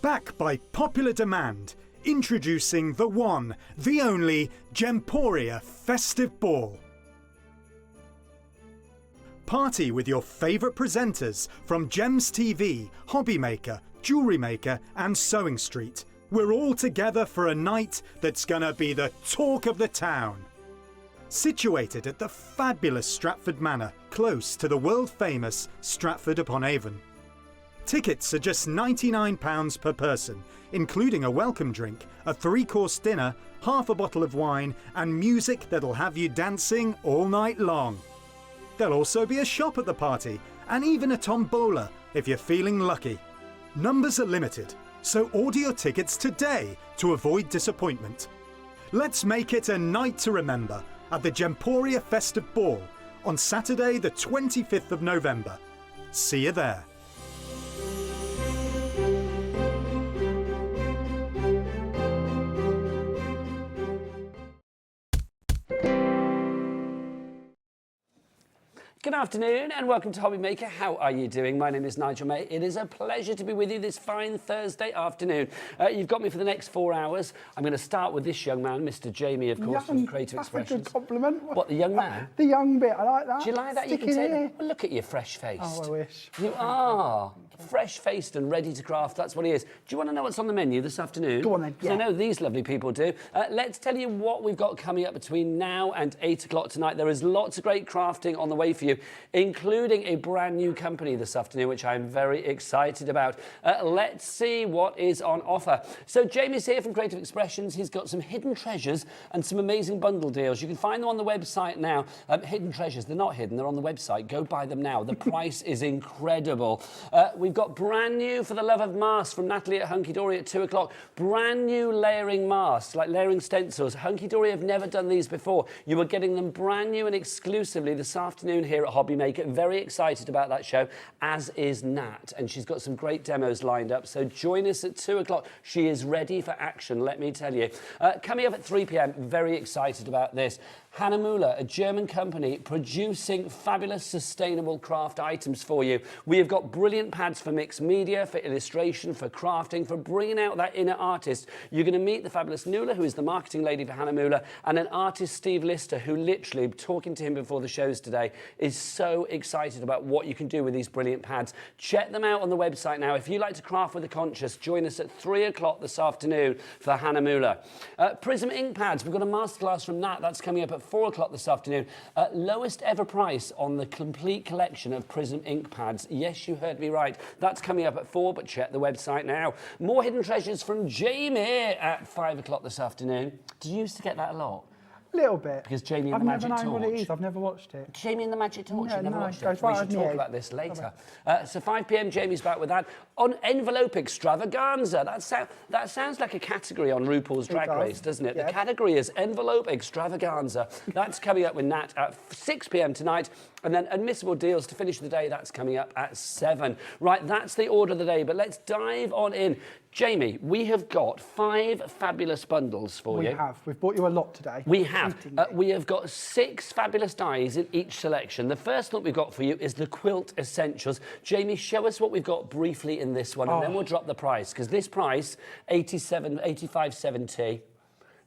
Back by popular demand, introducing the one, the only Gemporia Festive Ball. Party with your favourite presenters from Gems TV, HobbyMaker, Jewellery Maker and Sewing Street. We're all together for a night that's gonna be the talk of the town. Situated at the fabulous Stratford Manor, close to the world-famous Stratford-upon-Avon. Tickets are just £99 per person, including a welcome drink, a 3-course dinner, half a bottle of wine and music that'll have you dancing all night long. There'll also be a shop at the party and even a tombola if you're feeling lucky. Numbers are limited, so order your tickets today to avoid disappointment. Let's make it a night to remember at the Gemporia Festive Ball on Saturday the 25th of November. See you there. Good afternoon and welcome to HobbyMaker. How are you doing? My name is Nigel May. It is a pleasure to be with you this fine Thursday afternoon. You've got me for the next 4 hours. I'm going to start with this young man, Mr. Jamie, of course, from Creative Expressions. That's a good compliment. What, the young man? The young bit, I like that. Do you like that? Stick you can say here. Well, look at you, fresh-faced. Oh, I wish. You are fresh-faced and ready to craft. That's what he is. Do you want to know what's on the menu this afternoon? Go on then, yeah. I know these lovely people do. Let's tell you what we've got coming up between now and 8 o'clock tonight. There is lots of great crafting on the way for you, including a brand new company this afternoon, which I'm very excited about. Let's see what is on offer. So Jamie's here from Creative Expressions. He's got some hidden treasures and some amazing bundle deals. You can find them on the website now. Hidden treasures, they're not hidden, they're on the website. Go buy them now. The price is incredible. We've got brand new For the Love of Masks from Natalie at Hunkydory at 2 o'clock. Brand new layering masks, like layering stencils. Hunkydory have never done these before. You are getting them brand new and exclusively this afternoon here at HobbyMaker. Very excited about that show, as is Nat, and she's got some great demos lined up, so join us at 2 o'clock. She is ready for action, let me tell you. Coming up at 3 p.m, very excited about this. Hahnemühle, a German company producing fabulous sustainable craft items for you. We have got brilliant pads for mixed media, for illustration, for crafting, for bringing out that inner artist. You're going to meet the fabulous Nuala, who is the marketing lady for Hahnemühle, and an artist, Steve Lister, who literally, talking to him before the shows today, is so excited about what you can do with these brilliant pads. Check them out on the website now. If you like to craft with a conscious, join us at 3 o'clock this afternoon for Hahnemühle. Prism Ink Pads, we've got a masterclass from Nat. That's coming up at 4 o'clock this afternoon. Lowest ever price on the complete collection of Prism Ink Pads. Yes, you heard me right. That's coming up at 4, but check the website now. More hidden treasures from Jamie at 5 o'clock this afternoon. Did you used to get that a lot? Little bit. Because Jamie and the Magic Torch. I've never known what it is. I've never watched it. Jamie and the Magic Torch. Yeah, You've never no, watched it it. goes right We should on talk me. about this later. So 5 p.m. Jamie's back with that. On Envelope Extravaganza. That sounds like a category on RuPaul's Drag Race, doesn't it? Yeah. The category is Envelope Extravaganza. That's coming up with Nat at 6 p.m. tonight. And then Admissible Deals to finish the day. That's coming up at 7. Right, that's the order of the day. But let's dive on in. Jamie, we have got 5 fabulous bundles for you. We have. We've bought you a lot today. We have. We have got 6 fabulous dies in each selection. The first one we've got for you is the Quilt Essentials. Jamie, show us what we've got briefly in this one, and then we'll drop the price, because this price, $85.70.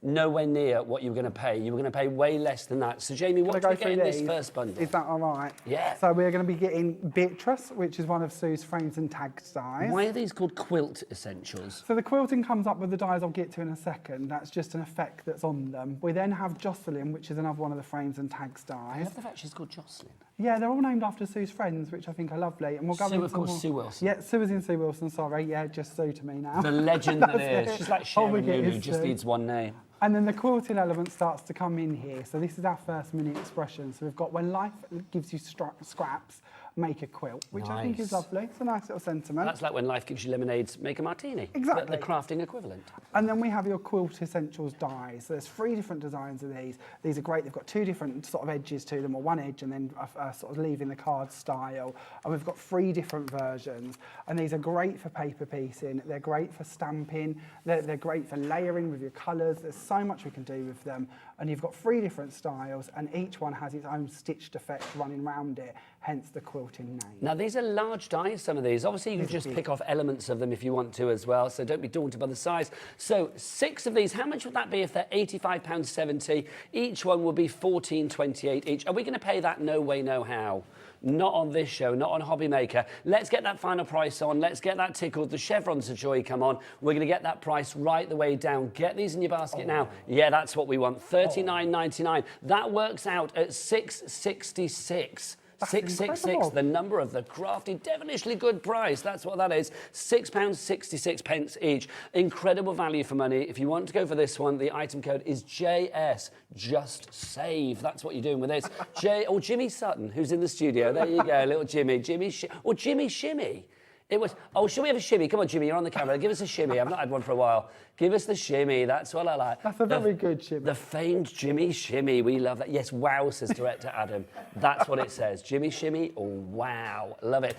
Nowhere near what you were going to pay. You were going to pay way less than that. So, Jamie, what do we get in this first bundle? Is that all right? Yeah. So we're going to be getting Beatrice, which is one of Sue's frames and tags dies. Why are these called Quilt Essentials? So the quilting comes up with the dies I'll get to in a second. That's just an effect that's on them. We then have Jocelyn, which is another one of the frames and tags dies. I love the fact she's called Jocelyn. Yeah, they're all named after Sue's friends, which I think are lovely. And we'll go Sue, of course, Sue Wilson. Yeah, Sue is in Sue Wilson, sorry. Yeah, just Sue to me now. The legend that is. She's like Sharon Moon, who just needs one name. And then the quilting element starts to come in here. So this is our first mini expression. So we've got when life gives you scraps, make a quilt, which I think is lovely. It's a nice little sentiment. That's like when life gives you lemonades, make a martini. Exactly. The crafting equivalent. And then we have your Quilt Essentials dies. So there's 3 different designs of these. These are great. They've got 2 different sort of edges to them, or one edge and then sort of leaving the card style. And we've got 3 different versions. And these are great for paper piecing. They're great for stamping. They're great for layering with your colours. There's so much we can do with them. And you've got 3 different styles, and each one has its own stitched effect running around it. hence the quilting name. Now, these are large dies, some of these. Obviously, you can just pick off elements of them if you want to as well, so don't be daunted by the size. So 6 of these, how much would that be if they're £85.70? Each one would be £14.28 each. Are we going to pay that? No way, no how. Not on this show, not on HobbyMaker. Let's get that final price on. Let's get that tickled. The chevrons of joy come on. We're going to get that price right the way down. Get these in your basket now. Yeah, that's what we want. $39.99. That works out at $6.66. 666, the number of the crafty, devilishly good price. That's what that is. £6.66 each. Incredible value for money. If you want to go for this one, the item code is JS. Just save. That's what you're doing with this. Jimmy Sutton, who's in the studio. There you go, little Jimmy. Jimmy Shimmy. It was, oh, should we have a shimmy? Come on, Jimmy, you're on the camera. Give us a shimmy. I've not had one for a while. Give us the shimmy. That's what I like. That's a very good shimmy. The famed Jimmy Shimmy. We love that. Yes, wow, says director Adam. That's what it says. Jimmy Shimmy. Oh, wow. Love it.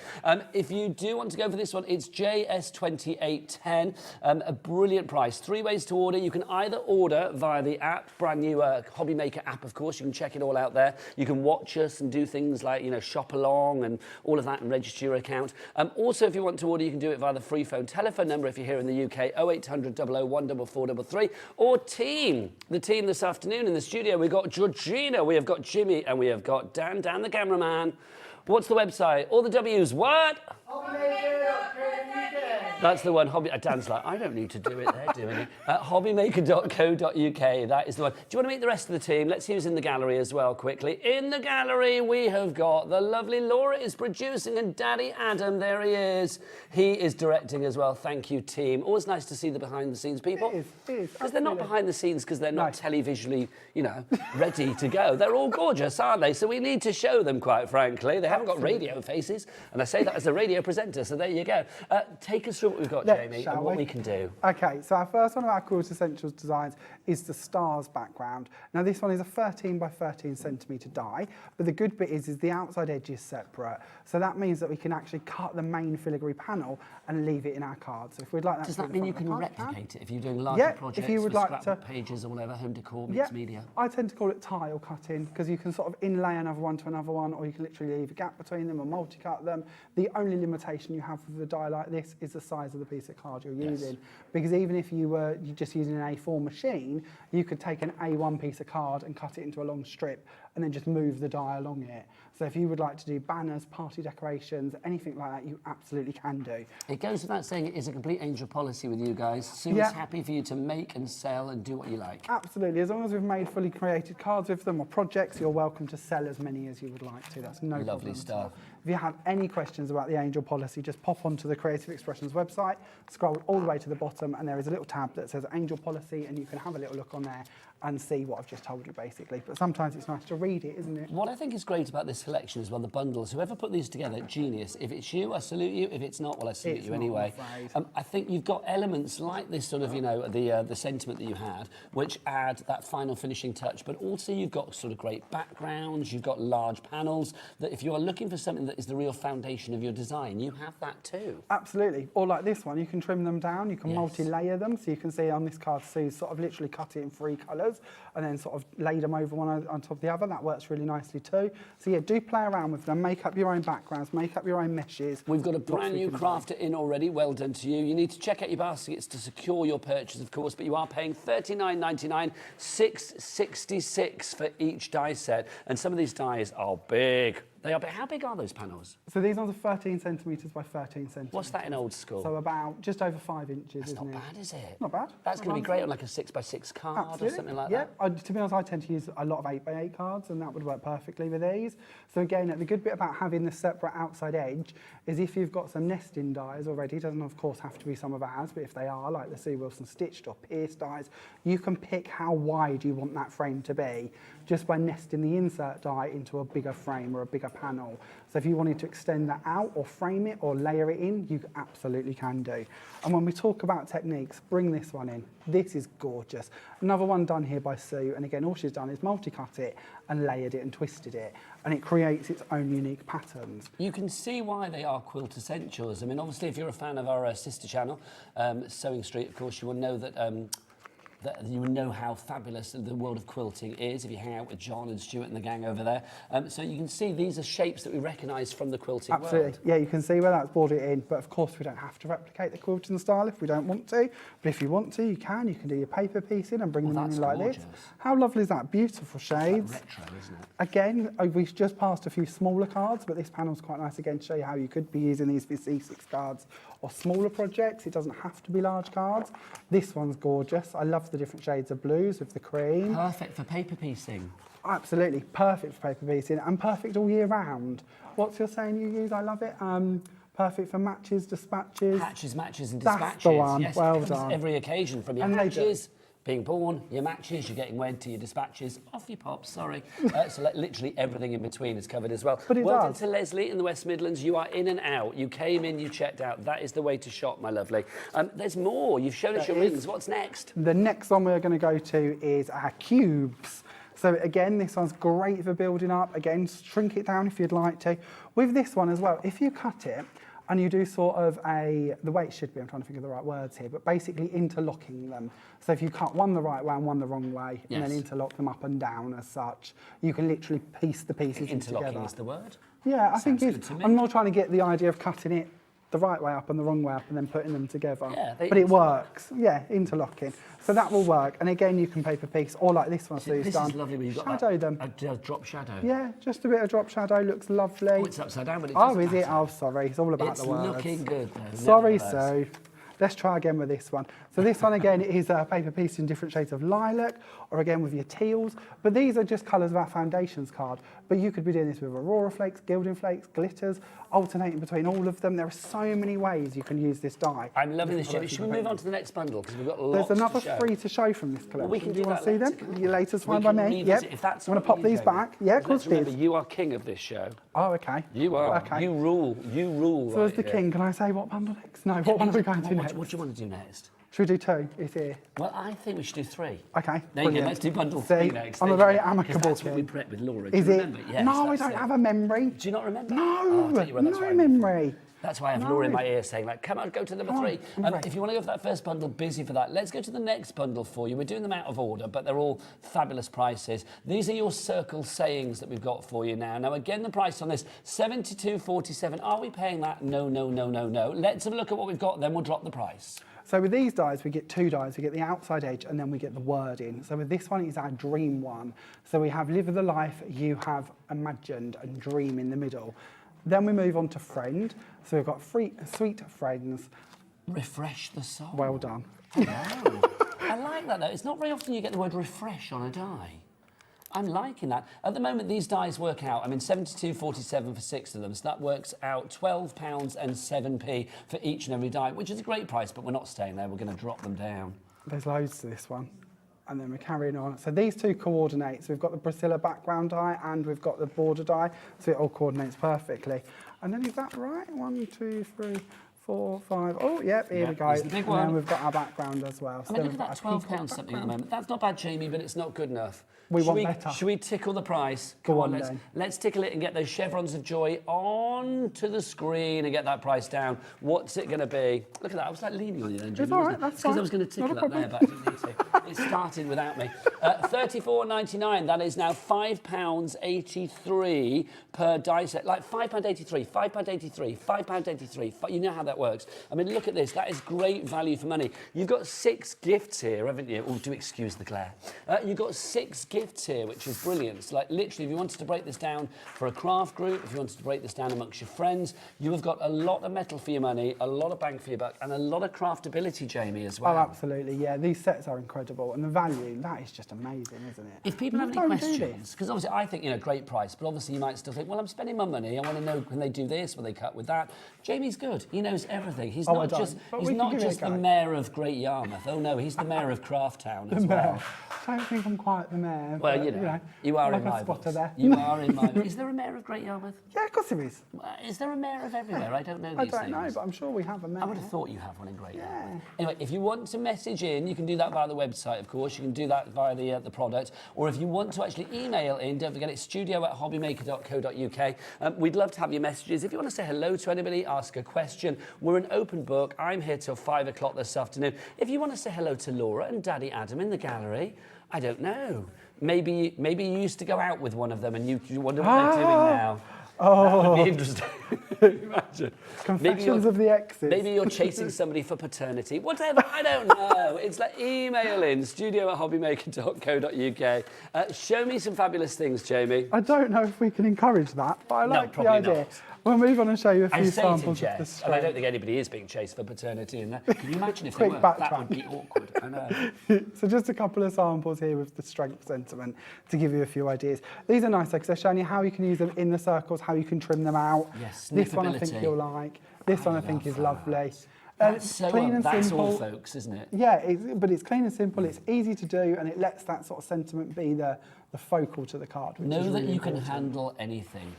If you do want to go for this one, it's JS2810. A brilliant price. 3 ways to order. You can either order via the app, brand new HobbyMaker app, of course. You can check it all out there. You can watch us and do things like, shop along and all of that and register your account. Also, if you want to order, you can do it via the free phone telephone number if you're here in the UK, 0800 001 4433, or the team this afternoon in the studio. We've got Georgina, we have got Jimmy, and we have got Dan the cameraman. What's the website? All the W's. What? That's the one. Dan's like, I don't need to do it. They're doing it. Hobbymaker.co.uk. That is the one. Do you want to meet the rest of the team? Let's see who's in the gallery as well, quickly. In the gallery, we have got the lovely Laura is producing, and Daddy Adam, there he is. He is directing as well. Thank you, team. Always nice to see the behind-the-scenes people. It is. Because they're not behind the scenes because they're not televisually, ready to go. They're all gorgeous, aren't they? So we need to show them, quite frankly. They haven't got radio faces, and I say that as a radio presenter, so there you go. Take us through what we've got, Jamie, and what we can do. Okay, so our first one of our Quilt Essentials designs is the stars background. Now this one is a 13 by 13 centimetre die, but the good bit is the outside edge is separate. So that means that we can actually cut the main filigree panel and leave it in our card. So if we'd like that, does that mean you can replicate it if you're doing larger projects, if you would like to, pages or whatever, home decor, mixed media? I tend to call it tile cutting because you can sort of inlay another one to another one, or you can literally leave a gap between them or multi-cut them. The only limitation you have with a die like this is the size of the piece of card you're using, because even if you're just using an A4 machine, you could take an A1 piece of card and cut it into a long strip and then just move the die along it. So if you would like to do banners, party decorations, anything like that, you absolutely can do. It goes without saying it is a complete angel policy with you guys. Sue's happy for you to make and sell and do what you like. Absolutely. As long as we've made fully created cards with them or projects, you're welcome to sell as many as you would like to. That's no problem. Lovely stuff. If you have any questions about the angel policy, just pop onto the Creative Expressions website, scroll all the way to the bottom, and there is a little tab that says angel policy, and you can have a little look on there and see what I've just told you, basically. But sometimes it's nice to read it, isn't it? What I think is great about this collection as well, the bundles, whoever put these together, genius. If it's you, I salute you. If it's not, well, I salute you anyway. I think you've got elements like this sort of, the sentiment that you had, which add that final finishing touch, but also you've got sort of great backgrounds, you've got large panels, that if you are looking for something that is the real foundation of your design, you have that too. Absolutely. Or like this one, you can trim them down, you can multi-layer them, so you can see on this card, Sue's sort of literally cut it in 3 colours and then sort of laid them over one on top of the other. That works really nicely too. So yeah, do play around with them, make up your own backgrounds, make up your own meshes. We've got a brand new crafter in already. Well done to you. You need to check out your baskets to secure your purchase, of course, but you are paying $39.99, $6.66 for each die set. And some of these dies are big. They are big. How big are those panels? So these ones are 13 centimetres by 13 centimetres. What's that in old school? So about just over 5 inches, That's not bad, is it? Not bad. That's going to be great on like a 6x6 card or something like that. Yeah, to be honest, I tend to use a lot of 8x8 cards, and that would work perfectly with these. So again, the good bit about having the separate outside edge is if you've got some nesting dies already, it doesn't of course have to be some of ours, but if they are, like the Sue Wilson stitched or pierced dies, you can pick how wide you want that frame to be just by nesting the insert die into a bigger frame or a bigger panel. So if you wanted to extend that out or frame it or layer it in, you absolutely can do. And when we talk about techniques, bring this one in. This is gorgeous. Another one done here by Sue, and again, all she's done is multi-cut it and layered it and twisted it, and it creates its own unique patterns. You can see why they are Quilt Essentials. I mean, obviously, if you're a fan of our sister channel, Sewing Street, of course, you will know that that you know how fabulous the world of quilting is if you hang out with John and Stuart and the gang over there. So you can see these are shapes that we recognise from the quilting Absolutely. world. Yeah, you can see where that's bordered in, but of course we don't have to replicate the quilting style if we don't want to. But if you want to, you can. You can do your paper piecing and bring them in like gorgeous. this. How lovely is that? Beautiful shades. Like retro, isn't it? Again, we've just passed a few smaller cards, but this panel's quite nice again to show you how you could be using these for C6 cards or smaller projects. It doesn't have to be large cards. This one's gorgeous. I love the different shades of blues with the cream. Perfect for paper piecing. Absolutely, perfect for paper piecing and perfect all year round. What's your saying you use? I love it. Perfect for matches, dispatches. Patches, matches and That's dispatches. the one. Yes, Well it covers done. every occasion from your And they do. hatches, being born, your matches, you're getting wed to your dispatches, off your pops, sorry. So literally everything in between is covered as well. But it Well done does. to Leslie in the West Midlands. You are in and out. You came in, you checked out. That is the way to shop, my lovely. There's more. You've shown us There your is. rings. What's next? The next one we're going to go to is our cubes. So again, this one's great for building up. Again, shrink it down if you'd like to. With this one as well, if you cut it and you do sort of the way it should be, I'm trying to think of the right words here, but basically interlocking them. So if you cut one the right way and one the wrong way, and then Yes. interlock them up and down as such, you can literally piece the pieces Interlocking together. is the word. Yeah, I think Sounds it's, good to me. I'm not trying to get the idea of cutting it the right way up and the wrong way up and then putting them together. Yeah, but it works. Yeah, interlocking. So that will work. And again, you can paper piece, or like this one, so This you've done. is lovely when you've got shadow that, them. a drop shadow. Yeah, just a bit of drop shadow, looks lovely. Oh, it's upside down, but it Oh, doesn't is it? matter. Oh, sorry, it's all about It's the words. looking good, though. Sorry, nevertheless. Sue. Let's try again with this one. So this one again is a paper piece in different shades of lilac, or again with your teals. But these are just colours of our foundations card. But you could be doing this with aurora flakes, gilding flakes, glitters, alternating between all of them. There are so many ways you can use this die. I'm loving this, Different Jimmy. colours Should you we can move paint on to the next bundle? Because we've got lots There's another to show. 3 to show from this collection. we can do do you want that to see later, them? can't we? Your latest We one by can me? revisit Yep. if that's Want what to pop you these do. back? Yeah, of Let's course, remember, please. you are king of this show. Oh, okay. You are. Okay. You rule. You rule. So as right the here. king, can I say what bundle next? No, what one are we going to next? What do you want to do next? Should we do 2? It's here. Well, I think we should do 3. Okay, There you go. brilliant. Let's do bundle See, 3 next. I'm a There very you go. 'Cause amicable That's what we king. prepped with Laura. Do Is you it? remember? Yes, No, I that's don't it. have a memory. Do you not remember? No, Oh, I'll tell you what, that's no why memory. That's why I have Laura in my ear saying, like, come on, go to number 3. I'm ready. If you want to go for that first bundle, busy for that. Let's go to the next bundle for you. We're doing them out of order, but they're all fabulous prices. These are your circle sayings that we've got for you now. Now, again, the price on this, $72.47. Are we paying that? No, no, no, no, no. Let's have a look at what we've got, then we'll drop the price. So with these dies, we get 2 dies. We get the outside edge and then we get the wording. So with this one, it's our dream one. So we have live the life you have imagined and dream in the middle. Then we move on to friend. So we've got sweet friends. Refresh the soul. Well done. Hello. I like that, though. It's not very often you get the word refresh on a die. I'm liking that. At the moment, these dies work out. I mean, $72.47 for 6 of them. So that works out £12.07 for each and every die, which is a great price, but we're not staying there. We're going to drop them down. There's loads to this one. And then we're carrying on. So these 2 coordinate. So we've got the Priscilla background die and we've got the border die. So it all coordinates perfectly. And then is that right? 1, 2, 3, 4, 5. Oh, yep, here we go. there's the big and one. then we've got our background as well. I mean, look at that £12 something at the moment. That's not bad, Jamie, but it's not good enough. We want better. Should we tickle the price? Go Come on, let's, then. let's tickle it and get those chevrons of joy onto the screen and get that price down. What's it going to be? Look at that. I was like leaning on you then, Jimmy. It's all right, wasn't it? that's It's because I fine. was going to tickle Not a that there, but I didn't need to. It started without me. $34.99. That is now £5.83 per die set. Like £5.83, £5.83, £5.83. You know how that works. I mean, look at this. That is great value for money. You've got 6 gifts here, haven't you? Oh, do excuse the glare. You've got 6 gifts here, which is brilliant. So, like, literally, if you wanted to break this down for a craft group, if you wanted to break this down amongst your friends, you have got a lot of metal for your money, a lot of bang for your buck, and a lot of craftability, Jamie, as well. Oh, absolutely, yeah. These sets are incredible. And the value, that is just amazing, isn't it? If people have any Don't do questions, this. because obviously I think, great price, but obviously you might still think, well, I'm spending my money. I want to know, can they do this? Will they cut with that? Jamie's good. He knows everything. He's Oh, I not don't, just but he's we can not give it a just the go. mayor of Great Yarmouth. Oh no, he's the mayor of Craft Town as The well. mayor. I don't think I'm quite the mayor. there. Well, but, you are like in a my spotter books. there. You are in my books. Is there a mayor of Great Yarmouth? Yeah, of course there is. Is there a mayor of everywhere? I don't know I these don't things. know, but I'm sure we have a mayor. I would have thought you have one in Great Yarmouth. Anyway, if you want to message in, you can do that via the website, of course. You can do that via the product. Or if you want to actually email in, don't forget it's studio@hobbymaker.co.uk. We'd love to have your messages. If you want to say hello to anybody, ask a question, we're an open book. I'm here till 5 o'clock this afternoon. If you want to say hello to Laura and Daddy Adam in the gallery, I don't know. Maybe you used to go out with one of them and you wonder what they're doing now. That would be interesting. Imagine. Confessions of the exes. Maybe you're chasing somebody for paternity. Whatever, I don't know. It's like email in, studio@hobbymaker.co.uk. Show me some fabulous things, Jamie. I don't know if we can encourage that, but I like the idea. Not. We'll move on and show you a few I say samples to of the Jess, string. and I don't think anybody is being chased for paternity in that. Can you imagine if they Quick were? That backtrack. would be awkward, I know. So just a couple of samples here with the strength sentiment to give you a few ideas. These are nice because they're showing you how you can use them in the circles, how you can trim them out. Yes, this one I think snippability. you'll like. This one I think is lovely. That's so clean and that's simple. all, folks, isn't it? Yeah, but it's clean and simple. It's easy to do, and it lets that sort of sentiment be the focal to the card. Which Know is that really you can important. handle anything.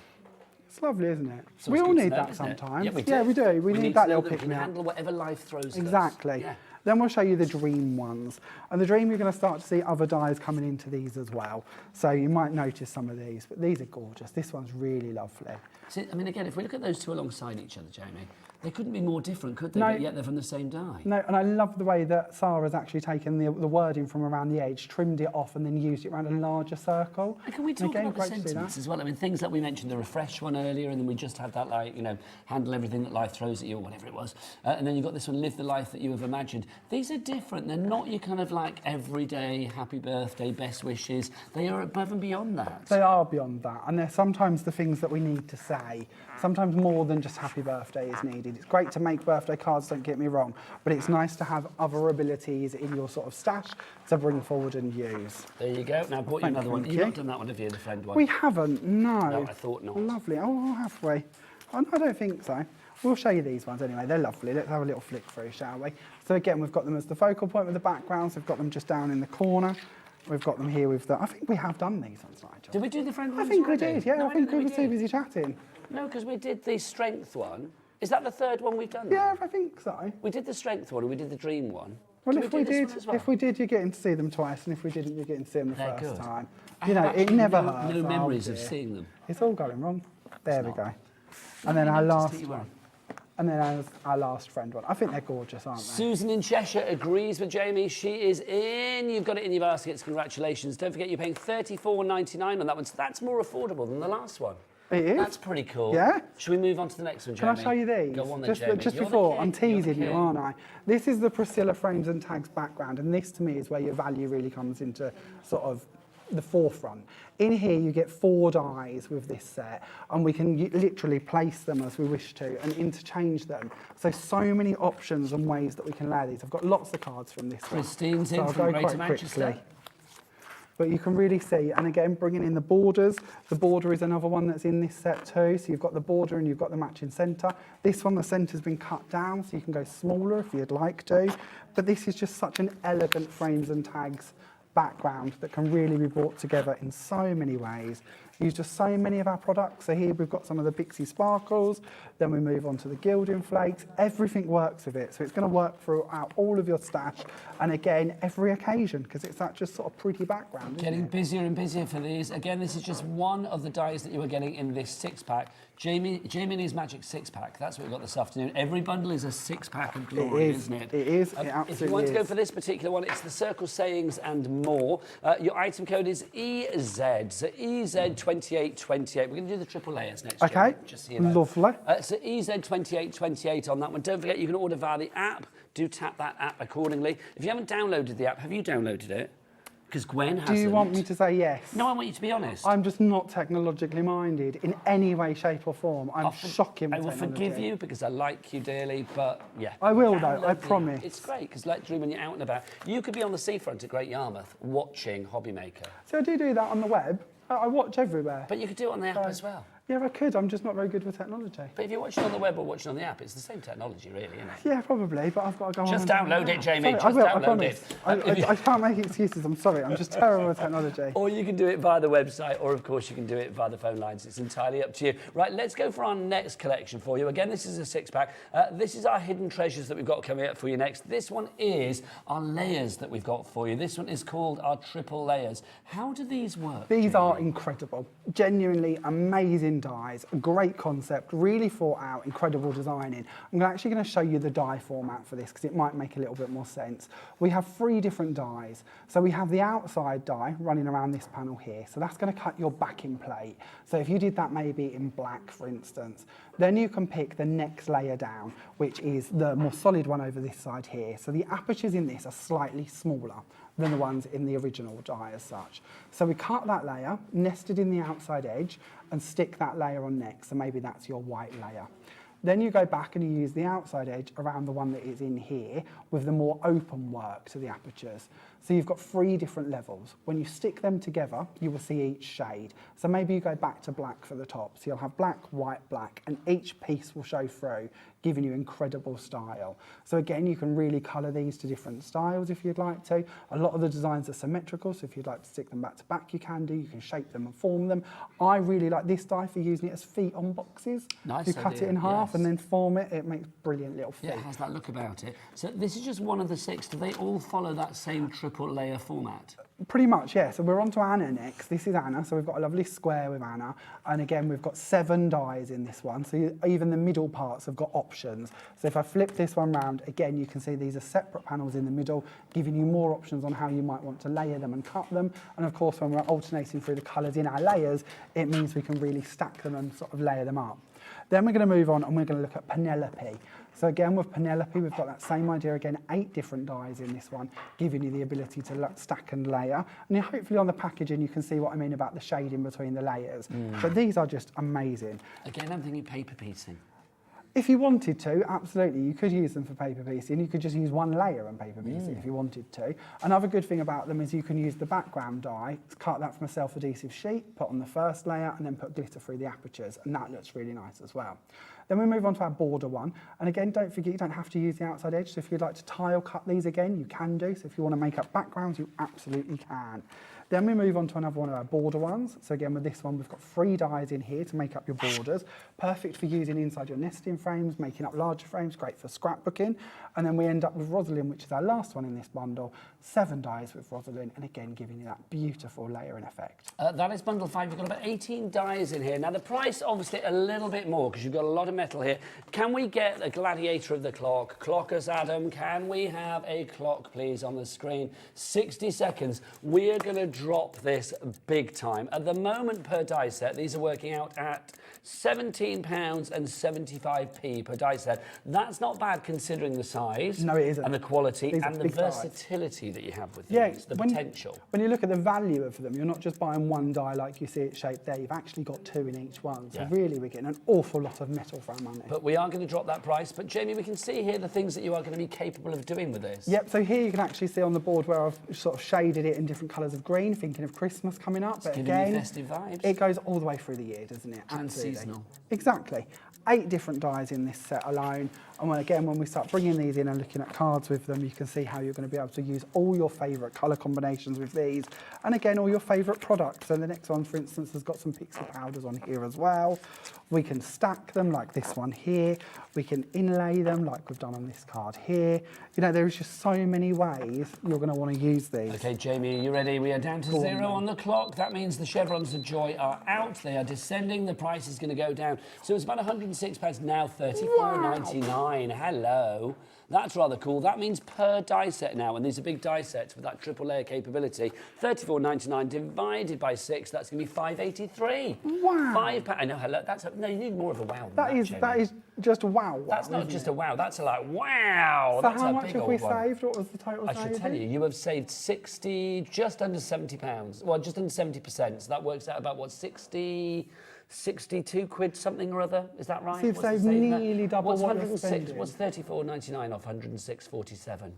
It's lovely, isn't it? It's We all always good need to know, that isn't it? sometimes. Yeah, we do. We need to that know little that we pick can me up. handle whatever life throws at us. Exactly. Yeah. Then we'll show you the dream ones. And the dream, you're going to start to see other dyes coming into these as well. So you might notice some of these, but these are gorgeous. This one's really lovely. See, I mean, again, if we look at those two alongside each other, Jamie, they couldn't be more different, could they? No. But yet they're from the same dye. No, and I love the way that Sarah's actually taken the wording from around the edge, trimmed it off, and then used it around a larger circle. And can we talk again, about the great to see sentiments that. as well? I mean, things like we mentioned the refresh one earlier, and then we just had that, like, handle everything that life throws at you, or whatever it was. And then you've got this one, live the life that you have imagined. These are different. They're not your kind of like everyday happy birthday, best wishes. They are above and beyond that. They are beyond that, and they're sometimes the things that we need to say. Sometimes more than just happy birthday is needed. It's great to make birthday cards, don't get me wrong, but it's nice to have other abilities in your sort of stash to bring forward and use. There you go. Now, I brought you another one. Thank You've you. not done that one, have you, the friend one? We haven't, no. No, I thought not. Lovely. Oh, have we? Oh, no, I don't think so. We'll show you these ones anyway. They're lovely. Let's have a little flick through, shall we? So again, we've got them as the focal point with the backgrounds. We've got them just down in the corner. We've got them here with the... I think we have done these ones, Nigel. Did we do the friend one? I think we did, yeah. No, I think didn't we were too did. busy chatting. No, because we did the strength one. Is that the third one we've done? Yeah, now? I think so. We did the strength one and we did the dream one. Well, Can if do we this did, one as well? if we did, you're getting to see them twice, and if we didn't, you're getting to see them the They're first good. time. I You know, have it actually never no, hurts. no oh memories of dear. seeing them. It's all going wrong. There we not. go. And then I our noticed last that you were. one. And then our last friend one. I think they're gorgeous, aren't they? Susan in Cheshire agrees with Jamie. She is in. You've got it in your baskets. Congratulations. Don't forget you're paying $34.99 on that one. So that's more affordable than the last one. It is. That's pretty cool. Yeah. Should we move on to the next one, Can Jamie? I show you these? Go on then, just Jamie. just You're the before, king. I'm You're the teasing you, king. aren't I? This is the Priscilla frames and tags background, and this to me is where your value really comes into sort of the forefront. In here you get 4 dies with this set, and we can literally place them as we wish to and interchange them. So many options and ways that we can layer these. I've got lots of cards from this one. Christine's in I'll from go Greater quite Manchester. quickly. But you can really see, and again, bringing in the borders. The border is another one that's in this set too. So you've got the border and you've got the matching centre. This one, the centre's been cut down, so you can go smaller if you'd like to. But this is just such an elegant frames and tags background that can really be brought together in so many ways. Use just so many of our products. So here we've got some of the Bixie Sparkles, then we move on to the Gilding Flakes. Everything works with it, so it's going to work throughout all of your stash, and again, every occasion, because it's that just sort of pretty background, isn't Getting it? busier and busier for these. Again, this is just one of the dies that you are getting in this 6-pack. Jamie and his magic 6-pack. That's what we've got this afternoon. Every bundle is a 6-pack of glory, isn't it? It is. It If you absolutely want to go is. for this particular one, it's the Circle Sayings and More. Your item code is EZ. So EZ2828. We're going to do the triple layers next. Okay, Jamie, just so you know. lovely. So EZ2828 on that one. Don't forget you can order via the app. Do tap that app accordingly. If you haven't downloaded the app, have you downloaded it? Because Gwen hasn't. Do you want me to say yes? No, I want you to be honest. I'm just not technologically minded in any way, shape or form. I'm shocking I with will technology. forgive you because I like you dearly, but yeah. I will though, Download I the app. promise. It's great because like Drew, when you're out and about, you could be on the seafront at Great Yarmouth watching HobbyMaker. So I do that on the web. I watch everywhere. But you could do it on the app as well. Yeah, I could. I'm just not very good with technology. But if you're watching on the web or watching on the app, it's the same technology, really, isn't it? Yeah, probably, but I've got to go Just on. download it, Jamie. Sorry, Just I download promise. it. I can't make excuses. I'm sorry. I'm just terrible with technology. Or you can do it via the website, or of course you can do it via the phone lines. It's entirely up to you. Right, let's go for our next collection for you. Again, this is a 6-pack. This is our hidden treasures that we've got coming up for you next. This one is our layers that we've got for you. This one is called our triple layers. How do these work? These are incredible. Genuinely amazing dies. A great concept, really thought out, incredible designing. I'm actually going to show you the die format for this because it might make a little bit more sense. We have 3 different dies. So we have the outside die running around this panel here. So that's going to cut your backing plate. So if you did that maybe in black, for instance, then you can pick the next layer down, which is the more solid one over this side here. So the apertures in this are slightly smaller than the ones in the original die as such. So we cut that layer, nested in the outside edge, and stick that layer on next. So maybe that's your white layer. Then you go back and you use the outside edge around the one that is in here with the more open work to the apertures. So you've got 3 different levels. When you stick them together, you will see each shade. So maybe you go back to black for the top. So you'll have black, white, black, and each piece will show through, giving you incredible style. So again, you can really colour these to different styles if you'd like to. A lot of the designs are symmetrical, so if you'd like to stick them back to back, you can do. You can shape them and form them. I really like this die for using it as feet on boxes. Nice You cut idea, it in half yes. and then form it. It makes brilliant little feet. Yeah, it has that look about it. So this is just one of the 6. Do they all follow that same triple layer format? Pretty much, yeah. So we're on to Anna next. This is Anna. So we've got a lovely square with Anna. And again, we've got 7 dies in this one. So even the middle parts have got options. So if I flip this one round, again, you can see these are separate panels in the middle, giving you more options on how you might want to layer them and cut them. And of course, when we're alternating through the colours in our layers, it means we can really stack them and sort of layer them up. Then we're going to move on and we're going to look at Penelope. So again, with Penelope, we've got that same idea again, 8 different dies in this one, giving you the ability to stack and layer. And hopefully on the packaging, you can see what I mean about the shading between the layers. But these are just amazing. Again, I'm thinking paper piecing. If you wanted to, absolutely, you could use them for paper piecing. You could just use one layer and paper piecing if you wanted to. Another good thing about them is you can use the background die, cut that from a self-adhesive sheet, put on the first layer, and then put glitter through the apertures, and that looks really nice as well. Then we move on to our border one. And again, don't forget, you don't have to use the outside edge. So if you'd like to tile cut these again, you can do. So if you want to make up backgrounds, you absolutely can. Then we move on to another one of our border ones. So again, with this one, we've got 3 dies in here to make up your borders. Perfect for using inside your nesting frames, making up larger frames, great for scrapbooking. And then we end up with Rosalind, which is our last one in this bundle. 7 dies with Rosalind, and again, giving you that beautiful layering effect. That is bundle 5. You've got about 18 dies in here. Now, the price, obviously, a little bit more because you've got a lot of metal here. Can we get a gladiator of the clock? Clock us, Adam. Can we have a clock, please, on the screen? 60 seconds. We're going to drop this big time. At the moment, per die set, these are working out at £17.75 per die set. That's not bad considering the size. No, it isn't. And the quality These and the versatility that you have with these, the potential. When you look at the value of them, you're not just buying one die like you see it shaped there. You've actually got 2 in each one. So really, we're getting an awful lot of metal for our money. But we are going to drop that price. But Jamie, we can see here the things that you are going to be capable of doing with this. Yep, so here you can actually see on the board where I've sort of shaded it in different colours of green, thinking of Christmas coming up. But again, festive vibes. It goes all the way through the year, doesn't it? And seasonal. Exactly. 8 different dies in this set alone. And when we start bringing these in and looking at cards with them, you can see how you're going to be able to use all your favourite colour combinations with these. And again, all your favourite products. So the next one, for instance, has got some pixie powders on here as well. We can stack them like this one here. We can inlay them like we've done on this card here. You know, there is just so many ways you're going to want to use these. Okay, Jamie, are you ready? We are down to 0 on the clock. That means the chevrons of joy are out. They are descending. The price is going to go down. So it's about £106, now £34.99. Hello. That's rather cool. That means per die set now, and these are big die sets with that triple layer capability. £34.99 divided by 6, that's going to be £5.83. Wow. £5. I know, hello. No, you need more of a wow. That is just wow. That's not just a wow. That's a like wow. So that's how a much big have we old one. saved? What was the total I should tell you, you have saved 60, just under £70. Well, just under 70%. So that works out about what, 62 quid something or other, is that right? So you've saved nearly double what you're spending. What's 34.99 off 106.47?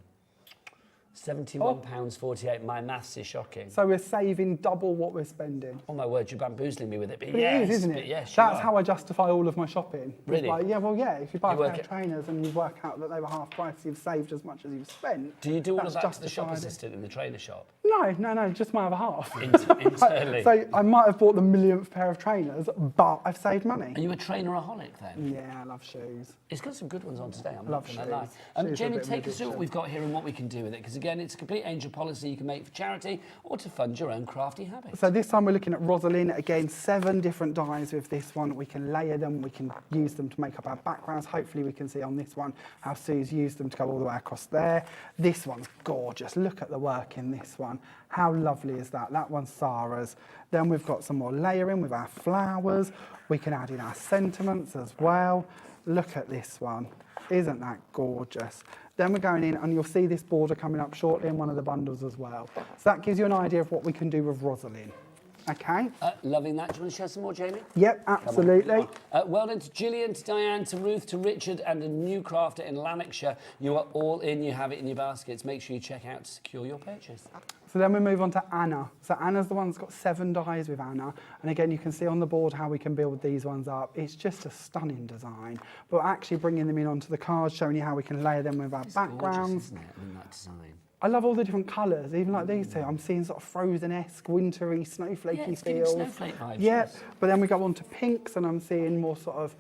£71.48. My maths is shocking. So we're saving double what we're spending. Oh my word, you're bamboozling me with it. But But yes, it is, isn't but it? yes, That's how I justify all of my shopping. It's Really? like, yeah, well, yeah, if you buy You a work pair of it- trainers and you work out that they were half price, you've saved as much as you've spent. Do you do all of that's that to the shop justified. assistant in the trainer shop? No, just my other half. Internally. So I might have bought the millionth pair of trainers, but I've saved money. Are you a traineraholic then? Yeah, I love shoes. It's got some good ones on today, I'm Love not going to lie. shoes. Shoes are a Jamie, bit of take an us through what addiction. we've got here and what we can do with it, because again, it's a complete angel policy you can make for charity or to fund your own crafty habits. So this time we're looking at rosin. Again, 7 different dyes with this one. We can layer them, we can use them to make up our backgrounds. Hopefully we can see on this one how Sue's used them to go all the way across there. This one's gorgeous. Look at the work in this one. How lovely is that? That one's Sarah's. Then we've got some more layering with our flowers. We can add in our sentiments as well. Look at this one. Isn't that gorgeous? Then we're going in and you'll see this border coming up shortly in one of the bundles as well. So that gives you an idea of what we can do with rosin. Okay? Loving that. Do you want to share some more, Jamie? Yep, absolutely. Well done to Gillian, to Diane, to Ruth, to Richard, and a new crafter in Lanarkshire. You are all in. You have it in your baskets. Make sure you check out to secure your purchase. So then we move on to Anna. So Anna's the one that's got 7 dyes with Anna. And again, you can see on the board how we can build these ones up. It's just a stunning design. But we're actually bringing them in onto the cards, showing you how we can layer them with our It's backgrounds. gorgeous, isn't it? I mean, that design. I love all the different colours, even like these two. I'm seeing sort of Frozen-esque, wintry, snowflakey Yeah, it's giving feels. snowflake vibes, Yeah, yes. but then we go on to pinks, and I'm seeing more sort of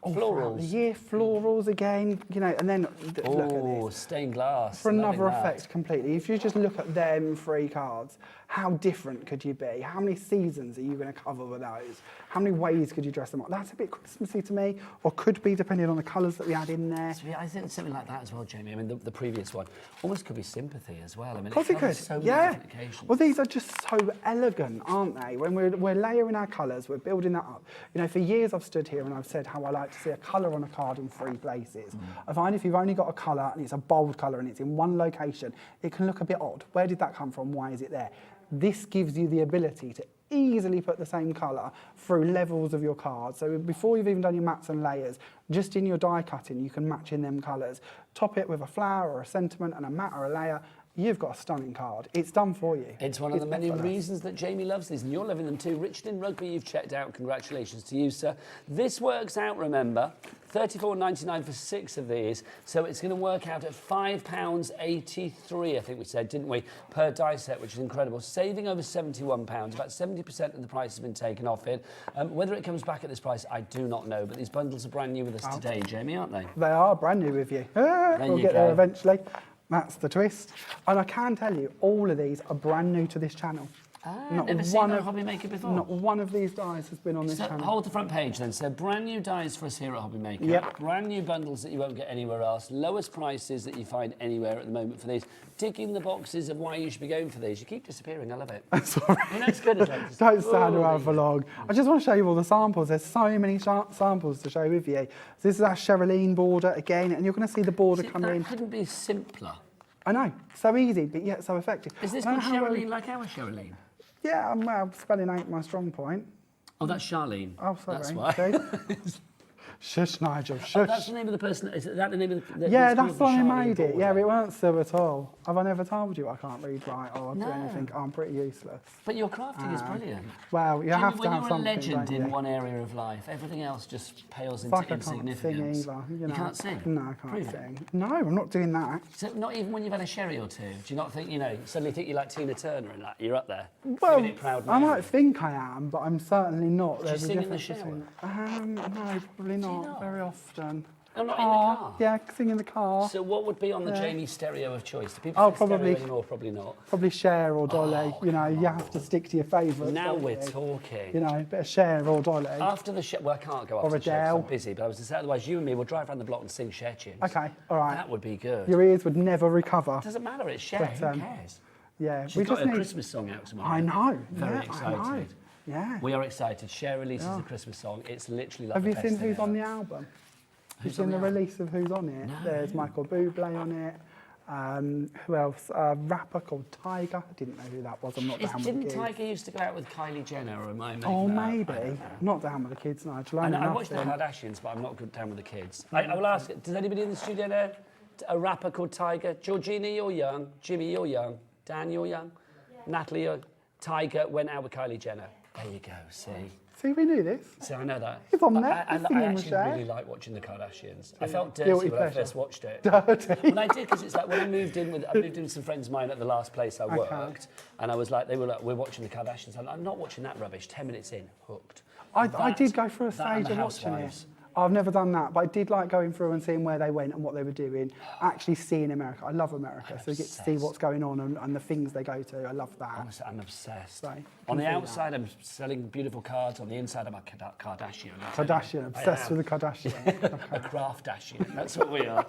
throughout the Florals. year, florals again, you know, and then look at Oh, this. stained glass. For another Loving that. effect completely. If you just look at them 3 cards, how different could you be? How many seasons are you going to cover with those? How many ways could you dress them up? That's a bit Christmassy to me, or could be depending on the colours that we add in there. So, yeah, I think something like that as well, Jamie. I mean, the previous one almost could be sympathy as well. I mean, Of course it covers could, so many yeah. different occasions. Well, these are just so elegant, aren't they? When we're layering our colours, we're building that up. You know, for years I've stood here and I've said how I like to see a colour on a card in 3 places. I find if you've only got a colour and it's a bold colour and it's in one location, it can look a bit odd. Where did that come from? Why is it there? This gives you the ability to easily put the same colour through levels of your cards. So before you've even done your mats and layers, just in your die cutting, you can match in them colours. Top it with a flower or a sentiment and a mat or a layer. You've got a stunning card. It's done for you. It's one of the many effortless. reasons that Jamie loves these, and you're loving them too. Richard in Rugby, you've checked out. Congratulations to you, sir. This works out, remember, $34.99 for 6 of these, so it's going to work out at £5.83, I think we said, didn't we, per die set, which is incredible. Saving over £71, about 70% of the price has been taken off it. Whether it comes back at this price, I do not know, but these bundles are brand new with us today, Jamie, aren't they? They are brand new with you. We'll you get there go. eventually. That's the twist. And I can tell you, all of these are brand new to this channel. Never seen on HobbyMaker before. Not one of these dies has been on this So channel. hold the front page then. So brand new dies for us here at HobbyMaker. Yep. Brand new bundles that you won't get anywhere else. Lowest prices that you find anywhere at the moment for these. Ticking the boxes of why you should be going for these. You keep disappearing. I love it. Sorry. You know, it's good. Isn't it? Don't stand Holy- around for long. I just want to show you all the samples. There's so many samples to show with you. So this is our Sherilyn border again, and you're going to see the border See, come that in. couldn't be simpler. I know, so easy, but yet so effective. Is this I called don't know how Sherilyn like our Sherilyn? Yeah, well, spelling ain't my strong point. Oh, that's Charlene. Oh, sorry. That's why. See? Shush, Nigel, Oh, shush. that's the name of the person. Is that the name of the? Yeah, it's that's called why I Charlene made it. Yeah, border. it weren't Sue at all. Have I never told you I can't read right or do No. anything? I'm pretty useless. But your crafting is brilliant. Well, you Jamie, have to when have you're a something, legend don't in you? one area of life, everything else just pales It's into like I can't sing insignificance. either. You know. can't sing? No, I can't Prove it. sing. No, I'm not doing that. So not even when you've had a sherry or two? Do you not think, you know, suddenly think you're like Tina Turner and that, you're up there? Well, Giving it proud I Mary. might think I am, but I'm certainly not. Do you There's a sing in the difference shower? between- no, probably not. not? Very often. Oh, not in the car? Yeah, sing in the car. So what would be on the Yeah. Jamie stereo of choice? Do people Oh, say stereo probably- anymore? Probably not. Probably Cher or Dolly. Oh, you know, you have to stick to your favourites. Now don't we're you? talking. You know, a bit of Cher or Dolly. After the show, well, I can't go Or after the show 'cause Adele. I'm busy, but I was to say, otherwise you and me will drive around the block and sing Cher tunes. Okay, all right. That would be good. Your ears would never recover. It doesn't matter, it's Cher, But, who cares? Yeah, She's got a need. Christmas song out tomorrow. I know. Very yeah, excited. I know. Yeah. We are excited. Cher releases a Christmas song. It's literally like Have the you best seen thing who's on ever. the album? You've Who's on seen the the album? release of who's on it? No. There's Michael Bublé on it. Who else? A rapper called Tiger. I didn't know who that was. I'm not down with the Didn't kids. Tiger used to go out with Kylie Jenner, or am I making Oh, that up? maybe. I don't know. Not down with the kids, Nigel. I I know, know I watched the nothing. Kardashians, but I'm not good down with the kids. I will ask, does anybody in the studio know a rapper called Tiger? Georgina, you're young. Jimmy, you're young. Dan, you're young. Yeah. Natalie, you're... Tiger went out with Kylie Jenner. There you go, see. See, we knew this. See, I know that. He's on there. I actually really like watching the Kardashians. I felt Guilty dirty when I pleasure. first watched it. Dirty. Well, I did, because it's like when I moved in with some friends of mine at the last place I worked, and I was like, they were like, we're watching the Kardashians. I'm not watching that rubbish. 10 minutes in, hooked. I did go through a That and stage the of watching it. Housewives. I've never done that, but I did like going through and seeing where they went and what they were doing. Actually seeing America. I love America, so you get to see what's going on and the things they go to. I love that. Honestly, I'm obsessed. So, on the outside, I'm selling beautiful cards. On the inside, I'm a Kardashian. Kardashian, obsessed with the Kardashian. A craft-dashian. That's what we are.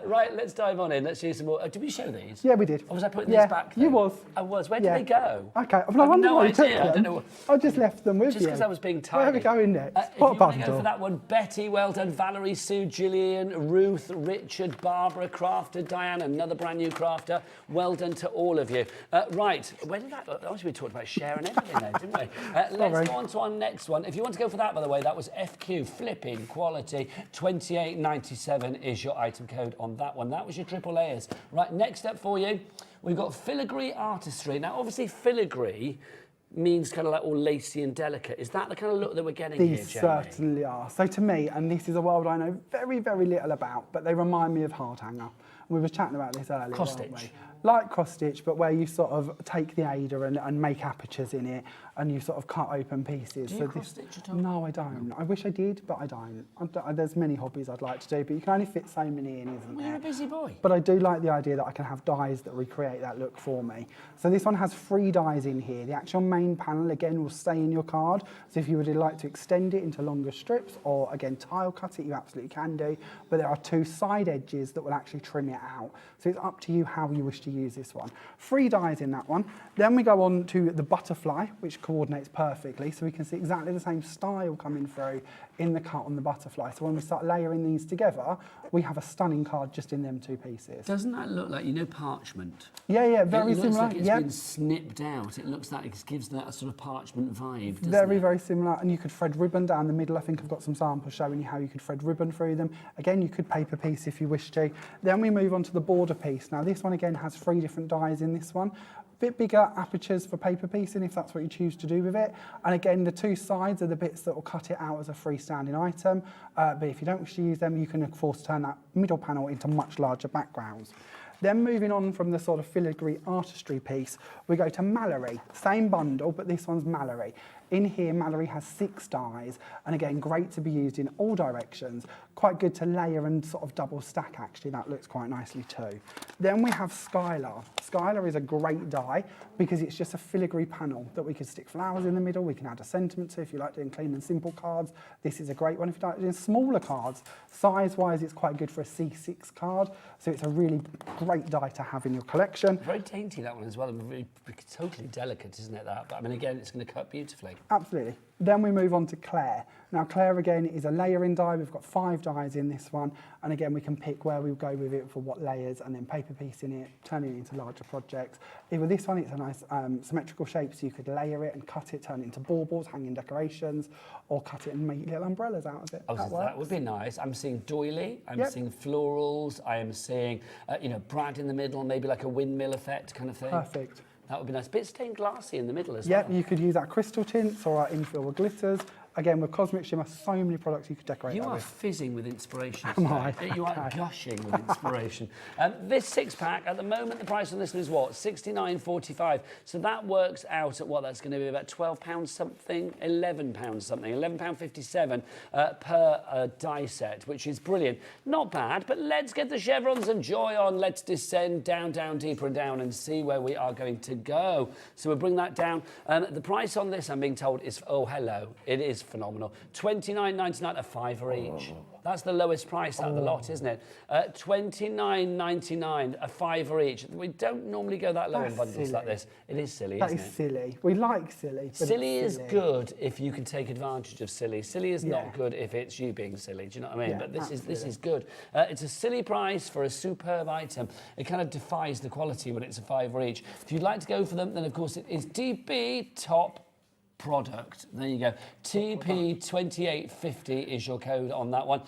Right, let's dive on in. Let's do some more. Did we show these? Yeah, we did. Or was I putting these back? You was. I was. Where did they go? Okay, I've no why you took idea. I them. don't know. I just left them with you. Just because I was being tidy. Where are we going next? If What you want to go bundle? for that one, Betty, well done. Valerie, Sue, Gillian, Ruth, Richard, Barbara, Crafter, Diane, another brand new crafter. Well done to all of you. Right, where did that... Obviously, we talked about sharing everything there, didn't we? Let's go on to our next one. If you want to go for that, by the way, that was FQ, flipping quality. 28.97 is your item code on that one. That was your triple layers. Right, next up for you, we've got filigree artistry. Now, obviously, filigree means kind of like all lacy and delicate. Is that the kind of look that we're getting here, These Jeremy? certainly are. So to me, and this is a world I know very, very little about, but they remind me of hard hanger. We were chatting about this earlier, Cross weren't stitch. we? Like cross stitch, but where you sort of take the Ada and make apertures in it, and you sort of cut open pieces. Do you cross stitch at all? No, I don't. I wish I did, but I don't. There's many hobbies I'd like to do, but you can only fit so many in, isn't Well, there? you're a busy boy. But I do like the idea that I can have dies that recreate that look for me. So this one has 3 dies in here. The actual main panel, again, will stay in your card. So if you would like to extend it into longer strips or, again, tile cut it, you absolutely can do. But there are 2 side edges that will actually trim it out. So it's up to you how you wish to use this one. 3 dies in that one. Then we go on to the butterfly, which coordinates perfectly. So we can see exactly the same style coming through in the cut on the butterfly. So when we start layering these together, we have a stunning card just in them 2 pieces. Doesn't that look like, you know, parchment? Yeah, very it looks similar. Like it's been snipped out. It looks like it gives that sort of parchment vibe, doesn't Very, it? very similar. And you could thread ribbon down the middle. I think I've got some samples showing you how you could thread ribbon through them. Again, you could paper piece if you wish to. Then we move on to the border piece. Now, this one again has 3 different dies in this one. Bit bigger apertures for paper piecing if that's what you choose to do with it. And again, the 2 sides are the bits that will cut it out as a freestanding item. But if you don't wish to use them, you can of course turn that middle panel into much larger backgrounds. Then moving on from the sort of filigree artistry piece, we go to Mallory. Same bundle, but this one's Mallory. In here, Mallory has 6 dies, and again, great to be used in all directions. Quite good to layer and sort of double stack, actually. That looks quite nicely too. Then we have Skylar. Skylar is a great die because it's just a filigree panel that we can stick flowers in the middle. We can add a sentiment to if you like doing clean and simple cards. This is a great one if you like doing smaller cards. Size-wise, it's quite good for a C6 card, so it's a really great die to have in your collection. Very dainty, that one as well. Really, totally delicate, isn't it, that? But I mean, again, it's going to cut beautifully. Absolutely. Then we move on to Claire. Now, Claire, again, is a layering die. We've got 5 dies in this one. And again, we can pick where we go with it for what layers and then paper piecing it, turning it into larger projects. With this one, it's a nice symmetrical shape, so you could layer it and cut it, turn it into baubles, hanging decorations, or cut it and make little umbrellas out of it. Oh, that would be nice. I'm seeing doily, I'm seeing florals, I am seeing, you know, Brad in the middle, maybe like a windmill effect kind of thing. Perfect. That would be nice. Bit stained glassy in the middle as well. Yep, you could use our crystal tints or our infill with glitters. Again, with Cosmic Shimmer, so many products you could decorate You that are with. fizzing with inspiration. Am I? You are Okay. gushing with inspiration. This 6-pack, at the moment, the price on this one is what? £69.45. So that works out at what? That's going to be about £12 something, £11 something, £11.57 per die set, which is brilliant. Not bad, but let's get the chevrons of joy on. Let's descend down, down, deeper and down and see where we are going to go. So we'll bring that down. The price on this, I'm being told, is, oh, hello, it is phenomenal. £29.99, a £5 each. That's the lowest price out of the lot, isn't it? £29.99, a £5 each. We don't normally go that low in bundles like this. It is silly, isn't it? That is silly. We like silly, but Silly it's is silly. good if you can take advantage of silly. Silly is not good if it's you being silly. Do you know what I mean? Yeah, But this absolutely. is good. It's a silly price for a superb item. It kind of defies the quality when it's a £5 each. If you'd like to go for them, then of course it is DB Top product. There you go. TP2850 is your code on that one.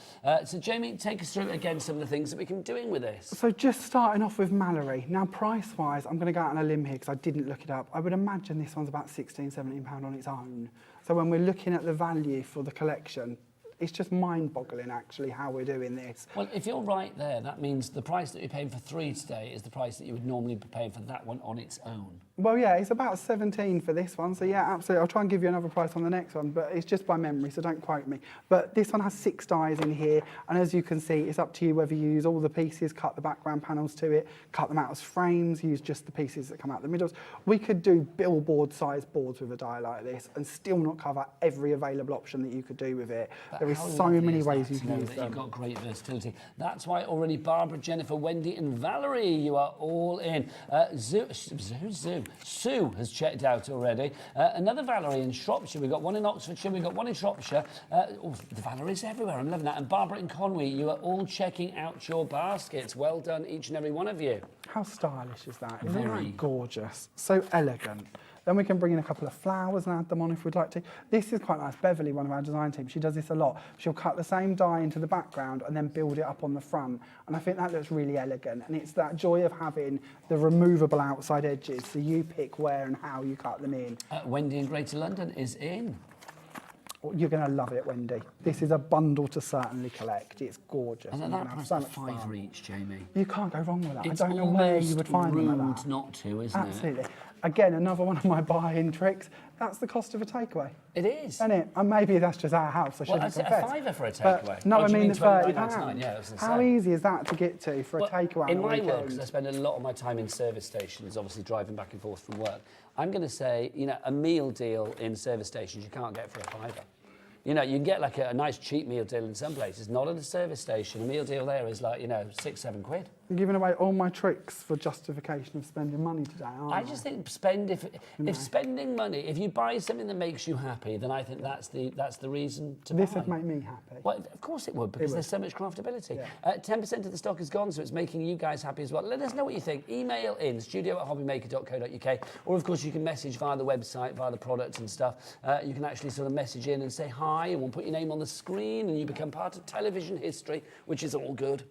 So Jamie, take us through again some of the things that we can be doing with this. So just starting off with Mallory. Now price-wise, I'm going to go out on a limb here because I didn't look it up. I would imagine this one's about £16, £17 on its own. So when we're looking at the value for the collection, it's just mind-boggling actually how we're doing this. Well, if you're right there, that means the price that you're paying for 3 today is the price that you would normally be paying for that one on its own. Well, yeah, it's about 17 for this one, so yeah, absolutely. I'll try and give you another price on the next one, but it's just by memory, so don't quote me. But this one has 6 dies in here, and as you can see, it's up to you whether you use all the pieces, cut the background panels to it, cut them out as frames, use just the pieces that come out the middles. We could do billboard-sized boards with a die like this and still not cover every available option that you could do with it. But there is so many ways you can use them. You've got great versatility. That's why already Barbara, Jennifer, Wendy and Valerie, you are all in. Sue has checked out already. Another Valerie in Shropshire. We've got one in Oxfordshire. We've got one in Shropshire. The Valeries everywhere. I'm loving that. And Barbara in Conwy, you are all checking out your baskets. Well done, each and every one of you. How stylish is that? Isn't Very. that gorgeous? So elegant. Then we can bring in a couple of flowers and add them on if we'd like to. This is quite nice. Beverly, one of our design team, she does this a lot. She'll cut the same die into the background and then build it up on the front. And I think that looks really elegant. And it's that joy of having the removable outside edges, so you pick where and how you cut them in. Wendy in Greater London is in. You're going to love it, Wendy. This is a bundle to certainly collect. It's gorgeous. And You're that gonna price have is so much £5 fun. each, Jamie. You can't go wrong with that. It's I don't know where you would find them rude at that. not to, isn't it? Absolutely. Again, another one of my buy-in tricks. That's the cost of a takeaway. It is. Isn't it? And maybe that's just our house, I Well, shouldn't that's a confess. fiver for a But takeaway. no, Oh, I do you mean the £30. £29.99? Yeah, I was gonna How say. easy is that to get to for a takeaway in on a my weekend? work, because I spend a lot of my time in service stations, obviously driving back and forth from work, I'm going to say, you know, a meal deal in service stations you can't get for a fiver. You know, you can get like a nice cheap meal deal in some places, not at a service station. A meal deal there is like, you know, £6, £7. I'm giving away all my tricks for justification of spending money today, aren't I? I just think if spending money, if you buy something that makes you happy, then I think that's the reason to buy. This would make me happy. Well, of course it would, because there's so much craftability. Yeah. 10% of the stock is gone, so it's making you guys happy as well. Let us know what you think. Email in studio@hobbymaker.co.uk, or of course you can message via the website, via the products and stuff. You can actually sort of message in and say hi, and we'll put your name on the screen, and you become part of television history, which is all good.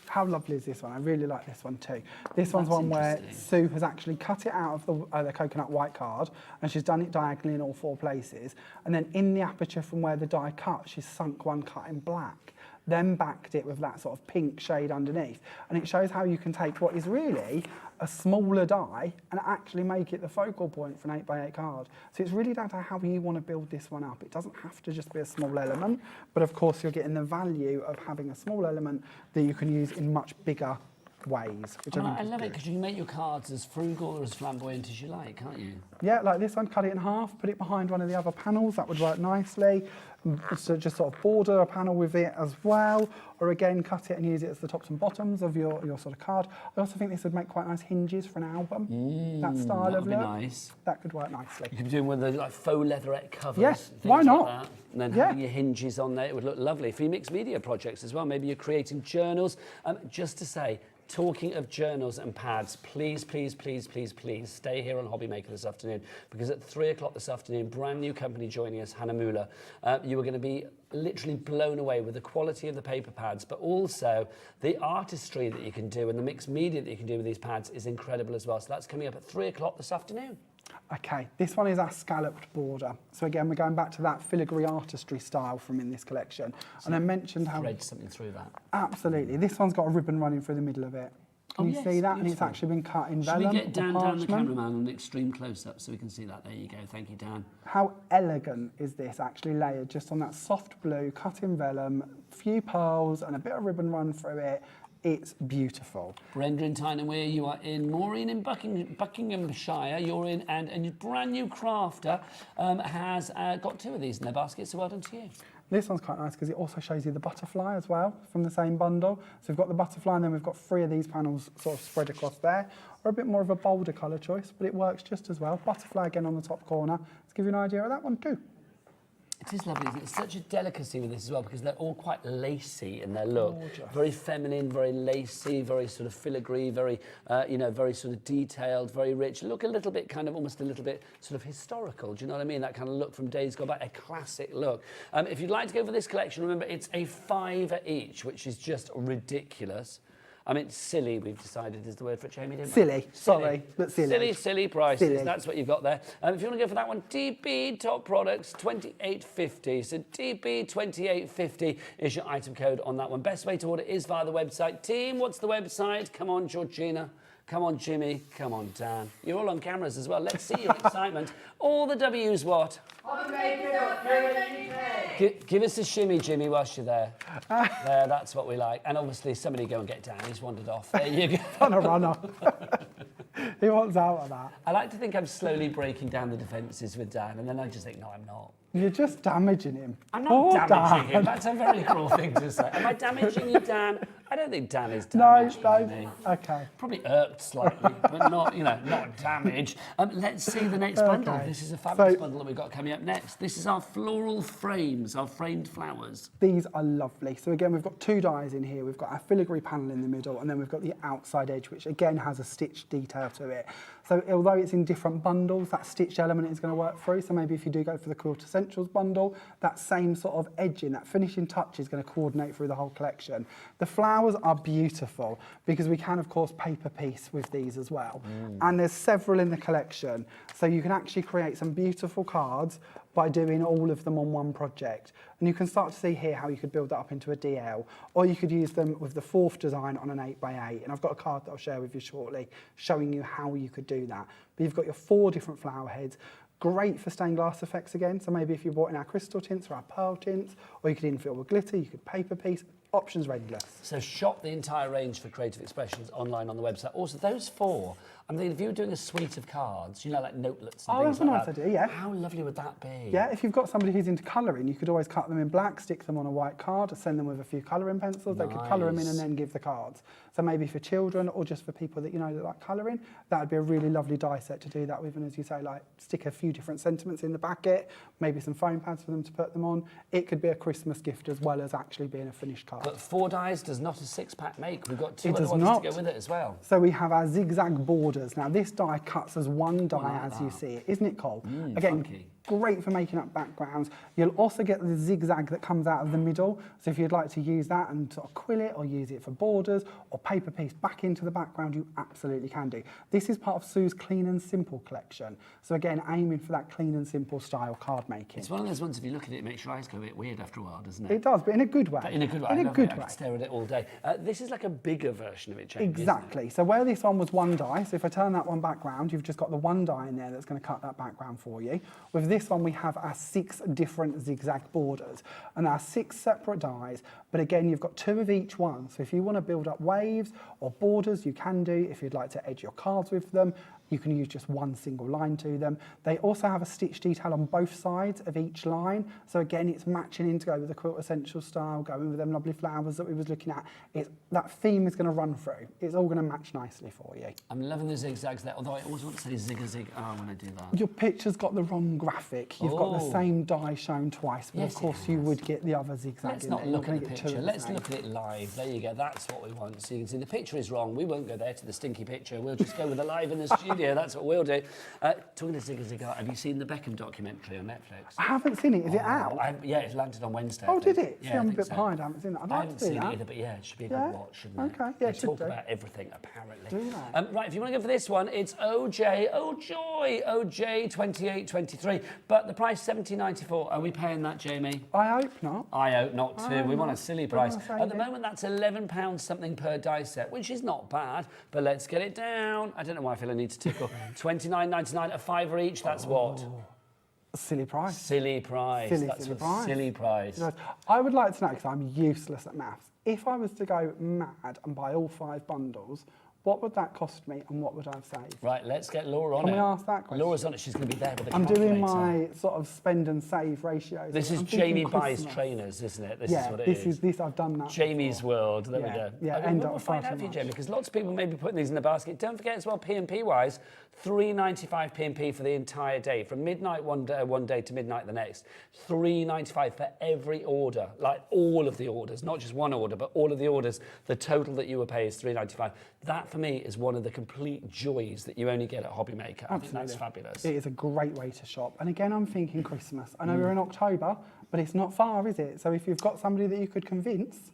How lovely is this one? I really like this one too. This one's one where Sue has actually cut it out of the coconut white card, and she's done it diagonally in all 4 places. And then in the aperture from where the die cut, she's sunk one cut in black, then backed it with that sort of pink shade underneath. And it shows how you can take what is really a smaller die and actually make it the focal point for an 8x8 card. So it's really down to how you want to build this one up. It doesn't have to just be a small element, but of course you're getting the value of having a small element that you can use in much bigger ways. Which I love it because you can make your cards as frugal or as flamboyant as you like, can't you? Yeah, like this one, cut it in half, put it behind one of the other panels, that would work nicely. So just sort of border a panel with it as well, or again, cut it and use it as the tops and bottoms of your sort of card. I also think this would make quite nice hinges for an album. That style that of would be look. nice. That could work nicely. You could be doing one of those like faux leatherette covers. Yeah, things why not? Like that. And then having your hinges on there, it would look lovely. For your mixed media projects as well, maybe you're creating journals. Just to say, talking of journals and pads, please, please, please, please, please stay here on HobbyMaker this afternoon, because at 3 o'clock this afternoon, brand new company joining us, Hahnemühle. You are going to be literally blown away with the quality of the paper pads, but also the artistry that you can do and the mixed media that you can do with these pads is incredible as well. So that's coming up at 3 o'clock this afternoon. Okay, this one is our scalloped border. So again, we're going back to that filigree artistry style from in this collection. So and I mentioned how... thread something through that. Absolutely. This one's got a ribbon running through the middle of it. Can you see that? And it's actually been cut in vellum. Should we get Dan down the parchment. cameraman on an extreme close-up so we can see that? There you go. Thank you, Dan. How elegant is this actually layered just on that soft blue, cut in vellum, few pearls and a bit of ribbon run through it. It's beautiful. Brenda in Hahnemühle, you are in. Maureen in Buckinghamshire, you're in. And a brand new crafter has got 2 of these in their basket, so well done to you. This one's quite nice because it also shows you the butterfly as well from the same bundle. So we've got the butterfly and then we've got 3 of these panels sort of spread across there. Or a bit more of a bolder colour choice, but it works just as well. Butterfly again on the top corner. Let's give you an idea of that one too. It is lovely, isn't it? It's such a delicacy with this as well because they're all quite lacy in their look. Gorgeous. Very feminine, very lacy, very sort of filigree, very, you know, very sort of detailed, very rich. Look a little bit kind of, almost a little bit sort of historical. Do you know what I mean? That kind of look from days gone by, a classic look. If you'd like to go for this collection, remember it's a £5 each, which is just ridiculous. I mean, silly, we've decided is the word for it, Jamie, didn't we? Silly, sorry, but silly. Silly prices, Silly. that's what you've got there. If you want to go for that one, DB Top Products, $28.50. So DB $28.50 is your item code on that one. Best way to order is via the website. Team, what's the website? Come on, Georgina. Come on, Jimmy. Come on, Dan. You're all on cameras as well. Let's see your excitement. All the W's what? Give us a shimmy, Jimmy, whilst you're there. There, that's what we like. And obviously, somebody go and get Dan. He's wandered off. There you go. On a runner. He wants out of that. I like to think I'm slowly breaking down the defences with Dan, and then I just think, no, I'm not. You're just damaging him. I'm not Poor damaging Dan. him. That's a very cruel thing to say. Am I damaging you, Dan? I don't think Dan is damaged by me. Okay. Probably irked slightly, but not, you know, not damaged. Let's see the next bundle. This is a fabulous bundle that we've got coming up next. This is our floral frames, our framed flowers. These are lovely. So again, we've got 2 dies in here. We've got our filigree panel in the middle, and then we've got the outside edge, which again has a stitched detail to it. So although it's in different bundles, that stitched element is going to work through. So maybe if you do go for the Quilt Essentials bundle, that same sort of edging, that finishing touch is going to coordinate through the whole collection. The flowers are beautiful because we can, of course, paper piece with these as well. And there's several in the collection. So you can actually create some beautiful cards by doing all of them on one project. And you can start to see here how you could build that up into a DL, or you could use them with the 4th design on an 8x8. And I've got a card that I'll share with you shortly showing you how you could do that. But you've got your 4 different flower heads. Great for stained glass effects again. So maybe if you brought in our crystal tints or our pearl tints, or you could infill with glitter, you could paper piece. Options endless. So shop the entire range for creative expressions online on the website. Also, those 4, I mean, if you were doing a suite of cards, you know, like notelets and things that's a like nice that. idea, yeah. How lovely would that be? Yeah, if you've got somebody who's into colouring, you could always cut them in black, stick them on a white card, send them with a few colouring pencils. They could colour them in and then give the cards. So maybe for children or just for people that, you know, that like colouring, that would be a really lovely die set to do that with. And as you say, like stick a few different sentiments in the backet, maybe some foam pads for them to put them on. It could be a Christmas gift as well as actually being a finished card. But 4 dies does not a 6-pack make. We've got 2 It other does ones not. to go with it as well. So we have our zigzag borders. Now this die cuts as one die as you see it. Isn't it, Cole? Again, funky. Great for making up backgrounds. You'll also get the zigzag that comes out of the middle. So if you'd like to use that and sort of quill it or use it for borders or paper piece back into the background, you absolutely can do. This is part of Sue's Clean and Simple collection. So again, aiming for that clean and simple style card making. It's one of those ones, if you look at it, it makes your eyes go a bit weird after a while, doesn't it? It does, but in a good way. But in a good way. In a good way. I could stare at it all day. This is like a bigger version of it, Jamie. Exactly. So where this one was 1 die, so if I turn that one back round, you've just got the 1 die in there that's going to cut that background for you. With this one, we have our 6 different zigzag borders and our 6 separate dies. But again, you've got 2 of each one. So if you want to build up waves or borders, you can do. If you'd like to edge your cards with them, you can use just 1 single line to them. They also have a stitch detail on both sides of each line. So again, it's matching in to go with the Quilt Essential style, going with them lovely flowers that we was looking at. That theme is going to run through. It's all going to match nicely for you. I'm loving the zigzags there, although I always want to say zig-a-zig. Oh, when I do that. Your picture's got the wrong graphic. You've got the same die shown twice, but Yes, of course it you has. would get the other zigzag Let's in not there. look You're at the gonna get 2 picture. of the Let's same. look at it live. There you go. That's what we want. So you can see the picture is wrong. We won't go there to the stinky picture. We'll just go with the live in the studio. That's what we'll do. Talking to zig-a-zig art, have you seen the Beckham documentary on Netflix? I haven't seen it. Is it out? Yeah, it landed on Wednesday. Oh, I think. did it? Yeah, See, I'm a think bit so. behind. I haven't seen that. I'd I like haven't to see seen that. it either, but yeah, it should be a Yeah? good watch, shouldn't it? Okay, yeah, They it should talk do. about everything, apparently. Do they? Right, if you want to go for this one, it's OJ, oh joy, OJ 28.23, but the price $17.94. Are we paying that, Jamie? I hope not. I hope not too. We want a silly price. gonna say At the it. moment, that's £11 something per die set, which is not bad, but let's get it down. I don't know why I feel I need to tickle. $29.99, a £5 each, that's what? Silly price. Silly price. Silly That's silly price. I would like to know, because I'm useless at maths, if I was to go mad and buy all 5 bundles, what would that cost me and what would I have saved? Right, let's get Laura on Can it. we ask that question? Laura's on it. She's going to be there with the I'm doing calculator. my sort of spend and save ratios. This is I'm thinking Jamie buys Christmas. trainers, isn't it? This Yeah, is what it this is. is this. I've done that. Jamie's before. world. There we Yeah, go. yeah, Okay, end we'll up find far out too for you, much. Jamie, because lots of people may be putting these in the basket. Don't forget as well, P&P wise, $3.95 P&P for the entire day, from midnight one day to midnight the next. $3.95 for every order, like all of the orders, not just one order, but all of the orders. The total that you will pay is $3.95. That for me is one of the complete joys that you only get at HobbyMaker. I think that's fabulous. It is a great way to shop. And again, I'm thinking Christmas. I know we're in October, but it's not far, is it? So if you've got somebody that you could convince.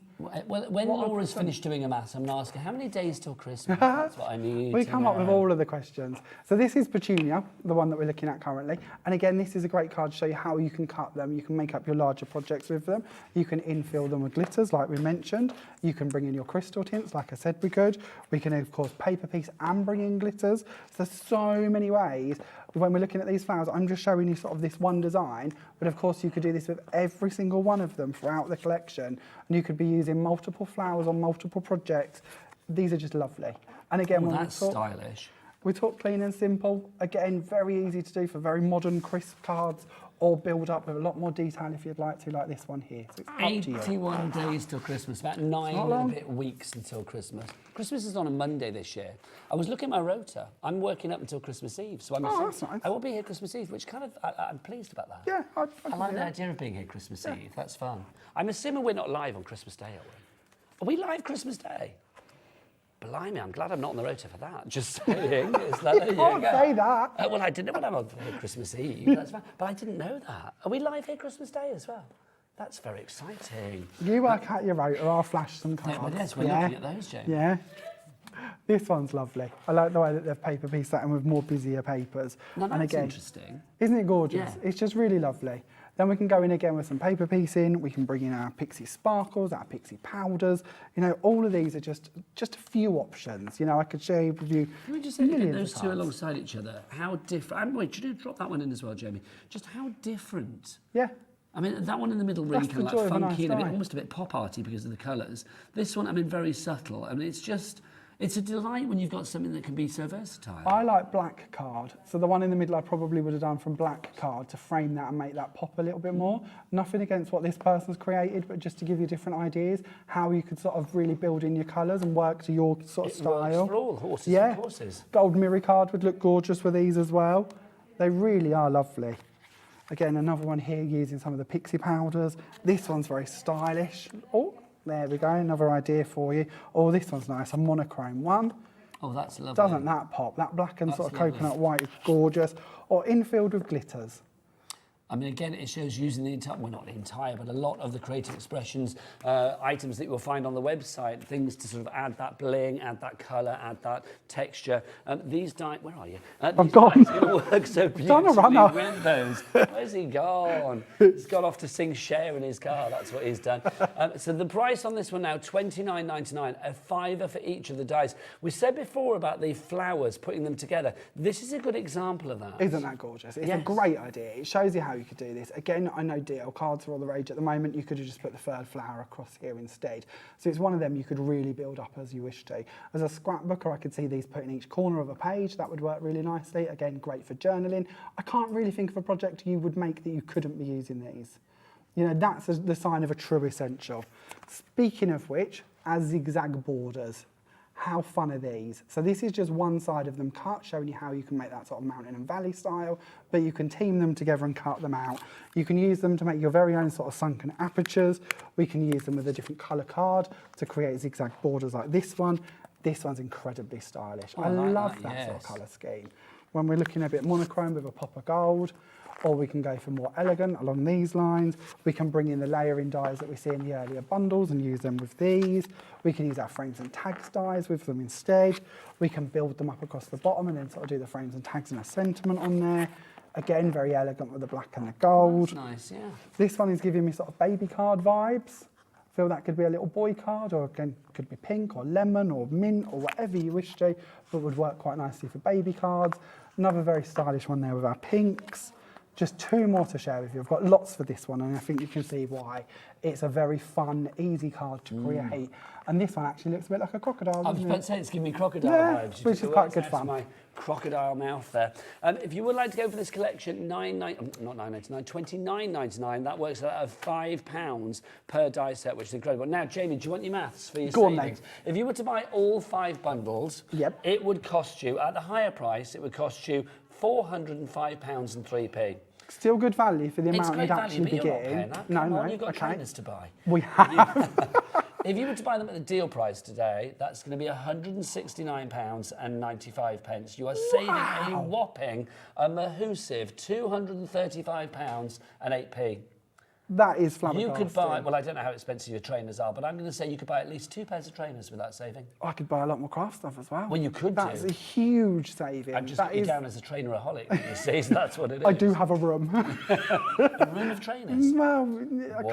Well, when Laura's finished doing a maths, I'm going to ask her, how many days till Christmas? That's what I need We to come up with know. all of the questions. So this is Petunia, the one that we're looking at currently. And again, this is a great card to show you how you can cut them. You can make up your larger projects with them. You can infill them with glitters, like we mentioned. You can bring in your crystal tints, like I said we could. We can, of course, paper piece and bring in glitters. So there's so many ways. When we're looking at these flowers, I'm just showing you sort of this one design, but of course you could do this with every single one of them throughout the collection, and you could be using multiple flowers on multiple projects. These are just lovely. And again, when That's stylish. we talk clean and simple, again, very easy to do for very modern, crisp cards, or build up with a lot more detail if you'd like to, like this one here. So it's up to you. 81 days till Christmas, about 9 not and a long. bit weeks until Christmas. Christmas is on a Monday this year. I was looking at my rota. I'm working up until Christmas Eve, so that's nice. I will be here Christmas Eve, which kind of, I'm pleased about that. Yeah, I I like do the that. idea of being here Christmas Eve. That's fun. I'm assuming we're not live on Christmas Day, are we? Are we live Christmas Day? Blimey, I'm glad I'm not on the rota for that. Just saying. It's like, there you Can't go. say that. Well, I didn't know when I'm on here Christmas Eve. That's fine. But I didn't know that. Are we live here Christmas Day as well? That's very exciting. You work out your rota, I'll flash some cards. Yeah, well, yes, we're looking at those, James. Yeah. This one's lovely. I like the way that they've paper pieced that in with more busier papers. Now, that's and again, interesting. isn't it gorgeous? Yeah. It's just really lovely. Then we can go in again with some paper piecing. We can bring in our pixie sparkles, our pixie powders. You know, all of these are just a few options. You know, I could share with you. Can we just say millions those of two cards. alongside each other? How different? And wait, should you drop that one in as well, Jamie? Just how different. Yeah. I mean, that one in the middle really That's kind of the like joy of a funky nice and die. almost a bit pop arty because of the colours. This one, I mean, very subtle. I mean, it's a delight when you've got something that can be so versatile. I like black card. So the one in the middle I probably would have done from black card to frame that and make that pop a little bit more. Nothing against what this person's created, but just to give you different ideas, how you could sort of really build in your colours and work to your sort of It style. works for all horses Yeah. for horses. Gold mirror card would look gorgeous with these as well. They really are lovely. Again, another one here using some of the pixie powders. This one's very stylish. Oh, there we go, another idea for you. Oh, this one's nice, a monochrome one. Oh, that's lovely. Doesn't that pop? That black and sort of That's lovely. coconut white is gorgeous. Or infilled with glitters. I mean, again, it shows using the entire, well, not the entire, but a lot of the creative expressions items that you'll find on the website, things to sort of add that bling, add that colour, add that texture. These dies, where are you? These gone. dies are going to work so Done a beautifully runner. with those. Where's he gone? He's gone off to sing Cher in his car. That's what he's done. So the price on this one now, $29.99, a $5 for each of the dies. We said before about the flowers, putting them together. This is a good example of that. Isn't that gorgeous? It's a Yes. great idea. It shows you how you could do this. Again, I know DL cards are all the rage at the moment. You could have just put the third flower across here instead. So it's one of them you could really build up as you wish to. As a scrapbooker, I could see these put in each corner of a page. That would work really nicely. Again, great for journaling. I can't really think of a project you would make that you couldn't be using these. You know, that's the sign of a true essential. Speaking of which, as zigzag borders. How fun are these? So this is just one side of them cut, showing you how you can make that sort of mountain and valley style, but you can team them together and cut them out. You can use them to make your very own sort of sunken apertures. We can use them with a different colour card to create zigzag borders like this one. This one's incredibly stylish. Oh, I like love that, that sort of yes. colour scheme. When we're looking a bit monochrome with a pop of gold, or we can go for more elegant along these lines. We can bring in the layering dies that we see in the earlier bundles and use them with these. We can use our frames and tags dies with them instead. We can build them up across the bottom and then sort of do the frames and tags and a sentiment on there. Again, very elegant with the black and the gold. That's nice, yeah. This one is giving me sort of baby card vibes. I feel that could be a little boy card, or again, could be pink or lemon or mint or whatever you wish to, but would work quite nicely for baby cards. Another very stylish one there with our pinks. Just 2 more to share with you. I've got lots for this one, and I think you can see why. It's a very fun, easy card to create. And this one actually looks a bit like a crocodile. I was about to say, it's giving me crocodile vibes. Which is quite good fun. My crocodile mouth there. If you would like to go for this collection, $29.99, that works out of £5 per die set, which is incredible. Now, Jamie, do you want your maths for your savings? If you were to buy all 5 bundles, it would cost you, at the higher price, it would cost you £405 and 3p. Still good value for the amount you'd actually be getting. No, you've got trainers to buy. We have. If you were to buy them at the deal price today, that's going to be £169 and 95. You are saving a whopping, a mahoosive £235 and 8p. That is flabbergasting. You could buy, well, I don't know how expensive your trainers are, but I'm going to say you could buy at least 2 pairs of trainers with that saving. I could buy a lot more craft stuff as well. Well, you could That's a huge saving. I'm just putting you down as a traineraholic, you see, so that's what it is. I do have a room. A room of trainers? Well, a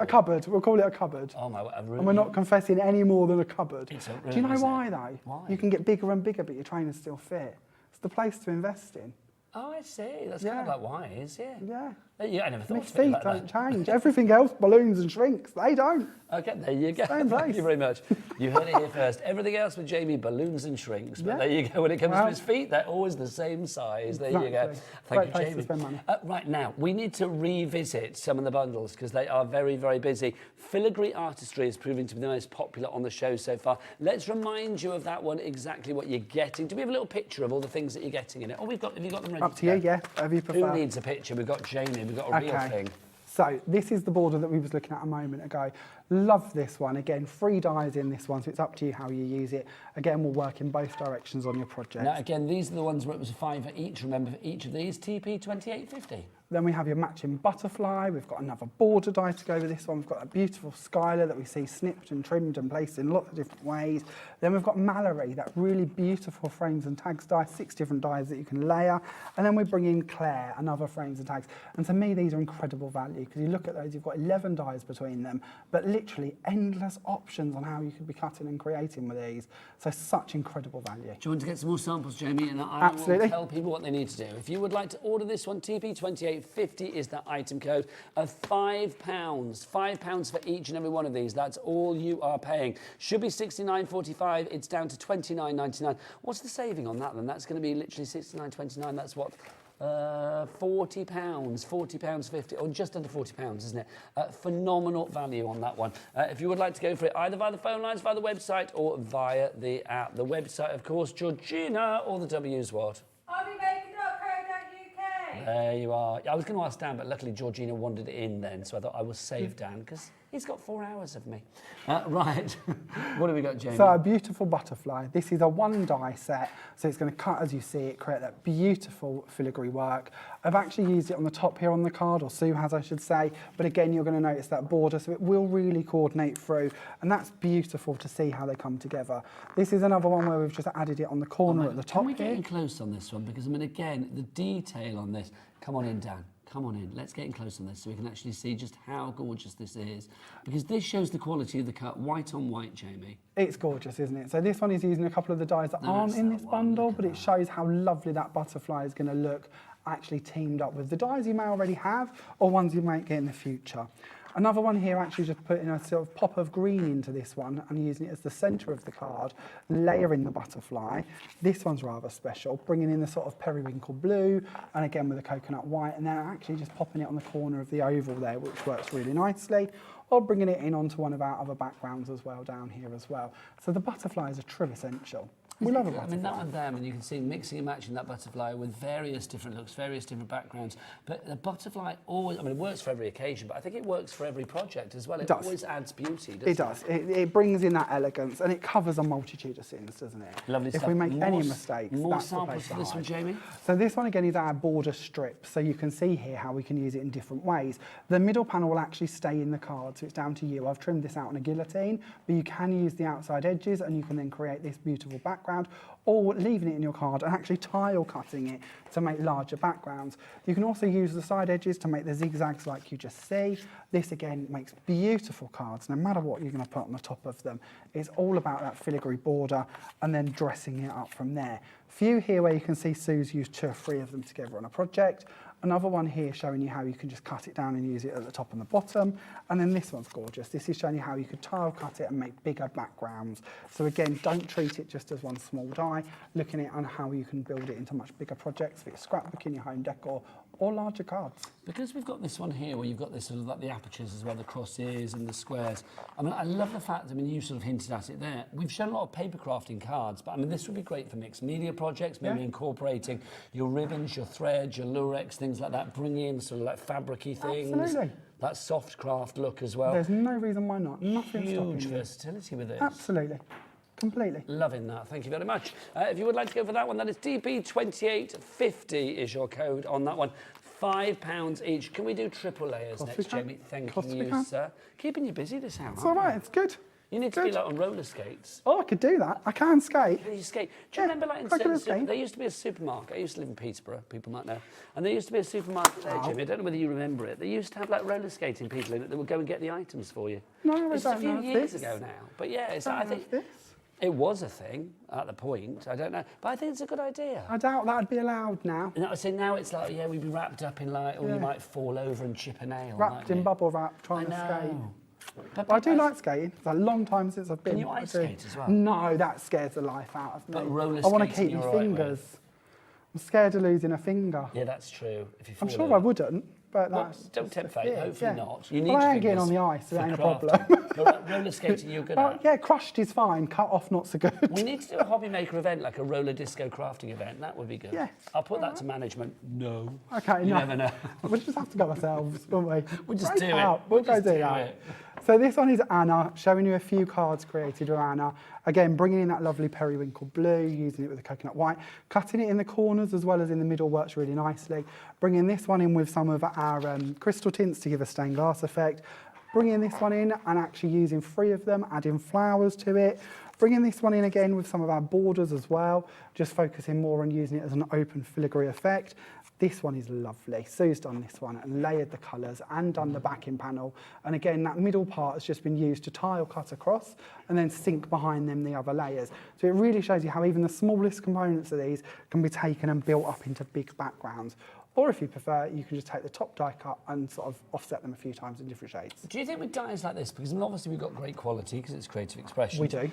cupboard. We'll call it a cupboard. Oh my, a room. And we're not confessing any more than a cupboard. It's a room, do you know isn't why, it? though? Why? You can get bigger and bigger, but your trainers still fit. It's the place to invest in. Oh, I see. That's kind of like wise, Yeah. Yeah, I never thought My of it feet like don't that. change. Everything else balloons and shrinks. They don't. Okay, there you go. Same place. Thank you very much. You heard it here first. Everything else with Jamie balloons and shrinks, but Yeah. there you go. When it comes to his feet, they're always the same size. There you go. Exactly. Thank Great you, place Jamie. to spend money. Right now, we need to revisit some of the bundles because they are very, very busy. Filigree artistry is proving to be the most popular on the show so far. Let's remind you of that one, exactly what you're getting. Do we have a little picture of all the things that you're getting in it? Oh, have you got them ready? Up to you, yeah. Whatever you prefer. Who needs a picture? We've got Jamie. We've got a real thing. So this is the border that we was looking at a moment ago. Love this one. Again, 3 dies in this one, so it's up to you how you use it. Again, we'll work in both directions on your project. Now, again, these are the ones where it was a £5 each. Remember, for each of these, TP 28.50. Then we have your matching butterfly. We've got another border die to go with this one. We've got a beautiful skylar that we see snipped and trimmed and placed in lots of different ways. Then we've got Mallory, that really beautiful frames and tags die, 6 different dies that you can layer. And then we bring in Claire, another frames and tags. And to me, these are incredible value because you look at those, you've got 11 dies between them, but literally endless options on how you could be cutting and creating with these. So such incredible value. Do you want to get some more samples, Jamie? And I will tell people what they need to do. If you would like to order this one, TP2850 is the item code of £5. £5 for each and every one of these. That's all you are paying. Should be $69.45. It's down to $29.99. What's the saving on that then? That's going to be literally $69.29. That's what? £40, £40.50, or just under £40, isn't it? Phenomenal value on that one. If you would like to go for it, either via the phone lines, via the website, or via the app. The website, of course, Georgina, or the W's what? HobbyMaker.co.uk. There you are. I was going to ask Dan, but luckily Georgina wandered in then, so I thought I will save Dan, because he's got 4 hours of me. Right. What have we got, Jamie? So a beautiful butterfly. This is a 1 die set, so it's going to cut as you see it, create that beautiful filigree work. I've actually used it on the top here on the card, or Sue has, I should say, but again, you're going to notice that border, so it will really coordinate through, and that's beautiful to see how they come together. This is another one where we've just added it on the corner at the top here. Can we get here. in close on this one? Because, I mean, again, the detail on this. Come on in, Dan. Come on in. Let's get in close on this so we can actually see just how gorgeous this is. Because this shows the quality of the cut, white on white, Jamie. It's gorgeous, isn't it? So this one is using a couple of the dies that aren't in this bundle, but it shows how lovely that butterfly is going to look actually teamed up with the dies you may already have or ones you might get in the future. Another one here, actually just putting a sort of pop of green into this one and using it as the centre of the card, layering the butterfly. This one's rather special, bringing in the sort of periwinkle blue and again with the coconut white, and then actually just popping it on the corner of the oval there, which works really nicely, or bringing it in onto one of our other backgrounds as well down here as well. So the butterfly is a true essential. We love a butterfly. I mean, that one there, and you can see mixing and matching that butterfly with various different looks, various different backgrounds. But the butterfly always, I mean, it works for every occasion, but I think it works for every project as well. It always adds beauty, doesn't it? It does. It brings in that elegance, and it covers a multitude of sins, doesn't it? Lovely stuff. If we make any mistakes, more that's the samples place for to this one, hide. Jamie? So this one again is our border strip. So you can see here how we can use it in different ways. The middle panel will actually stay in the card, so it's down to you. I've trimmed this out on a guillotine, but you can use the outside edges, and you can then create this beautiful background, or leaving it in your card and actually tile cutting it to make larger backgrounds. You can also use the side edges to make the zigzags like you just see. This again makes beautiful cards, no matter what you're going to put on the top of them. It's all about that filigree border and then dressing it up from there. Few here where you can see Sue's used 2 or 3 of them together on a project. Another one here showing you how you can just cut it down and use it at the top and the bottom. And then this one's gorgeous. This is showing you how you could tile cut it and make bigger backgrounds. So again, don't treat it just as one small die, looking at how you can build it into much bigger projects for your scrapbooking, your home decor, or larger cards. Because we've got this one here where you've got this sort of like the apertures as well, the crosses and the squares. I mean, I love the fact, I mean, you sort of hinted at it there. We've shown a lot of paper crafting cards, but I mean, this would be great for mixed media projects, maybe incorporating your ribbons, your threads, your lurex, things like that, bring in sort of like fabric-y things. Absolutely. That soft craft look as well. There's no reason why not. Nothing stopping Huge you. versatility with this. Absolutely. Completely. Loving that. Thank you very much. If you would like to go for that one, that is DP2850 is your code on that one. £5 each. Can we do triple layers next, Jamie? Thank you, sir. Keeping you busy this hour. It's all right. It's good. You need to be like on roller skates. Oh, I could do that. I can skate. Can you skate? Do you remember like in there used to be a supermarket. I used to live in Peterborough, people might know. And there used to be a supermarket there, Jimmy. I don't know whether you remember it. They used to have like roller skating people in it that would go and get the items for you. No, I don't know. It's a few years ago now. But yeah, it's, I think this. it was a thing at the point. I don't know. But I think it's a good idea. I doubt that'd be allowed now. And I say now it's like, yeah, we'd be wrapped up in like, or you might fall over and chip a nail. Wrapped in bubble wrap, trying to skate. But I do like skating. It's a long time since I've been. Can you ice skate as well? No, that scares the life out of me. But roller I want to skating keep my you're all right fingers. with. I'm scared of losing a finger. Yeah, that's true. If you I'm fall sure over. I wouldn't, but Well, that's don't just tempt the fate. fear, Hopefully yeah. not. You need Well, I your ain't getting on fingers the ice. It for ain't a crafting. problem. But roller skating, you're good at. Yeah, crushed is fine. Cut off, not so good. We need to do a HobbyMaker event, like a roller disco crafting event. That would be good. Yeah. I'll put that to management. No. Okay, You no. never know. We'll just have to go ourselves, won't we? We'll just Break do it. out. We'll go just do do that. it. So this one is Anna, showing you a few cards created with Anna. Again, bringing in that lovely periwinkle blue, using it with the coconut white. Cutting it in the corners as well as in the middle works really nicely. Bringing this one in with some of our crystal tints to give a stained glass effect. Bringing this one in and actually using 3 of them, adding flowers to it. Bringing this one in again with some of our borders as well, just focusing more on using it as an open filigree effect. This one is lovely. Sue's done this one and layered the colours and done the backing panel. And again, that middle part has just been used to tile cut across and then sink behind them the other layers. So it really shows you how even the smallest components of these can be taken and built up into big backgrounds. Or if you prefer, you can just take the top die cut and sort of offset them a few times in different shades. Do you think with dies like this, because obviously we've got great quality because it's creative expression. We do.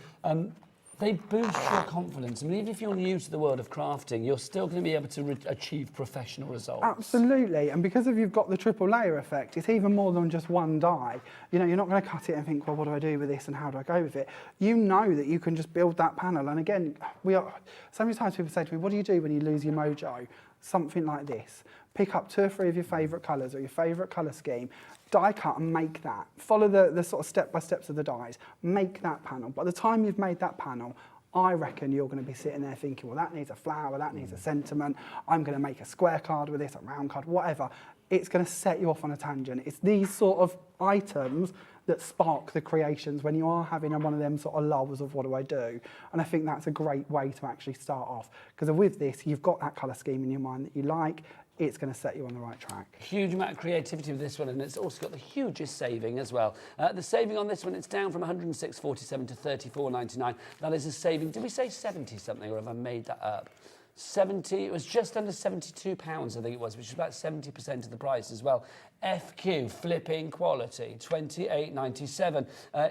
They boost your confidence. I mean, even if you're new to the world of crafting, you're still going to be able to achieve professional results. Absolutely, and because you've got the triple layer effect, it's even more than just one die. You know, you're not going to cut it and think, well, what do I do with this and how do I go with it? You know that you can just build that panel. And again, so many times people say to me, what do you do when you lose your mojo? Something like this. Pick up 2 or 3 of your favourite colours or your favourite colour scheme, die cut and make that. Follow the sort of step-by-steps of the dies. Make that panel. By the time you've made that panel, I reckon you're going to be sitting there thinking, well, that needs a flower, that needs a sentiment. I'm going to make a square card with this, a round card, whatever. It's going to set you off on a tangent. It's these sort of items that spark the creations when you are having one of them sort of lulls of what do I do. And I think that's a great way to actually start off. Because with this, you've got that colour scheme in your mind that you like. It's going to set you on the right track. Huge amount of creativity with this one, and it's also got the hugest saving as well. The saving on this one, it's down from 106.47 to 34.99. That is a saving. Did we say 70 something, or have I made that up? 70, it was just under £72, I think it was, which is about 70% of the price as well. FQ, flipping quality, 28.97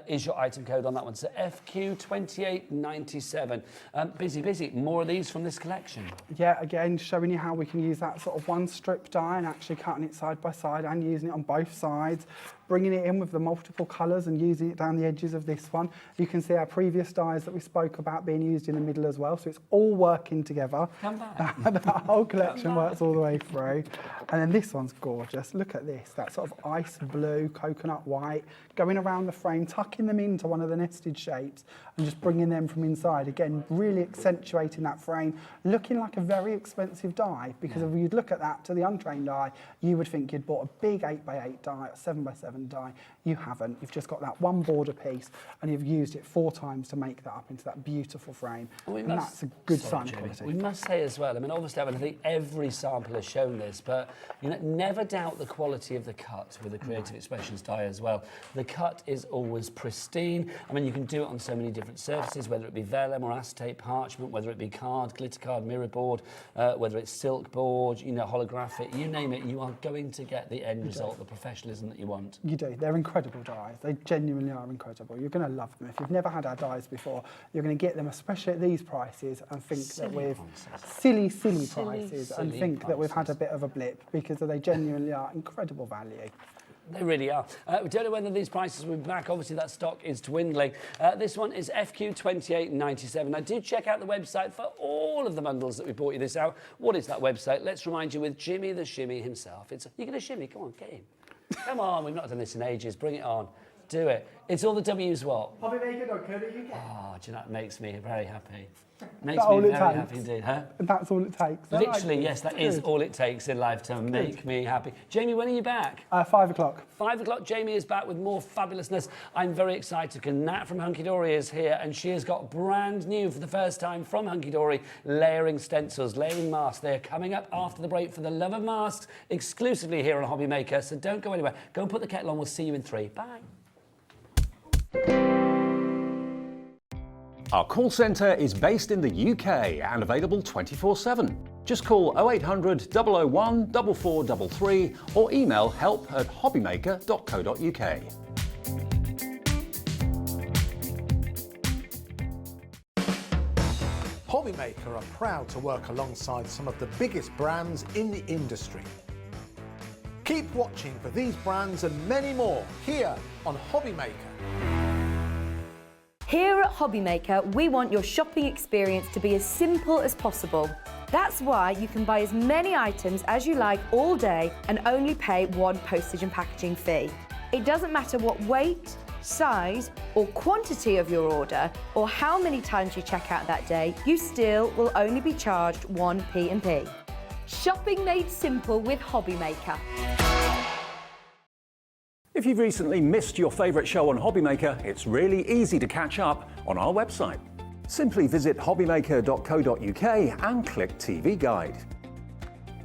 is your item code on that one. So FQ 28.97. Busy. More of these from this collection. Yeah, again, showing you how we can use that sort of one strip die and actually cutting it side by side and using it on both sides. Bringing it in with the multiple colours and using it down the edges of this one. You can see our previous dies that we spoke about being used in the middle as well, so it's all working together. Come back. That whole collection works all the way through. And then this one's gorgeous. Look at this, that sort of ice blue, coconut white, going around the frame, tucking them into one of the nested shapes and just bringing them from inside. Again, really accentuating that frame, looking like a very expensive die, because if you'd look at that to the untrained eye, you would think you'd bought a big 8x8 die, a 7x7 die. You haven't. You've just got that one border piece and you've used it 4 times to make that up into that beautiful frame. And that's a good sign of quality. We must say as well, I mean, obviously, I think every sample has shown this, but you know, never doubt the quality of the cut with the Creative Expressions die as well. The cut is always pristine. I mean, you can do it on so many different surfaces, whether it be vellum or acetate parchment, whether it be card, glitter card, mirror board, whether it's silk board, you know, holographic, you name it, you are going to get the end result, the professionalism that you want. You do. They're incredible dies. They genuinely are incredible. You're going to love them. If you've never had our dies before, you're going to get them, especially at these prices, and think that we've silly prices, and think that we've had a bit of a blip, because they genuinely are incredible value. They really are. We don't know whether these prices will be back. Obviously, that stock is dwindling. This one is FQ28.97. Now, do check out the website for all of the bundles that we bought you this hour. What is that website? Let's remind you with Jimmy the Shimmy himself. You're going to shimmy? Come on, get in. Come on, we've not done this in ages. Bring it on. Do it. It's all the W's what? HobbyMaker.co.uk. Oh, do you know, it makes me very happy. Makes me very happy indeed, huh? And that's all it takes. Literally, yes, that is all it takes in life to make me happy. Jamie, when are you back? 5 o'clock. 5 o'clock, Jamie is back with more fabulousness. I'm very excited because Nat from Hunkydory is here, and she has got brand new for the first time from Hunkydory layering stencils, layering masks. They're coming up after the break for the love of masks, exclusively here on HobbyMaker, so don't go anywhere. Go and put the kettle on. We'll see you in 3. Bye. Our call centre is based in the UK and available 24/7. Just call 0800 001 4433 or email help@hobbymaker.co.uk. HobbyMaker are proud to work alongside some of the biggest brands in the industry. Keep watching for these brands and many more here on HobbyMaker. Here at HobbyMaker, we want your shopping experience to be as simple as possible. That's why you can buy as many items as you like all day and only pay one postage and packaging fee. It doesn't matter what weight, size or quantity of your order or how many times you check out that day, you still will only be charged one P&P. Shopping made simple with HobbyMaker. If you've recently missed your favourite show on HobbyMaker, it's really easy to catch up on our website. Simply visit hobbymaker.co.uk and click TV Guide.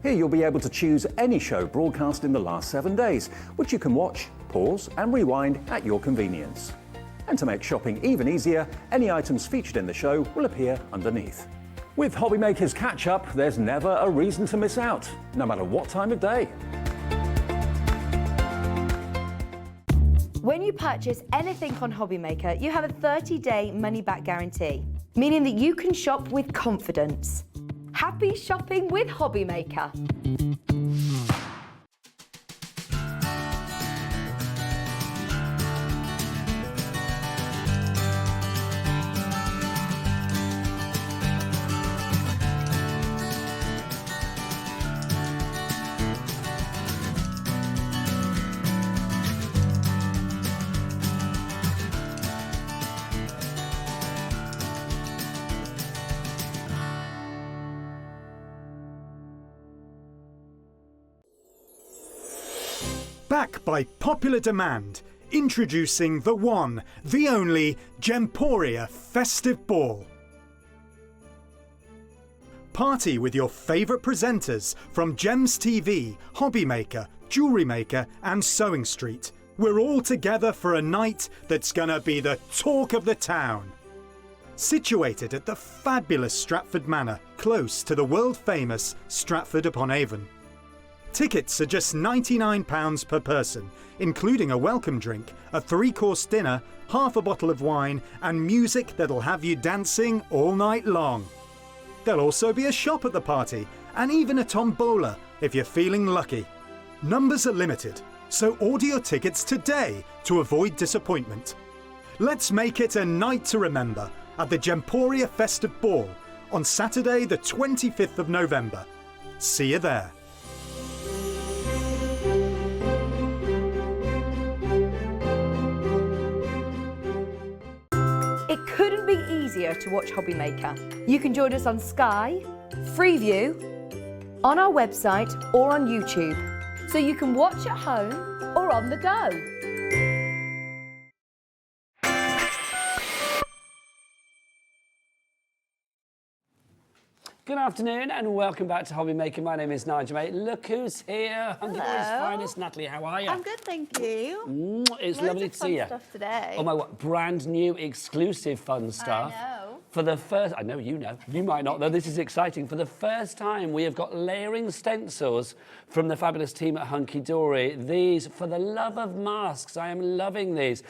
Here you'll be able to choose any show broadcast in the last 7 days, which you can watch, pause and rewind at your convenience. And to make shopping even easier, any items featured in the show will appear underneath. With HobbyMaker's catch-up, there's never a reason to miss out, no matter what time of day. When you purchase anything on HobbyMaker, you have a 30-day money-back guarantee, meaning that you can shop with confidence. Happy shopping with HobbyMaker. Back by popular demand, introducing the one, the only Gemporia Festive Ball. Party with your favourite presenters from Gems TV, HobbyMaker, Jewellery Maker and Sewing Street. We're all together for a night that's gonna be the talk of the town. Situated at the fabulous Stratford Manor, close to the world-famous Stratford-upon-Avon. Tickets are just £99 per person, including a welcome drink, a 3-course dinner, half a bottle of wine and music that'll have you dancing all night long. There'll also be a shop at the party and even a tombola if you're feeling lucky. Numbers are limited, so order your tickets today to avoid disappointment. Let's make it a night to remember at the Gemporia Festive Ball on Saturday the 25th of November. See you there. It couldn't be easier to watch HobbyMaker. You can join us on Sky, Freeview, on our website or on YouTube, so you can watch at home or on the go. Good afternoon and welcome back to HobbyMaker. My name is Nigel, mate. Look who's here. Hunkydory's finest. Natalie, how are you? I'm good, thank you. It's lovely to see you. Stuff today. Oh my God, brand new exclusive fun stuff. I know. For the first, I know you know, you might not though, this is exciting. For the first time, we have got layering stencils from the fabulous team at Hunkydory. These, for the love of masks, I am loving these.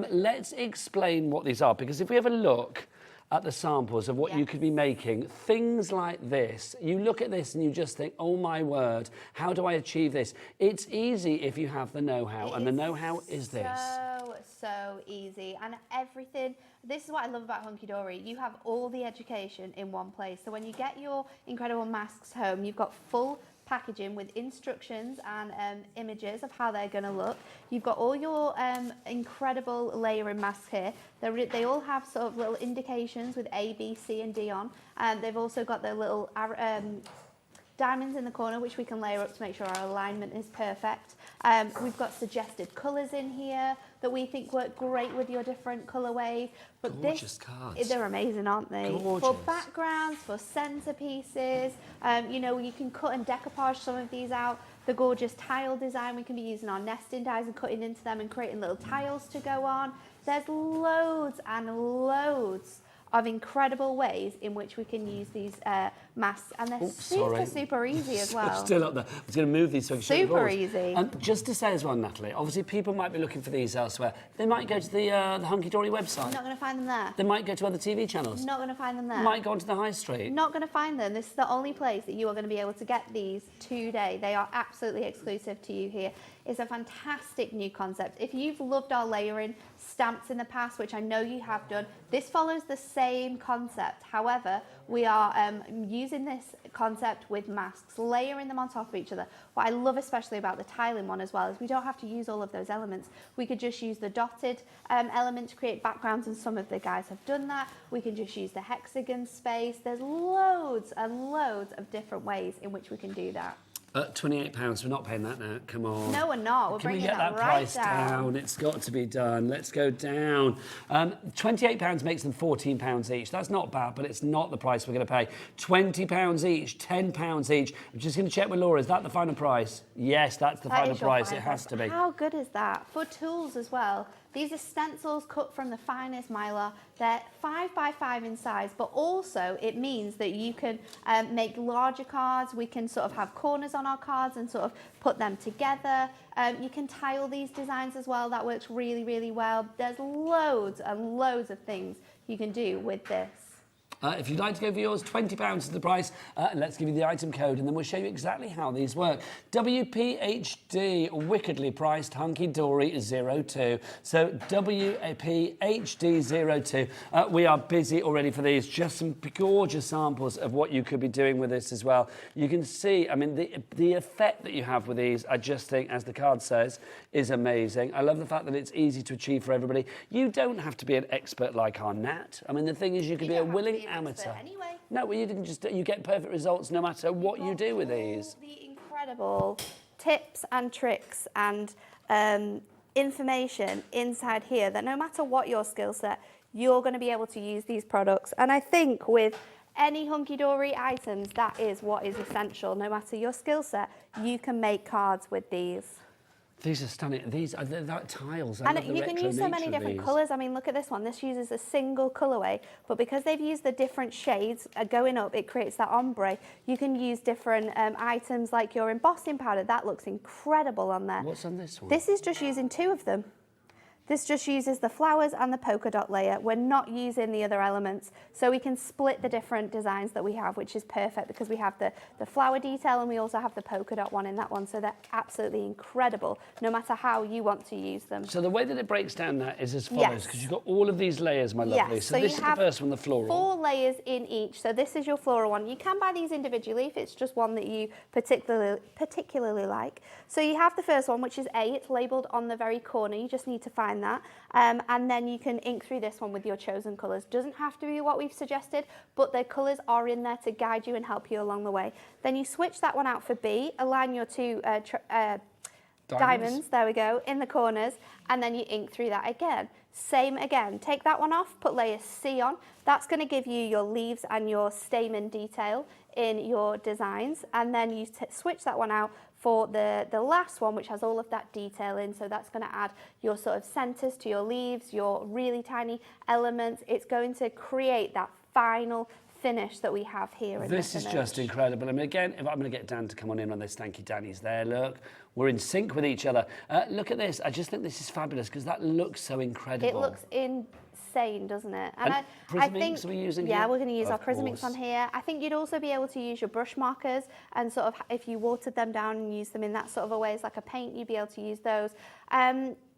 Let's explain what these are, because if we have a look at the samples of what you could be making, things like this, you look at this and you just think, oh my word, how do I achieve this? It's easy if you have the know-how, and the know-how is this. So easy, and everything. This is what I love about Hunkydory. You have all the education in one place. So when you get your incredible masks home, you've got full packaging with instructions and images of how they're going to look. You've got all your incredible layering masks here. They all have sort of little indications with A, B, C and D on. They've also got their little diamonds in the corner, which we can layer up to make sure our alignment is perfect. We've got suggested colours in here that we think work great with your different colourways. But Gorgeous cards. They're amazing, aren't they? Gorgeous. For backgrounds, for centerpieces, you know, you can cut and decoupage some of these out. The gorgeous tile design, we can be using our nesting dies and cutting into them and creating little tiles to go on. There's loads and loads of incredible ways in which we can use these masks, and they're super easy as well. Still up there. I was going to move these so I can show you Super yours. easy. Just to say as well, Natalie, obviously people might be looking for these elsewhere. They might go to the Hunkydory website. Not going to find them there. They might go to other TV channels. Not going to find them there. Might go onto the high street. Not going to find them. This is the only place that you are going to be able to get these today. They are absolutely exclusive to you here. It's a fantastic new concept. If you've loved our layering stamps in the past, which I know you have done, this follows the same concept. However, we are using this concept with masks, layering them on top of each other. What I love especially about the tiling one as well is we don't have to use all of those elements. We could just use the dotted element to create backgrounds, and some of the guys have done that. We can just use the hexagon space. There's loads and loads of different ways in which we can do that. £28, we're not paying that now, come on. No, we're not. We're bringing that that right price down? It's got to be done. Let's go down. £28 makes them £14 each. That's not bad, but it's not the price we're going to pay. £20 each, £10 each. I'm just going to check with Laura, is that the final price? Yes, that's the final price. It has to be. How good is that? For tools as well. These are stencils cut from the finest mylar. They're 5 by 5 in size, but also it means that you can make larger cards. We can sort of have corners on our cards and sort of put them together. You can tile these designs as well. That works really, really well. There's loads and loads of things you can do with this. If you'd like to go for yours, £20 is the price. Let's give you the item code and then we'll show you exactly how these work. WPHD, wickedly priced Hunkydory 02. So WPHD 02. We are busy already for these. Just some gorgeous samples of what you could be doing with this as well. You can see, I mean, the effect that you have with these, I just think, as the card says, is amazing. I love the fact that it's easy to achieve for everybody. You don't have to be an expert like our Nat. I mean, the thing is, you could be a willing amateur. Anyway. No, well, you didn't just, you get perfect results no matter what you do with these. The incredible tips and tricks and information inside here that no matter what your skill set, you're going to be able to use these products. And I think with any Hunkydory items, that is what is essential. No matter your skill set, you can make cards with these. These are stunning. These are that tiles. And you can use so many different colours. I mean, look at this one. This uses a single colourway, but because they've used the different shades going up, it creates that ombre. You can use different items like your embossing powder. That looks incredible on there. What's on this one? This is just using 2 of them. This just uses the flowers and the polka dot layer. We're not using the other elements. So we can split the different designs that we have, which is perfect because we have the flower detail and we also have the polka dot one in that one. So they're absolutely incredible, no matter how you want to use them. So the way that it breaks down that is as follows, because you've got all of these layers, my lovely. Yes. So this is the first one, the floral. 4 layers in each. So this is your floral one. You can buy these individually if it's just one that you particularly like. So you have the first one, which is A. It's labelled on the very corner. You just need to find that. And then you can ink through this one with your chosen colours. Doesn't have to be what we've suggested, but the colours are in there to guide you and help you along the way. Then you switch that one out for B, align your 2 diamonds, there we go, in the corners, and then you ink through that again. Same again, take that one off, put layer C on. That's going to give you your leaves and your stamen detail in your designs, and then you switch that one out for the last one, which has all of that detail in. So that's going to add your sort of centers to your leaves, your really tiny elements. It's going to create that final finish that we have here in this is just incredible. I mean, again, if I'm going to get Dan to come on in those stanky Dannies there, look, we're in sync with each other. Look at this. I just think this is fabulous because that looks so incredible. It looks insane, doesn't it? And I think, inks are we using yeah, here? we're going to use our Prism inks on here. I think you'd also be able to use your brush markers and sort of, if you watered them down and use them in that sort of a way, it's like a paint, you'd be able to use those.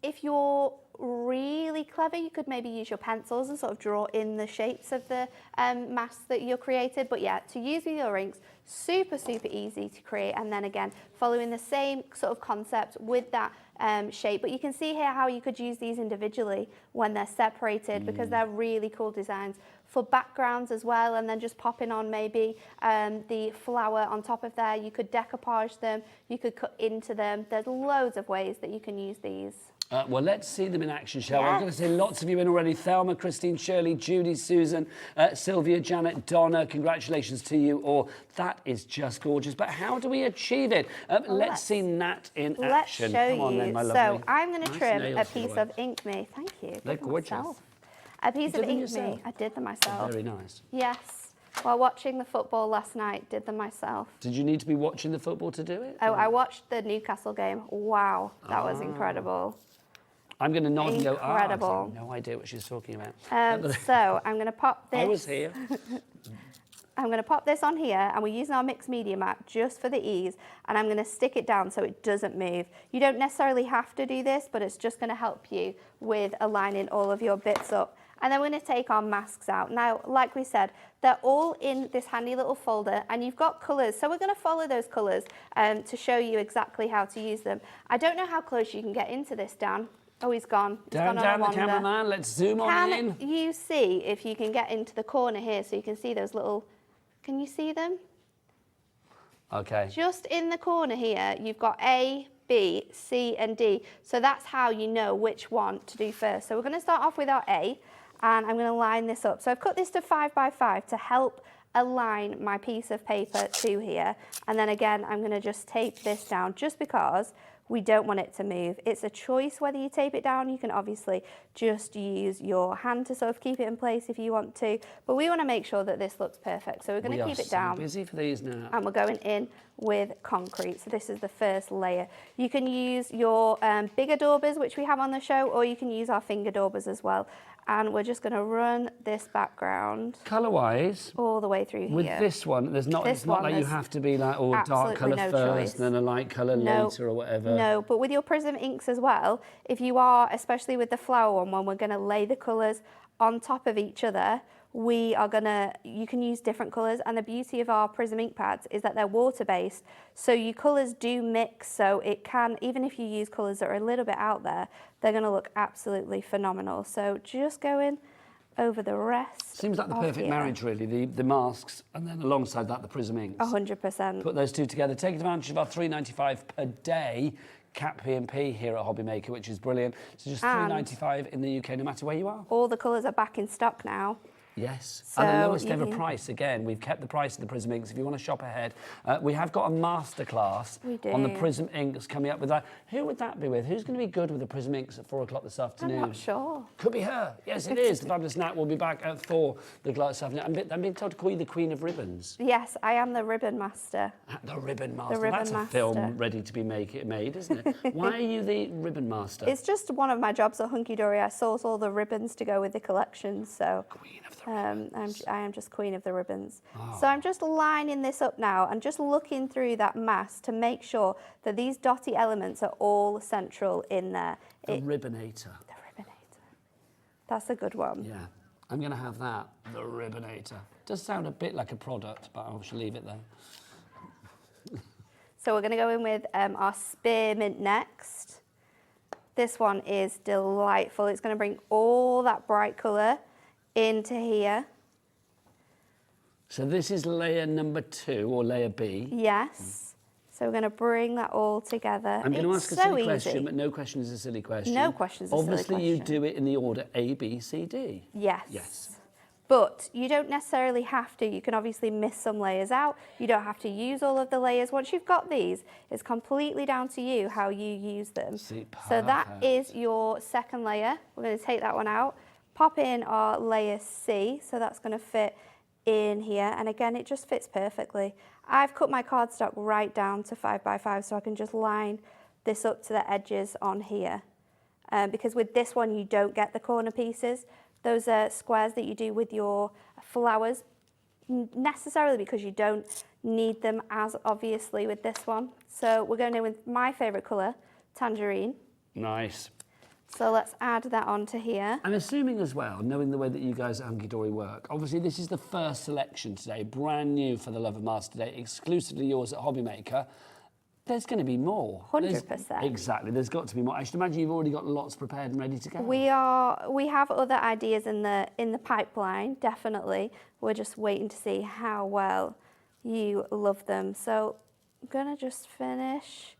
If you're really clever, you could maybe use your pencils and sort of draw in the shapes of the masks that you're created. But yeah, to use with your inks, super, super easy to create. And then again, following the same sort of concept with that shape. But you can see here how you could use these individually when they're separated because they're really cool designs for backgrounds as well, and then just popping on maybe the flower on top of there. You could decoupage them, you could cut into them. There's loads of ways that you can use these. Well, let's see them in action, shall we? I'm going to say lots of you in already. Thelma, Christine, Shirley, Judy, Susan, Sylvia, Janet, Donna, congratulations to you all. That is just gorgeous. But how do we achieve it? Let's see Nat in action. Let's show Come on, you. then, my So lovely. I'm going to Nice trim nails, a piece by the of Ink Me. Thank you. They're gorgeous. Myself. A piece of did them Ink yourself? Me. I did them myself. Very nice. Yes. While watching the football last night, did them myself. Did you need to be watching the football to do it? Oh, I watched the Newcastle game. Wow, that was incredible. I'm going to nod and go, I Incredible. have no idea what she's talking about. So I'm going to pop this. I was here. I'm going to pop this on here, and we're using our mixed media mat just for the ease, and I'm going to stick it down so it doesn't move. You don't necessarily have to do this, but it's just going to help you with aligning all of your bits up. And then we're going to take our masks out. Now, like we said, they're all in this handy little folder, and you've got colours. So we're going to follow those colours to show you exactly how to use them. I don't know how close you can get into this, Dan. Oh, he's gone. He's Down, gone on the a wander. cameraman. Let's zoom on in. Can you see if you can get into the corner here so you can see those little... Can you see them? Okay. Just in the corner here, you've got A, B, C, and D. So that's how you know which one to do first. So we're going to start off with our A, and I'm going to line this up. So I've cut this to 5 by 5 to help align my piece of paper to here. And then again, I'm going to just tape this down just because we don't want it to move. It's a choice whether you tape it down. You can obviously just use your hand to sort of keep it in place if you want to, but we want to make sure that this looks perfect. So we're going to keep it down. Busy for these now. And we're going in with concrete. So this is the first layer. You can use your bigger daubers, which we have on the show, or you can use our finger daubers as well. And we're just going to run this background Colour-wise, all the way through with here. this one, it's not like you have to be like all dark absolutely colour no first, choice. then a light colour later or whatever. No, but with your Prism inks as well, if you are, especially with the flower one, when we're going to lay the colours on top of each other, you can use different colours, and the beauty of our Prism ink pads is that they're water-based, so your colours do mix, so it can, even if you use colours that are a little bit out there, they're going to look absolutely phenomenal. So just going over the rest. Seems like the perfect marriage, really, the masks, and then alongside that, the Prism inks. 100%. Put those two together. Take advantage of our $3.95 per day cap P&P here at HobbyMaker, which is brilliant. So just $3.95 in the UK, no matter where you are. All the colours are back in stock now. Yes, So and the lowest ever price. Again, we've kept the price of the Prism inks. If you want to shop ahead, we have got a masterclass on the Prism inks coming up with that. Who would that be with? Who's going to be good with the Prism inks at 4 o'clock this afternoon? I'm not sure. Could be her. Yes, it is. The Fabulous Nat will be back at 4 o'clock this afternoon. I'm being told to call you the Queen of Ribbons. Yes, I am the ribbon master. The Ribbon Master. The Ribbon That's Master. a film ready to be made, isn't it? Why are you the Ribbon Master? It's just one of my jobs at Hunkydory. I source all the ribbons to go with the collection, so Queen of the Ribbons. I am just queen of the ribbons. So I'm just lining this up now and just looking through that mask to make sure that these dotty elements are all central in there. The Ribbonator. The Ribbonator. That's a good one. Yeah, I'm going to have that, the Ribbonator. Does sound a bit like a product, but I should leave it there. So we're going to go in with our spearmint next. This one is delightful. It's going to bring all that bright colour into here. So this is layer number 2, or layer B. Yes. So we're going to bring that all together. I'm going to ask a silly question, but no question is a silly question. No question is a silly question. Obviously, you do it in the order A, B, C, D. Yes. Yes. But you don't necessarily have to. You can obviously miss some layers out. You don't have to use all of the layers. Once you've got these, it's completely down to you how you use them. See, so that is your second layer. We're going to take that one out, pop in our layer C. So that's going to fit in here. And again, it just fits perfectly. I've cut my cardstock right down to 5 by 5 so I can just line this up to the edges on here. Because with this one, you don't get the corner pieces. Those are squares that you do with your flowers, necessarily because you don't need them as obviously with this one. So we're going in with my favourite colour, tangerine. Nice. So let's add that onto here. I'm assuming as well, knowing the way that you guys at Hunkydory work, obviously this is the first selection today, brand new for the Love of Masks today, exclusively yours at HobbyMaker. There's going to be more. 100%. Exactly. There's got to be more. I should imagine you've already got lots prepared and ready to go. We have other ideas in the pipeline, definitely. We're just waiting to see how well you love them. So I'm going to just finish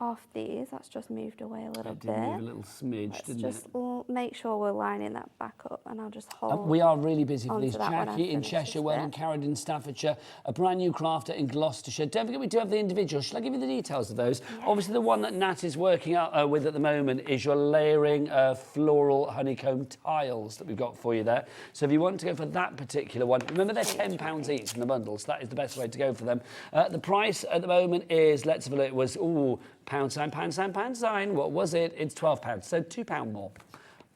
off these. That's just moved away a little bit. Move a little smidge, didn't it? Just make sure we're lining that back up, and I'll just hold. We are really busy for these. onto that when I Jackie in finish Cheshire, this Weldon, bit. Carrick in Staffordshire, a brand new crafter in Gloucestershire. Don't forget we do have the individuals. Shall I give you the details of those? Yes. Obviously the one that Nat is working out with at the moment is your layering floral honeycomb tiles that we've got for you there. So if you want to go for that particular one, remember they're £10 each in the bundle, so that is the best way to go for them. The price at the moment is, let's have a look, it was, pound sign, what was it? It's £12, so £2 more.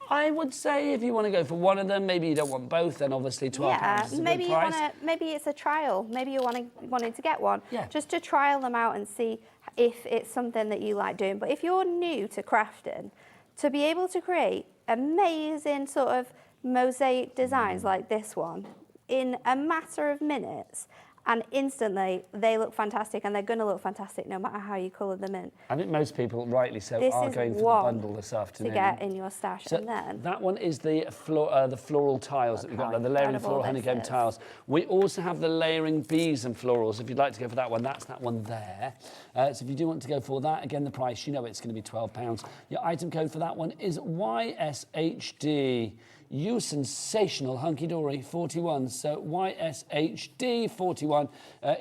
I would say if you want to go for one of them, maybe you don't want both, then obviously £12 is a maybe good price. Maybe it's a trial. Maybe you're wanting to get one. Yeah. Just to trial them out and see if it's something that you like doing. But if you're new to crafting, to be able to create amazing sort of mosaic designs like this one in a matter of minutes, and instantly they look fantastic, and they're going to look fantastic no matter how you colour them in. I think most people, rightly so, are going for the bundle this afternoon. To get in your stash. So and then that one is the floral tiles that we've got there, the layering floral honeycomb tiles. We also have the layering bees and florals. If you'd like to go for that one, that's that one there. So if you do want to go for that, again, the price, you know it's going to be £12. Your item code for that one is YSHD. You sensational Hunkydory 41. So YSHD 41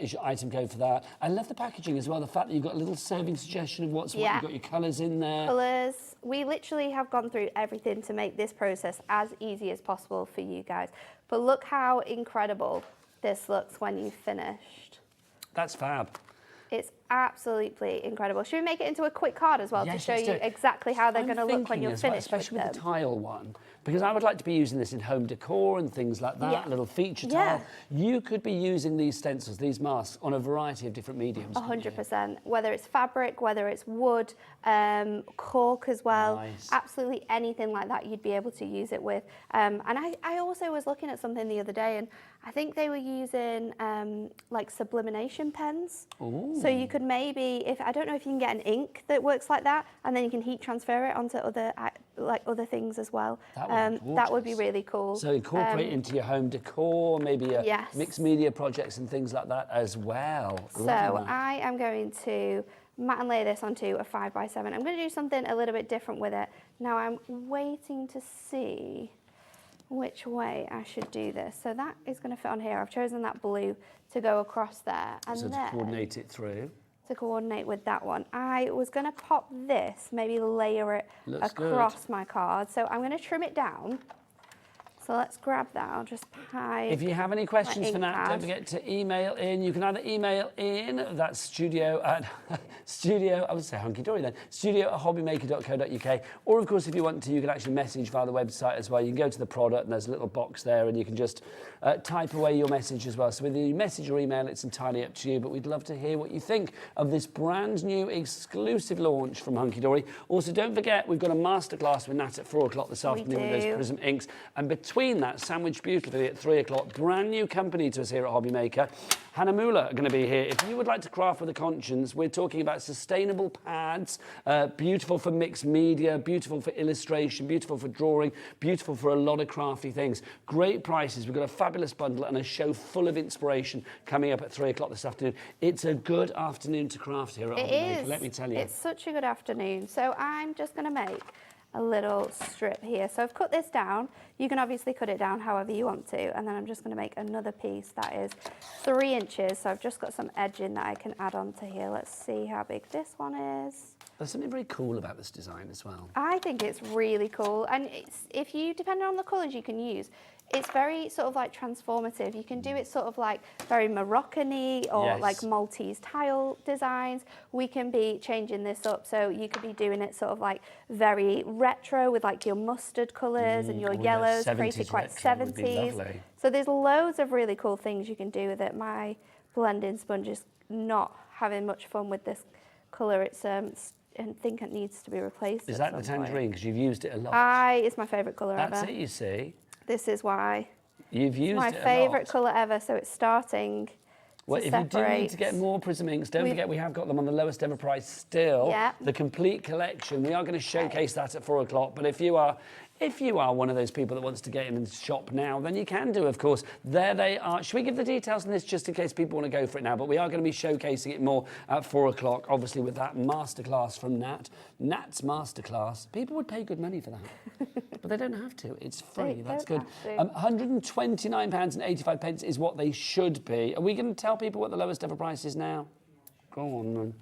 is your item code for that. I love the packaging as well. The fact that you've got a little serving suggestion of what's what. You've got your colours in there. Colours. We literally have gone through everything to make this process as easy as possible for you guys. But look how incredible this looks when you've finished. That's fab. It's absolutely incredible. Should we make it into a quick card as well to show you exactly how they're going to look when you're finished with them? Especially with the tile one, because I would like to be using this in home decor and things like that, a little feature tile. You could be using these stencils, these masks, on a variety of different mediums. 100%. Whether it's fabric, whether it's wood, cork as well, absolutely anything like that you'd be able to use it with. And I also was looking at something the other day, and I think they were using like sublimation pens. Ooh. So you could maybe, I don't know if you can get an ink that works like that, and then you can heat transfer it onto other things as well. That would be really cool. So incorporate into your home decor, maybe mixed media projects and things like that as well. So I am going to matte and layer this onto a 5 by 7. I'm going to do something a little bit different with it. Now I'm waiting to see which way I should do this. So that is going to fit on here. I've chosen that blue to go across there. And so then to coordinate it through. To coordinate with that one. I was going to pop this, maybe layer it across my card. So I'm going to trim it down. So let's grab that. I'll just hide. If you have any questions for Nat, don't forget to email in. You can either email in, that's studio, I would say Hunkydory then, studio@hobbymaker.co.uk, or of course if you want to, you can actually message via the website as well. You can go to the product and there's a little box there and you can just type away your message as well. So whether you message or email, it's entirely up to you, but we'd love to hear what you think of this brand new exclusive launch from Hunkydory. Also, don't forget, we've got a masterclass with Nat at 4 o'clock this afternoon with those Prism inks, and between between that, sandwiched beautifully at 3 o'clock, brand new company to us here at HobbyMaker. Hahnemühle are going to be here. If you would like to craft with a conscience, we're talking about sustainable pads, beautiful for mixed media, beautiful for illustration, beautiful for drawing, beautiful for a lot of crafty things. Great prices. We've got a fabulous bundle and a show full of inspiration coming up at 3 o'clock this afternoon. It's a good afternoon to craft here at HobbyMaker, let me tell you. It's such a good afternoon. So I'm just going to make a little strip here. So I've cut this down. You can obviously cut it down however you want to, and then I'm just going to make another piece that is 3 inches. So I've just got some edging that I can add onto here. Let's see how big this one is. There's something very cool about this design as well. I think it's really cool, and if you, depending on the colours you can use, it's very sort of like transformative. You can do it sort of like very Moroccan-y or like Maltese tile designs. We can be changing this up, so you could be doing it sort of like very retro with like your mustard colours and your yellows, create it quite 70s. So there's loads of really cool things you can do with it. My blending sponge is not having much fun with this colour. It's I think it needs to be replaced. Is that the tangerine? Because you've used it a lot. It's my favourite colour ever. That's it, you see. This is why. You've used my it a favourite lot. colour ever, so it's starting Well, to if separate. you do need to get more Prism Inks, don't forget we have got them on the lowest ever price still. Yeah. The complete collection. We are going to showcase that at 4 o'clock, but if you are one of those people that wants to get in and shop now, then you can do, of course. There they are. Should we give the details on this just in case people want to go for it now? But we are going to be showcasing it more at 4 o'clock, obviously with that masterclass from Nat. Nat's masterclass. People would pay good money for that. But they don't have to. It's free. That's good. £129.85 is what they should be. Are we going to tell people what the lowest ever price is now? Go on, then.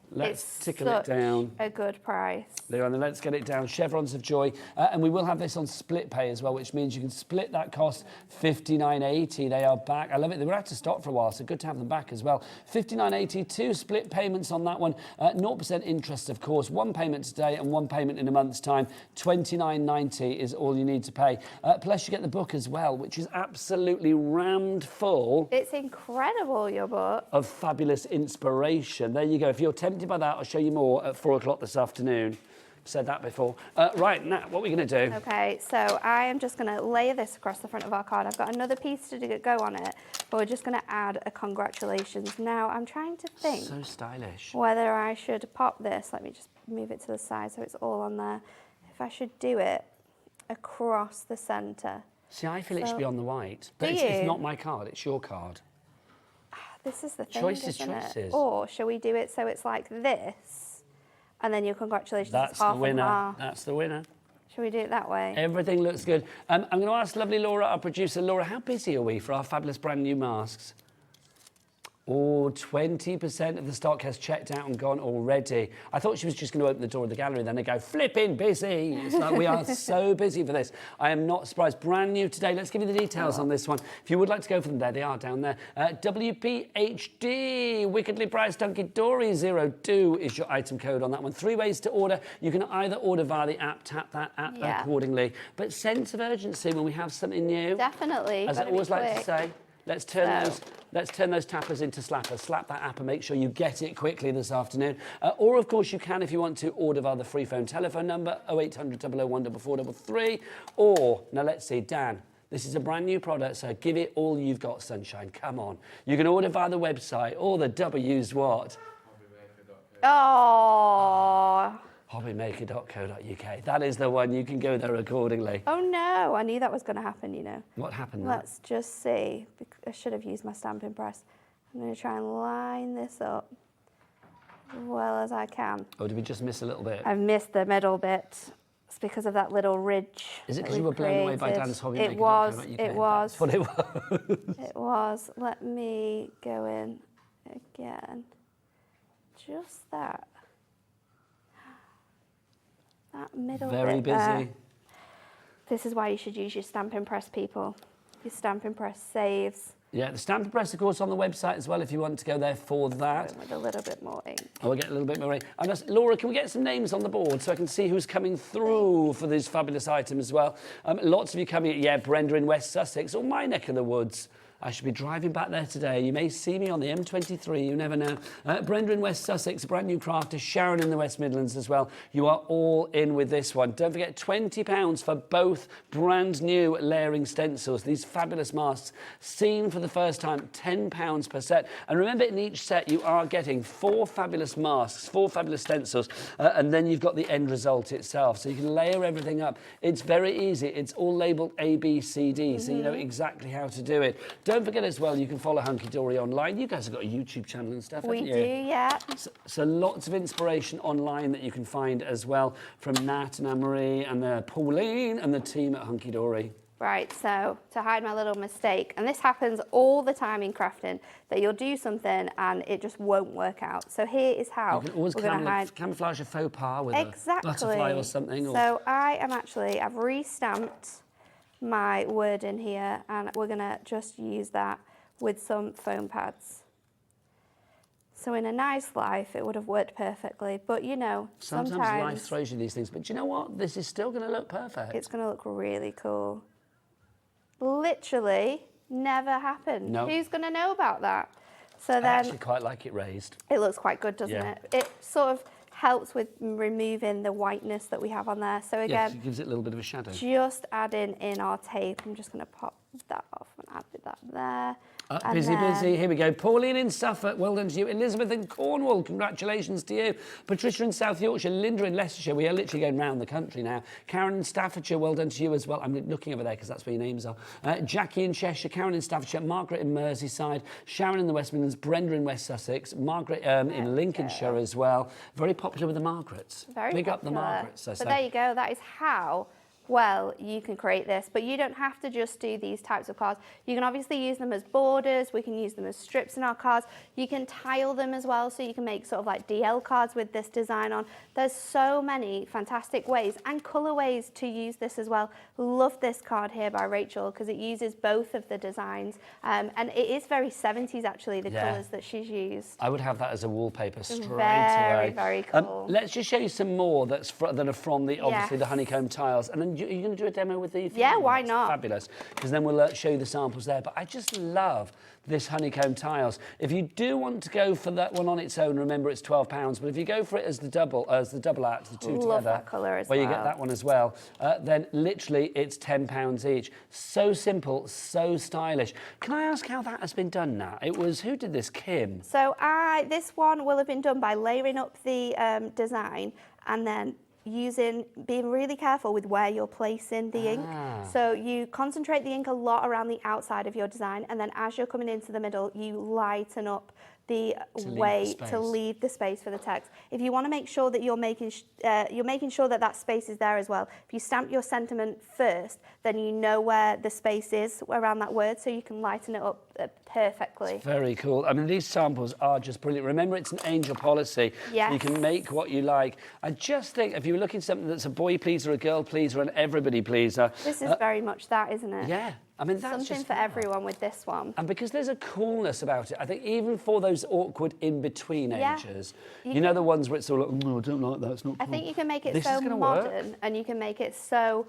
Let's tickle it down. A good price. There, and then let's get it down. Chevrons of joy, and we will have this on split pay as well, which means you can split that cost. $59.80. They are back. I love it. They were out of stock for a while, so good to have them back as well. $59.80. 2 split payments on that one. 0% interest, of course. 1 payment today and 1 payment in a month's time. $29.90 is all you need to pay. Plus, you get the book as well, which is absolutely rammed full. It's incredible, your book. Of fabulous inspiration. There you go. If you're tempted by that, I'll show you more at 4 o'clock this afternoon. Said that before. Right, Nat, what are we going to do? Okay, so I am just going to layer this across the front of our card. I've got another piece to go on it, but we're just going to add a congratulations. Now, I'm trying to think. So stylish. Whether I should pop this. Let me just move it to the side so it's all on there. If I should do it across the centre. See, I feel it should be on the white. But Do it's you? not my card, it's your card. This is the thing, Choices. Or shall we do it so it's like this, and then your congratulations That's is the half winner. and half? That's the winner. Shall we do it that way? Everything looks good. I'm going to ask lovely Laura, our producer. Laura, how busy are we for our fabulous brand new masks? Oh, 20% of the stock has checked out and gone already. I thought she was just going to open the door of the gallery, then they go, flipping busy. It's like we are so busy for this. I am not surprised. Brand new today. Let's give you the details on this one. If you would like to go for them, there they are down there. WPHD, wickedly priced Hunkydory 02 is your item code on that one. 3 ways to order. You can either order via the app, tap that app accordingly. But sense of urgency when we have something new. Definitely. As I always like to say, let's turn those tappers into slappers. Slap that app and make sure you get it quickly this afternoon. Or, of course, you can, if you want to, order via the free phone telephone number, 0800 001 4433. Or, now let's see, Dan, this is a brand new product, so give it all you've got, sunshine. Come on. You can order via the website. All the W's what? Oh. HobbyMaker.co.uk. That is the one. You can go there accordingly. Oh no, I knew that was going to happen, you know. What happened there? Let's just see. I should have used my stamping press. I'm going to try and line this up as well as I can. Oh, did we just miss a little bit? I've missed the middle bit. It's because of that little ridge. Is it because you were blown away by Dan's HobbyMaker? It was. That's what it was. It was. Let me go in again. Just that. That middle Very bit busy. there. This is why you should use your stamping press, people. Your stamping press saves. Yeah, the stamping press, of course, on the website as well if you want to go there for that. With a little bit more ink. Oh, we'll get a little bit more ink. Laura, can we get some names on the board so I can see who's coming through for these fabulous items as well? Lots of you coming, yeah, Brenda in West Sussex, or my neck of the woods. I should be driving back there today. You may see me on the M23, you never know. Brenda in West Sussex, a brand new crafter. Sharon in the West Midlands as well. You are all in with this one. Don't forget, £20 for both brand new layering stencils. These fabulous masks, seen for the first time, £10 per set. And remember, in each set, you are getting 4 fabulous masks, 4 fabulous stencils, and then you've got the end result itself. So you can layer everything up. It's very easy. It's all labelled A, B, C, D, so you know exactly how to do it. Don't forget as well, you can follow Hunkydory online. You guys have got a YouTube channel and stuff, haven't you? We do, yeah. So lots of inspiration online that you can find as well from Nat and Anne-Marie and Pauline and the team at Hunkydory. Right, so to hide my little mistake, and this happens all the time in crafting, that you'll do something and it just won't work out. So here is how you can always we're going to hide. Camouflage a faux pas with a Exactly. butterfly or something. So I've re-stamped my word in here, and we're going to just use that with some foam pads. So in a nice life, it would have worked perfectly, but you know, sometimes life throws you these things, but do you know what? This is still going to look perfect. It's going to look really cool. Literally never happened. No. Who's going to know about that? So then, I actually quite like it raised. It looks quite good, doesn't it? It sort of helps with removing the whiteness that we have on there. So again, it gives it a little bit of a shadow. Just adding in our tape. I'm just going to pop that off and add that there. Busy. Here we go. Pauline in Suffolk, well done to you. Elizabeth in Cornwall, congratulations to you. Patricia in South Yorkshire, Linda in Leicestershire. We are literally going round the country now. Karen in Staffordshire, well done to you as well. I'm looking over there because that's where your names are. Jackie in Cheshire, Karen in Staffordshire, Margaret in Merseyside, Sharon in the West Midlands, Brenda in West Sussex, Margaret in Lincolnshire as well. Very popular with the Margarets. Very Big popular. up the Margarets. So there you go. That is how well you can create this, but you don't have to just do these types of cards. You can obviously use them as borders, we can use them as strips in our cards, you can tile them as well, so you can make sort of like DL cards with this design on. There's so many fantastic ways and colorways to use this as well. Love this card here by Rachel because it uses both of the designs, and it is very 70s actually, the colors that she's used. I would have that as a wallpaper straight very, away. very cool. Let's just show you some more that are from the obviously the honeycomb tiles, and then you're going to do a demo with the Yeah, why not? Fabulous, because then we'll show you the samples there. But I just love this honeycomb tiles. If you do want to go for that one on its own, remember it's £12. But if you go for it as the double act, the two Love together, that colour as where well. you get that one as well, then literally it's £10 each. So simple, so stylish. Can I ask how that has been done now? It was, who did this? Kim? So this one will have been done by layering up the design and then being really careful with where you're placing the ink. So you concentrate the ink a lot around the outside of your design, and then as you're coming into the middle, you lighten up the way to leave the space for the text. If you want to make sure that you're making sure that that space is there as well. If you stamp your sentiment first, then you know where the space is around that word, so you can lighten it up perfectly. It's very cool. I mean, these samples are just brilliant. Remember, it's an angel policy. Yes. You can make what you like. I just think if you're looking for something that's a boy pleaser, a girl pleaser, an everybody pleaser. This is very much that, isn't it? Yeah. I mean, that's something just for everyone with this one. And because there's a coolness about it, I think even for those awkward in-between ages, you know the ones where it's all like, oh, I don't like that, it's not cool. I think you can make it so modern and you can make it so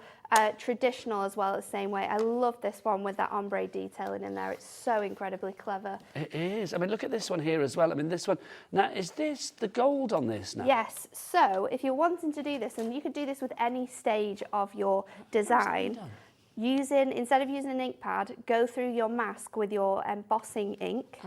traditional as well, the same way. I love this one with that ombre detailing in there. It's so incredibly clever. It is. I mean, look at this one here as well. I mean, this one. Now, is this the gold on this now? Yes. So if you're wanting to do this, and you could do this with any stage of your design, instead of using an ink pad, go through your mask with your embossing ink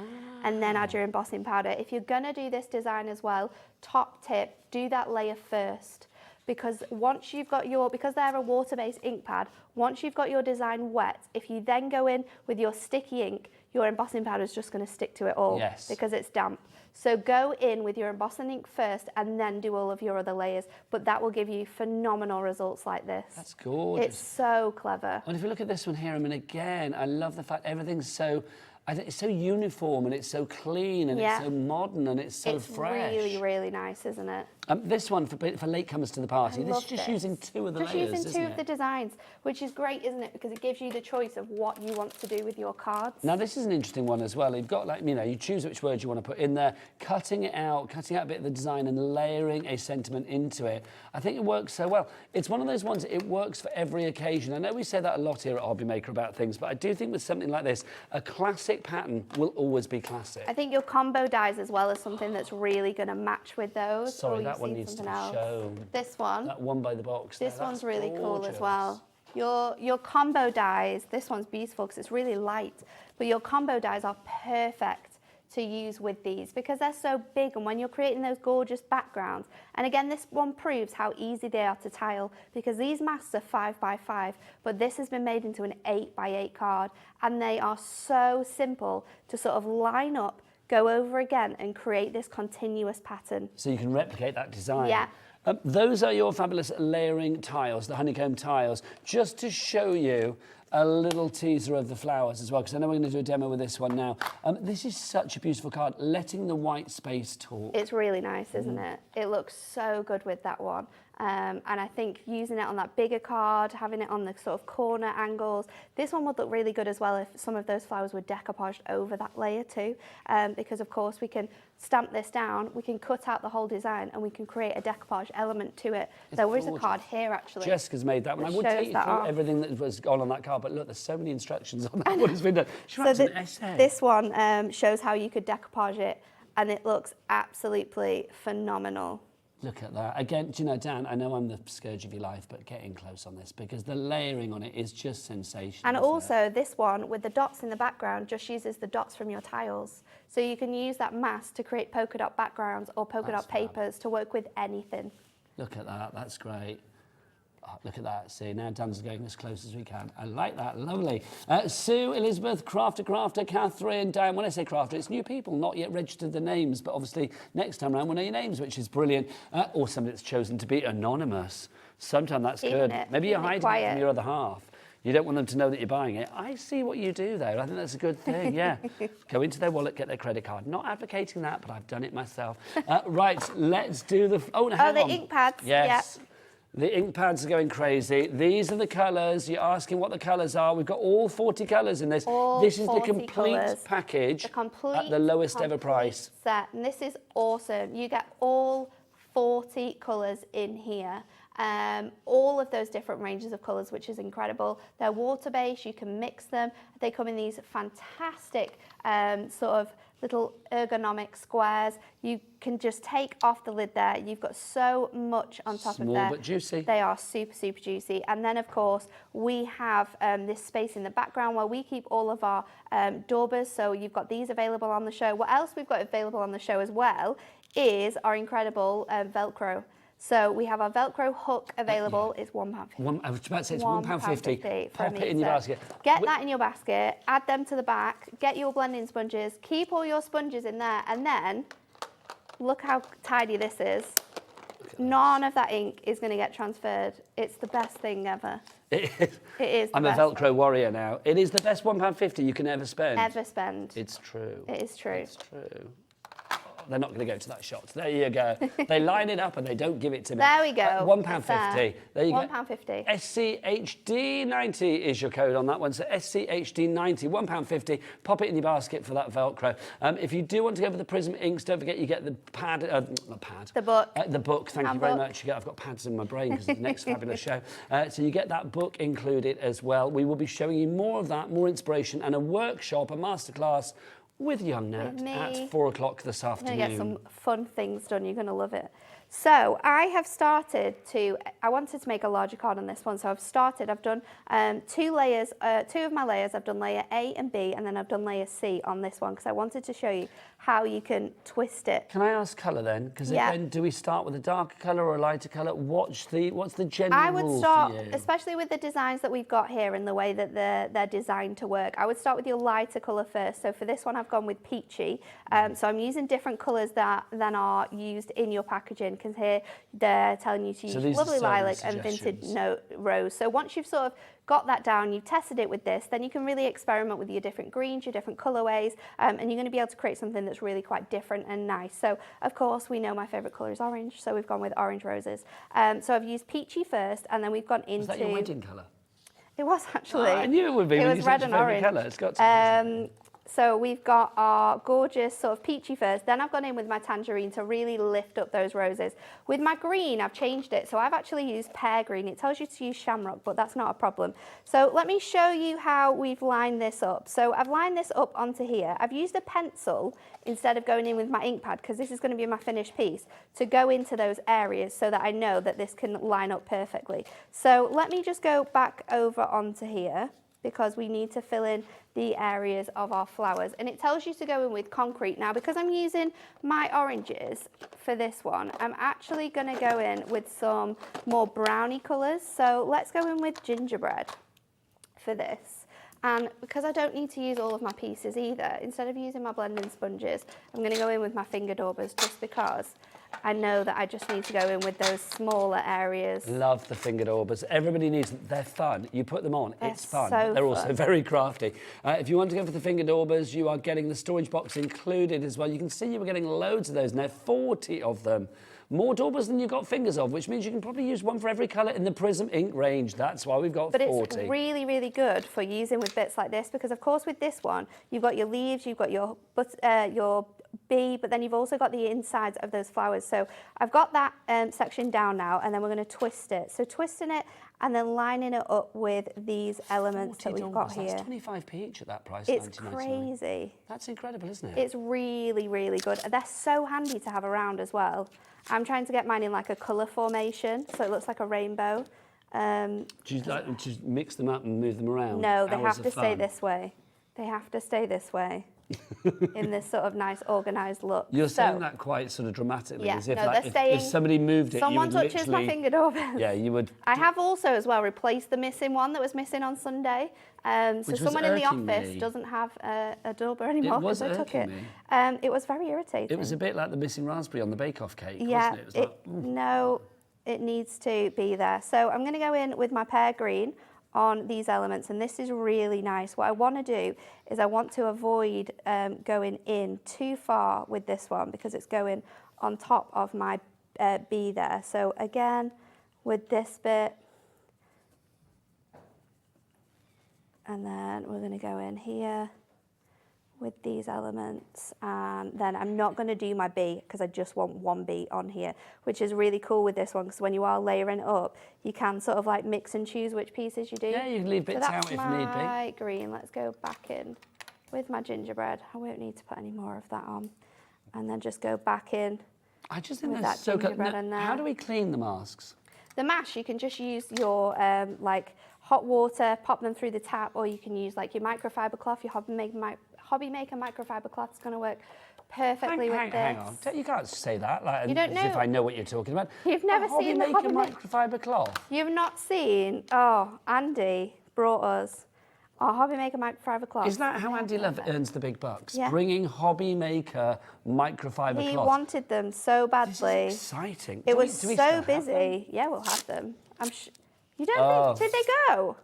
and then add your embossing powder. If you're going to do this design as well, top tip, do that layer first. Because once you've got because they're a water-based ink pad, once you've got your design wet, if you then go in with your sticky ink, your embossing powder is just going to stick to it all because it's damp. So go in with your embossing ink first and then do all of your other layers, but that will give you phenomenal results like this. That's gorgeous. It's so clever. And if you look at this one here, I mean, again, I love the fact everything's so, I think it's so uniform and it's so clean and it's so modern and it's so fresh. It's really, really nice, isn't it? This one for latecomers to the party. This is love just this. using 2 of the Just layers, using 2 of the designs, which is great, isn't it? Because it gives you the choice of what you want to do with your cards. Now this is an interesting one as well. You've got, like, you know, you choose which word you want to put in there, cutting out a bit of the design and layering a sentiment into it. I think it works so well. It's one of those ones, it works for every occasion. I know we say that a lot here at HobbyMaker about things, but I do think with something like this, a classic pattern will always be classic. I think your combo dies as well as something that's really going to match with those. Sorry, that one needs to be shown. This one. That one by the box. This there, one's really cool as gorgeous. well. Your combo dies, this one's beautiful because it's really light, but your combo dies are perfect to use with these because they're so big, and when you're creating those gorgeous backgrounds, and again this one proves how easy they are to tile because these masks are 5 by 5, but this has been made into an 8 by 8 card, and they are so simple to sort of line up, go over again and create this continuous pattern. So you can replicate that design. Yeah. Those are your fabulous layering tiles, the honeycomb tiles, just to show you a little teaser of the flowers as well, because I know we're going to do a demo with this one now. This is such a beautiful card, letting the white space talk. It's really nice, isn't it? It looks so good with that one. And I think using it on that bigger card, having it on the sort of corner angles, this one would look really good as well if some of those flowers were decoupaged over that layer too. Because of course we can stamp this down, we can cut out the whole design and we can create a decoupage element to it. There is a card here actually. Jessica's made that one. I would take you through everything that was on that card, but look, there's so many instructions on that one has been done. She writes an essay. This one shows how you could decoupage it, and it looks absolutely phenomenal. Look at that. Again, do you know, Dan, I know I'm the scourge of your life, but get in close on this because the layering on it is just sensational. And also this one with the dots in the background just uses the dots from your tiles. So you can use that mask to create polka dot backgrounds or polka dot papers to work with anything. Look at that, that's great. Oh, look at that. See, now Dan's going as close as we can. I like that. Lovely. Sue, Elizabeth, Crafter, Catherine, Dan. When I say Crafter, it's new people, not yet registered their names, but obviously next time around we'll know your names, which is brilliant. Or somebody that's chosen to be anonymous. Sometimes that's good. Maybe you're hiding it from your other half. You don't want them to know that you're buying it. I see what you do there. I think that's a good thing, yeah. Go into their wallet, get their credit card. Not advocating that, but I've done it myself. Right, let's do the... the ink pads. Yes. Yep. The ink pads are going crazy. These are the colours. You're asking what the colours are. We've got all 40 colours in this. This is the complete package at the lowest ever price. Set. And this is awesome. You get all 40 colours in here. All of those different ranges of colours, which is incredible. They're water-based. You can mix them. They come in these fantastic sort of little ergonomic squares. You can just take off the lid there. You've got so much on top of there. Small but juicy. They are super, super juicy. And then, of course, we have this space in the background where we keep all of our daubers. So you've got these available on the show. What else we've got available on the show as well is our incredible Velcro. So we have our Velcro hook available. It's £1.50. I was about to say it's £1.50. Pop it in your basket. Get that in your basket, add them to the back, get your blending sponges, keep all your sponges in there, and then look how tidy this is. None of that ink is going to get transferred. It's the best thing ever. It is. I'm a Velcro warrior now. It is the best £1.50 you can ever spend. Ever spend. It's true. It is true. It's true. They're not going to go to that shot. There you go. They line it up and they don't give it to me. There we go. £1.50. There you go. £1.50. SCHD90 is your code on that one. So SCHD90, £1.50. Pop it in your basket for that Velcro. If you do want to go for the Prism inks, don't forget you get the pad, not pad. The book. The book. Thank you very much. I've got pads in my brain because of the next fabulous show. So you get that book included as well. We will be showing you more of that, more inspiration, and a workshop, a masterclass with young Nat at 4 o'clock this afternoon. You're going to get some fun things done. You're going to love it. So I have started to, I wanted to make a larger card on this one. So I've done 2 layers, 2 of my layers. I've done layer A and B, and then I've done layer C on this one because I wanted to show you how you can twist it. Can I ask colour then? Because again, do we start with a darker colour or a lighter colour? What's the general I would rule start, for you? especially with the designs that we've got here and the way that they're designed to work. I would start with your lighter colour first. So for this one, I've gone with peachy. So I'm using different colours than are used in your packaging can hear they're telling you to use these are lovely sewing lilac and vintage suggestions. rose. So once you've sort of got that down, you've tested it with this, then you can really experiment with your different greens, your different colorways, and you're going to be able to create something that's really quite different and nice. So of course we know my favorite color is orange, so we've gone with orange roses. So I've used peachy first, and then we've gone into... Is that your wedding color? It was actually. I knew it would be. It when was you red said and your favourite orange. colour. It's got to be. So we've got our gorgeous sort of peachy first, then I've gone in with my tangerine to really lift up those roses. With my green, I've changed it, so I've actually used pear green. It tells you to use shamrock, but that's not a problem. So let me show you how we've lined this up. So I've lined this up onto here. I've used a pencil instead of going in with my ink pad, because this is going to be my finished piece, to go into those areas so that I know that this can line up perfectly. So let me just go back over onto here, because we need to fill in the areas of our flowers. And it tells you to go in with concrete. Now, because I'm using my oranges for this one, I'm actually gonna go in with some more browny colors. So let's go in with gingerbread for this. And because I don't need to use all of my pieces either, instead of using my blending sponges, I'm gonna go in with my finger daubers, just because I know that I just need to go in with those smaller areas. Love the finger daubers. Everybody needs them. They're fun. You put them on, it's fun. So They're also fun. very crafty. If you want to go for the finger daubers, you are getting the storage box included as well. You can see you were getting loads of those now, 40 of them. More daubers than you've got fingers of, which means you can probably use one for every colour in the Prism Ink range. That's why we've got 40. But it's really, really good for using with bits like this, because of course with this one, you've got your leaves, you've got your bee, but then you've also got the insides of those flowers. So I've got that section down now, and then we're going to twist it. So twisting it and then lining it up with these elements that we've got here. That's 25p each at that price. It's $19.99. crazy. That's incredible, isn't it? It's really, really good. They're so handy to have around as well. I'm trying to get mine in like a colour formation, so it looks like a rainbow. Do you like to just mix them up and move them around? No, they Hours have of to stay fun. this way. They have to stay this way. In this sort of nice organised look. You're saying that quite sort of dramatically, Yeah, as if, no, like, they're staying. if somebody moved it, Someone you would touches literally... my finger daubers. Yeah, you would... I have also as well replaced the missing one that was missing on Sunday. So Which was someone in the irking office me. doesn't have a dauber anymore It was because I took it. irking me. It was very irritating. It was a bit like the missing raspberry on the bake-off cake, Yeah, wasn't it? It was like, no, it needs to be there. So I'm going to go in with my pear green on these elements, and this is really nice. What I want to do is I want to avoid going in too far with this one, because it's going on top of my bee there. So again, with this bit, and then we're going to go in here with these elements, and then I'm not going to do my bee because I just want one bee on here, which is really cool with this one, because when you are layering it up, you can sort of like mix and choose which pieces you do. yeah, you can leave bits out if need be. That's my green. Let's go back in with my gingerbread. I won't need to put any more of that on. And then just go back in. I just think with that's that so good. gingerbread in there. How do we clean the masks? The mash, you can just use your like hot water, pop them through the tap, or you can use like your microfiber cloth, your HobbyMaker microfiber cloth is going to work perfectly with this. Hang on, you can't say that like You don't as if know. I know what you're talking about. You've never seen the HobbyMaker HobbyMaker microfiber cloth. You've not seen? Oh, Andy brought us our HobbyMaker microfiber cloth. Is that how Andy Love earns the big bucks? Yeah. Bringing HobbyMaker microfiber He cloth. wanted them so badly. This is exciting. It Do we was still so have them? busy. Yeah, we'll have them. You don't Oh. think? Did they go?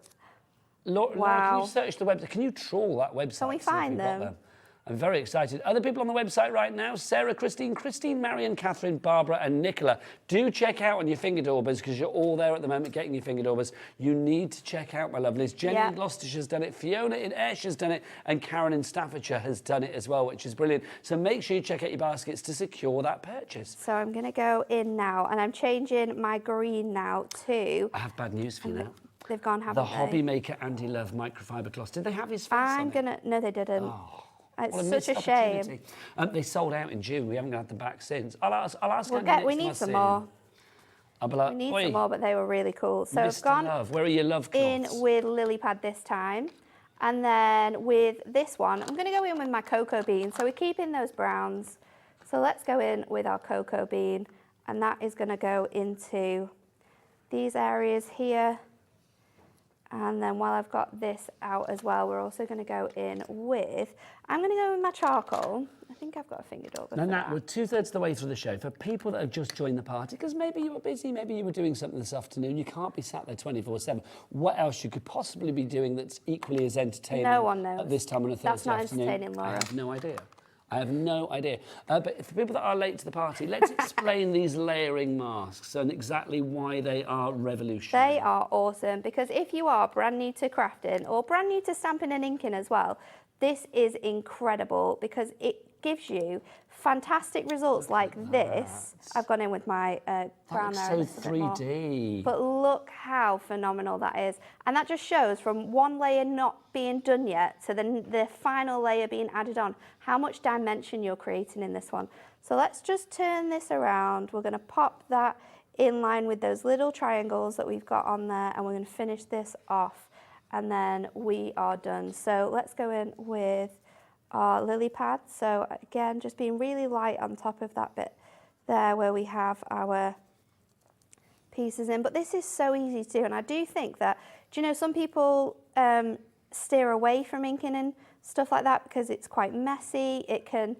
Laura, Wow. can you search the website? Can you trawl that website? Can we to see if find we've got them? I'm very excited. Other people on the website right now, Sarah, Christine, Marion, Catherine, Barbara and Nicola. Do check out on your finger daubers, because you're all there at the moment getting your finger daubers. You need to check out, my lovelies. Jenny Yeah. in Gloucestershire's done it, Fiona in Ayrshire's done it, and Karen in Staffordshire has done it as well, which is brilliant. So make sure you check out your baskets to secure that purchase. So I'm going to go in now, and I'm changing my green now to... I have bad news for you now. They've gone, haven't The they? HobbyMaker Andy Love microfiber cloth. Did they have his face I'm on it? going to... No, they didn't. What It's missed such a shame. opportunity. They sold out in June. We haven't had them back since. I'll ask We Andy next need time I some see more. him. I'll be like, We need "Oi, some more, but they were really cool. So I've Mr. gone Love, where are your love in cloths? with lily pad this time. And then with this one, I'm going to go in with my cocoa bean. So we're keeping those browns. So let's go in with our cocoa bean. And that is going to go into these areas here. And then while I've got this out as well, we're also going to go in with, I'm going to go with my charcoal. I think I've got a fingered auger No, for Nat, that. we're 2/3 of the way through the show. For people that have just joined the party, because maybe you were busy, maybe you were doing something this afternoon, you can't be sat there 24/7. What else you could possibly be doing that's equally as entertaining No one knows. at this time on a That's Thursday not afternoon? entertaining, Laura. I have no idea. I have no idea. But for people that are late to the party, let's explain these layering masks and exactly why they are revolutionary. They are awesome because if you are brand new to crafting or brand new to stamping and inking as well, this is incredible because it gives you fantastic results like this. I've gone in with my brown there. That looks so 3D. But look how phenomenal that is. And that just shows from one layer not being done yet to the final layer being added on, how much dimension you're creating in this one. So let's just turn this around. We're going to pop that in line with those little triangles that we've got on there, and we're going to finish this off. And then we are done. So let's go in with our lily pad. So again, just being really light on top of that bit there where we have our pieces in. But this is so easy to do. And I do think that, do you know, some people steer away from inking and stuff like that because it's quite messy. It can,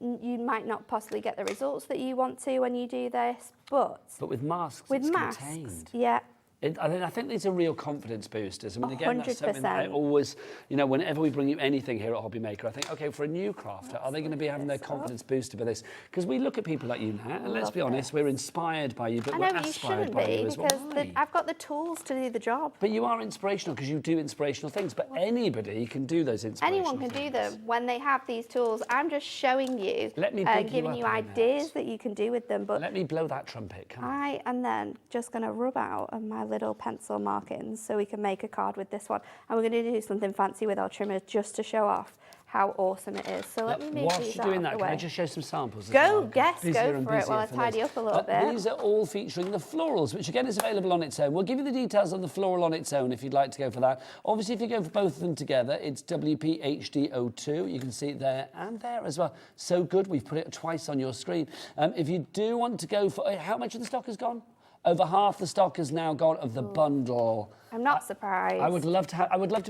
you might not possibly get the results that you want to when you do this. But with masks, with it's masks, contained. yeah. I think these are real confidence boosters. I mean, again, that's something that I 100%. always, you know, whenever we bring you anything here at HobbyMaker, I think, okay, for a new crafter, are they going to be having their confidence boosted by this? Because we look at people like you, Nat, and let's be honest, we're inspired by you, but I we're know, but you aspired shouldn't by be you as well. because Why? I've got the tools to do the job. But you are inspirational because you do inspirational things, but anybody can do those inspirational Anyone can things. do them when they have these tools. I'm just showing you Let me and big giving you you up on ideas that. that you can do with them. But Let me blow that trumpet, come on. I am then just going to rub out of my little pencil markings so we can make a card with this one. And we're going to do something fancy with our trimmer just to show off how awesome it is. So let me move Whilst these you're doing out that, of can the I way. just show some samples? as Go, well? yes, Busier go and for it busier while I for tidy this. up a little bit. These are all featuring the florals, which again is available on its own. We'll give you the details on the floral on its own if you'd like to go for that. Obviously, if you go for both of them together, it's WPHD02. You can see it there and there as well. So good, we've put it twice on your screen. If you do want to go for, how much of the stock has gone? Over half the stock has now gone of the bundle. I'm not surprised. I would love to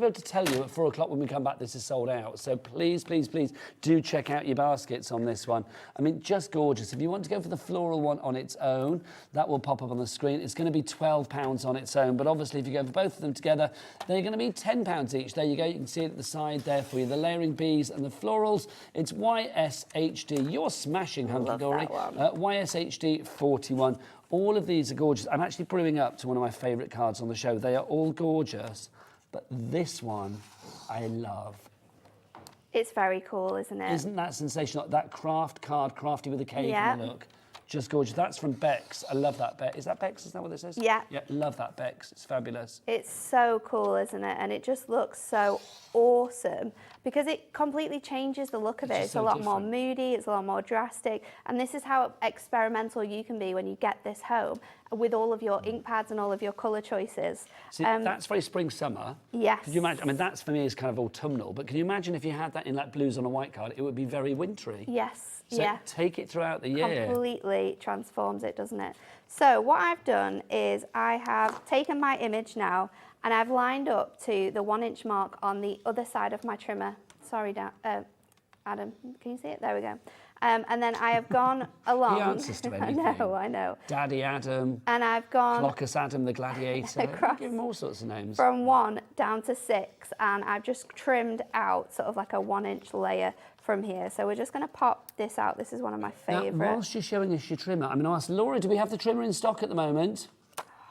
be able to tell you at 4 o'clock when we come back this is sold out. So please, please, please do check out your baskets on this one. I mean, just gorgeous. If you want to go for the floral one on its own, that will pop up on the screen. It's going to be £12 on its own. But obviously, if you go for both of them together, they're going to be £10 each. There you go. You can see it at the side there for you. The layering bees and the florals. It's YSHD. You're smashing, Hunkydory. YSHD 41. All of these are gorgeous. I'm actually brewing up to one of my favourite cards on the show. They are all gorgeous, but this one I love. It's very cool, isn't it? Isn't that sensational? That craft card, crafty with a cake Yeah. in the look. Just gorgeous. That's from Bex. I love that Bex. Is that Bex? Is that what this is? Yeah. Yeah, love that Bex. It's fabulous. It's so cool, isn't it? And it just looks so awesome because it completely changes the look of it. just It's a so lot more different. moody, it's a lot more drastic. And this is how experimental you can be when you get this home with all of your ink pads and all of your colour choices. See, that's very spring-summer. Yes. Could you imagine? I mean, that's for me is kind of autumnal, but can you imagine if you had that in like blues on a white card, it would be very wintry. Yes, So yeah. take it throughout the year. Completely transforms it, doesn't it? So what I've done is I have taken my image now and I've lined up to the 1 inch mark on the other side of my trimmer. Sorry, Adam, can you see it? There we go. And then I have gone along. He answers to anything. I know. Daddy Adam, And I've gone Clockus Adam the Gladiator. Across. Give him all sorts of names. from 1 down to 6, and I've just trimmed out sort of like a 1 inch layer from here. So we're just going to pop this out. This is one of my Now, favourite. whilst you're showing us your trimmer, I'm going to ask Laura, do we have the trimmer in stock at the moment?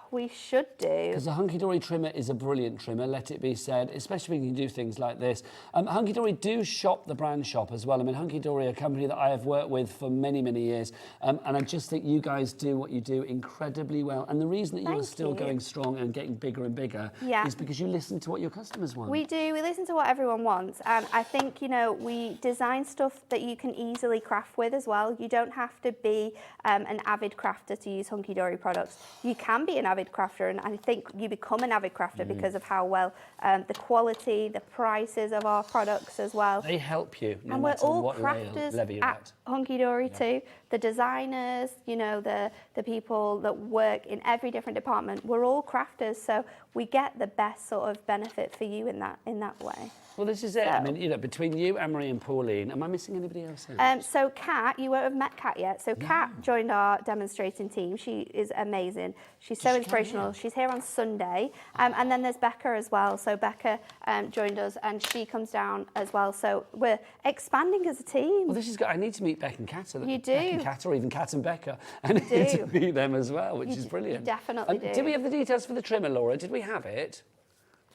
We should do. Because the Hunkydory trimmer is a brilliant trimmer, let it be said, especially when you can do things like this. Hunkydory do shop the brand shop as well. I mean, Hunkydory are a company that I have worked with for many, many years. And I just think you guys do what you do incredibly well. And the reason that you are Thank still you. going strong and getting bigger and bigger Yeah. is because you listen to what your customers want. We do. We listen to what everyone wants. And I think, you know, we design stuff that you can easily craft with as well. You don't have to be an avid crafter to use Hunkydory products. You can be an avid crafter, and I think you become an avid crafter because of how well the quality, the prices of our products as well. They help you no And we're matter all what crafters level you're at Hunkydory too. The designers, you know, the people that work in every different department, we're all crafters, so we get the best sort of benefit for you in that way. Well, this is it. I mean, you know, between you, Anne-Marie and Pauline, am I missing anybody else? So Kat, you won't have met Kat yet. So Kat joined our demonstrating team. She is amazing. She's so inspirational. She's here on Sunday. And then there's Becca as well. So Becca joined us and she comes down as well. So we're expanding as a team. Well, this is good. I need to meet Beck and Kat. You do. Beck and Kat, or even Kat and Becca. I need to meet them as well, which is brilliant. You definitely do. Did we have the details for the trimmer, Laura? Did we have it?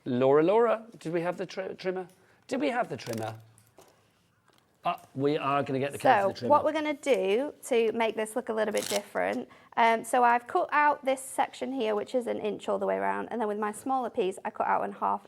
Laura, did we have the trimmer? Did we have the trimmer? We are going to get the code for the trimmer. So what we're going to do to make this look a little bit different, so I've cut out this section here, which is 1 inch all the way around, and then with my smaller piece, I cut out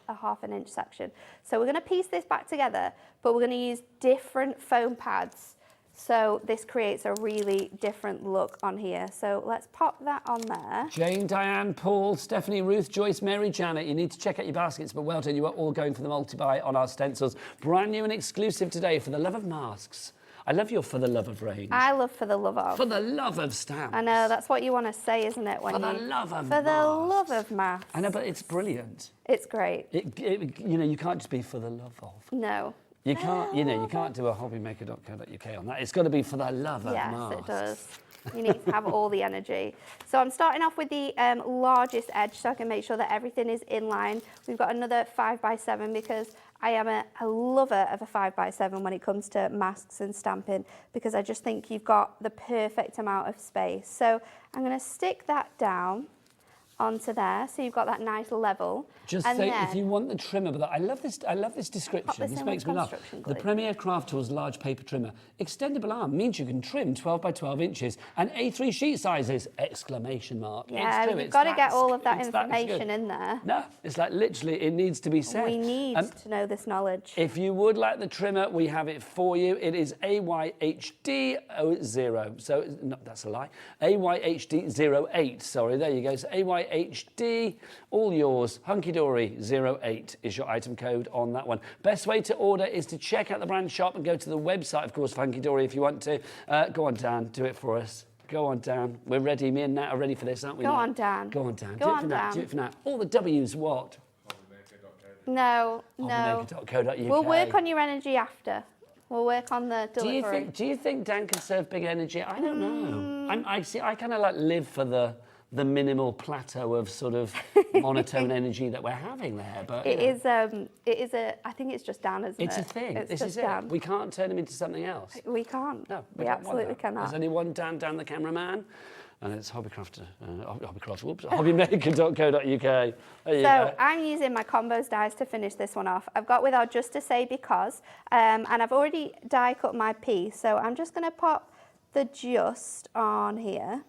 a half an inch section. So we're going to piece this back together, but we're going to use different foam pads. So this creates a really different look on here. So let's pop that on there. Jane, Diane, Paul, Stephanie, Ruth, Joyce, Mary, Janet, you need to check out your baskets, but well done. You are all going for the multi-buy on our stencils. Brand new and exclusive today for the love of masks. I love your for the love of range. I love for the love of. For the love of stamps. I know, that's what you want to say, isn't it? When for the love of For masks. the love of masks. I know, but it's brilliant. It's great. You know, you can't just be for the love of. No. You can't, you know, you can't do a hobbymaker.co.uk on that. It's got to be for the love of masks. Yes, it does. You need to have all the energy. So I'm starting off with the largest edge so I can make sure that everything is in line. We've got another 5x7 because I am a lover of a 5x7 when it comes to masks and stamping, because I just think you've got the perfect amount of space. So I'm going to stick that down onto there, so you've got that nice level. Just and say then, if you want the trimmer, but I love this description. This makes me laugh. The Premier Craft Tools large paper trimmer, extendable arm, means you can trim 12 by 12 inches and A3 sheet sizes! Exclamation mark. Yeah, you've got to get all of that information in there. No, it's like literally it needs to be said. We need to know this knowledge. If you would like the trimmer, we have it for you. It is AYHD0. So no, that's a lie. AYHD08. Sorry, there you go. So AYHD, all yours. Hunkydory 08 is your item code on that one. Best way to order is to check out the brand shop and go to the website, of course, for Hunkydory if you want to. Go on, Dan, do it for us. Go on, Dan. We're ready. Me and Nat are ready for this, aren't we? Go on, Dan. Go on, Dan. Go on, Dan. Do it for Nat. All the W's what? No. HobbyMaker.co.uk. We'll work on your energy after. We'll work on the delivery. Do you think Dan can serve big energy? I don't know. I kind of like live for the minimal plateau of sort of monotone energy that we're having there. But it is I think it's just Dan, isn't it? It's a thing. It's this just is Dan. it. We can't turn him into something else. We can't. No, we absolutely cannot. There's only one Dan the cameraman, and it's hobbymaker.co.uk. So I'm using my combos dies to finish this one off. I've got with our just to say because, and I've already die cut my piece, so I'm just going to pop the just on here.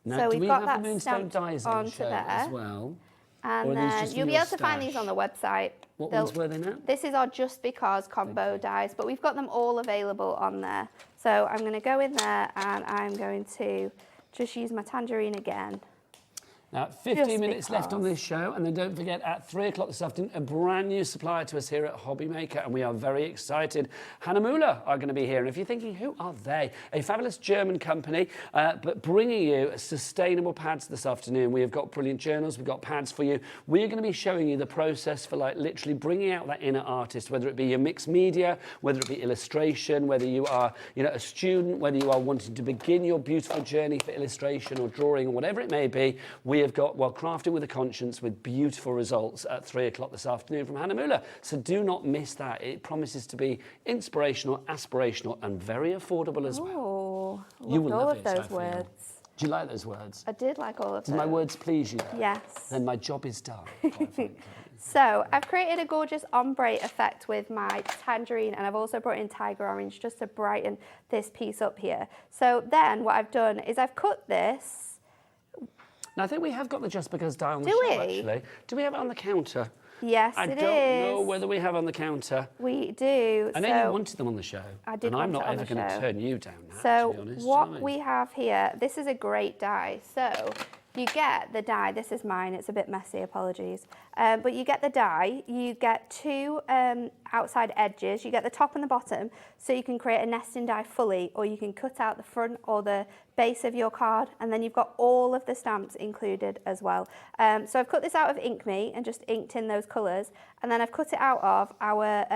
Now, so we've got that Moonstone dies onto there as well. And then you'll be able to find these on the website. What ones were they now? This is our Just Because combo dies, but we've got them all available on there. So I'm going to go in there and I'm going to just use my tangerine again. Now, 15 minutes left on this show, and then don't forget, at 3 o'clock this afternoon, a brand new supplier to us here at HobbyMaker, and we are very excited. Hahnemühle are going to be here, and if you're thinking, who are they? A fabulous German company, but bringing you sustainable pads this afternoon. We have got brilliant journals, we've got pads for you. We're going to be showing you the process for like literally bringing out that inner artist, whether it be your mixed media, whether it be illustration, whether you are a student, whether you are wanting to begin your beautiful journey for illustration or drawing or whatever it may be. We have got, well, crafted with a conscience with beautiful results at 3 o'clock this afternoon from Hahnemühle. So do not miss that. It promises to be inspirational, aspirational, and very affordable as well. You will love those words. Do you like those words? I did like all of them. Did my words please you? Yes. Then my job is done. So I've created a gorgeous ombre effect with my tangerine, and I've also brought in tiger orange just to brighten this piece up here. So then what I've done is I've cut this. Now, I think we have got the Just Because die on the show, actually. Do we have it on the counter? Yes, I don't know whether we have on the counter. We do. I know you wanted them on the show. I did. And I'm not ever going to turn you down now, so to be honest. what we have here, this is a great die. So you get the die. This is mine, it's a bit messy, apologies. But you get the die, you get two outside edges, you get the top and the bottom, so you can create a nesting die fully, or you can cut out the front or the base of your card, and then you've got all of the stamps included as well. So I've cut this out of Ink Me and just inked in those colours, and then I've cut it out of our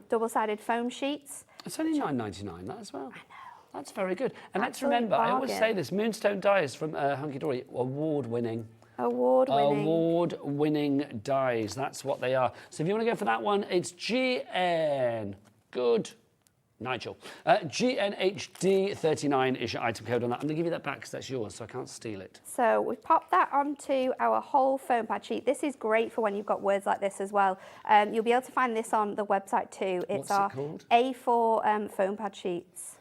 double-sided foam sheets. It's only $9.99, that as well. I know. That's very good. And let's Absolute remember, I always bargain. say this, Moonstone dies from Hunkydory, award-winning. Award-winning. Award-winning dies. That's what they are. So if you want to go for that one, it's GN. Good. Nigel. GNHD39 is your item code on that. I'm going to give you that back because that's yours, so I can't steal it. So we've popped that onto our whole foam pad sheet. This is great for when you've got words like this as well. You'll be able to find this on the website too. It's What's our it called? A4 foam pad sheets.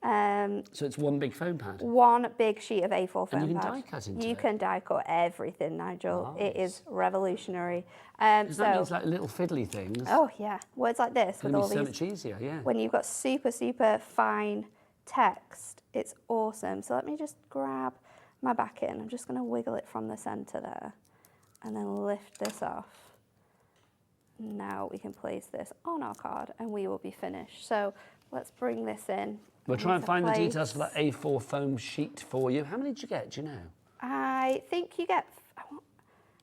So it's one big foam pad? One big sheet of A4 foam pad. And you can die cut into You it? can die cut everything, Nigel. Nice. It is revolutionary. Because that means like little fiddly things. Oh yeah, words like this with It'll all be so these. much easier, yeah. When you've got super, super fine text, it's awesome. So let me just grab my back in. I'm just going to wiggle it from the centre there and then lift this off. Now we can place this on our card and we will be finished. So let's bring this in. We'll try and find the place. details for that A4 foam sheet for you. How many did you get, do you know? I think you get, I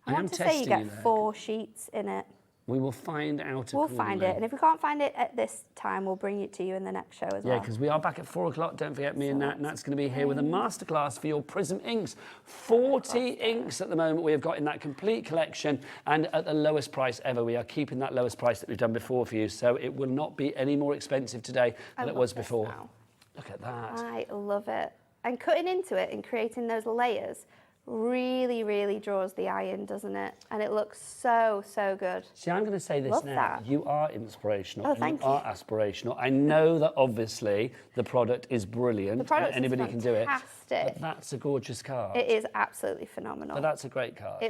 I want am to say you testing get you there. 4 sheets in it. We will find out We'll accordingly. find it. And if we can't find it at this time, we'll bring it to you in the next show as well. Yeah, because we are back at 4 o'clock. Don't forget me and Nat. Nat's going to be here with a masterclass for your Prism inks. 40 inks at the moment we have got in that complete collection, and at the lowest price ever. We are keeping that lowest price that we've done before for you, so it will not be any more expensive today than it was before. Now. Look at that. I love it. And cutting into it and creating those layers really, really draws the eye in, doesn't it? And it looks so, so good. See, I'm going to say this Love now. that. You are inspirational. Oh, and thank you are aspirational. I know that obviously the product is brilliant. The product and anybody is can do it. fantastic. But that's a gorgeous card. It is absolutely phenomenal. But that's a great card.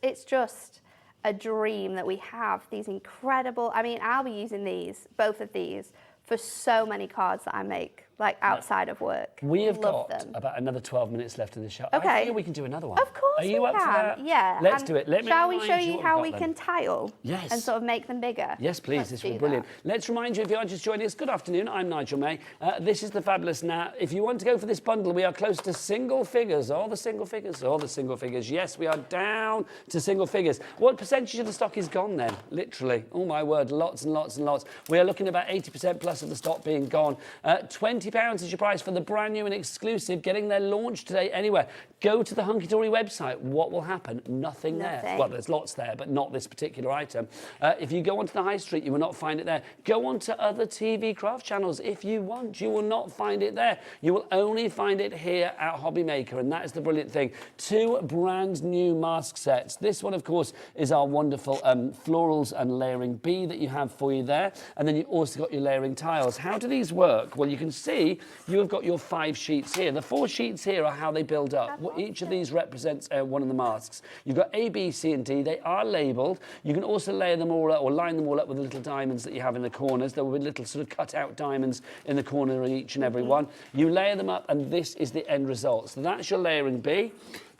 It's just a dream that we have these incredible, I mean, I'll be using these, both of these, for so many cards that I make, like outside of work. We have Love got them. about another 12 minutes left in the show. Okay. I feel we can do another one. Of course Are you we up can. for that? Yeah. Let's And do it. Let me shall we remind show you you what how we've we got can then. tile? Yes. And sort of make them bigger? Yes, please. Let's This do will be brilliant. that. Let's remind you, if you are just joining us, good afternoon. I'm Nigel May. This is the Fabulous Nat. If you want to go for this bundle, we are close to single figures. All the single figures. All the single figures. Yes, we are down to single figures. What percentage of the stock is gone then? Literally. Oh, my word. Lots and lots and lots. We are looking at about 80% plus of the stock being gone. £20 is your price for the brand new and exclusive, getting their launch today anywhere. Go to the Hunkydory website. What will happen? Nothing there. Well, there's lots there, but not this particular item. If you go onto the high street, you will not find it there. Go onto other TV craft channels if you want. You will not find it there. You will only find it here at HobbyMaker, and that is the brilliant thing. 2 brand new mask sets. This one, of course, is our wonderful florals and layering bee that you have for you there. And then you also got your layering tiles. How do these work? Well, you can see you have got your 5 sheets here. The 4 sheets here are how they build up. Each of these represents one of the masks. You've got A, B, C, and D. They are labelled. You can also layer them all up or line them all up with the little diamonds that you have in the corners. There will be little sort of cut-out diamonds in the corner of each and every one. You layer them up, and this is the end result. So that's your layering bee.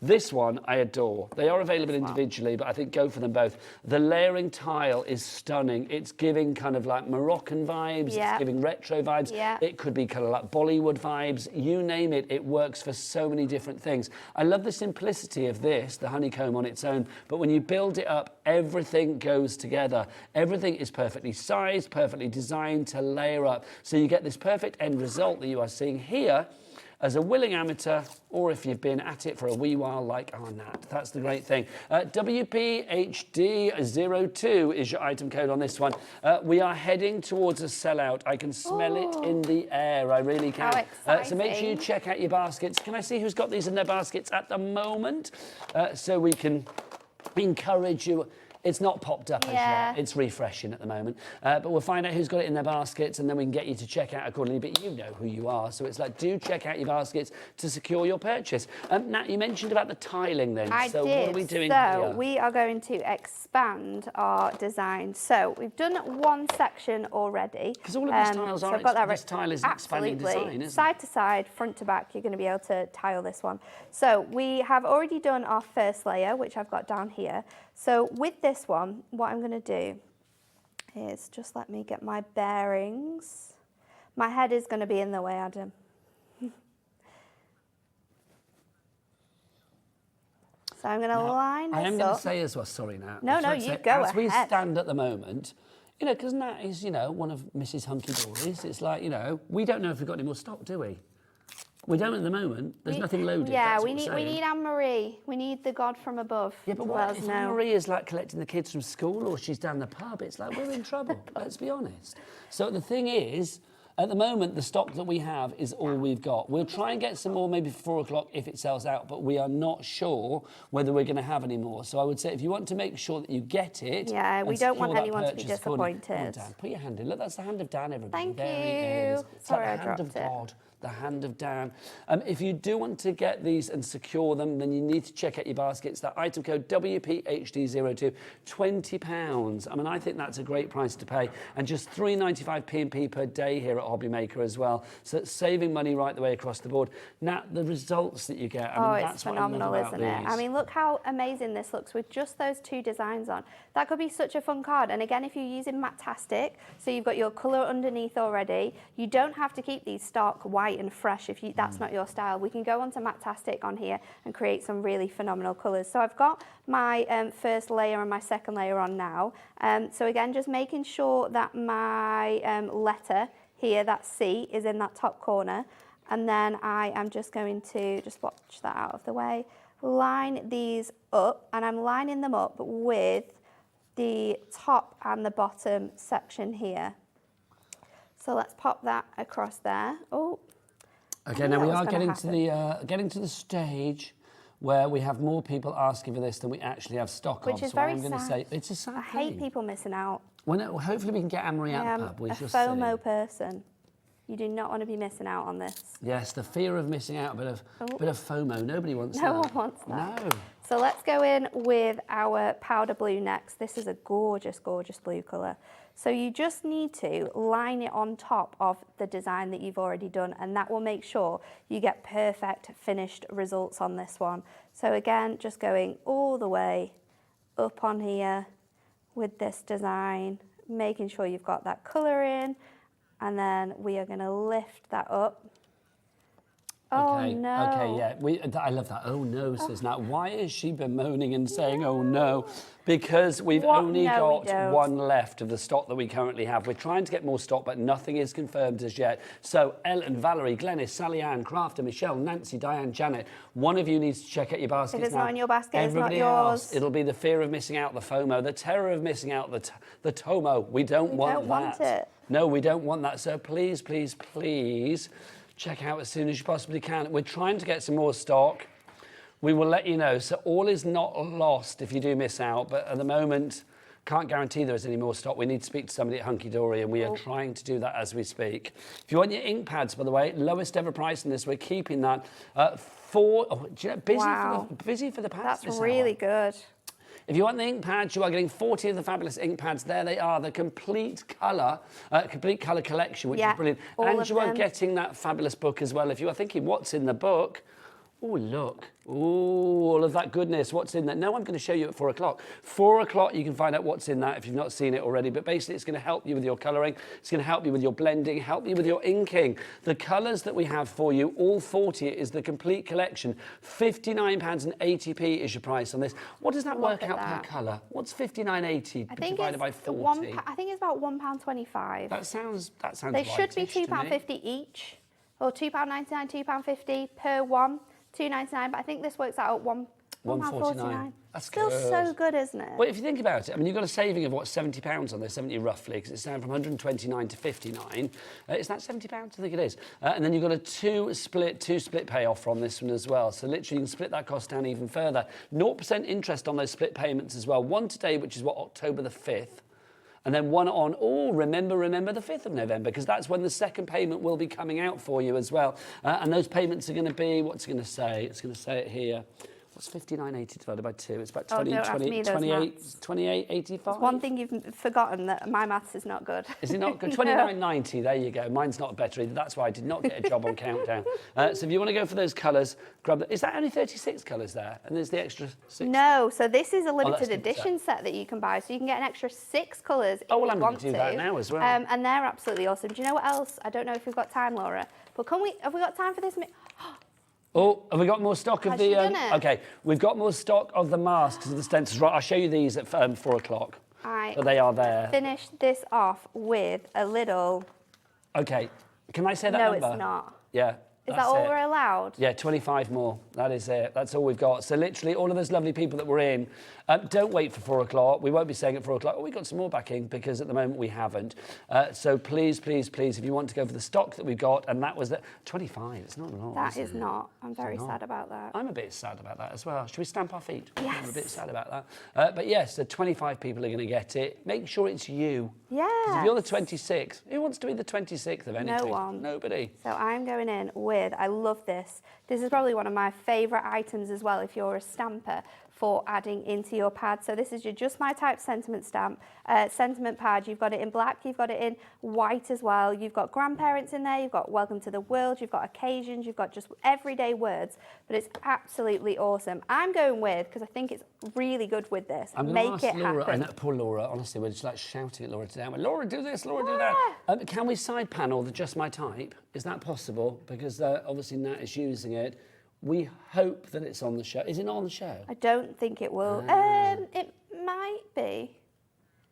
This one I adore. They are available individually, but I think go for them both. The layering tile is stunning. It's giving kind of like Moroccan vibes. Yeah. It's giving retro vibes. Yeah. It could be kind of like Bollywood vibes. You name it, it works for so many different things. I love the simplicity of this, the honeycomb on its own, but when you build it up, everything goes together. Everything is perfectly sized, perfectly designed to layer up. So you get this perfect end result that you are seeing here as a willing amateur, or if you've been at it for a wee while like our Nat. That's the great thing. WPHD02 is your item code on this one. We are heading towards a sellout. I can smell it in the air. I really can. How So make sure you check out your baskets. Can I see who's got these in their baskets at the moment? So we can encourage you It's not popped up as yet. It's refreshing at the moment. But we'll find out who's got it in their baskets, and then we can get you to check out accordingly. But you know who you are, so it's like, do check out your baskets to secure your purchase. Nat, you mentioned about the tiling then. I did. What are we doing so here? We are going to expand our design. So we've done one section already. Because all of these tiles so are, I've got that this tile is an expanding design, isn't it? Side to side, front to back, you're going to be able to tile this one. So we have already done our first layer, which I've got down here. So with this one, what I'm going to do is just let me get my bearings. My head is going to be in the way, Adam. So I'm going to line this up. I am going to say as well, sorry Nat. No, you go ahead. As we stand at the moment, you know, because Nat is, you know, one of Mrs. Hunkydory's, it's like, you know, we don't know if we've got any more stock, do we? We don't at the moment. There's nothing loaded. Yeah, we need Anne-Marie. We need the God from above. Yeah, but what if Anne-Marie is like collecting the kids from school, or she's down the pub? It's like, we're in trouble, let's be honest. So the thing is, at the moment, the stock that we have is all we've got. We'll try and get some more maybe for 4 o'clock if it sells out, but we are not sure whether we're going to have any more. So I would say if you want to make sure that you get it... Yeah, we don't want anyone to be disappointed. Come on, Dan, put your hand in. Look, that's the hand of Dan, everybody. Thank there you. It is. It's Sorry, like the hand of God. The hand of Dan. If you do want to get these and secure them, then you need to check out your baskets. That item code WPHD02, £20. I mean, I think that's a great price to pay, and just £3.95 P&P per day here at HobbyMaker as well. So it's saving money right the way across the board. Nat, the results that you get, I mean, that's phenomenal, what I love about isn't it? these. I mean, look how amazing this looks with just those 2 designs on. That could be such a fun card. And again, if you're using Matastic, so you've got your colour underneath already, you don't have to keep these stark white and fresh if that's not your style. We can go on to Matastic on here and create some really phenomenal colours. So I've got my first layer and my second layer on now. So again, just making sure that my letter here, that C, is in that top corner. And then I am just going to, just watch that out of the way, line these up, and I'm lining them up with the top and the bottom section here. So let's pop that across there. Oh. Okay, now we are getting to the stage where we have more people asking for this than we actually have stock of. Which is so very I'm going to sad. say it's a sad I hate people missing out. Well, hopefully we can get Anne-Marie out the pub. I am a FOMO person. You do not want to be missing out on this. Yes, the fear of missing out, a bit of FOMO. Nobody wants that. No one wants that. No. So let's go in with our powder blue next. This is a gorgeous, gorgeous blue colour. So you just need to line it on top of the design that you've already done, and that will make sure you get perfect finished results on this one. So again, just going all the way up on here with this design, making sure you've got that colour in, and then we are going to lift that up. Okay, oh no. Okay, yeah. I love that. Oh no, says Nat. Why is she bemoaning and saying, oh no? Because we've only got one left of the stock that we currently have. We're trying to get more stock, but nothing is confirmed as yet. So Ellen, Valerie, Glenys, Sally Ann, Crafter, Michelle, Nancy, Diane, Janet, one of you needs to check out your baskets. If it's now. not in your basket, Everybody it's not yours. Else, it'll be the fear of missing out, the FOMO, the terror of missing out, the TOMO. We don't want it. No, we don't want that. So please, please, please, check out as soon as you possibly can. We're trying to get some more stock. We will let you know. So all is not lost if you do miss out, but at the moment, can't guarantee there is any more stock. We need to speak to somebody at Hunkydory, and we are trying to do that as we speak. If you want your ink pads, by the way, lowest ever price in this, we're keeping that busy for the pads. That's really good. If you want the ink pads, you are getting 40 of the fabulous ink pads. There they are, the complete colour collection, which is brilliant. And you are getting that fabulous book as well. If you are thinking, what's in the book? Oh, look. Ooh, all of that goodness. What's in there? No, I'm going to show you at 4 o'clock. 4 o'clock, you can find out what's in that if you've not seen it already. But basically, it's going to help you with your colouring. It's going to help you with your blending, help you with your inking. The colours that we have for you, all 40, is the complete collection. £59.80 is your price on this. What does that work out per colour? What's £59.80 divided by 40? I think it's about £1.25. That sounds They should be £2.50 each, or £2.99, £2.50 per one. £2.99, but I think this works out at 149. That's Still good. so good, isn't it? Well, if you think about it, I mean, you've got a saving of, what, £70 on this, 70 roughly, because it's down from 129 to 59. Is that £70? I think it is. And then you've got a two split payoff on this one as well. So literally you can split that cost down even further. 0% interest on those split payments as well. One today, which is, what, October the 5th. And then one on, remember the 5th of November, because that's when the second payment will be coming out for you as well. And those payments are going to be, what's it going to say? It's going to say it here. What's 59.80 divided by 2? It's about 28.85. One thing you've forgotten, that my maths is not good. Is it not good? 29.90, there you go. Mine's not better either. That's why I did not get a job on Countdown. So if you want to go for those colours, grab that. Is that only 36 colours there? And there's the extra 6? No, so this is a limited edition set that you can buy. So you can get an extra 6 colours if you want to. I'm going to do that now as well. And they're absolutely awesome. Do you know what else? I don't know if we've got time, Laura, but have we got time for this? Oh, have we got more stock of Has she done it? Okay, we've got more stock of the masks and the stencils. Right, I'll show you these at 4 o'clock. But they are there. Finish this off with a little... Okay, can I say that number? No, it's not. Yeah. Is that all we're allowed? Yeah, 25 more. That is it. That's all we've got. So literally all of those lovely people that were in, don't wait for 4 o'clock. We won't be saying at 4 o'clock, we got some more back in, because at the moment we haven't. So please, please, please, if you want to go for the stock that we've got, and that was the 25. It's not a lot. That is not. I'm very sad about that. I'm a bit sad about that as well. Should we stamp our feet? Yes. I'm a bit sad about that. But yes, the 25 people are going to get it. Make sure it's you. Yeah. If you're the 26th, who wants to be the 26th of anything? No one. Nobody. So I'm going in with, I love this. This is probably one of my favourite items as well if you're a stamper, for adding into your pad. So this is your Just My Type sentiment stamp, sentiment pad. You've got it in black, you've got it in white as well. You've got grandparents in there, you've got welcome to the world, you've got occasions, you've got just everyday words, but it's absolutely awesome. I'm going with, because I think it's really good with this, make it Laura, happen. and poor Laura, honestly, we're just like shouting at Laura today. Laura, do this, Laura, do that. Can we side panel the Just My Type? Is that possible? Because obviously Nat is using it. We hope that it's on the show. Is it not on the show? I don't think it will. It might be.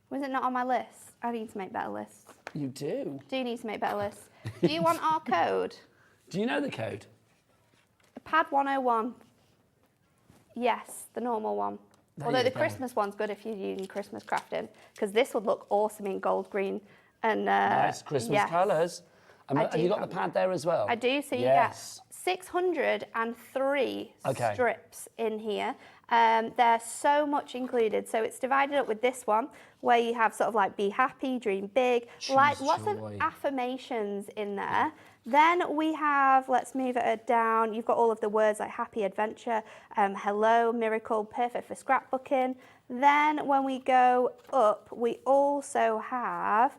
Was it not on my list? I need to make better lists. You do? Do need to make better lists. Do you want our code? Do you know the code? Pad 101. Yes, the normal one. Although the Christmas one's good if you're using Christmas crafting, because this would look awesome in gold, green, and nice Christmas colours. Have you got the pad there as well? I do. So you get 603 strips in here. There's so much included. So it's divided up with this one, where you have sort of like be happy, dream big, like lots of affirmations in there. Then we have, let's move it down, you've got all of the words like happy, adventure, hello, miracle, perfect for scrapbooking. Then when we go up, we also have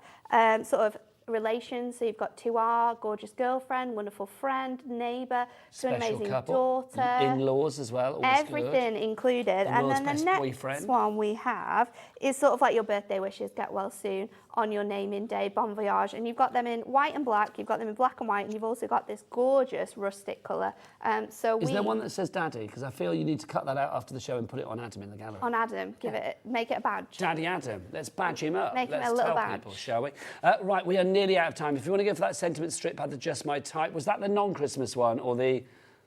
sort of relations. So you've got to our gorgeous girlfriend, wonderful friend, neighbour, to an amazing daughter. In-laws as well. Everything included. And then the next one we have is sort of like your birthday wishes, get well soon, on your naming day, bon voyage. And you've got them in white and black, you've got them in black and white, and you've also got this gorgeous rustic colour. Is there one that says Daddy? Because I feel you need to cut that out after the show and put it on Adam in the gallery. On Adam, make it a badge. Daddy Adam, let's badge him up. Make him a little badge. People, shall we? Right, we are nearly out of time. If you want to go for that sentiment strip pad, the Just My Type, was that the non-Christmas one or the...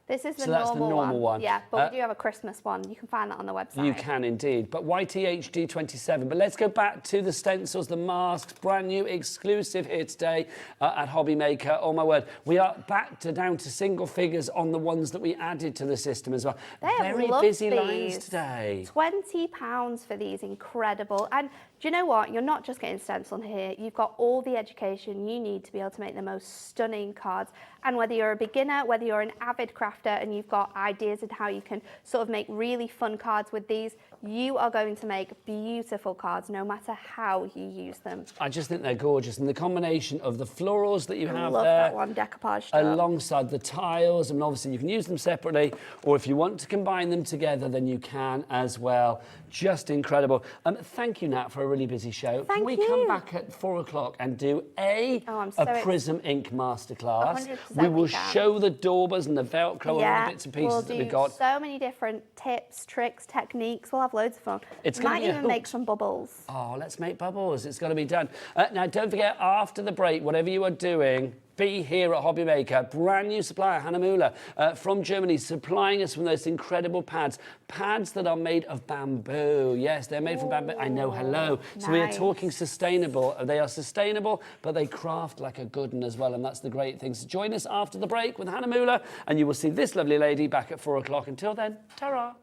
This is the normal one. Yeah, but we do have a Christmas one. You can find that on the website. You can indeed. But YTHD27. But let's go back to the stencils, the masks, brand new, exclusive here today at HobbyMaker. Oh my word, we are down to single figures on the ones that we added to the system as well. Very busy lines today. £20 for these, incredible. And do you know what? You're not just getting stencil here. You've got all the education you need to be able to make the most stunning cards. And whether you're a beginner, whether you're an avid crafter and you've got ideas on how you can sort of make really fun cards with these, you are going to make beautiful cards no matter how you use them. I just think they're gorgeous. And the combination of the florals that you have there, that one, decoupaged alongside the tiles, and obviously you can use them separately, or if you want to combine them together, then you can as well. Just incredible. Thank you, Nat, for a really busy show. Can we come back at 4 o'clock and do a Prism Ink masterclass? 100% we will show the daubers and the Velcro and all the bits and pieces that we've got. So many different tips, tricks, techniques. We'll have loads of fun. Might even make some bubbles. Oh, let's make bubbles. It's got to be done. Now, don't forget, after the break, whatever you are doing, be here at HobbyMaker. Brand new supplier, Hahnemühle, from Germany, supplying us with those incredible pads. Pads that are made of bamboo. Yes, they're made from bamboo. I know, hello. So we are talking sustainable. They are sustainable, but they craft like a good one as well, and that's the great thing. So join us after the break with Hahnemühle, and you will see this lovely lady back at 4 o'clock. Until then, ta-ra.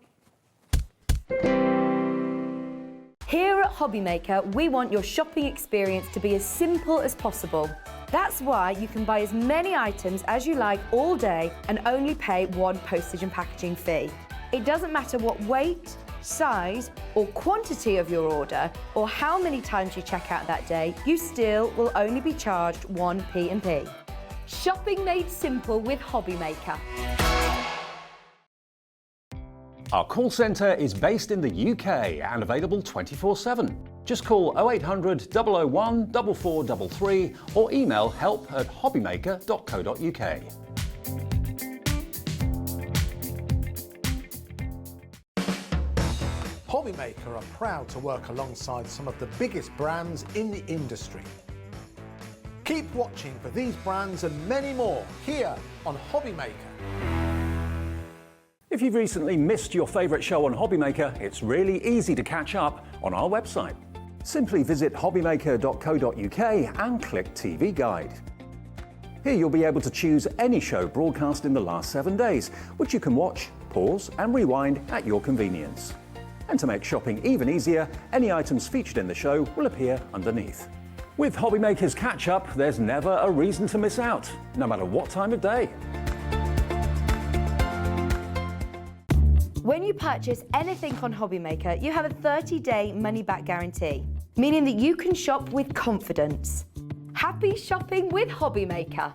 Here at HobbyMaker, we want your shopping experience to be as simple as possible. That's why you can buy as many items as you like all day and only pay one postage and packaging fee. It doesn't matter what weight, size or quantity of your order or how many times you check out that day, you still will only be charged one P&P. Shopping made simple with HobbyMaker. Our call centre is based in the UK and available 24/7. Just call 0800 001 4433 or email help@hobbymaker.co.uk. HobbyMaker are proud to work alongside some of the biggest brands in the industry. Keep watching for these brands and many more here on HobbyMaker. If you've recently missed your favourite show on HobbyMaker, it's really easy to catch up on our website. Simply visit hobbymaker.co.uk and click TV Guide. Here you'll be able to choose any show broadcast in the last 7 days, which you can watch, pause and rewind at your convenience. And to make shopping even easier, any items featured in the show will appear underneath. With HobbyMaker's catch-up, there's never a reason to miss out, no matter what time of day. When you purchase anything on HobbyMaker, you have a 30-day money-back guarantee, meaning that you can shop with confidence. Happy shopping with HobbyMaker.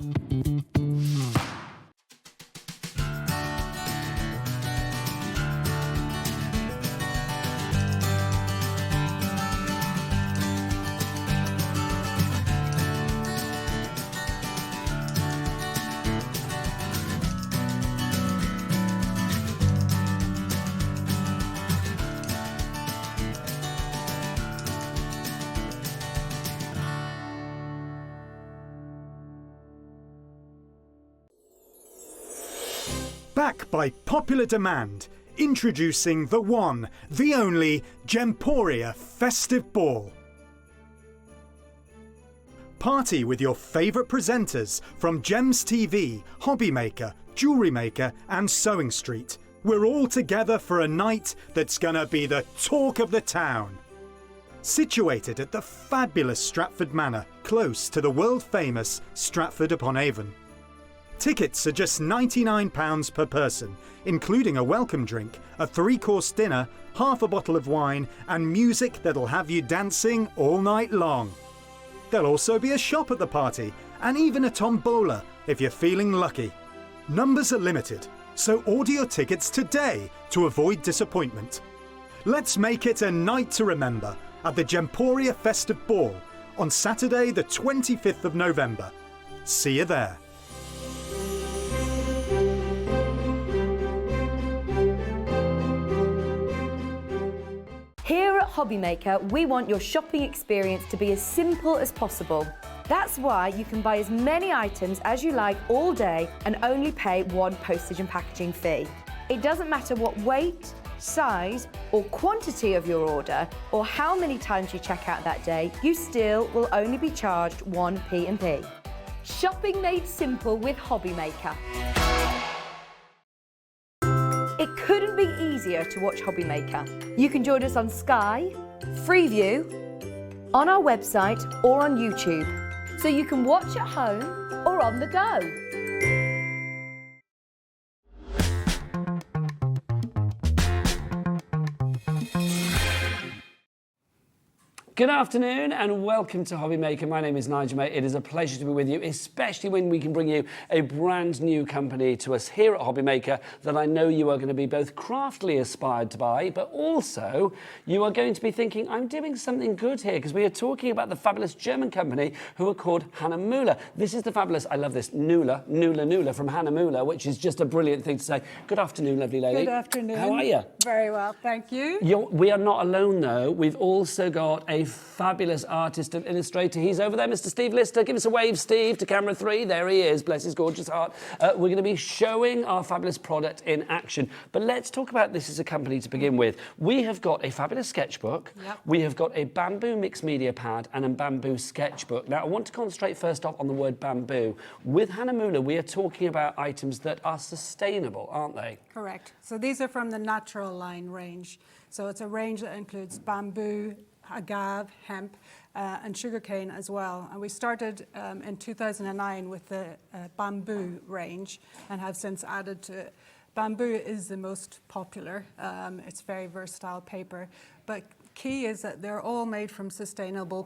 Back by popular demand, introducing the one, the only Gemporia Festive Ball. Party with your favourite presenters from Gems TV, HobbyMaker, Jewellery Maker and Sewing Street. We're all together for a night that's gonna be the talk of the town. Situated at the fabulous Stratford Manor, close to the world-famous Stratford-upon-Avon. Tickets are just £99 per person, including a welcome drink, a 3-course dinner, half a bottle of wine and music that'll have you dancing all night long. There'll also be a shop at the party and even a tombola if you're feeling lucky. Numbers are limited, so order your tickets today to avoid disappointment. Let's make it a night to remember at the Gemporia Festive Ball on Saturday the 25th of November. See you there. Here at HobbyMaker, we want your shopping experience to be as simple as possible. That's why you can buy as many items as you like all day and only pay one postage and packaging fee. It doesn't matter what weight, size or quantity of your order or how many times you check out that day, you still will only be charged one P&P. Shopping made simple with HobbyMaker. It couldn't be easier to watch HobbyMaker. You can join us on Sky, Freeview, on our website or on YouTube, so you can watch at home or on the go. Good afternoon and welcome to HobbyMaker. My name is Nigel, mate. It is a pleasure to be with you, especially when we can bring you a brand new company to us here at HobbyMaker that I know you are going to be both craftily inspired by, but also you are going to be thinking, I'm doing something good here, because we are talking about the fabulous German company who are called Hahnemühle. This is the fabulous, I love this, Nulla from Hahnemühle, which is just a brilliant thing to say. Good afternoon, lovely lady. Good afternoon. How are you? Very well, thank you. We are not alone though. We've also got a fabulous artist and illustrator. He's over there, Mr. Steve Lister. Give us a wave, Steve, to camera 3. There he is, bless his gorgeous heart. We're going to be showing our fabulous product in action. But let's talk about this as a company to begin with. We have got a fabulous sketchbook. Yep. We have got a bamboo mixed media pad and a bamboo sketchbook. Now, I want to concentrate first off on the word bamboo. With Hahnemühle, we are talking about items that are sustainable, aren't they? Correct. So these are from the natural line range. So it's a range that includes bamboo, agave, hemp, and sugarcane as well. And we started in 2009 with the bamboo range and have since added to it. Bamboo is the most popular. It's very versatile paper, but key is that they're all made from sustainable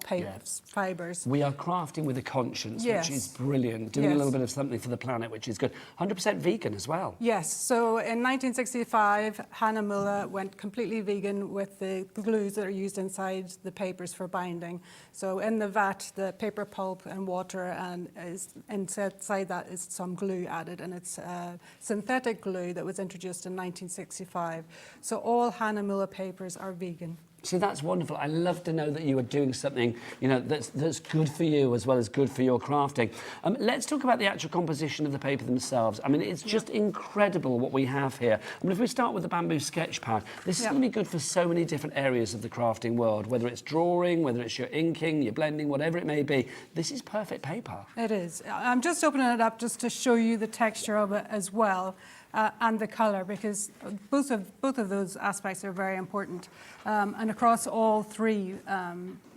fibers. We are crafting with a conscience, which is brilliant. Doing a little bit of something for the planet, which is good. 100% vegan as well. Yes. So in 1965, Hahnemühle went completely vegan with the glues that are used inside the papers for binding. So in the vat, the paper pulp and water, and inside that is some glue added, and it's synthetic glue that was introduced in 1965. So all Hahnemühle papers are vegan. See, that's wonderful. I love to know that you are doing something, you know, that's good for you as well as good for your crafting. Let's talk about the actual composition of the paper themselves. I mean, it's just incredible what we have here. I mean, if we start with the bamboo sketch pad, this is going to be good for so many different areas of the crafting world, whether it's drawing, whether it's your inking, your blending, whatever it may be. This is perfect paper. It is. I'm just opening it up just to show you the texture of it as well. And the colour, because both of those aspects are very important, and across all three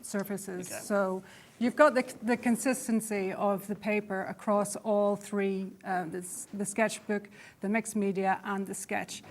surfaces. Okay. So you've got the consistency of the paper across all three, the sketchbook, the mixed media, and the sketch.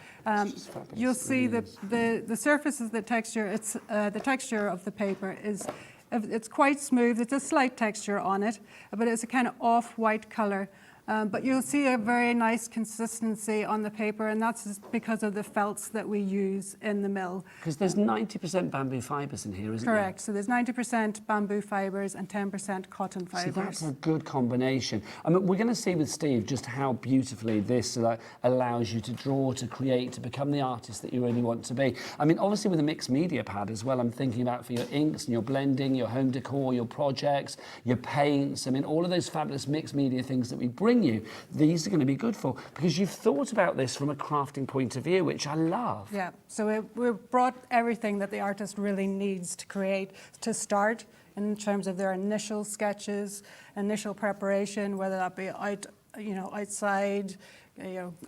You'll see the surfaces, the texture. It's the texture of the paper is. It's quite smooth. It's a slight texture on it, but it's a kind of off-white colour. But you'll see a very nice consistency on the paper, and that's because of the felts that we use in the mill. Because there's 90% bamboo fibres in here, isn't there? Correct. So there's 90% bamboo fibres and 10% cotton fibres. So that's a good combination. I mean, we're going to see with Steve just how beautifully this allows you to draw, to create, to become the artist that you really want to be. I mean, obviously with a mixed media pad as well, I'm thinking about for your inks and your blending, your home decor, your projects, your paints. I mean, all of those fabulous mixed media things that we bring you, these are going to be good for, because you've thought about this from a crafting point of view, which I love. Yeah, so we've brought everything that the artist really needs to create to start in terms of their initial sketches, initial preparation, whether that be out, outside,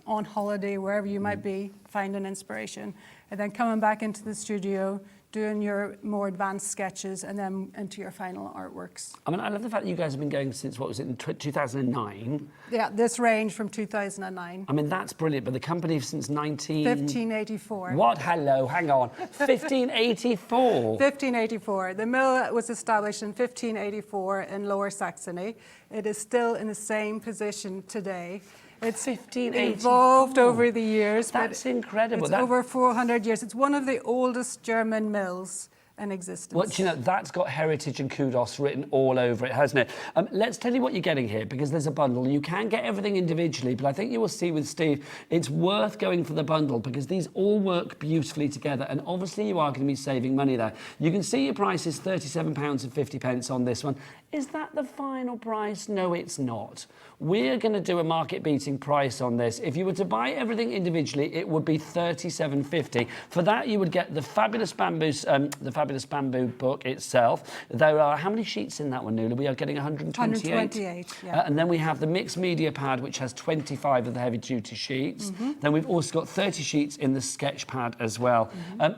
on holiday, wherever you might be, finding inspiration, and then coming back into the studio, doing your more advanced sketches, and then into your final artworks. I mean, I love the fact that you guys have been going since, what was it, in 2009? Yeah, this range from 2009. I mean, that's brilliant, but the company since 1584. What? Hello, hang on. 1584? 1584. The mill was established in 1584 in Lower Saxony. It is still in the same position today. It's evolved over the years. That's incredible. It's over 400 years. It's one of the oldest German mills in existence. Well, that's got heritage and kudos written all over it, hasn't it? Let's tell you what you're getting here, because there's a bundle. You can get everything individually, but I think you will see with Steve, it's worth going for the bundle, because these all work beautifully together, and obviously you are going to be saving money there. You can see your price is £37.50 on this one. Is that the final price? No, it's not. We're going to do a market-beating price on this. If you were to buy everything individually, it would be £37.50. For that, you would get the fabulous bamboo book itself. There are how many sheets in that one, Nuala? We are getting 128. 128, yeah. And then we have the mixed media pad, which has 25 of the heavy-duty sheets. Then we've also got 30 sheets in the sketch pad as well.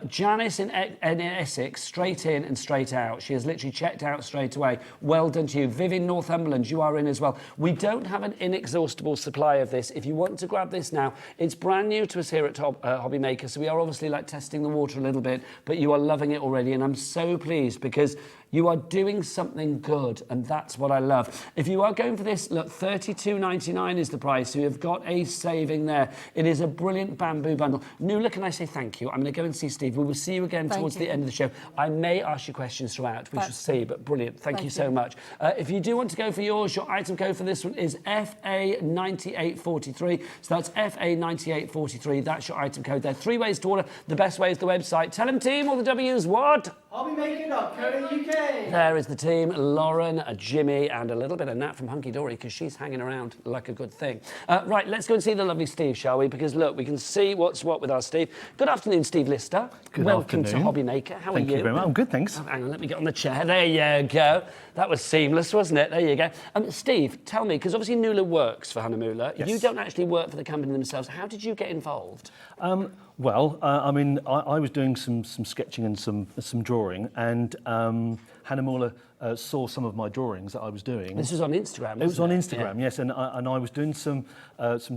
Janice in Essex, straight in and straight out. She has literally checked out straight away. Well done to you. Viv in Northumberland, you are in as well. We don't have an inexhaustible supply of this. If you want to grab this now, it's brand new to us here at HobbyMaker, so we are obviously testing the water a little bit, but you are loving it already, and I'm so pleased because You are doing something good, and that's what I love. If you are going for this, look, $32.99 is the price, so you've got a saving there. It is a brilliant bamboo bundle. Nuala, can I say thank you? I'm going to go and see Steve. We will see you again towards the end of the show. I may ask you questions throughout. We shall see, but brilliant. Thank you so much. If you do want to go for yours, your item code for this one is FA9843. So that's FA9843. That's your item code. There are 3 ways to order. The best way is the website. Tell them, team, all the W's, what? HobbyMaker.co.uk. There is the team, Lauren, Jimmy, and a little bit of Nat from Hunkydory, because she's hanging around like a good thing. Right, let's go and see the lovely Steve, shall we? Because, look, we can see what's what with our Steve. Good afternoon, Steve Lister. Welcome to HobbyMaker. How are you? Thank you very much. I'm good, thanks. Oh, hang on, let me get on the chair. There you go. That was seamless, wasn't it? There you go. Steve, tell me, because obviously Nuala works for Hahnemühle. Yes. You don't actually work for the company themselves. How did you get involved? I was doing some sketching and some drawing, and Hahnemühle saw some of my drawings that I was doing. This was on Instagram, wasn't it? It was on Instagram, yes, and I was doing some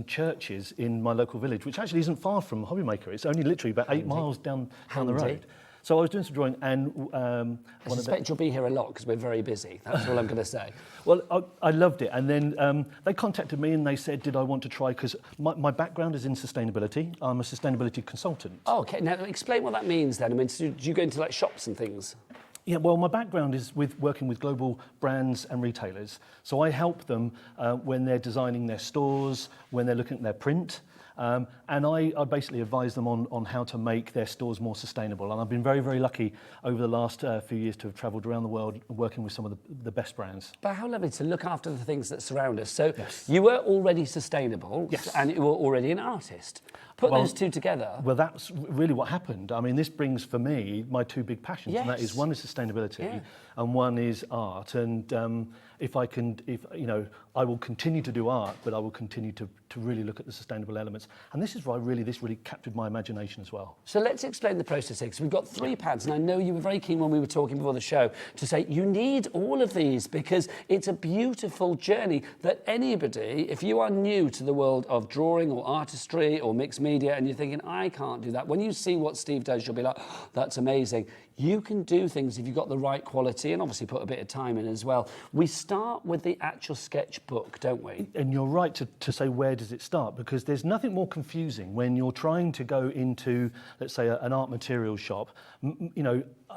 churches in my local village, which actually isn't far from HobbyMaker. It's only literally about 8 miles down the road. So I was doing some drawing, and I suspect you'll be here a lot because we're very busy. That's all I'm going to say. Well, I loved it, and then they contacted me and they said, did I want to try, because my background is in sustainability. I'm a sustainability consultant. Oh, okay. Now explain what that means then. I mean, do you go into like shops and things? Yeah, well, my background is with working with global brands and retailers. So I help them when they're designing their stores, when they're looking at their print. And I basically advise them on how to make their stores more sustainable. And I've been very, very lucky over the last few years to have travelled around the world working with some of the best brands. But how lovely to look after the things that surround us. So you were already sustainable, and you were already an artist. Put those two together. Well, that's really what happened. I mean, this brings for me my 2 big passions, and that is, one is sustainability and one is art. And I will continue to do art, but I will continue to really look at the sustainable elements. And this is why this really captured my imagination as well. So let's explain the process here, because we've got 3 pads, and I know you were very keen when we were talking before the show to say you need all of these, because it's a beautiful journey that anybody, if you are new to the world of drawing or artistry or mixed media and you're thinking, I can't do that, when you see what Steve does, you'll be like, oh, that's amazing. You can do things if you've got the right quality and obviously put a bit of time in as well. We start with the actual sketchbook, don't we? And you're right to say, where does it start? Because there's nothing more confusing when you're trying to go into, let's say, an art materials shop.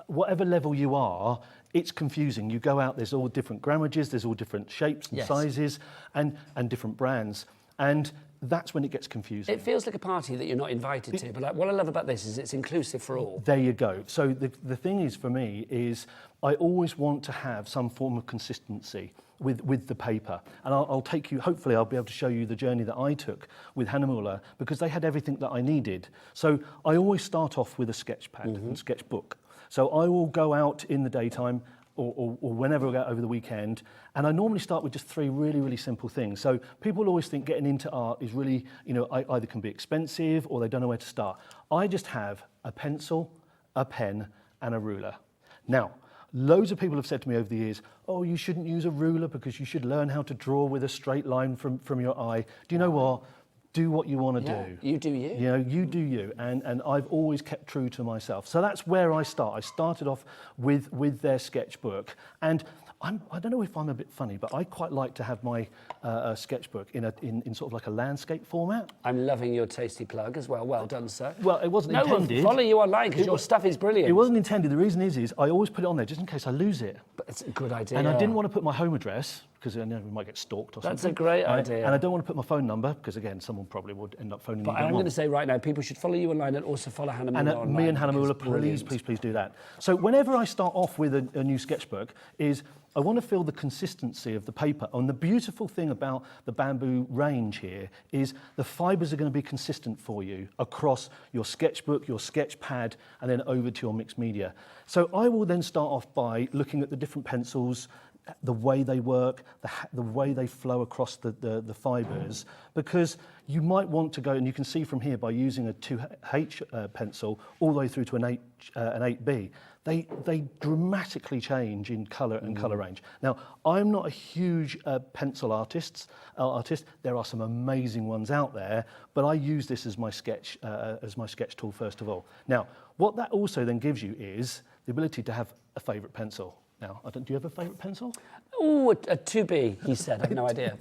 Whatever level you are, it's confusing. You go out, there's all different grammages, there's all different shapes and sizes and different brands. And that's when it gets confusing. It feels like a party that you're not invited to, but like, what I love about this is it's inclusive for all. There you go. So the thing is, for me, is I always want to have some form of consistency with the paper. And I'll take you, hopefully I'll be able to show you the journey that I took with Hahnemühle, because they had everything that I needed. So I always start off with a sketch pad and sketchbook. So I will go out in the daytime, or whenever I go over the weekend, and I normally start with just 3 really, really simple things. So people always think getting into art is really, either can be expensive or they don't know where to start. I just have a pencil, a pen, and a ruler. Now, loads of people have said to me over the years, oh, you shouldn't use a ruler because you should learn how to draw with a straight line from your eye. Do you know what? Do what you want to do. You do you. You do you. And I've always kept true to myself. So that's where I start. I started off with their sketchbook. And I don't know if I'm a bit funny, but I quite like to have my sketchbook in sort of like a landscape format. I'm loving your tasty plug as well. Well done, sir. Well, it wasn't intended. Follow you online because your stuff is brilliant. It wasn't intended. The reason is I always put it on there just in case I lose it. But it's a good idea. And I didn't want to put my home address, because I know we might get stalked or something. That's a great idea. And I don't want to put my phone number, because again, someone probably would end up phoning me. But I'm going to say right now, people should follow you online and also follow Hahnemühle online. And me and Hahnemühle, please do that. So whenever I start off with a new sketchbook, I want to feel the consistency of the paper. And the beautiful thing about the bamboo range here is the fibres are going to be consistent for you across your sketchbook, your sketch pad, and then over to your mixed media. So I will then start off by looking at the different pencils, the way they work, the way they flow across the fibres, because you might want to go, and you can see from here by using a 2H pencil all the way through to an 8B, they dramatically change in colour and colour range. Now, I'm not a huge pencil artist. There are some amazing ones out there, but I use this as my sketch tool first of all. Now, what that also then gives you is the ability to have a favourite pencil. Now, do you have a favourite pencil? Oh, a 2B, he said. I have no idea.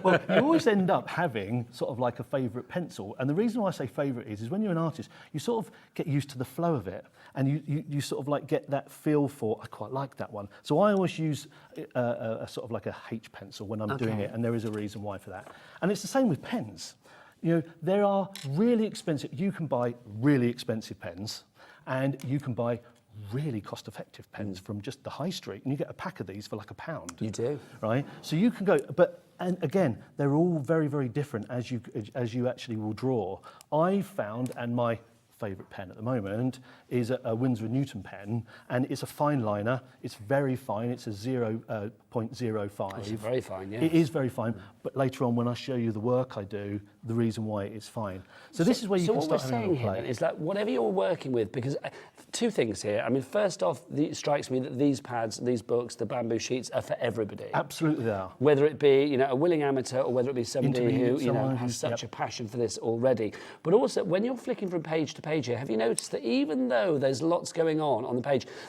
Well, you always end up having sort of like a favourite pencil. And the reason why I say favourite is when you're an artist, you sort of get used to the flow of it. And you sort of like get that feel for, I quite like that one. So I always use a sort of like a H pencil when I'm doing it. And there is a reason why for that. And it's the same with pens. You know, there are really expensive, you can buy really expensive pens and you can buy really cost-effective pens from just the high street, and you get a pack of these for like £1. You do. Right? So you can go, and again, they're all very, very different as you actually will draw. I found, and my favourite pen at the moment is a Winsor & Newton pen, and it's a fine liner. It's very fine. It's a 0.05. It's very fine, yeah. It is very fine, but later on when I show you the work I do, the reason why it's fine. So this is where you can start having a So what we're saying here is that whatever you're working with, because two things here. I mean, first off, it strikes me that these pads, these books, the bamboo sheets are for everybody. Absolutely they are. Whether it be, you know, a willing amateur or whether it be somebody who, you know, has such a yep. passion for this already. But also, when you're flicking from page to page here, have you noticed that even though there's lots going on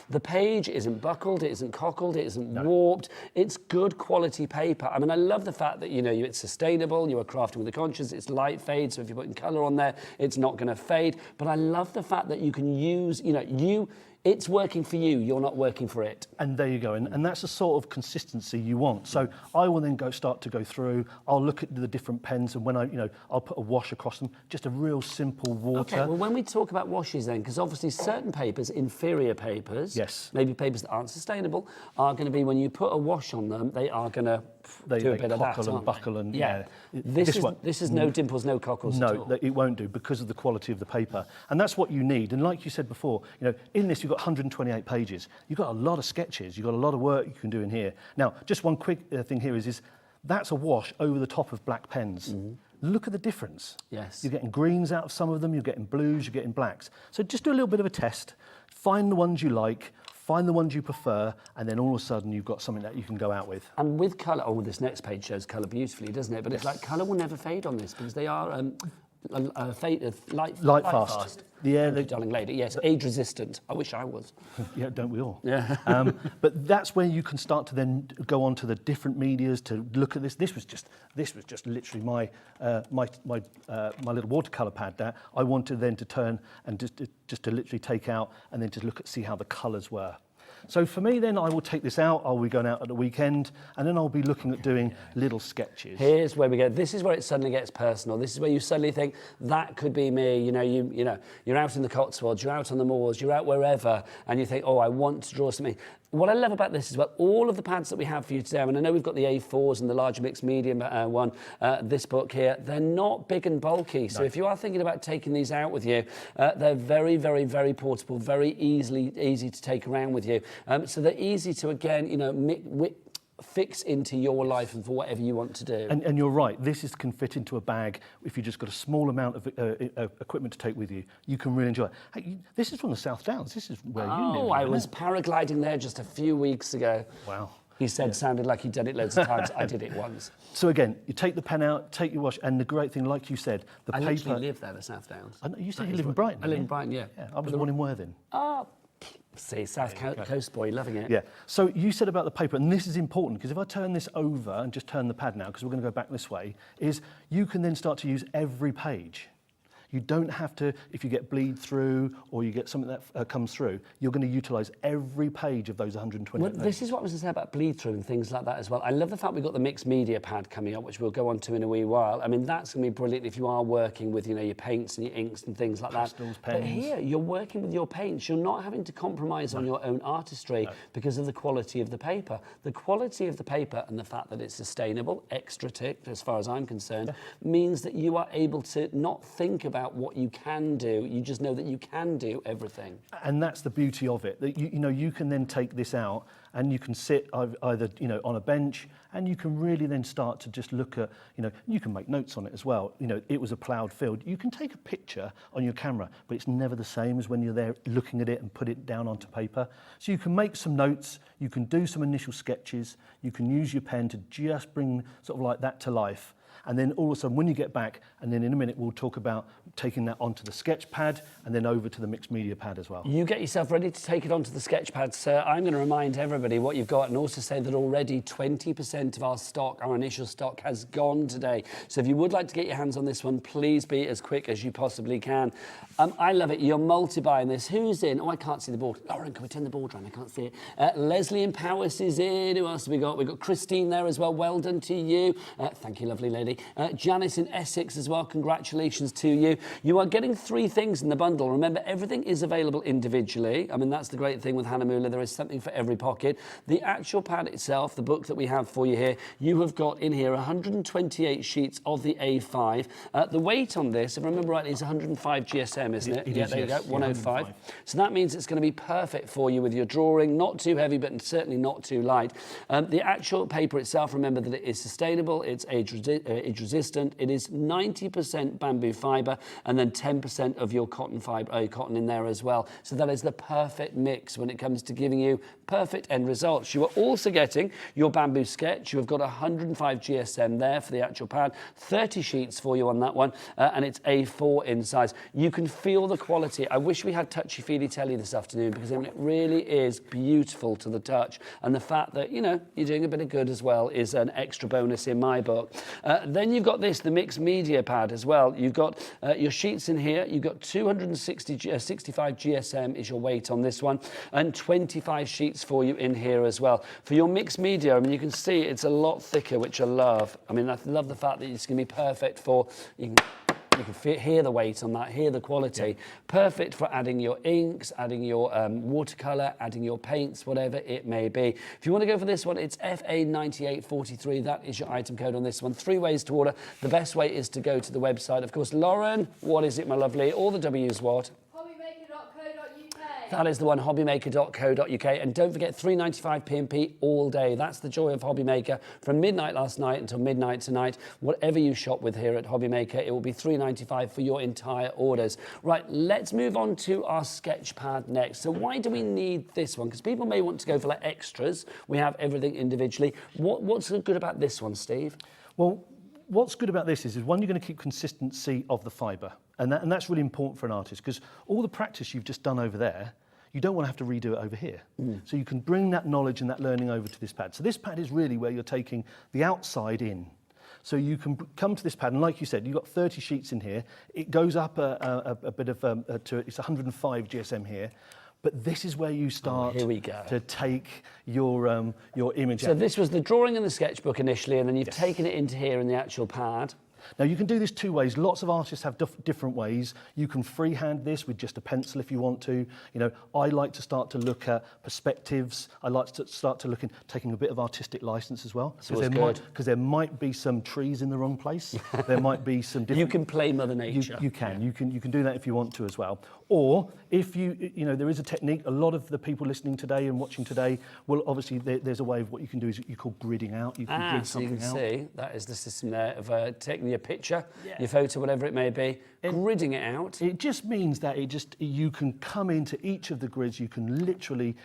the page isn't buckled, it isn't cockled, it isn't warped, it's good quality paper. I mean, I love the fact that, you know, it's sustainable, you are crafting with a conscience, it's light fade, so if you're putting colour on there, it's not going to fade. But I love the fact that you can use, you know, it's working for you, you're not working for it. And there you go, and that's the sort of consistency you want. So I will then start to go through, I'll look at the different pens, and when I'll put a wash across them, just a real simple water. Okay, well, when we talk about washes then, because obviously certain papers, inferior papers, yes, maybe papers that aren't sustainable, are going to be, when you put a wash on them, they are going to do a bit of that, and buckle and yeah. This is no dimples, no cockles at all. No, it won't do because of the quality of the paper, and that's what you need. And like you said before, you know, in this you've got 128 pages. You've got a lot of sketches. You've got a lot of work you can do in here. Now, just one quick thing here is that's a wash over the top of black pens. Look at the difference. Yes. You're getting greens out of some of them. You're getting blues. You're getting blacks. So just do a little bit of a test. Find the ones you like. Find the ones you prefer, and then all of a sudden you've got something that you can go out with. And with colour, this next page shows colour beautifully, doesn't it? But it's like colour will never fade on this because they are light fast. Yeah, darling lady. Yes, age resistant. I wish I was. Yeah, don't we all? Yeah. But that's where you can start to then go on to the different medias to look at this. This was just literally my little watercolour pad that I wanted then to turn and just to literally take out and then to see how the colours were. So for me then, I will take this out, I'll be going out at the weekend, and then I'll be looking at doing little sketches. Here's where we go. This is where it suddenly gets personal. This is where you suddenly think, that could be me. You know, you're out in the Cotswolds, you're out on the moors, you're out wherever, and you think, oh, I want to draw something. What I love about this is about all of the pads that we have for you today, and I know we've got the A4s and the large mixed medium one, this book here, they're not big and bulky. So if you are thinking about taking these out with you, they're very, very, very portable, very easy to take around with you. So they're easy to, again, you know, fix into your life and for whatever you want to do. And you're right, this can fit into a bag if you just got a small amount of equipment to take with you. You can really enjoy it. Hey, this is from the South Downs. This is where you live. Oh, I was paragliding there just a few weeks ago. Wow. He said, sounded like he'd done it loads of times. I did it once. So again, you take the pen out, take your wash, and the great thing, like you said, the paper... I literally live there, the South Downs. I know, you said you live in Brighton. I live in Brighton, yeah. I was born in Worthing. See, South Coast boy, loving it. Yeah. So you said about the paper, and this is important, because if I turn this over and just turn the pad now, because we're going to go back this way, is you can then start to use every page. You don't have to, if you get bleed through or you get something that comes through, you're going to utilise every page of those 120 pages. This is what I was going to say about bleed through and things like that as well. I love the fact we've got the mixed media pad coming up, which we'll go on to in a wee while. I mean, that's going to be brilliant if you are working with, you know, your paints and your inks and things like Pastels, that. pens. But here, you're working with your paints. You're not having to compromise on your own artistry because of the quality of the paper. The quality of the paper and the fact that it's sustainable, extra tick, as far as I'm concerned, means that you are able to not think about what you can do. You just know that you can do everything. And that's the beauty of it. That you know, you can then take this out and you can sit either, you know, on a bench, and you can really then start to just look at, you know, you can make notes on it as well. You know, it was a ploughed field. You can take a picture on your camera, but it's never the same as when you're there looking at it and put it down onto paper. So you can make some notes, you can do some initial sketches, you can use your pen to just bring sort of like that to life. And then all of a sudden, when you get back, and then in a minute, we'll talk about taking that onto the sketch pad and then over to the mixed media pad as well. You get yourself ready to take it onto the sketch pad, sir. I'm going to remind everybody what you've got and also say that already 20% of our stock, our initial stock, has gone today. So if you would like to get your hands on this one, please be as quick as you possibly can. I love it. You're multi-buying this. Who's in? Oh, I can't see the board. Lauren, can we turn the board around? I can't see it. Leslie in Powys is in. Who else have we got? We've got Christine there as well. Well done to you. Thank you, lovely lady. Janice in Essex as well. Congratulations to you. You are getting 3 things in the bundle. Remember, everything is available individually. I mean, that's the great thing with Hahnemühle. There is something for every pocket. The actual pad itself, the book that we have for you here, you have got in here 128 sheets of the A5. The weight on this, if I remember rightly, is 105 GSM, isn't it? It is, there you yes. go, 105. So that means it's going to be perfect for you with your drawing. Not too heavy, but certainly not too light. The actual paper itself, remember that it is sustainable. It's age resistant. It is 90% bamboo fibre and then 10% of your cotton fibre, cotton in there as well. So that is the perfect mix when it comes to giving you perfect end results. You are also getting your bamboo sketch. You have got 105 GSM there for the actual pad, 30 sheets for you on that one, and it's A4 in size. You can feel the quality. I wish we had touchy-feely telly this afternoon because I mean, it really is beautiful to the touch. And the fact that, you know, you're doing a bit of good as well is an extra bonus in my book. Then you've got this, the mixed media pad as well. You've got your sheets in here. You've got 65 GSM is your weight on this one, and 25 sheets for you in here as well. For your mixed media, I mean, you can see it's a lot thicker, which I love. I mean, I love the fact that it's going to be perfect for, you can hear the weight on that, hear the quality. Yeah. Perfect for adding your inks, adding your watercolour, adding your paints, whatever it may be. If you want to go for this one, it's FA9843. That is your item code on this one. 3 ways to order. The best way is to go to the website. Of course, Lauren, what is it, my lovely? All the W's what? That is the one, hobbymaker.co.uk. And don't forget, £3.95 P&P all day. That's the joy of HobbyMaker. From midnight last night until midnight tonight, whatever you shop with here at HobbyMaker, it will be £3.95 for your entire orders. Right, let's move on to our sketch pad next. So why do we need this one? Because people may want to go for like extras. We have everything individually. What's good about this one, Steve? Well, what's good about this is one, you're going to keep consistency of the fibre. And that's really important for an artist because all the practice you've just done over there, you don't want to have to redo it over here. So you can bring that knowledge and that learning over to this pad. So this pad is really where you're taking the outside in. So you can come to this pad, and like you said, you've got 30 sheets in here. It goes up a bit of, it's 105 GSM here. But this is where you start to take your image out. So this was the drawing in the sketchbook initially, and then you've taken it into here in the actual pad. Now, you can do this 2 ways. Lots of artists have different ways. You can freehand this with just a pencil if you want to. You know, I like to start to look at perspectives. I like to start to look at taking a bit of artistic license as well. Because there might be some trees in the wrong place. There might be some different... You can play Mother Nature. You can do that if you want to as well. Or if you know, there is a technique. A lot of the people listening today and watching today will obviously, there's a way of what you can do is you call gridding out. You can grid something out. So you can see, that is the system there of taking your picture, your photo, whatever it may be, gridding it out. It just means that you can come into each of the grids, you can literally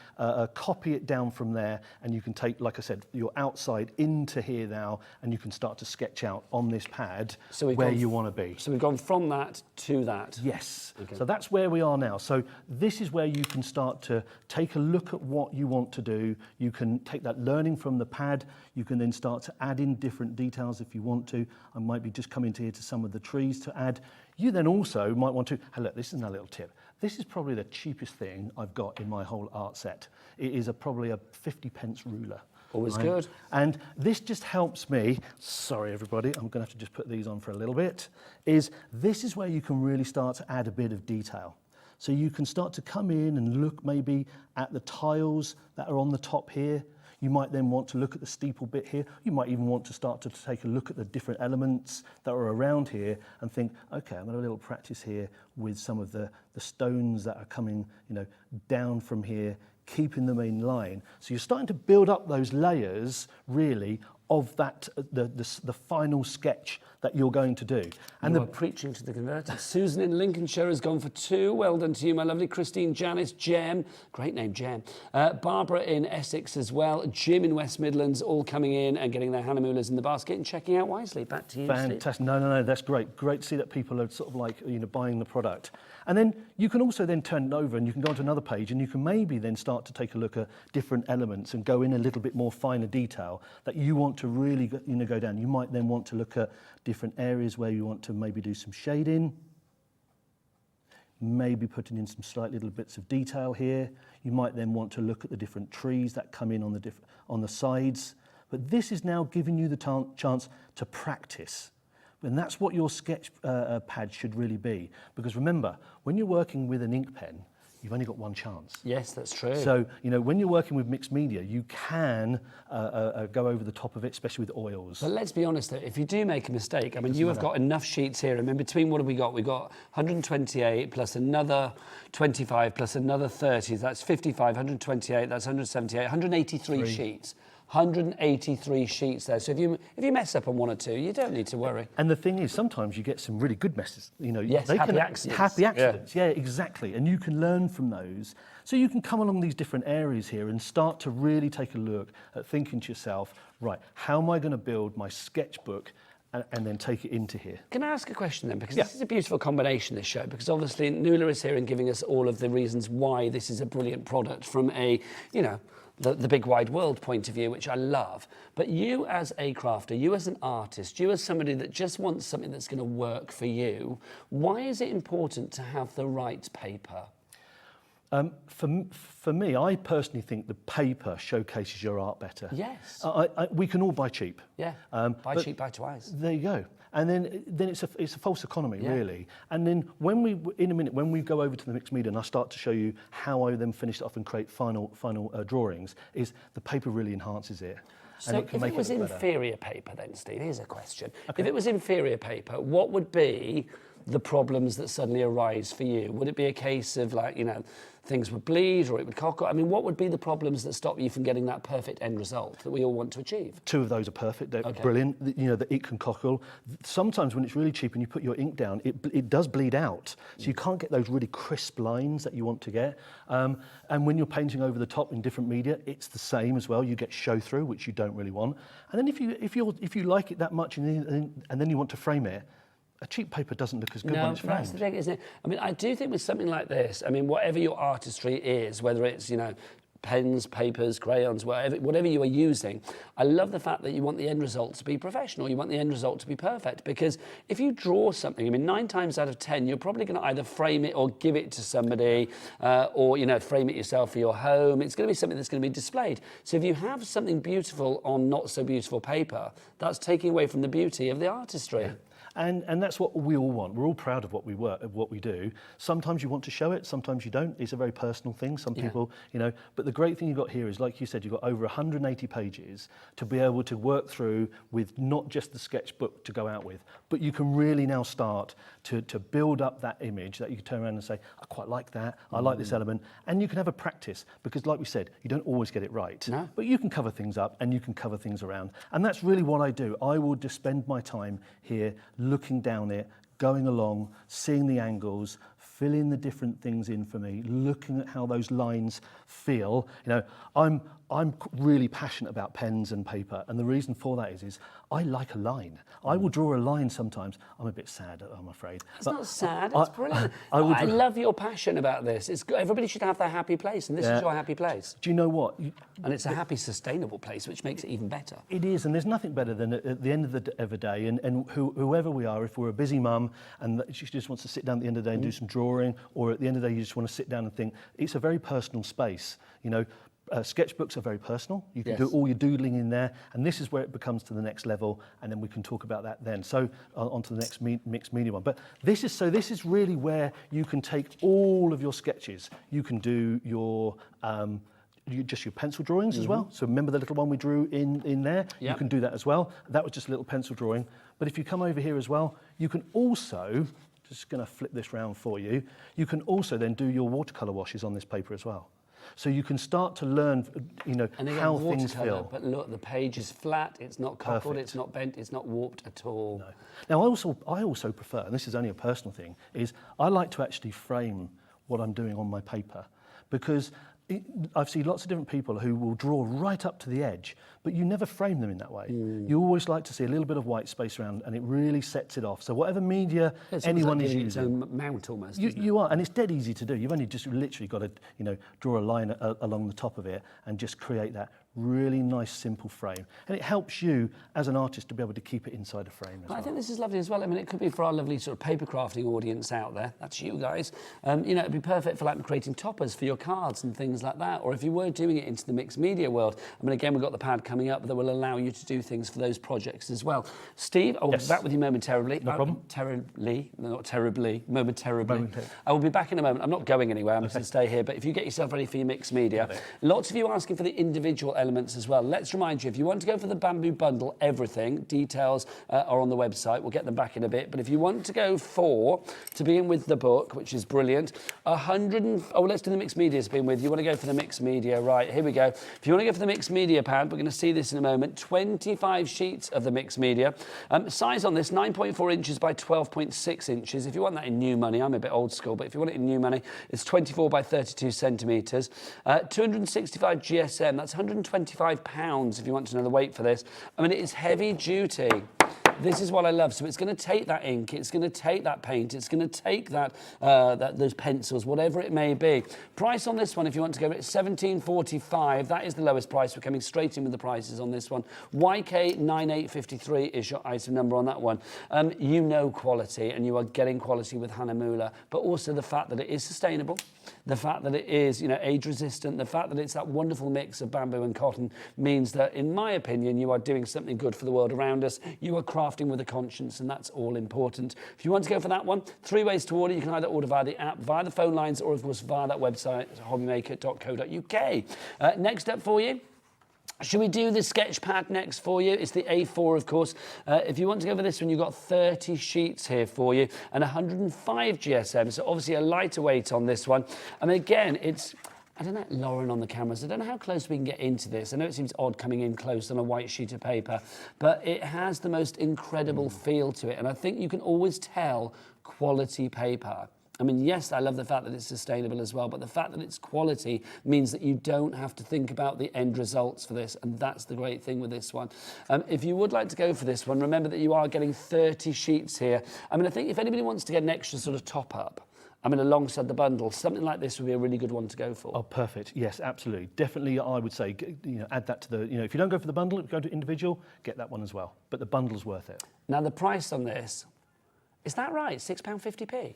copy it down from there, and you can take, like I said, your outside into here now, and you can start to sketch out on this pad where you want to be. So we've gone from that to that. Yes. Okay. So that's where we are now. So this is where you can start to take a look at what you want to do. You can take that learning from the pad. You can then start to add in different details if you want to. I might be just coming to here to some of the trees to add. You then also might want to, hey, look, this is a little tip. This is probably the cheapest thing I've got in my whole art set. It is probably a 50p ruler. Always good. And this just helps me, sorry everybody, I'm going to have to just put these on for a little bit, this is where you can really start to add a bit of detail. So you can start to come in and look maybe at the tiles that are on the top here. You might then want to look at the steeple bit here. You might even want to start to take a look at the different elements that are around here and think, okay, I'm going to do a little practice here with some of the stones that are coming, you know, down from here, keeping them in line. So you're starting to build up those layers really of that, the final sketch that you're going to do. And you are preaching to the converted. Susan in Lincolnshire has gone for 2. Well done to you, my lovely. Christine, Janice, Jem, great name, Jem. Barbara in Essex as well. Jim in West Midlands, all coming in and getting their Hahnemühles in the basket and checking out wisely. Back to you, fantastic. Steve. No, that's great. Great to see that people are sort of like, buying the product. And then you can also then turn it over and you can go onto another page and you can maybe then start to take a look at different elements and go in a little bit more finer detail that you want to really go down. You might then want to look at different areas where you want to maybe do some shading, maybe putting in some slight little bits of detail here. You might then want to look at the different trees that come in on the sides. But this is now giving you the chance to practice. And that's what your sketch pad should really be. Because remember, when you're working with an ink pen, you've only got one chance. Yes, that's true. So, when you're working with mixed media, you can go over the top of it, especially with oils. But let's be honest, though, if you do make a mistake, I mean, you have got enough sheets here, and in between, what have we got? We've got 128 plus another 25 plus another 30. That's 55, 128, that's 178, 183 sheets. 183 sheets there. So if you mess up on 1 or 2, you don't need to worry. And the thing is, sometimes you get some really good messes. Yes, happy accidents. Happy accidents, yeah, exactly. And you can learn from those. So you can come along these different areas here and start to really take a look at thinking to yourself, right, how am I going to build my sketchbook and then take it into here. Can I ask a question then? Because this is a beautiful combination, this show, because obviously Nuala is here and giving us all of the reasons why this is a brilliant product from a, the big wide world point of view, which I love. But you as a crafter, you as an artist, you as somebody that just wants something that's going to work for you, why is it important to have the right paper? For me, I personally think the paper showcases your art better. Yes. We can all buy cheap. Yeah. Buy cheap, buy twice. There you go. And then it's a false economy, really. And then in a minute, when we go over to the mixed media and I start to show you how I then finish it off and create final drawings, is the paper really enhances it. So if it was inferior paper then, Steve, here's a question. Okay. If it was inferior paper, what would be the problems that suddenly arise for you? Would it be a case of things would bleed or it would cockle? I mean, what would be the problems that stop you from getting that perfect end result that we all want to achieve? 2 of those are perfect. They're brilliant. That it can cockle. Sometimes when it's really cheap and you put your ink down, it does bleed out. So you can't get those really crisp lines that you want to get. And when you're painting over the top in different media, it's the same as well. You get show through, which you don't really want. And then if you like it that much and then you want to frame it, a cheap paper doesn't look as good when it's framed. That's the thing, isn't it? I mean, I do think with something like this, I mean, whatever your artistry is, whether it's, pens, papers, crayons, whatever you are using, I love the fact that you want the end result to be professional. You want the end result to be perfect, because if you draw something, I mean, 9 times out of 10, you're probably going to either frame it or give it to somebody, or frame it yourself for your home. It's going to be something that's going to be displayed. So if you have something beautiful on not so beautiful paper, that's taking away from the beauty of the artistry. Yeah. And that's what we all want. We're all proud of what we do. Sometimes you want to show it, sometimes you don't. It's a very personal thing. Some people, But the great thing you've got here is, like you said, you've got over 180 pages to be able to work through with not just the sketchbook to go out with, but you can really now start to build up that image that you can turn around and say, I quite like that. I like this element. And you can have a practice, because like we said, you don't always get it right. No. But you can cover things up and you can cover things around. And that's really what I do. I will just spend my time here looking down it, going along, seeing the angles, filling the different things in for me, looking at how those lines feel. I'm really passionate about pens and paper, and the reason for that is I like a line. I will draw a line sometimes. I'm a bit sad, I'm afraid. It's not sad, it's brilliant. I love your passion about this. Everybody should have their happy place, and this is your happy place. Do you know what? And it's a happy, sustainable place, which makes it even better. It is, and there's nothing better than at the end of the day, and whoever we are, if we're a busy mum and she just wants to sit down at the end of the day and do some drawing, or at the end of the day you just want to sit down and think, it's a very personal space. Sketchbooks are very personal. You can do all your doodling in there, and this is where it becomes to the next level, and then we can talk about that then. So on to the next mixed media one. But this is really where you can take all of your sketches. You can do your just your pencil drawings as well. So remember the little one we drew in there? Yep. You can do that as well. That was just a little pencil drawing. But if you come over here as well, you can also, just going to flip this round for you, you can also then do your watercolour washes on this paper as well. So you can start to learn, you know, and again, how things watercolour, feel. But look, the page is flat, it's not cockled, Perfect. it's not bent, it's not warped at all. No. Now, I also prefer, and this is only a personal thing, is I like to actually frame what I'm doing on my paper, because I've seen lots of different people who will draw right up to the edge, but you never frame them in that way. You always like to see a little bit of white space around, and it really sets it off. So whatever media anyone is using, its own mount almost. you are, and it's dead easy to do. You've only just literally got to, you know, draw a line along the top of it and just create that really nice, simple frame. And it helps you as an artist to be able to keep it inside a frame as well. I think this is lovely as well. I mean, it could be for our lovely sort of paper crafting audience out there. That's you guys. You know, it'd be perfect for like creating toppers for your cards and things like that. Or if you were doing it into the mixed media world. I mean, again, we've got the pad coming up that will allow you to do things for those projects as well. Steve, I will be back with you momentarily. No problem. Momentarily. I will be back in a moment. I'm not going anywhere. I'm just going to stay here. But if you get yourself ready for your mixed media, lots of you asking for the individual elements as well. Let's remind you, if you want to go for the bamboo bundle, everything, details are on the website. We'll get them back in a bit. But if you want to go for, to be in with the book, which is brilliant, let's do the mixed media to be in with. You want to go for the mixed media, right, here we go. If you want to go for the mixed media pad, we're going to see this in a moment, 25 sheets of the mixed media. Size on this, 9.4 inches by 12.6 inches. If you want that in new money, I'm a bit old school, but if you want it in new money, it's 24 by 32 centimetres. 265 GSM, that's 125 pounds if you want to know the weight for this. I mean, it is heavy duty. This is what I love. So it's going to take that ink, it's going to take that paint, it's going to take those pencils, whatever it may be. Price on this one, if you want to go, it's £17.45. That is the lowest price. We're coming straight in with the prices on this one. YK9853 is your item number on that one. You know quality, and you are getting quality with Hahnemühle, but also the fact that it is sustainable, the fact that it is, you know, age resistant, the fact that it's that wonderful mix of bamboo and cotton means that, in my opinion, you are doing something good for the world around us. You are crafting with a conscience, and that's all important. If you want to go for that one, 3 ways to order. You can either order via the app, via the phone lines, or of course via that website, hobbymaker.co.uk. Next up for you, should we do the sketch pad next for you? It's the A4, of course. If you want to go for this one, you've got 30 sheets here for you and 105 GSM, so obviously a lighter weight on this one. I mean, again, it's... I don't know, Lauren on the cameras, I don't know how close we can get into this. I know it seems odd coming in close on a white sheet of paper, but it has the most incredible feel to it. And I think you can always tell quality paper. I mean, yes, I love the fact that it's sustainable as well, but the fact that it's quality means that you don't have to think about the end results for this, and that's the great thing with this one. If you would like to go for this one, remember that you are getting 30 sheets here. I mean, I think if anybody wants to get an extra sort of top-up, I mean, alongside the bundle, something like this would be a really good one to go for. Oh, perfect. Yes, absolutely. Definitely, I would say, you know, add that to the, you know, if you don't go for the bundle, go to individual, get that one as well. But the bundle's worth it. Now, the price on this, is that right? £6.50p?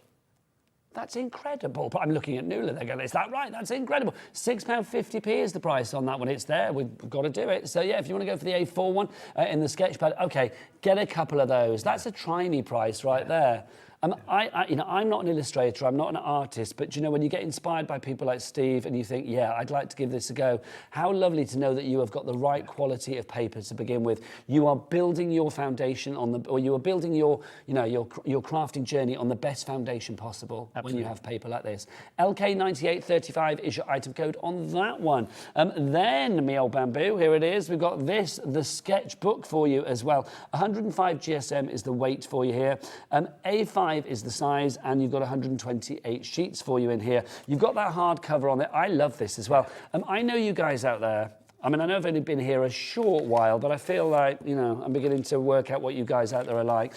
That's incredible. But I'm looking at Nuala, they're going, is that right? That's incredible. £6.50p is the price on that one. It's there, we've got to do it. So yeah, if you want to go for the A4 one in the sketch pad, okay, get a couple of those. That's a try me price right there. I'm not an illustrator, I'm not an artist, but you know, when you get inspired by people like Steve and you think, yeah, I'd like to give this a go, how lovely to know that you have got the right quality of paper to begin with. You are building your foundation on the, or you are building your, you know, your crafting journey on the best foundation possible. Absolutely. When you have paper like this. LK9835 is your item code on that one. Then, me old bamboo, here it is. We've got this, the sketchbook for you as well. 105 GSM is the weight for you here. A5 is the size, and you've got 128 sheets for you in here. You've got that hardcover on it. I love this as well. I know you guys out there, I mean, I know I've only been here a short while, but I feel like, you know, I'm beginning to work out what you guys out there are like.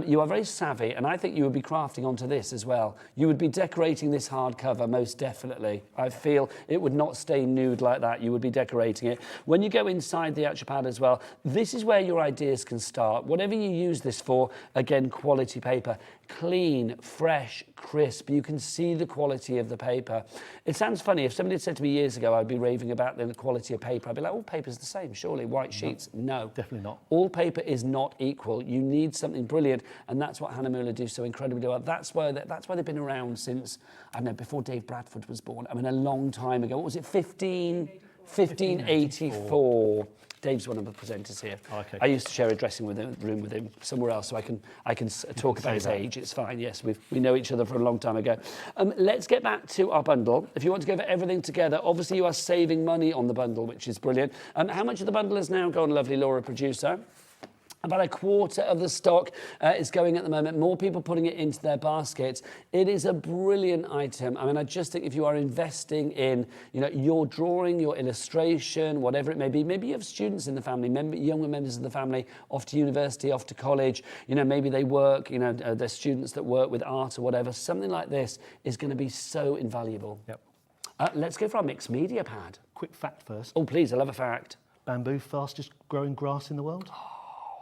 You are very savvy, and I think you would be crafting onto this as well. You would be decorating this hardcover, most definitely. I feel it would not stay nude like that. You would be decorating it. When you go inside the actual pad as well, this is where your ideas can start. Whatever you use this for, again, quality paper. Clean, fresh, crisp. You can see the quality of the paper. It sounds funny. If somebody had said to me years ago I'd be raving about the quality of paper, I'd be like, all paper's the same, surely. White sheets, no. Definitely not. All paper is not equal. You need something brilliant, and that's what Hahnemühle do so incredibly well. That's why they've been around since, I don't know, before Dave Bradford was born. I mean, a long time ago. What was it, 15 1584. Dave's one of the presenters here. Oh, okay. I used to share a dressing room with him somewhere else, so I can talk about his age. It's fine. Yes, we know each other from a long time ago. Let's get back to our bundle. If you want to go over everything together, obviously you are saving money on the bundle, which is brilliant. How much of the bundle has now gone, lovely Laura, producer? About a quarter of the stock is going at the moment. More people putting it into their baskets. It is a brilliant item. I mean, I just think if you are investing in, your drawing, your illustration, whatever it may be. Maybe you have students in the family, younger members of the family, off to university, off to college. Maybe they work. They're students that work with art or whatever. Something like this is going to be so invaluable. Yep. Let's go for our mixed media pad. Quick fact first. Oh, please! I love a fact. Bamboo, fastest growing grass in the world.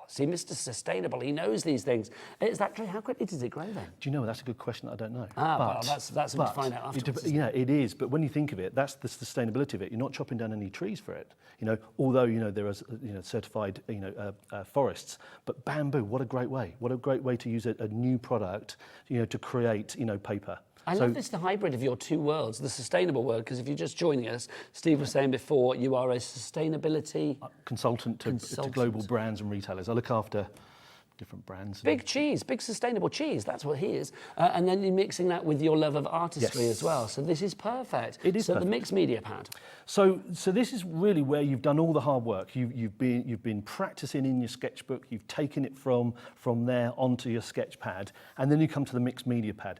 See, Mr. Sustainable, he knows these things. Is that true? How quickly does it grow then? Do you know, that's a good question I don't know. Well, that's something to find out afterwards. It is, but when you think of it, that's the sustainability of it. You're not chopping down any trees for it. Although, there are, certified, forests, but bamboo, what a great way. What a great way to use a new product, to create, paper. I love this, the hybrid of your two worlds, the sustainable world, because if you're just joining us, Steve was saying before, you are a sustainability consultant to global brands and retailers. I look after different brands. Big cheese, big sustainable cheese, that's what he is. And then you're mixing that with your love of artistry as well. So this is perfect. It is perfect. The mixed media pad. So this is really where you've done all the hard work. You've been practicing in your sketchbook, you've taken it from there onto your sketch pad, and then you come to the mixed media pad.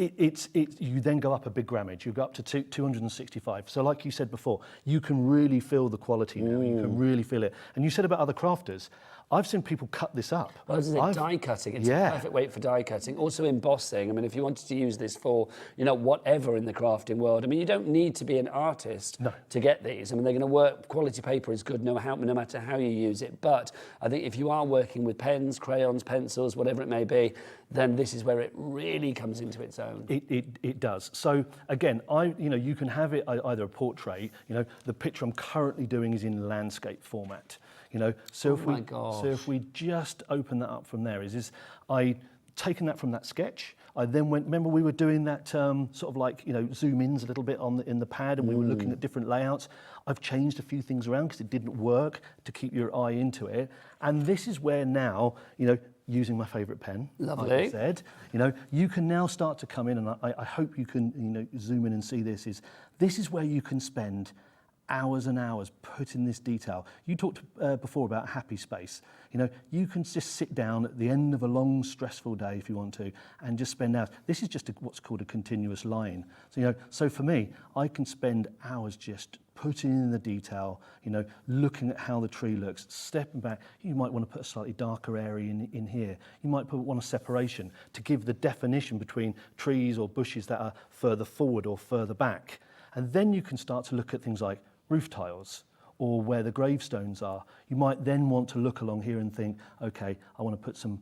You then go up a big grammage. You go up to 265. So like you said before, you can really feel the quality now. You can really feel it. And you said about other crafters, I've seen people cut this up. Well, isn't it die cutting? It's a perfect weight for die cutting. Also embossing. I mean, if you wanted to use this for, whatever in the crafting world, I mean, you don't need to be an artist to get these. I mean, they're going to work. Quality paper is good no matter how you use it. But I think if you are working with pens, crayons, pencils, whatever it may be, then this is where it really comes into its own. It does. So again, you can have it either a portrait. The picture I'm currently doing is in landscape format. So if we just open that up from there, I taken that from that sketch. I then went. Remember, we were doing that sort of like zoom ins a little bit in the pad, and we were looking at different layouts. I've changed a few things around because it didn't work to keep your eye into it. And this is where now using my favourite pen, lovely. Like I said, you can now start to come in, and I hope you can zoom in and see this. This is where you can spend hours and hours putting this detail. You talked before about happy space. You can just sit down at the end of a long, stressful day if you want to, and just spend hours. This is just what's called a continuous line. So, so for me, I can spend hours just putting in the detail, looking at how the tree looks, stepping back. You might want to put a slightly darker area in here. You might want a separation to give the definition between trees or bushes that are further forward or further back. And then you can start to look at things like roof tiles or where the gravestones are. You might then want to look along here and think, okay, I want to put some,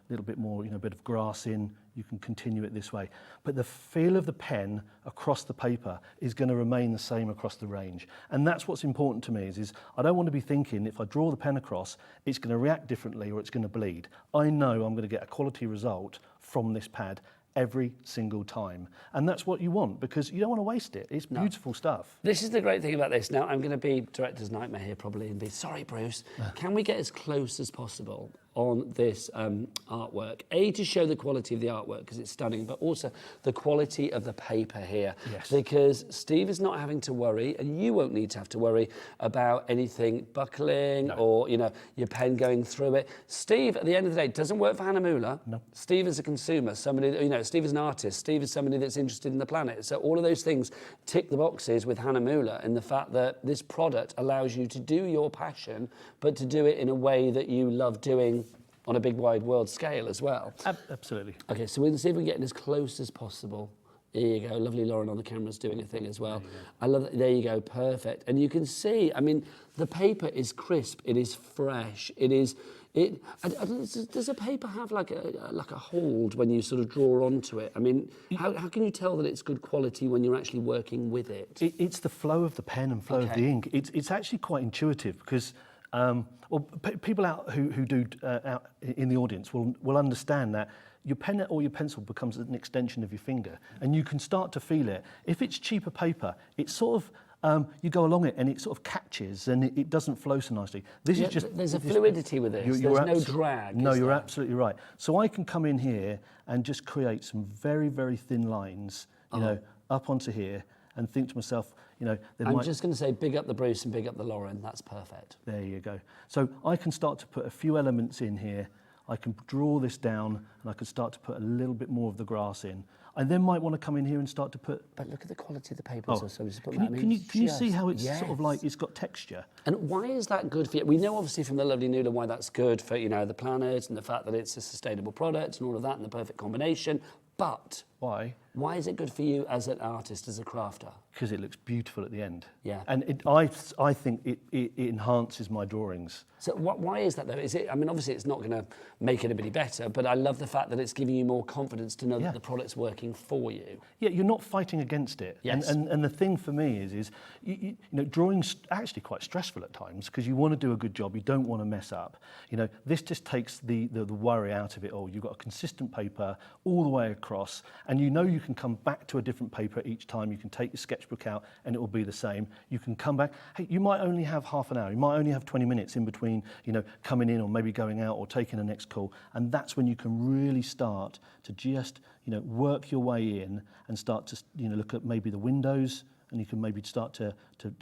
little bit more, bit of grass in. You can continue it this way. But the feel of the pen across the paper is going to remain the same across the range. And that's what's important to me is I don't want to be thinking if I draw the pen across, it's going to react differently or it's going to bleed. I know I'm going to get a quality result from this pad every single time. And that's what you want because you don't want to waste it. It's beautiful stuff. This is the great thing about this. Now, I'm going to be director's nightmare here probably and be, sorry, Bruce, can we get as close as possible on this artwork? To show the quality of the artwork because it's stunning, but also the quality of the paper here. Yes. Because Steve is not having to worry, and you won't need to have to worry about anything buckling or, your pen going through it. Steve, at the end of the day, doesn't work for Hahnemühle. No. Steve is a consumer, somebody, Steve is an artist. Steve is somebody that's interested in the planet. So all of those things tick the boxes with Hahnemühle in the fact that this product allows you to do your passion, but to do it in a way that you love doing on a big wide world scale as well. Absolutely. Okay, so we'll see if we can get as close as possible. There you go, lovely Lauren on the camera's doing a thing as well. I love that, there you go, perfect. And you can see, I mean, the paper is crisp, it is fresh, does a paper have like a hold when you sort of draw onto it? I mean, how can you tell that it's good quality when you're actually working with it? It's the flow of the pen and flow of the ink. It's actually quite intuitive because people out who do out in the audience will understand that your pen or your pencil becomes an extension of your finger, and you can start to feel it. If it's cheaper paper, it's sort of you go along it and it sort of catches and it doesn't flow so nicely. This is just... There's a fluidity with this. There's no drag. No, you're absolutely right. So I can come in here and just create some very, very thin lines, you know, up onto here and think to myself, you know... I'm just going to say big up the Bruce and big up the Lauren. That's perfect. There you go. So I can start to put a few elements in here. I can draw this down and I can start to put a little bit more of the grass in. I then might want to come in here and start to put... But look at the quality of the paper. So just put can you see how it's sort of like, it's got texture? And why is that good for you? We know obviously from the lovely Nuala why that's good for, you know, the planet and the fact that it's a sustainable product and all of that and the perfect combination. But... Why? Why is it good for you as an artist, as a crafter? Because it looks beautiful at the end. Yeah. And I think it enhances my drawings. So why is that though? Is it? I mean, obviously it's not going to make anybody better, but I love the fact that it's giving you more confidence to know that the product's working for you. Yeah, you're not fighting against it. Yes. And the thing for me is you know, drawing's actually quite stressful at times because you want to do a good job, you don't want to mess up. You know, this just takes the worry out of it all. You've got a consistent paper all the way across, and you know you can come back to a different paper each time. You can take your sketchbook out and it will be the same. You can come back. Hey, you might only have half an hour. You might only have 20 minutes in between, you know, coming in or maybe going out or taking the next call. And that's when you can really start to just, you know, work your way in and start to, you know, look at maybe the windows, and you can maybe start to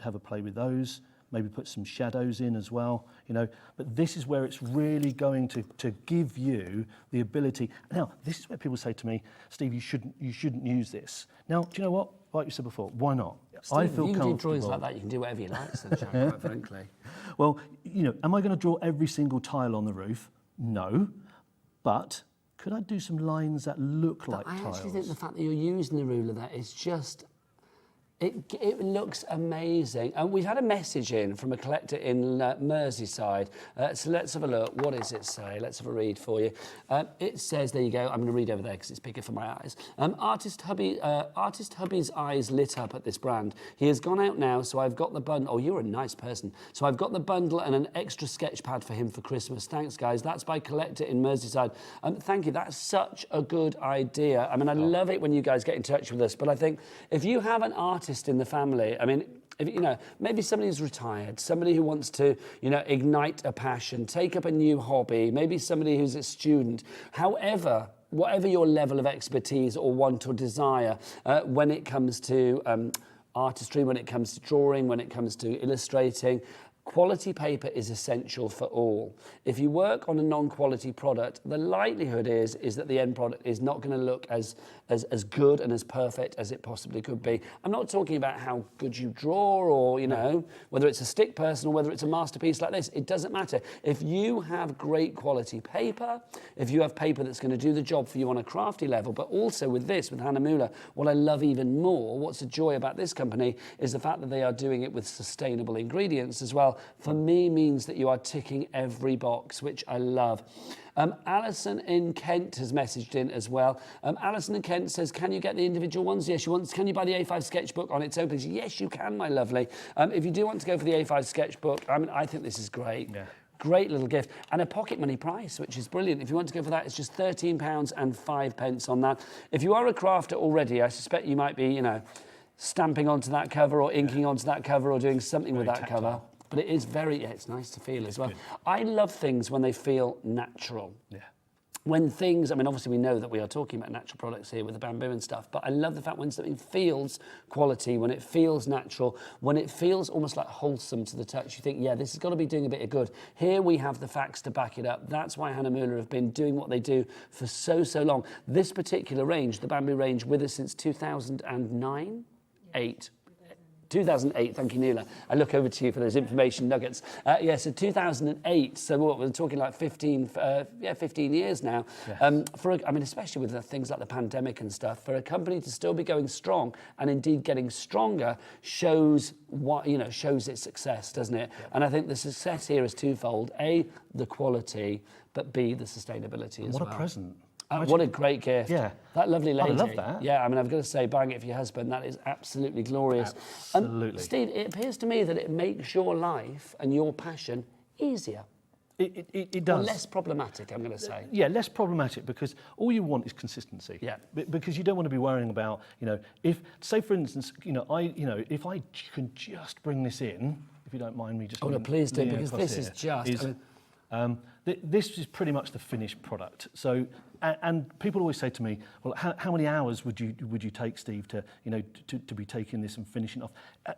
have a play with those. Maybe put some shadows in as well, you know. But this is where it's really going to give you the ability. Now, this is where people say to me, Steve, you shouldn't use this. Now, do you know what? Like you said before, why not? Steve, I feel you can comfortable. do drawings like that. You can do whatever you like, quite frankly. Well, you know, am I going to draw every single tile on the roof? No, but could I do some lines that look like tiles? I actually think the fact that you're using the ruler there is just... It looks amazing. And we've had a message in from a collector in Merseyside. So let's have a look. What does it say? Let's have a read for you. It says, there you go. I'm going to read over there because it's bigger for my eyes. Artist Hubby's eyes lit up at this brand. He has gone out now, so I've got the bundle. Oh, you're a nice person. So I've got the bundle and an extra sketch pad for him for Christmas. Thanks, guys. That's by collector in Merseyside. Thank you. That's such a good idea. I mean, I love it when you guys get in touch with us. But I think if you have an artist in the family, I mean, if, you know, maybe somebody who's retired, somebody who wants to, you know, ignite a passion, take up a new hobby, maybe somebody who's a student, however, whatever your level of expertise or want or desire, when it comes to artistry, when it comes to drawing, when it comes to illustrating, quality paper is essential for all. If you work on a non-quality product, the likelihood is that the end product is not going to look as good and as perfect as it possibly could be. I'm not talking about how good you draw or, you know, whether it's a stick person or whether it's a masterpiece like this. It doesn't matter. If you have great quality paper, if you have paper that's going to do the job for you on a crafty level, but also with this, with Hahnemühle, what I love even more, what's a joy about this company, is the fact that they are doing it with sustainable ingredients as well. For me means that you are ticking every box, which I love. Alison in Kent has messaged in as well. Alison in Kent says, can you get the individual ones? Yes, she wants. Can you buy the A5 sketchbook on its own, please? Yes, you can, my lovely. If you do want to go for the A5 sketchbook, I mean, I think this is great. Yeah. Great little gift. And a pocket money price, which is brilliant. If you want to go for that, it's just £13.05 on that. If you are a crafter already, I suspect you might be, you know, stamping onto that cover or inking onto that cover or doing something with that cover. But it is very, it's nice to feel as well. Good. I love things when they feel natural. Yeah. When things, I mean, obviously we know that we are talking about natural products here with the bamboo and stuff, but I love the fact when something feels quality, when it feels natural, when it feels almost like wholesome to the touch, you think, yeah, this has got to be doing a bit of good. Here we have the facts to back it up. That's why Hahnemühle have been doing what they do for so long. This particular range, the bamboo range, with us since 2009, 2008, thank you, Nuala. I look over to you for those information nuggets. Yeah, so 2008, so what, we're talking like 15 years now. Yeah. I mean, especially with the things like the pandemic and stuff, for a company to still be going strong and indeed getting stronger shows its success, doesn't it? Yeah. And I think the success here is twofold. A, the quality, but B, the sustainability as well. What a present. What a great gift. Yeah. That lovely lady. I love that. Yeah, I mean, I've got to say, buying it for your husband, that is absolutely glorious. Absolutely. Steve, it appears to me that it makes your life and your passion easier. It does. Or less problematic, I'm going to say. Yeah, less problematic, because all you want is consistency. Yeah. Because you don't want to be worrying about, if, say for instance, if I can just bring this in, if you don't mind me just... Oh, no, please do, because this is just... This is pretty much the finished product. So, and people always say to me, well, how many hours would you take, Steve, to be taking this and finishing off?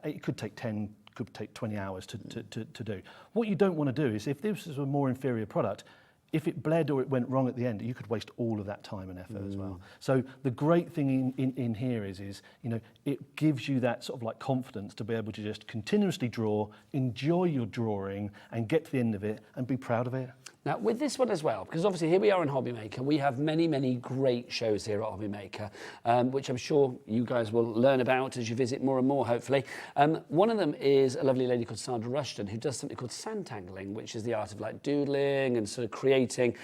It could take 10, could take 20 hours to do. What you don't want to do is, if this is a more inferior product, if it bled or it went wrong at the end, you could waste all of that time and effort as well. So the great thing in here is it gives you that sort of like confidence to be able to just continuously draw, enjoy your drawing, and get to the end of it and be proud of it. Now, with this one as well, because obviously here we are in HobbyMaker, we have many, many great shows here at HobbyMaker, which I'm sure you guys will learn about as you visit more and more, hopefully. One of them is a lovely lady called Sandra Rushton, who does something called sandtangling, which is the art of like doodling and sort of creating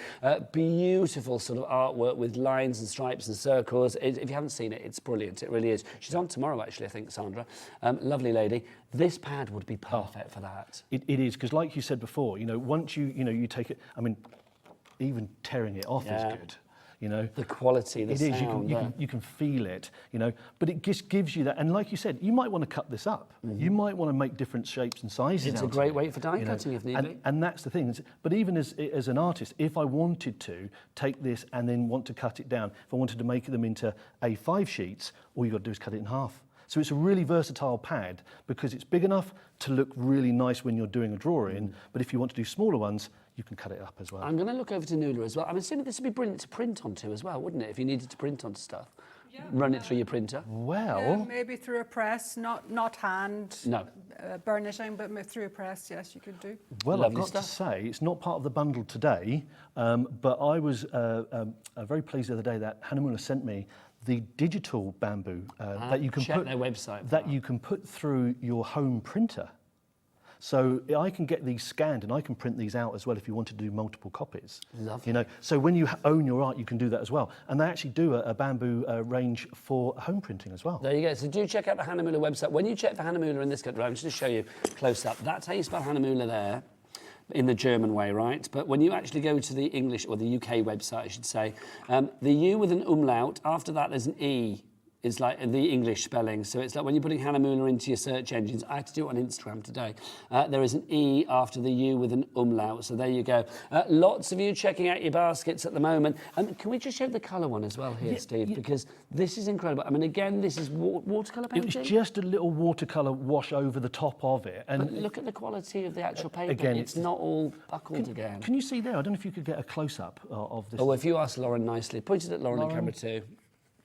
beautiful sort of artwork with lines and stripes and circles. If you haven't seen it, it's brilliant. It really is. She's on tomorrow, actually, I think, Sandra. Lovely lady. This pad would be perfect for that. It is, because like you said before, once you take it, I mean, even tearing it off is good. The quality, the sound. It is, you can feel it, but it just gives you that. And like you said, you might want to cut this up. You might want to make different shapes and sizes. It's a great way for die cutting if need be. And that's the thing. But even as an artist, if I wanted to take this and then want to cut it down, if I wanted to make them into A5 sheets, all you've got to do is cut it in half. So it's a really versatile pad because it's big enough to look really nice when you're doing a drawing, but if you want to do smaller ones, you can cut it up as well. I'm going to look over to Nuala as well. I'm assuming this would be brilliant to print onto as well, wouldn't it? If you needed to print onto stuff. Yeah, run it through your printer. Well... Yeah, maybe through a press, not hand burnishing, but through a press, yes, you could do. Well, Lovely I've got to say, it's not part of the bundle today, but I was very pleased the other day that Hahnemühle sent me the digital bamboo that you can check their website that you can put through your home printer. So I can get these scanned and I can print these out as well if you want to do multiple copies. Lovely. So when you own your art, you can do that as well. And they actually do a bamboo range for home printing as well. There you go. So do check out the Hahnemühle website. When you check for Hahnemühle in this country, I'm just going to show you close up. That's how you spell Hahnemühle there, in the German way, right? But when you actually go to the English, or the UK website, I should say, the U with an umlaut, after that there's an E. Is like the English spelling. So it's like when you're putting Hahnemühle into your search engines, I had to do it on Instagram today, there is an E after the U with an umlaut. So there you go. Lots of you checking out your baskets at the moment. Can we just show the colour one as well here, Steve? Because this is incredible. I mean, again, this is watercolour painting? It was just a little watercolour wash over the top of it. And but look at the quality of the actual paper. Again, it's not all buckled again. Can you see there? I don't know if you could get a close-up of this. Oh, if you ask Lauren nicely. Pointed at Lauren and camera 2.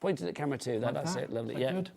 Pointed at camera 2, that's it, lovely, yeah. Good?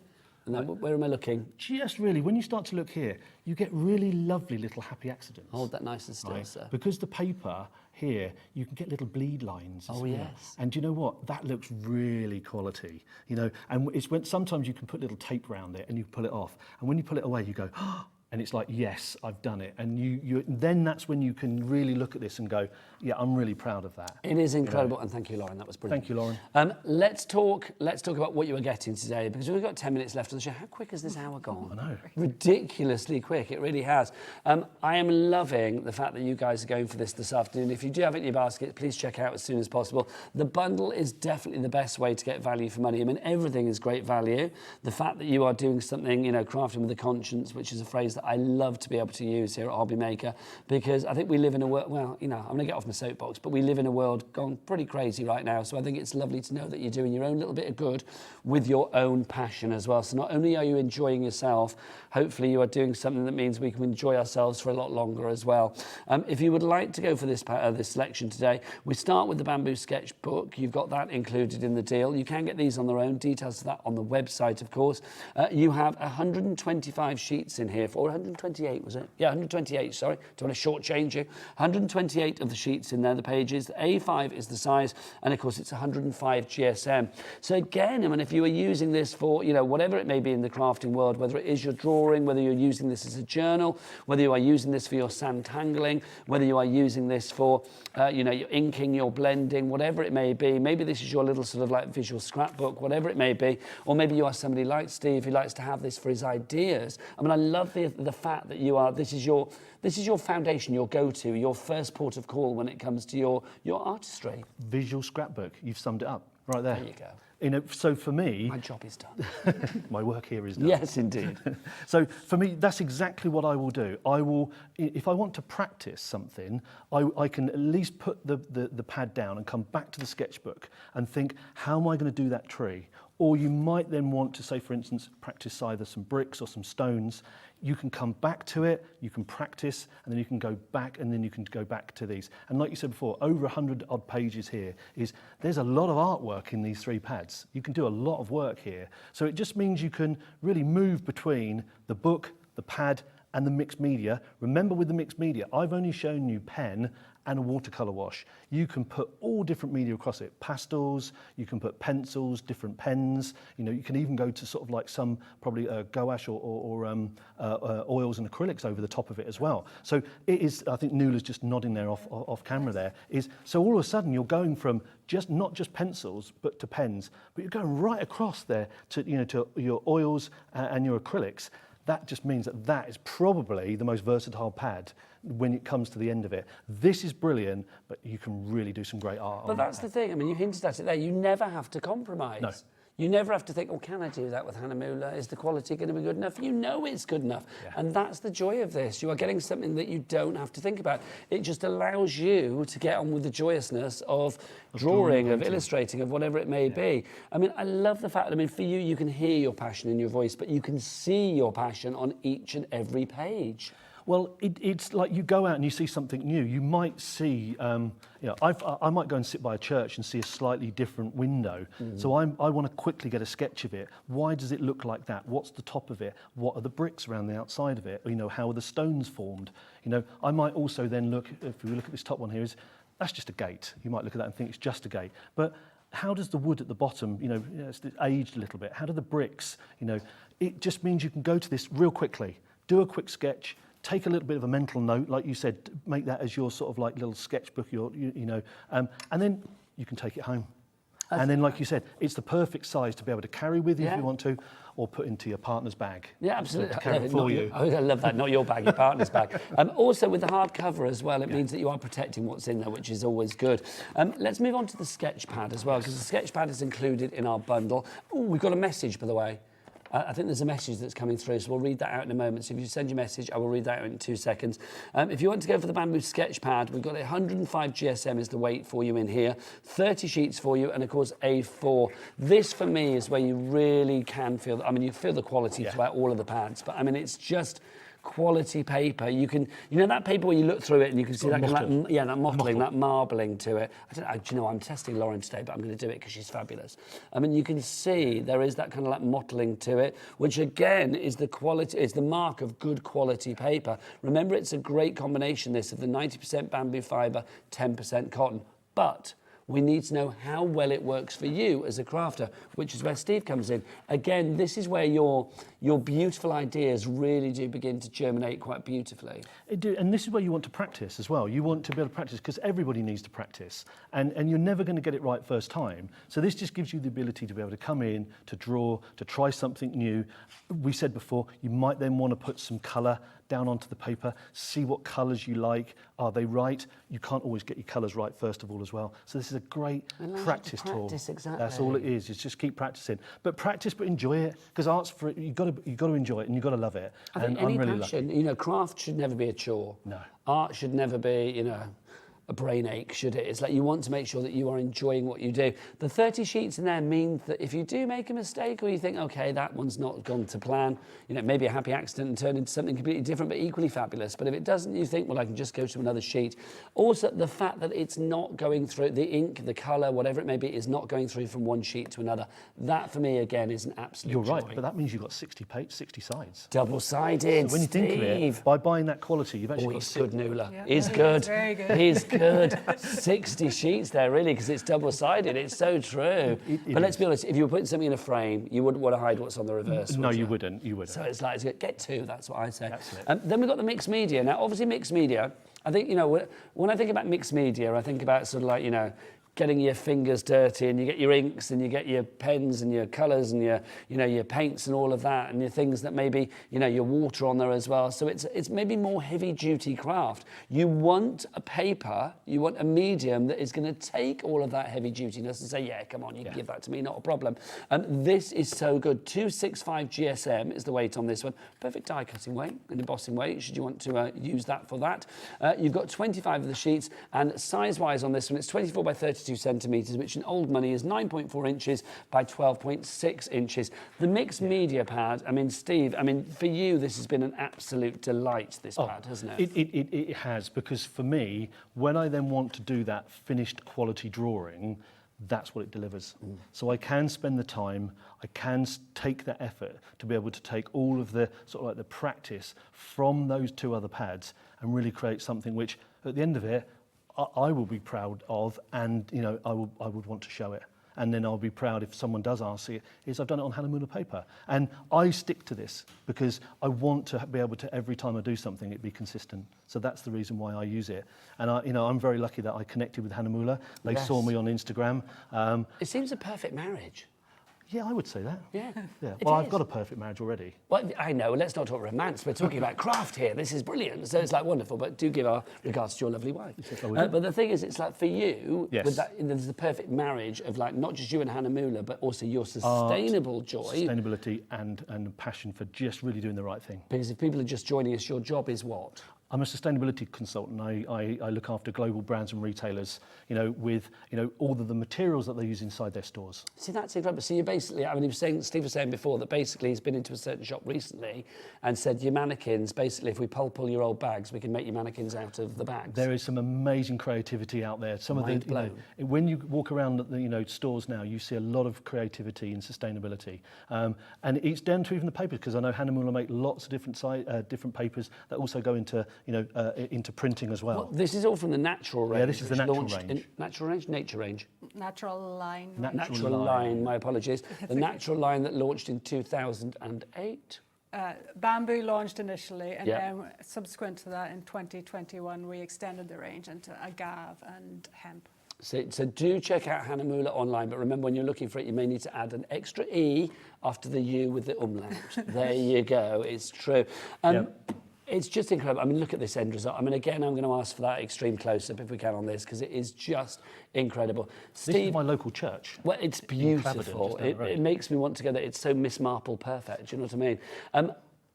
And then where am I looking? Just really, when you start to look here, you get really lovely little happy accidents. Hold that nice and still, sir. Because the paper here, you can get little bleed lines. Oh, yes. And do you know what? That looks really quality, and it's when sometimes you can put little tape around it and you pull it off. And when you pull it away, you go, oh, and it's like, yes, I've done it. And then that's when you can really look at this and go, yeah, I'm really proud of that. It is incredible, and thank you, Lauren. That was brilliant. Thank you, Lauren. Let's talk about what you were getting today, because we've got 10 minutes left on the show. How quick has this hour gone? I know. Ridiculously quick. It really has. I am loving the fact that you guys are going for this afternoon. If you do have it in your basket, please check out as soon as possible. The bundle is definitely the best way to get value for money. I mean, everything is great value. The fact that you are doing something, crafting with a conscience, which is a phrase that I love to be able to use here at HobbyMaker, because I think we live in a world, well, I'm going to get off my soapbox, but we live in a world gone pretty crazy right now. So I think it's lovely to know that you're doing your own little bit of good with your own passion as well. So not only are you enjoying yourself, hopefully you are doing something that means we can enjoy ourselves for a lot longer as well. If you would like to go for this selection today, we start with the bamboo sketchbook. You've got that included in the deal. You can get these on their own. Details of that on the website, of course. You have 125 sheets in here, for 128, was it? Yeah, 128, sorry. Don't want to shortchange you. 128 of the sheets in there, the pages. The A5 is the size, and of course it's 105 GSM. So again, I mean, if you are using this for, whatever it may be in the crafting world, whether it is your drawing, whether you're using this as a journal, whether you are using this for your sandtangling, whether you are using this for, your inking, your blending, whatever it may be. Maybe this is your little sort of like visual scrapbook, whatever it may be. Or maybe you are somebody like Steve who likes to have this for his ideas. I mean, I love the the fact that this is your foundation, your go-to, your first port of call when it comes to your artistry. Visual scrapbook. You've summed it up right there. There you go. You know, so for me, My job is done. my work here is done. Yes, indeed. So for me, that's exactly what I will do. I will, if I want to practice something, I can at least put the pad down and come back to the sketchbook and think, how am I going to do that tree? Or you might then want to, say, for instance, practice either some bricks or some stones. You can come back to it, you can practice, and then you can go back, and then you can go back to these. And like you said before, over 100 odd pages here there's a lot of artwork in these 3 pads. You can do a lot of work here. So it just means you can really move between the book, the pad, and the mixed media. Remember, with the mixed media, I've only shown you pen and a watercolour wash. You can put all different media across it. Pastels, you can put pencils, different pens. You know, you can even go to sort of like some probably gouache or oils and acrylics over the top of it as well. So it is, I think Nuala's just nodding there off camera there, so all of a sudden you're going from not just pencils, but to pens, but you're going right across there to your oils and your acrylics. That just means that is probably the most versatile pad when it comes to the end of it. This is brilliant, but you can really do some great art. But that's the thing. I mean, you hinted at it there. You never have to compromise. No. You never have to think, oh, can I do that with Hahnemühle? Is the quality going to be good enough? You know it's good enough. Yeah. And that's the joy of this. You are getting something that you don't have to think about. It just allows you to get on with the joyousness of drawing, of illustrating, of whatever it may be. I mean, I love the fact, for you, you can hear your passion in your voice, but you can see your passion on each and every page. Well, it's like you go out and you see something new. You might see, I might go and sit by a church and see a slightly different window. So I want to quickly get a sketch of it. Why does it look like that? What's the top of it? What are the bricks around the outside of it? How are the stones formed? I might also then look, if we look at this top one here, that's just a gate. You might look at that and think it's just a gate. But how does the wood at the bottom, it's aged a little bit. How do the bricks, it just means you can go to this real quickly, do a quick sketch, take a little bit of a mental note, like you said, make that as your sort of like little sketchbook, and then you can take it home. And then, like you said, it's the perfect size to be able to carry with you if you want to, or put into your partner's bag. Yeah, absolutely. To carry for you. I love that. Not your bag, your partner's bag. Also, with the hardcover as well, it means that you are protecting what's in there, which is always good. Let's move on to the sketch pad as well, because the sketch pad is included in our bundle. Oh, we've got a message, by the way. I think there's a message that's coming through, so we'll read that out in a moment. So if you send your message, I will read that out in 2 seconds. If you want to go for the Bamboo sketch pad, we've got 105 GSM is the weight for you in here, 30 sheets for you, and of course A4. This for me is where you really can feel, you feel the quality throughout all of the pads, but it's just quality paper. You can, that paper where you look through it and you can see that kind of, that mottling, that marbling to it. I'm testing Lauren today, but I'm going to do it because she's fabulous. You can see there is that kind of like mottling to it, which again is the quality, is the mark of good quality paper. Remember, it's a great combination, this, of the 90% bamboo fibre, 10% cotton, but we need to know how well it works for you as a crafter, which is where Steve comes in. Again, this is where your beautiful ideas really do begin to germinate quite beautifully. And this is where you want to practice as well. You want to be able to practice because everybody needs to practice. And you're never going to get it right first time. So this just gives you the ability to be able to come in, to draw, to try something new. We said before, you might then want to put some colour down onto the paper, see what colours you like. Are they right? You can't always get your colours right first of all as well. So this is a great practice tool. Exactly. That's all it is just keep practicing. But practice, but enjoy it, because art's for you've got to enjoy it and you've got to love it. I think any passion, craft should never be a chore. No. Art should never be, a brain ache, should it? It's like you want to make sure that you are enjoying what you do. The 30 sheets in there means that if you do make a mistake or you think, okay, that one's not gone to plan, maybe a happy accident and turn into something completely different, but equally fabulous. But if it doesn't, you think, well, I can just go to another sheet. Also, the fact that it's not going through, the ink, the colour, whatever it may be, is not going through from one sheet to another. That, for me, again, is an absolute You're right, joy. but that means you've got 60 sides. Double-sided, So when you think of it, by buying that quality, you've actually got... He's good, Nuala. Yeah. He's good. Very good. He's good. 60 sheets there, really, because it's double-sided. It's so true. But let's be honest, if you were putting something in a frame, you wouldn't want to hide what's on the reverse. No, you wouldn't. You wouldn't. So it's like, get two, that's what I say. Absolutely. Then we've got the mixed media. Now, obviously, mixed media, I think, when I think about mixed media, I think about sort of like, getting your fingers dirty, and you get your inks and you get your pens and your colours and your, your paints and all of that, and your things that maybe, your water on there as well. So it's maybe more heavy duty craft. You want a paper, you want a medium that is going to take all of that heavy dutiness and say, yeah, come on, you can give that to me, not a problem. This is so good. 265 GSM is the weight on this one. Perfect die cutting weight and embossing weight, should you want to use that for that. You've got 25 of the sheets, and size-wise on this one, it's 24 by 32 centimetres, which in old money is 9.4 inches by 12.6 inches. The mixed media pad, I mean, Steve, for you, this has been an absolute delight, this pad, hasn't it? It has, because for me, when I then want to do that finished quality drawing, that's what it delivers. So I can spend the time, I can take that effort to be able to take all of the sort of like the practice from those two other pads and really create something which, at the end of it, I will be proud of, and I would want to show it. And then I'll be proud if someone does ask it, is I've done it on Hahnemühle paper. And I stick to this because I want to be able to, every time I do something, it be consistent. So that's the reason why I use it. And I'm very lucky that I connected with Hahnemühle. They saw me on Instagram. It seems a perfect marriage. Yeah, I would say that. Yeah. Well, I've got a perfect marriage already. Well, I know. Let's not talk romance. We're talking about craft here. This is brilliant. So it's like wonderful. But do give our regards to your lovely wife. But the thing is, it's like for you, with that, there's the perfect marriage of like not just you and Hahnemühle, but also your sustainable joy, sustainability, and passion for just really doing the right thing. Because if people are just joining us, your job is what? I'm a sustainability consultant. I look after global brands and retailers, with all of the materials that they use inside their stores. See, that's incredible. So you basically, Steve was saying before that basically he's been into a certain shop recently and said your mannequins, basically if we pull your old bags, we can make your mannequins out of the bags. There is some amazing creativity out there. Some of the, when you walk around the stores now, you see a lot of creativity and sustainability, and it's down to even the papers, because I know Hahnemühle make lots of different papers that also go into into printing as well. This is all from the natural range. Yeah, this is the natural range. Natural range? Nature range? Natural line. Natural line, my apologies. The natural line that launched in 2008. Bamboo launched initially, and then subsequent to that in 2021 we extended the range into agave and hemp. So do check out Hahnemühle online, but remember when you're looking for it, you may need to add an extra E after the U with the umlaut. There you go, it's true. It's just incredible. Look at this end result. Again, I'm going to ask for that extreme close-up if we can on this, because it is just incredible. Steve, this is my local church. Well, it's beautiful. It makes me want to go there. It's so Miss Marple perfect, do you know what I mean?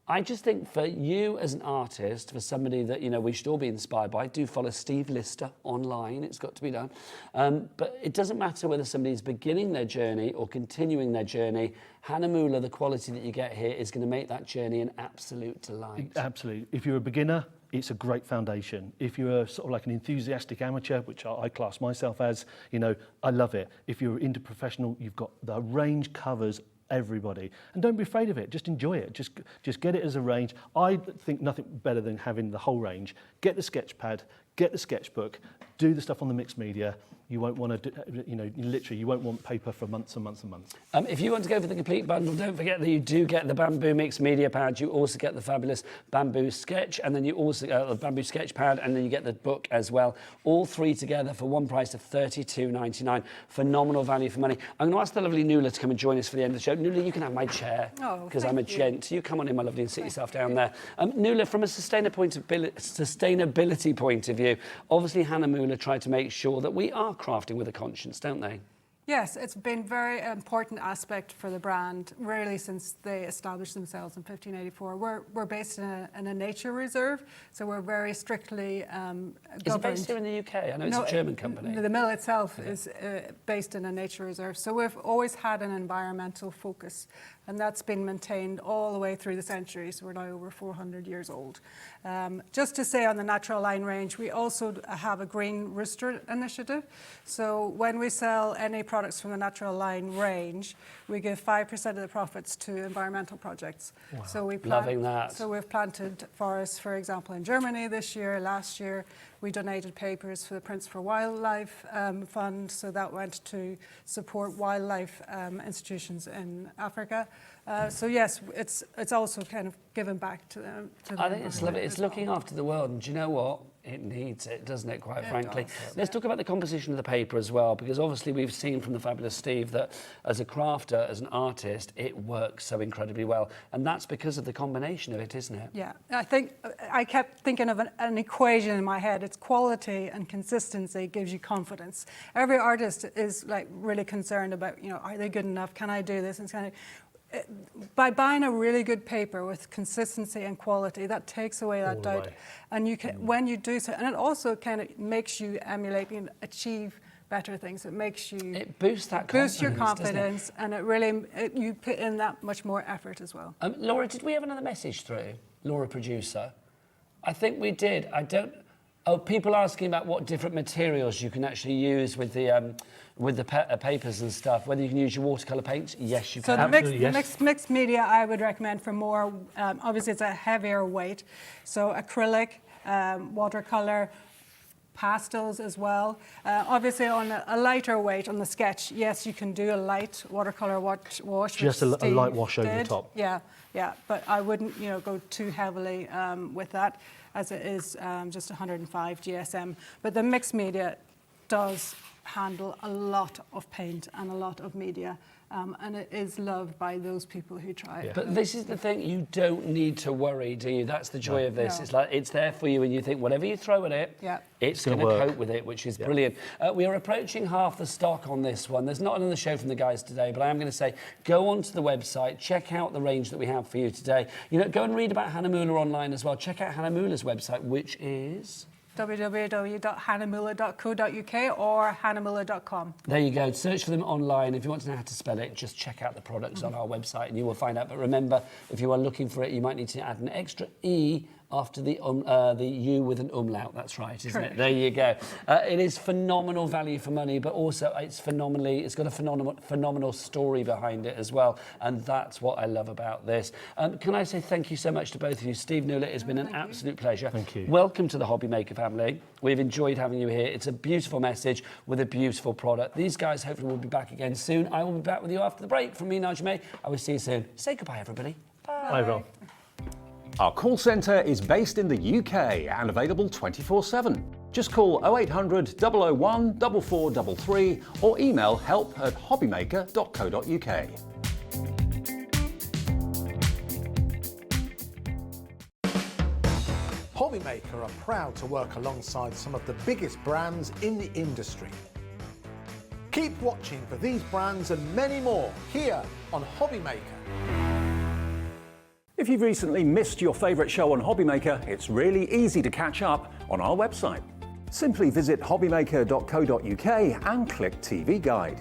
I just think for you as an artist, for somebody that, we should all be inspired by, do follow Steve Lister online. It's got to be done. But it doesn't matter whether somebody's beginning their journey or continuing their journey. Hahnemühle, the quality that you get here is going to make that journey an absolute delight. Absolutely. If you're a beginner, it's a great foundation. If you're sort of like an enthusiastic amateur, which I class myself as, I love it. If you're into professional, you've got the range covers everybody, and don't be afraid of it. Just enjoy it. Just get it as a range. I think nothing better than having the whole range. Get the sketch pad, get the sketchbook, do the stuff on the mixed media. You won't want to, literally, you won't want paper for months and months and months. If you want to go for the complete bundle, don't forget that you do get the Bamboo Mixed Media Pad. You also get the fabulous Bamboo Sketch, and then you also get the Bamboo Sketch Pad, and then you get the book as well. All three together for one price of $32.99. Phenomenal value for money. I'm going to ask the lovely Nuala to come and join us for the end of the show. Nuala, you can have my chair, because I'm a gent. You come on in, my lovely, and sit yourself down there. Nuala, from a sustainability point of view, obviously Hahnemühle tried to make sure that we are crafting with a conscience, don't they? Yes, it's been a very important aspect for the brand, really, since they established themselves in 1584. We're based in a nature reserve, so we're very strictly governed. Is it based here in the UK? I know it's a German company. The mill itself is based in a nature reserve, so we've always had an environmental focus, and that's been maintained all the way through the centuries. We're now over 400 years old. Just to say on the natural line range, we also have a green rooster initiative. So when we sell any products from the natural line range, we give 5% of the profits to environmental projects. Wow. So Loving that. So we've planted forests, for example, in Germany this year. Last year, we donated papers for the Prince for Wildlife Fund, so that went to support wildlife institutions in Africa. So yes, it's also kind of given back to them. I think it's lovely. It's looking after the world, and do you know what? it needs it, doesn't it, quite frankly? Let's talk about the composition of the paper as well, because obviously we've seen from the fabulous Steve that as a crafter, as an artist, it works so incredibly well. And that's because of the combination of it, isn't it? Yeah, I think I kept thinking of an equation in my head. It's quality and consistency gives you confidence. Every artist is like really concerned about, you know, are they good enough? Can I do this? And it's kind of, by buying a really good paper with consistency and quality, that takes away that doubt. And you can, when you do so, and it also kind of makes you emulate and achieve better things. It makes you... It boosts that confidence, boosts your confidence, and it really, you put in that much more effort as well. Laura, did we have another message through? Laura, producer? I think we did. I don't... Oh, people asking about what different materials you can actually use with the papers and stuff. Whether you can use your watercolour paints. Yes, you can. So the mixed media I would recommend for more, obviously it's a heavier weight. So acrylic, watercolour, pastels as well. Obviously on a lighter weight on the sketch, yes, you can do a light watercolour wash. Just a light wash over the top. Yeah, yeah, but I wouldn't, you know, go too heavily with that, as it is just 105 GSM. But the mixed media does handle a lot of paint and a lot of media, and it is loved by those people who try it. But this is the thing, you don't need to worry, do you? That's the joy of this. No. It's like, it's there for you, and you think whatever you throw at it, it's going to cope with it, which is brilliant. We are approaching half the stock on this one. There's not another show from the guys today, but I am going to say, go onto the website, check out the range that we have for you today. You know, go and read about Hahnemühle online as well. Check out Hahnemühle's website, which is... www.hahnemühle.co.uk or hahnemühle.com. There you go. Search for them online. If you want to know how to spell it, just check out the products on our website and you will find out. But remember, if you are looking for it, you might need to add an extra E after the U with an umlaut. That's right, isn't it? There you go. It is phenomenal value for money, but also it's got a phenomenal story behind it as well. And that's what I love about this. Can I say thank you so much to both of you? Steve Newlett, it's been an absolute pleasure. Thank you. Welcome to the HobbyMaker family. We've enjoyed having you here. It's a beautiful message with a beautiful product. These guys hopefully will be back again soon. I will be back with you after the break. From me, Nigel May, I will see you soon. Say goodbye, everybody. Bye. Bye, everyone. Our call centre is based in the UK and available 24/7. Just call 0800 001 4433 or email help@hobbymaker.co.uk. HobbyMaker are proud to work alongside some of the biggest brands in the industry. Keep watching for these brands and many more here on HobbyMaker. If you've recently missed your favourite show on HobbyMaker, it's really easy to catch up on our website. Simply visit hobbymaker.co.uk and click TV Guide.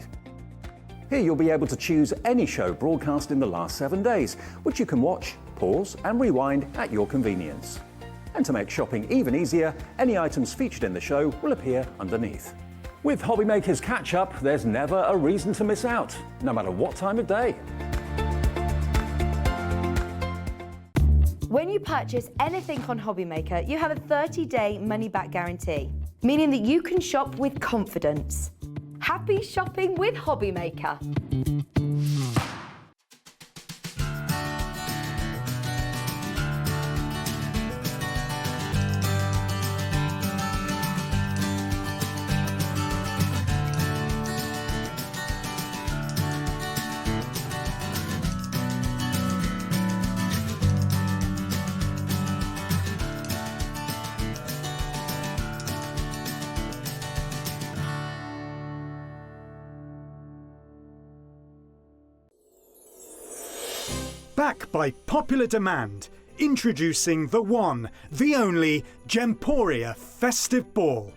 Here you'll be able to choose any show broadcast in the last 7 days, which you can watch, pause and rewind at your convenience. And to make shopping even easier, any items featured in the show will appear underneath. With HobbyMaker's catch-up, there's never a reason to miss out, no matter what time of day. When you purchase anything on HobbyMaker, you have a 30-day money-back guarantee, meaning that you can shop with confidence. Happy shopping with HobbyMaker. Back by popular demand, introducing the one, the only Gemporia Festive Ball.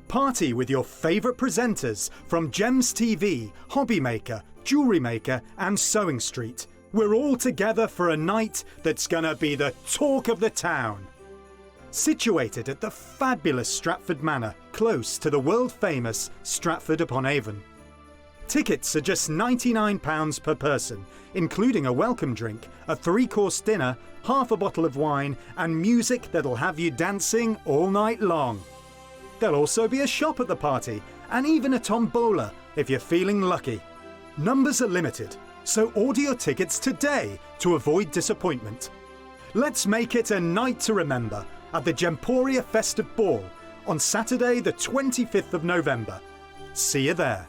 Party with your favourite presenters from Gems TV, HobbyMaker, Jewellery Maker and Sewing Street. We're all together for a night that's gonna be the talk of the town. Situated at the fabulous Stratford Manor, close to the world-famous Stratford-upon-Avon. Tickets are just £99 per person, including a welcome drink, a 3-course dinner, half a bottle of wine and music that'll have you dancing all night long. There'll also be a shop at the party and even a tombola if you're feeling lucky. Numbers are limited, so order your tickets today to avoid disappointment. Let's make it a night to remember at the Gemporia Festive Ball on Saturday the 25th of November. See you there.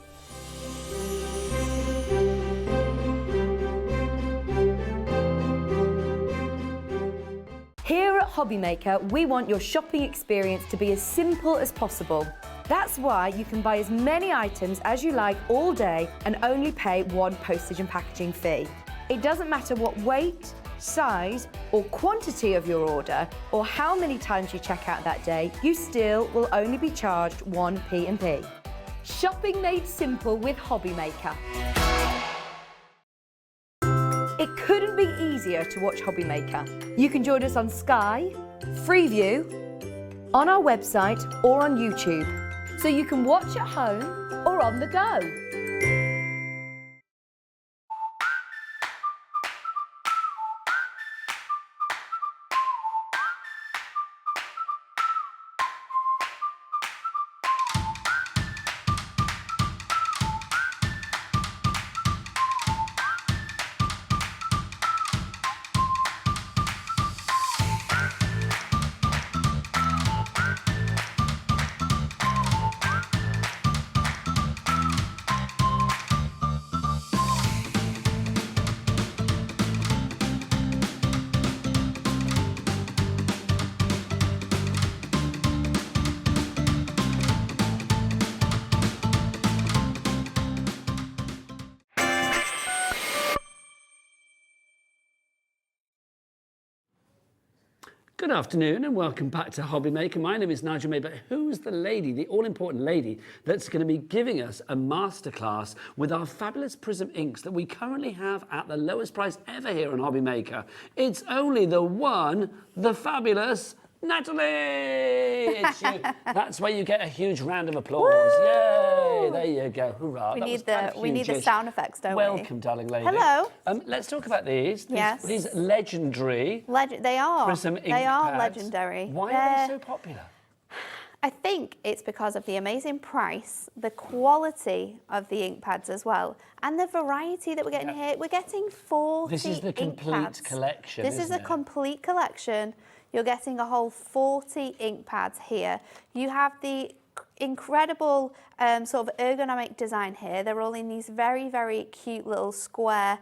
Here at HobbyMaker, we want your shopping experience to be as simple as possible. That's why you can buy as many items as you like all day and only pay one postage and packaging fee. It doesn't matter what weight, size or quantity of your order or how many times you check out that day, you still will only be charged 1 P&P. Shopping made simple with HobbyMaker. It couldn't be easier to watch HobbyMaker. You can join us on Sky, Freeview, on our website or on YouTube, so you can watch at home or on the go. Good afternoon and welcome back to HobbyMaker. My name is Nigel May, but who's the lady, the all-important lady, that's going to be giving us a masterclass with our fabulous Prism inks that we currently have at the lowest price ever here on HobbyMaker? It's only the one, the fabulous Natalie! It's you. That's where you get a huge round of applause. Woo! Yay! There you go. Hurrah. We need the sound effects, don't we? Welcome, darling lady. Hello. Let's talk about these. Yes. These legendary They are. Prism ink They are pads. legendary. Why are they so popular? I think it's because of the amazing price, the quality of the ink pads as well, and the variety that we're getting here. We're getting 40 This is the ink complete pads. collection, This is isn't a it? complete collection. You're getting a whole 40 ink pads here. You have the incredible sort of ergonomic design here. They're all in these very, very cute little square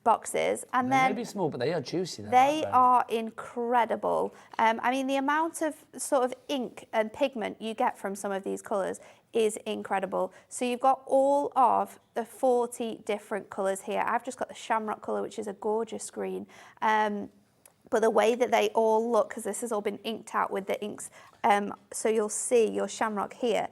boxes. And They then may be small, but they are juicy. they are incredible. I mean, the amount of sort of ink and pigment you get from some of these colours is incredible. So you've got all of the 40 different colours here. I've just got the shamrock colour, which is a gorgeous green. But the way that they all look, because this has all been inked out with the inks, so you'll see your shamrock here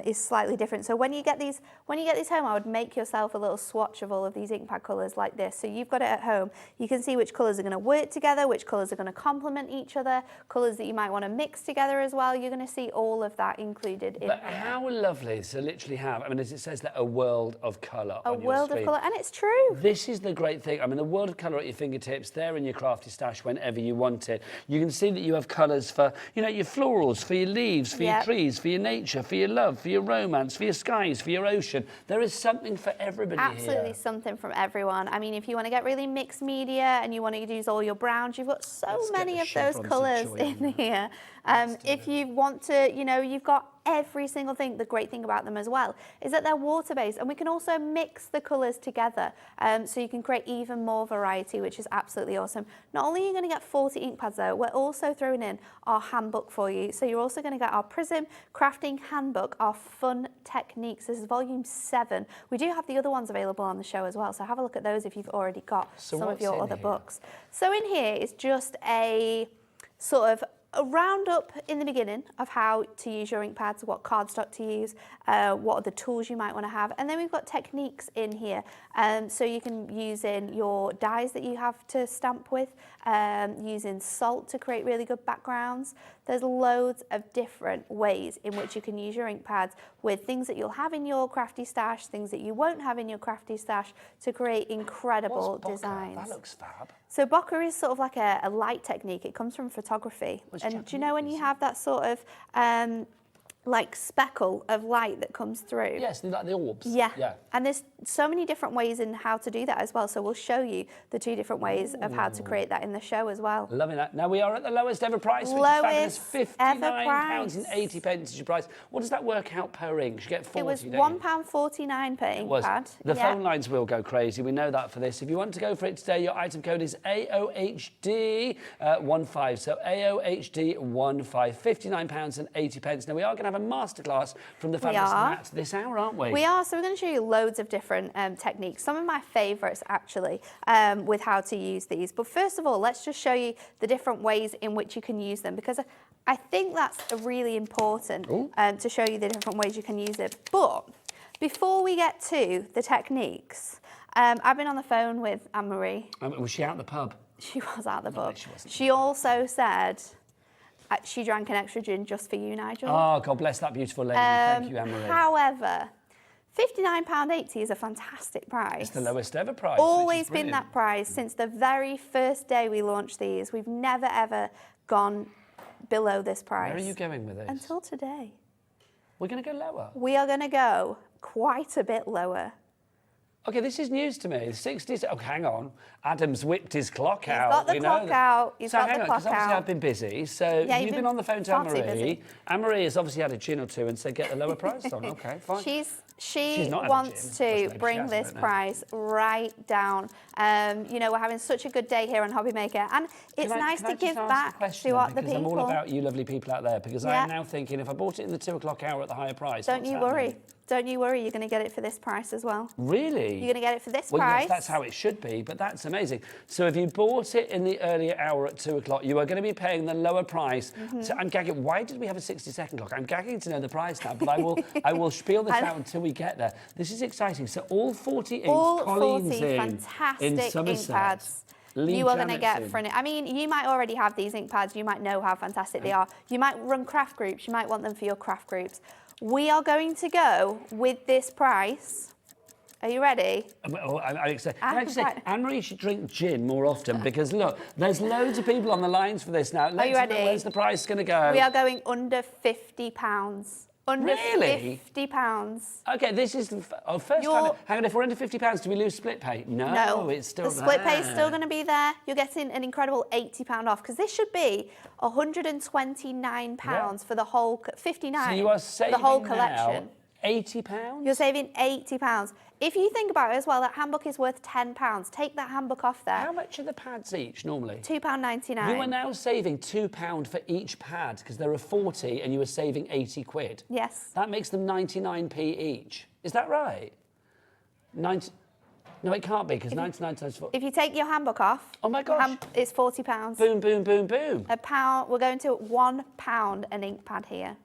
is slightly different. So when you get these home, I would make yourself a little swatch of all of these ink pad colours like this. So you've got it at home. You can see which colours are going to work together, which colours are going to complement each other, colours that you might want to mix together as well. You're going to see all of that included in But here. how lovely to literally have, I mean, as it says there, a world of colour on your A world of screen. colour, and it's true. This is the great thing. I mean, the world of colour at your fingertips, there in your crafty stash whenever you want it. You can see that you have colours for, you know, your florals, for your leaves, for your trees, for your nature, for your love, for your romance, for your skies, for your ocean. There is something for everybody Absolutely here. something from everyone. I mean, if you want to get really mixed media and you want to use all your browns, you've got so many of those colours in here. If you want to, you know, you've got every single thing. The great thing about them as well is that they're water-based, and we can also mix the colours together, so you can create even more variety, which is absolutely awesome. Not only are you going to get 40 ink pads though, we're also throwing in our handbook for you. So you're also going to get our Prism Crafting Handbook, our fun techniques. This is volume 7. We do have the other ones available on the show as well, so have a look at those if you've already got some of your other books. So in here is just a sort of a roundup in the beginning of how to use your ink pads, what cardstock to use, what are the tools you might want to have, and then we've got techniques in here. So you can use in your dies that you have to stamp with, using salt to create really good backgrounds. There's loads of different ways in which you can use your ink pads with things that you'll have in your crafty stash, things that you won't have in your crafty stash, to create incredible designs. That looks fab. So bokeh is sort of like a light technique. It comes from photography. And do you know when you have that sort of like speckle of light that comes through. Yes, like the orbs. Yeah. And there's so many different ways in how to do that as well. So we'll show you the 2 different ways of how to create that in the show as well. Loving that. Now we are at the lowest ever price, which is fabulous. £59.80 is your price. What does that work out per ink? You get 40. It was £1.49 per ink pad. The phone lines will go crazy. We know that for this. If you want to go for it today, your item code is AOHD15. So AOHD15, £59.80. Now we are going to have a masterclass from the fabulous Nat this hour, aren't we? We are. So we're going to show you loads of different techniques. Some of my favourites actually with how to use these. But first of all, let's just show you the different ways in which you can use them, because I think that's really important to show you the different ways you can use it. But before we get to the techniques, I've been on the phone with Anne-Marie. Was she out the pub? She was out the pub. She wasn't. She also said she drank an extra gin just for you, Nigel. Oh, God bless that beautiful lady. Thank you, Anne-Marie. However, £59.80 is a fantastic price. It's the lowest ever price. Always been that price since the very first day we launched these. We've never, ever gone below this price. Where are you going with this? Until today. We're going to go lower? We are going to go quite a bit lower. Okay, this is news to me. 60s. Oh, hang on. Adam's whipped his clock out. He's got the clock out. He's got the clock out. Because obviously I've been busy. So you've been on the phone to Anne-Marie. Anne-Marie has obviously had a gin or two and said get the lower price on. Okay, fine. She wants to bring this price right down. You know, we're having such a good day here on HobbyMaker, and it's nice to give back to what the people. I'm all about you lovely people out there, because I am now thinking if I bought it in the 2 o'clock hour at the higher price, don't you worry. Don't you worry, you're going to get it for this price as well. Really? You're going to get it for this price. Yes, that's how it should be, but that's amazing. So if you bought it in the earlier hour at 2 o'clock, you are going to be paying the lower price. So I'm gagging. Why did we have a 60-second clock? I'm gagging to know the price now, but I will spiel this out until we get there. This is exciting. So all 40 inks, all 40 in fantastic ink pads. You are going to get for it. I mean, you might already have these ink pads. You might know how fantastic they are. You might run craft groups. You might want them for your craft groups. We are going to go with this price. Are you ready? I'm excited. Can I just say, Anne-Marie should drink gin more often, because look, there's loads of people on the lines for this now. Are you ready? Where's the price going to go? We are going under £50. Under £50. Okay, this is the first time. Hang on, if we're under £50, do we lose split pay? No, it's still the split pay is still going to be there. You're getting an incredible £80 off, because this should be £129 for the whole 59. So you are saving for the whole collection. £80? You're saving £80. If you think about it as well, that handbook is worth £10. Take that handbook off there. How much are the pads each normally? £2.99. You are now saving £2 for each pad, because there are 40 and you are saving 80 quid. Yes. That makes them 99p each. Is that right? No, it can't be, because 99 times 4. If you take your handbook off, oh my gosh, it's £40. Boom, boom, boom, boom. £1. We're going to £1 an ink pad here.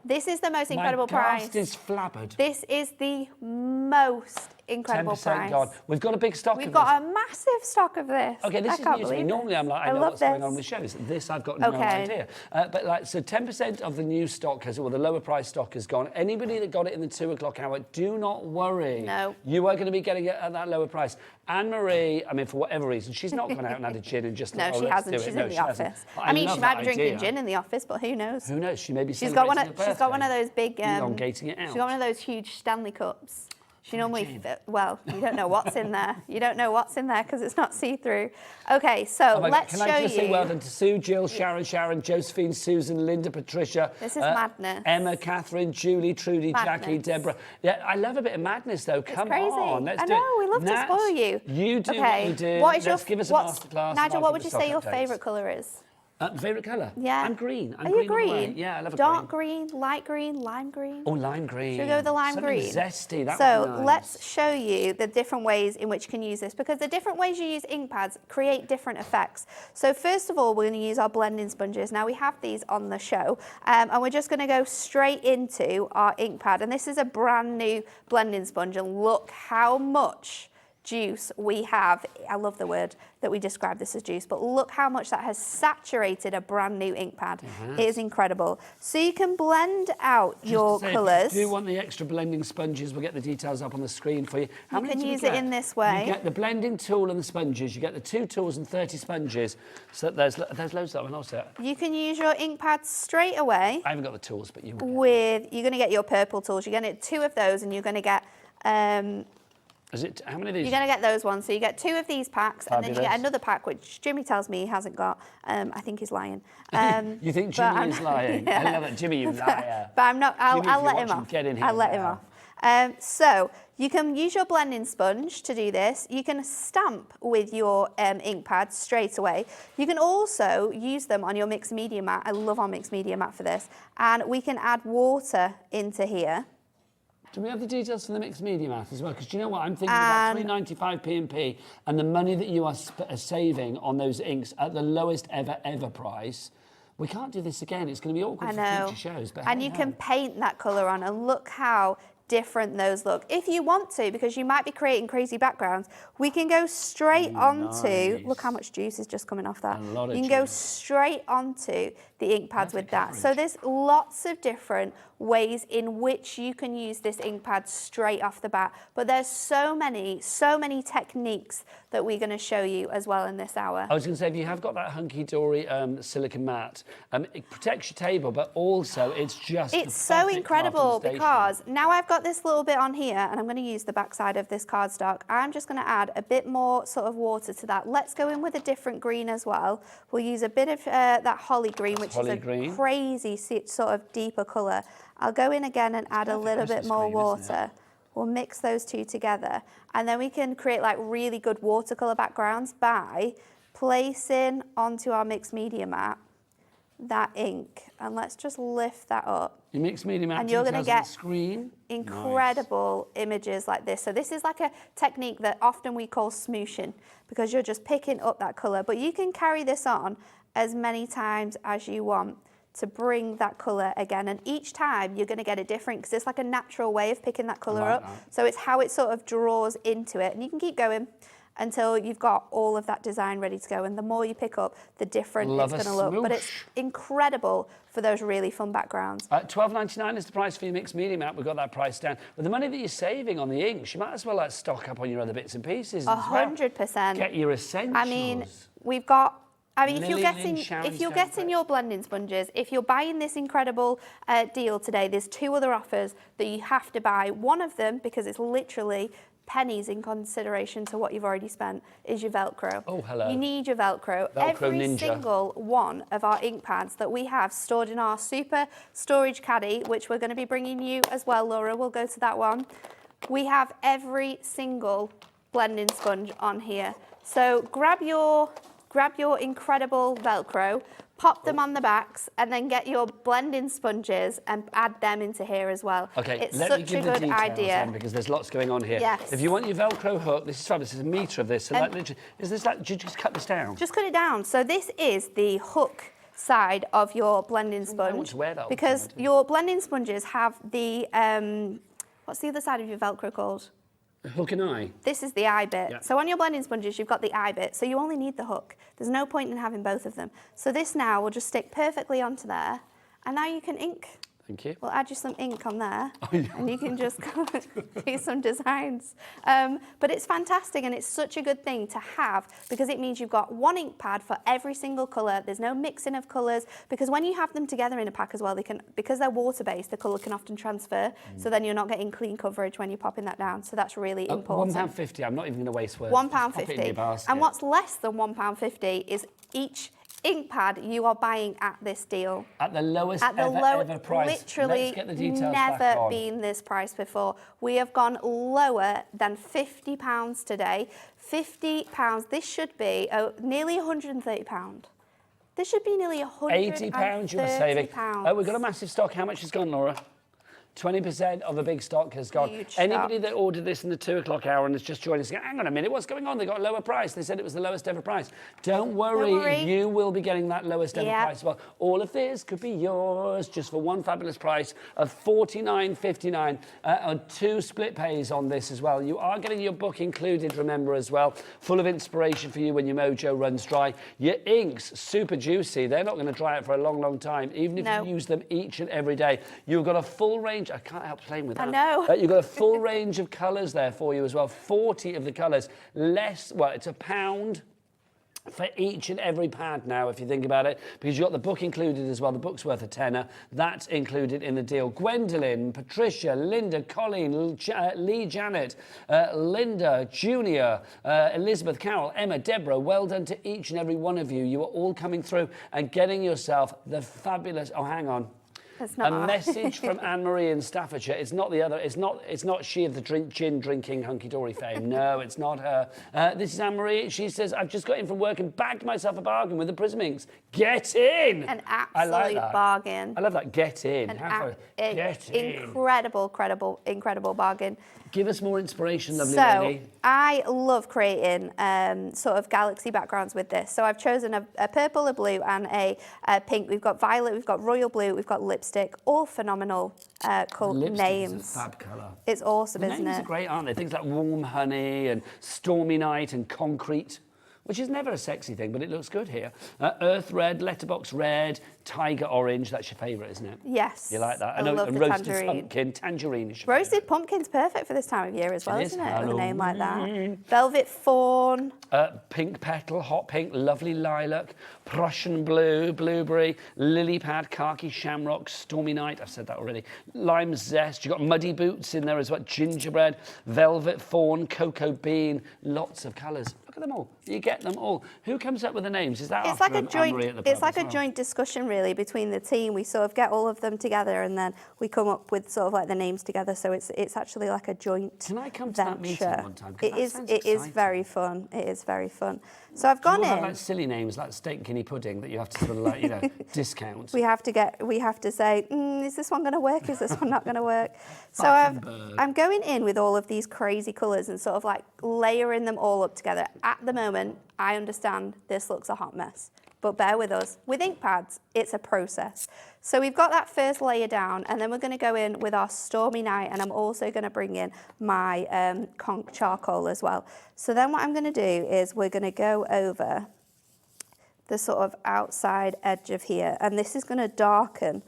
This is the most incredible price. My cast is flabbered. This is the most incredible price. 10% gone. We've got a big stock of this. We've got a massive stock of this. Okay, this is new to me. Normally I'm like, I know what's going on with shows. This I've got no idea. But like, so 10% of the new stock the lower price stock has gone. Anybody that got it in the 2 o'clock hour, do not worry. No. You are going to be getting it at that lower price. Anne-Marie, I mean, for whatever reason, she's not gone out and had a gin and just no, she hasn't. She's in the office. I mean, she might be drinking gin in the office, but who knows? Who knows? She may be. She's got one of those big. Elongating it out. She's got one of those huge Stanley cups. She normally, well, you don't know what's in there. You don't know what's in there because it's not see-through. Okay, so let's show you. Can I just say well done to Sue, Jill, Sharon, Josephine, Susan, Linda, Patricia. This is madness. Emma, Catherine, Julie, Trudy, Jackie, Deborah. Yeah, I love a bit of madness though. Come on, let's do it. I know, we love to spoil you. You do what you do. Let's give us a masterclass. Nigel, what would you say your favourite colour is? Favourite colour? Yeah. I'm green. Are you green? Yeah, I love a dark green, light green, lime green. Oh, lime green. Should we go with the lime green? Zesty. That so would be nice. Let's show you the different ways in which you can use this, because the different ways you use ink pads create different effects. So first of all, we're going to use our blending sponges. Now we have these on the show, and we're just going to go straight into our ink pad. And this is a brand new blending sponge, and look how much juice we have. I love the word that we describe this as juice, but look how much that has saturated a brand new ink pad. It is incredible. So you can blend out your colours. If you do want the extra blending sponges, we'll get the details up on the screen for you. How You many can do we use it get? in this way. You get the blending tool and the sponges. You get the 2 tools and 30 sponges. So there's loads of that one also. You can use your ink pads straight away. I haven't got the tools, but you will. You're going to get your purple tools. You're going to get 2 of those, and you're going to get. How many of these? You're going to get those ones. So you get 2 of these packs, and then you get another pack, which Jimmy tells me he hasn't got. I think he's lying. You think Jimmy is lying? Yeah. I love it. Jimmy, you liar. But I'm not. I'll Jimmy, let him off. Get in here I'll let him off. So you can use your blending sponge to do this. You can stamp with your ink pads straight away. You can also use them on your mixed media mat. I love our mixed media mat for this. And we can add water into here. Do we have the details for the mixed media mat as well? Because do you know what? I'm thinking about £3.95 P&P and the money that you are saving on those inks at the lowest ever price. We can't do this again. It's going to be awkward for future shows. But and you can paint that colour on, and look how different those look. If you want to, because you might be creating crazy backgrounds, we can go straight onto, look how much juice is just coming off that. You can go straight onto the ink pads with that. So there's lots of different ways in which you can use this ink pad straight off the bat, but there's so many techniques that we're going to show you as well in this hour. I was going to say, if you have got that Hunkydory silicone mat, it protects your table, but also it's so incredible because now I've got this little bit on here, and I'm going to use the backside of this cardstock. I'm just going to add a bit more sort of water to that. Let's go in with a different green as well. We'll use a bit of that holly green, which is a crazy sort of deeper colour. I'll go in again and add a little bit more water. We'll mix those 2 together, and then we can create like really good watercolour backgrounds by placing onto our mixed media mat that ink, and let's just lift that up. Your mixed media mat, and you're going to get incredible images like this. So this is like a technique that often we call smooshing, because you're just picking up that colour, but you can carry this on as many times as you want to bring that colour again, and each time you're going to get a different, because it's like a natural way of picking that colour up. So it's how it sort of draws into it, and you can keep going until you've got all of that design ready to go, and the more you pick up, the different it's going to look. But it's incredible for those really fun backgrounds. $12.99 is the price for your mixed media mat. We've got that price down. With the money that you're saving on the inks, you might as well stock up on your other bits and pieces. 100%. Get your essentials. I mean, we've got. I mean, if you're getting your blending sponges, if you're buying this incredible deal today, there's 2 other offers that you have to buy. One of them, because it's literally pennies in consideration to what you've already spent, is your Velcro. Oh, hello. You need your Velcro. Every single one of our ink pads that we have stored in our super storage caddy, which we're going to be bringing you as well, Laura, we'll go to that one. We have every single blending sponge on here. So grab your incredible Velcro, pop them on the backs, and then get your blending sponges and add them into here as well. Okay, it's let such me give a good the details idea then, because there's lots going on here. Yes. If you want your Velcro hook, this is fabulous. There's a metre of this. So like, literally, did you just cut this down? Just cut it down. So this is the hook side of your blending sponge. I want to wear that because your blending sponges have the what's the other side of your Velcro called? Hook and eye. This is the eye bit. Yeah. So on your blending sponges, you've got the eye bit. So you only need the hook. There's no point in having both of them. So this now will just stick perfectly onto there. And now you can ink. Thank you. We'll add you some ink on there, and you can just do some designs. But it's fantastic, and it's such a good thing to have, because it means you've got one ink pad for every single colour. There's no mixing of colours, because when you have them together in a pack as well, because they're water-based, the colour can often transfer, so then you're not getting clean coverage when you're popping that down. So that's really important. £1.50. I'm not even going to waste words. £1.50. And what's less than £1.50 is each ink pad you are buying at this deal. At the lowest ever price. Literally Let's get the details never back on. been this price before. We have gone lower than £50 today. £50, this should be nearly £130. This should be nearly £130. £80 you're saving. We've got a massive stock. How much has gone, Laura? 20% of the big stock has gone. Huge Anybody stock. that ordered this in the 2 o'clock hour and has just joined us, hang on a minute, what's going on? They got a lower price. They said it was the lowest ever price. Don't worry. You will be getting that lowest ever price. Well, all of this could be yours just for one fabulous price of $49.59 on 2 split pays on this as well. You are getting your book included, remember, as well, full of inspiration for you when your mojo runs dry. Your inks, super juicy. They're not going to dry out for a long, long time, even if you use them each and every day. You've got a full range. I can't help playing with that. I know. You've got a full range of colours there for you as well. 40 of the colours. Less, well, it's £1 for each and every pad now, if you think about it, because you've got the book included as well. The book's worth a tenner. That's included in the deal. Gwendolyn, Patricia, Linda, Colleen, Lee Janet, Linda, Junior, Elizabeth, Carol, Emma, Deborah, well done to each and every one of you. You are all coming through and getting yourself the fabulous, oh, hang on. A message from Anne-Marie in Staffordshire. It's not the other. It's not she of the gin drinking hunky-dory fame. No, it's not her. This is Anne-Marie. She says, I've just got in from work and bagged myself a bargain with the Prism Inks. Get in. An absolute bargain. I love that. Get in. Get in. Incredible bargain. Give us more inspiration, lovely lady. So, I love creating sort of galaxy backgrounds with this. So I've chosen a purple, a blue, and a pink. We've got violet, we've got royal blue, we've got lipstick. All phenomenal names. Is a fab colour. It's awesome, isn't it? Names are great, aren't they? Things like Warm Honey and Stormy Night and Concrete, which is never a sexy thing, but it looks good here. Earth Red, Letterbox Red, Tiger Orange. That's your favourite, isn't it? Yes. You like that? I know, and roasted pumpkin, tangerine is your roasted pumpkin's perfect for this time of year as well, isn't it? With a name like that. Halloween. Velvet Fawn. Pink Petal, Hot Pink, Lovely Lilac, Prussian Blue, Blueberry, Lily Pad, Khaki Shamrock, Stormy Night. I've said that already. Lime Zest. You've got Muddy Boots in there as well. Gingerbread, Velvet Fawn, Cocoa Bean. Lots of colours. Look at them all. You get them all. Who comes up with the names? Is that It's like a joint? Joint discussion really between the team. We sort of get all of them together and then we come up with sort of like the names together. So it's actually like a joint. Can I come to that meeting one time? It is very fun. It is very fun. So I've gone in. Have like silly names like steak and kidney pudding that you have to sort of like discount. We have to say, is this one going to work? Is this one not going to work? So I'm going in with all of these crazy colours and sort of like layering them all up together. At the moment, I understand this looks a hot mess, but bear with us. With ink pads, it's a process. So we've got that first layer down, and then we're going to go in with our Stormy Night, and I'm also going to bring in my conch charcoal as well. So then what I'm going to do is we're going to go over the sort of outside edge of here, and this is going to darken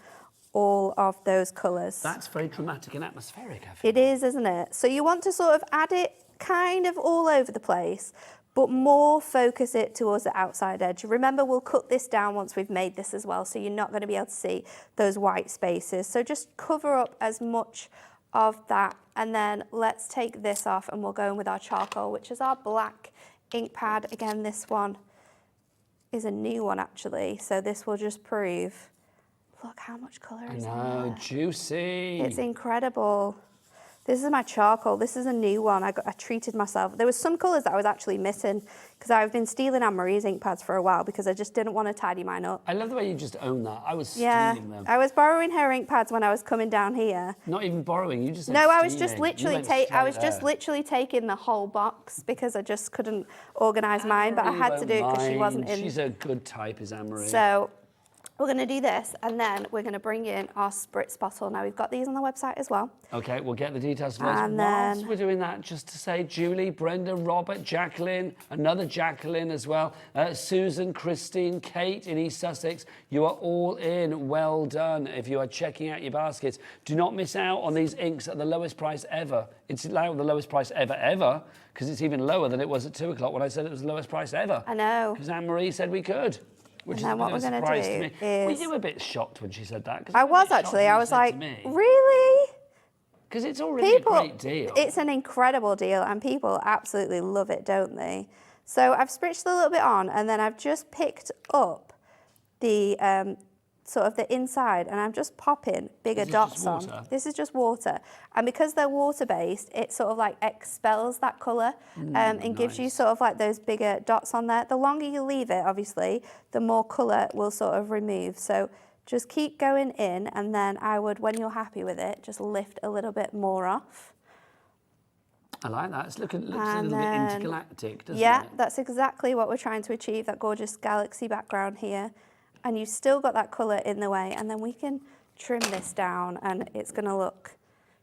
all of those colours. That's very dramatic and atmospheric, I feel. It is, isn't it? So you want to sort of add it kind of all over the place, but more focus it towards the outside edge. Remember, we'll cut this down once we've made this as well, so you're not going to be able to see those white spaces. So just cover up as much of that, and then let's take this off and we'll go in with our charcoal, which is our black ink pad. Again, this one is a new one actually, so this will just prove, look how much colour is there. Juicy. It's incredible. This is my charcoal. This is a new one. I treated myself. There was some colours that I was actually missing because I've been stealing Anne-Marie's ink pads for a while because I just didn't want to tidy mine up. I love the way you just own that. I was stealing them. I was borrowing her ink pads when I was coming down here. Not even borrowing. You just said No, I was stealing. just literally taking the whole box because I just couldn't organise mine, but I had to do it because she wasn't in. She's a good type, is Anne-Marie. So we're going to do this, and then we're going to bring in our spritz bottle. Now, we've got these on the website as well. Okay, we'll get the details for us. And Whilst then we're doing that, just to say, Julie, Brenda, Robert, Jacqueline, another Jacqueline as well, Susan, Christine, Kate in East Sussex, you are all in. Well done. If you are checking out your baskets, do not miss out on these inks at the lowest price ever. It's now the lowest price ever, because it's even lower than it was at 2 o'clock when I said it was the lowest price ever. I know. Because Anne-Marie said we could. Which is a bit of a surprise to me. Were you a bit shocked when she said that? I was actually. I was like, really? Because it's already a great deal. It's an incredible deal, and people absolutely love it, don't they? So I've spritzed a little bit on, and then I've just picked up the sort of the inside, and I'm just popping bigger dots on. This is just water. And because they're water-based, it sort of like expels that colour and gives you sort of like those bigger dots on there. The longer you leave it, obviously, the more colour will sort of remove. So Just keep going in, and then I would, when you're happy with it, just lift a little bit more off. I like that. It looks a little bit intergalactic, doesn't it? Yeah, that's exactly what we're trying to achieve, that gorgeous galaxy background here. And you've still got that colour in the way, and then we can trim this down, and it's going to look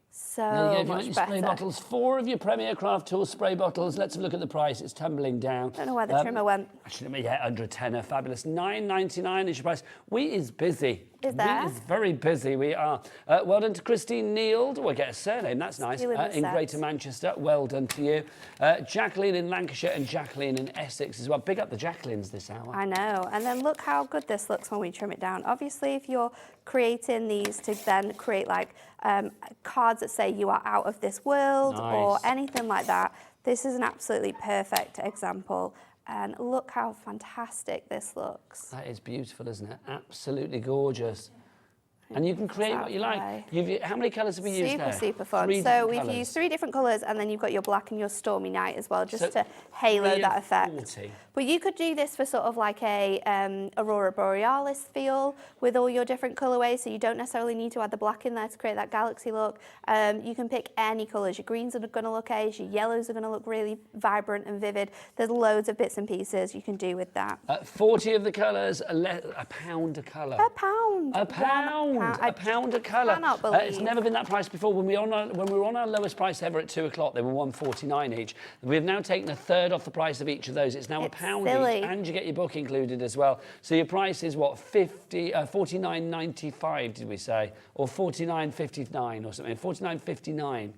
so much better. Spray bottles, 4 of your Premier Craft Tools spray bottles. Let's have a look at the price. It's tumbling down. I don't know where the trimmer went. Actually, yeah, under a tenner. Fabulous. $9.99 is your price. We is busy. Is there? We is very busy. We are. Well done to Christine Neild. Oh, I get a surname. That's nice. In Greater Manchester. Well done to you. Jacqueline in Lancashire and Jacqueline in Essex as well. Big up the Jacquelines this hour. I know. And then look how good this looks when we trim it down. Obviously, if you're creating these to then create like cards that say you are out of this world or anything like that, this is an absolutely perfect example. And look how fantastic this looks. That is beautiful, isn't it? Absolutely gorgeous. And you can create what you like. How many colours have we used there? Super fun. So we've used 3 different colours, and then you've got your black and your stormy night as well, just to halo that effect. 40. But you could do this for sort of like a Aurora Borealis feel with all your different colourways, so you don't necessarily need to add the black in there to create that galaxy look. You can pick any colours. Your greens are going to look ace, your yellows are going to look really vibrant and vivid. There's loads of bits and pieces you can do with that. 40 of the colours, a pound a colour. A pound. A pound. A pound a colour. I cannot believe. It's never been that price before. When we were on our lowest price ever at 2 o'clock, they were $1.49 each. We've now taken a third off the price of each of those. It's now a pound each, and you get your book included as well. So your price is what, $49.95, did we say, or $49.59 or something? $49.59.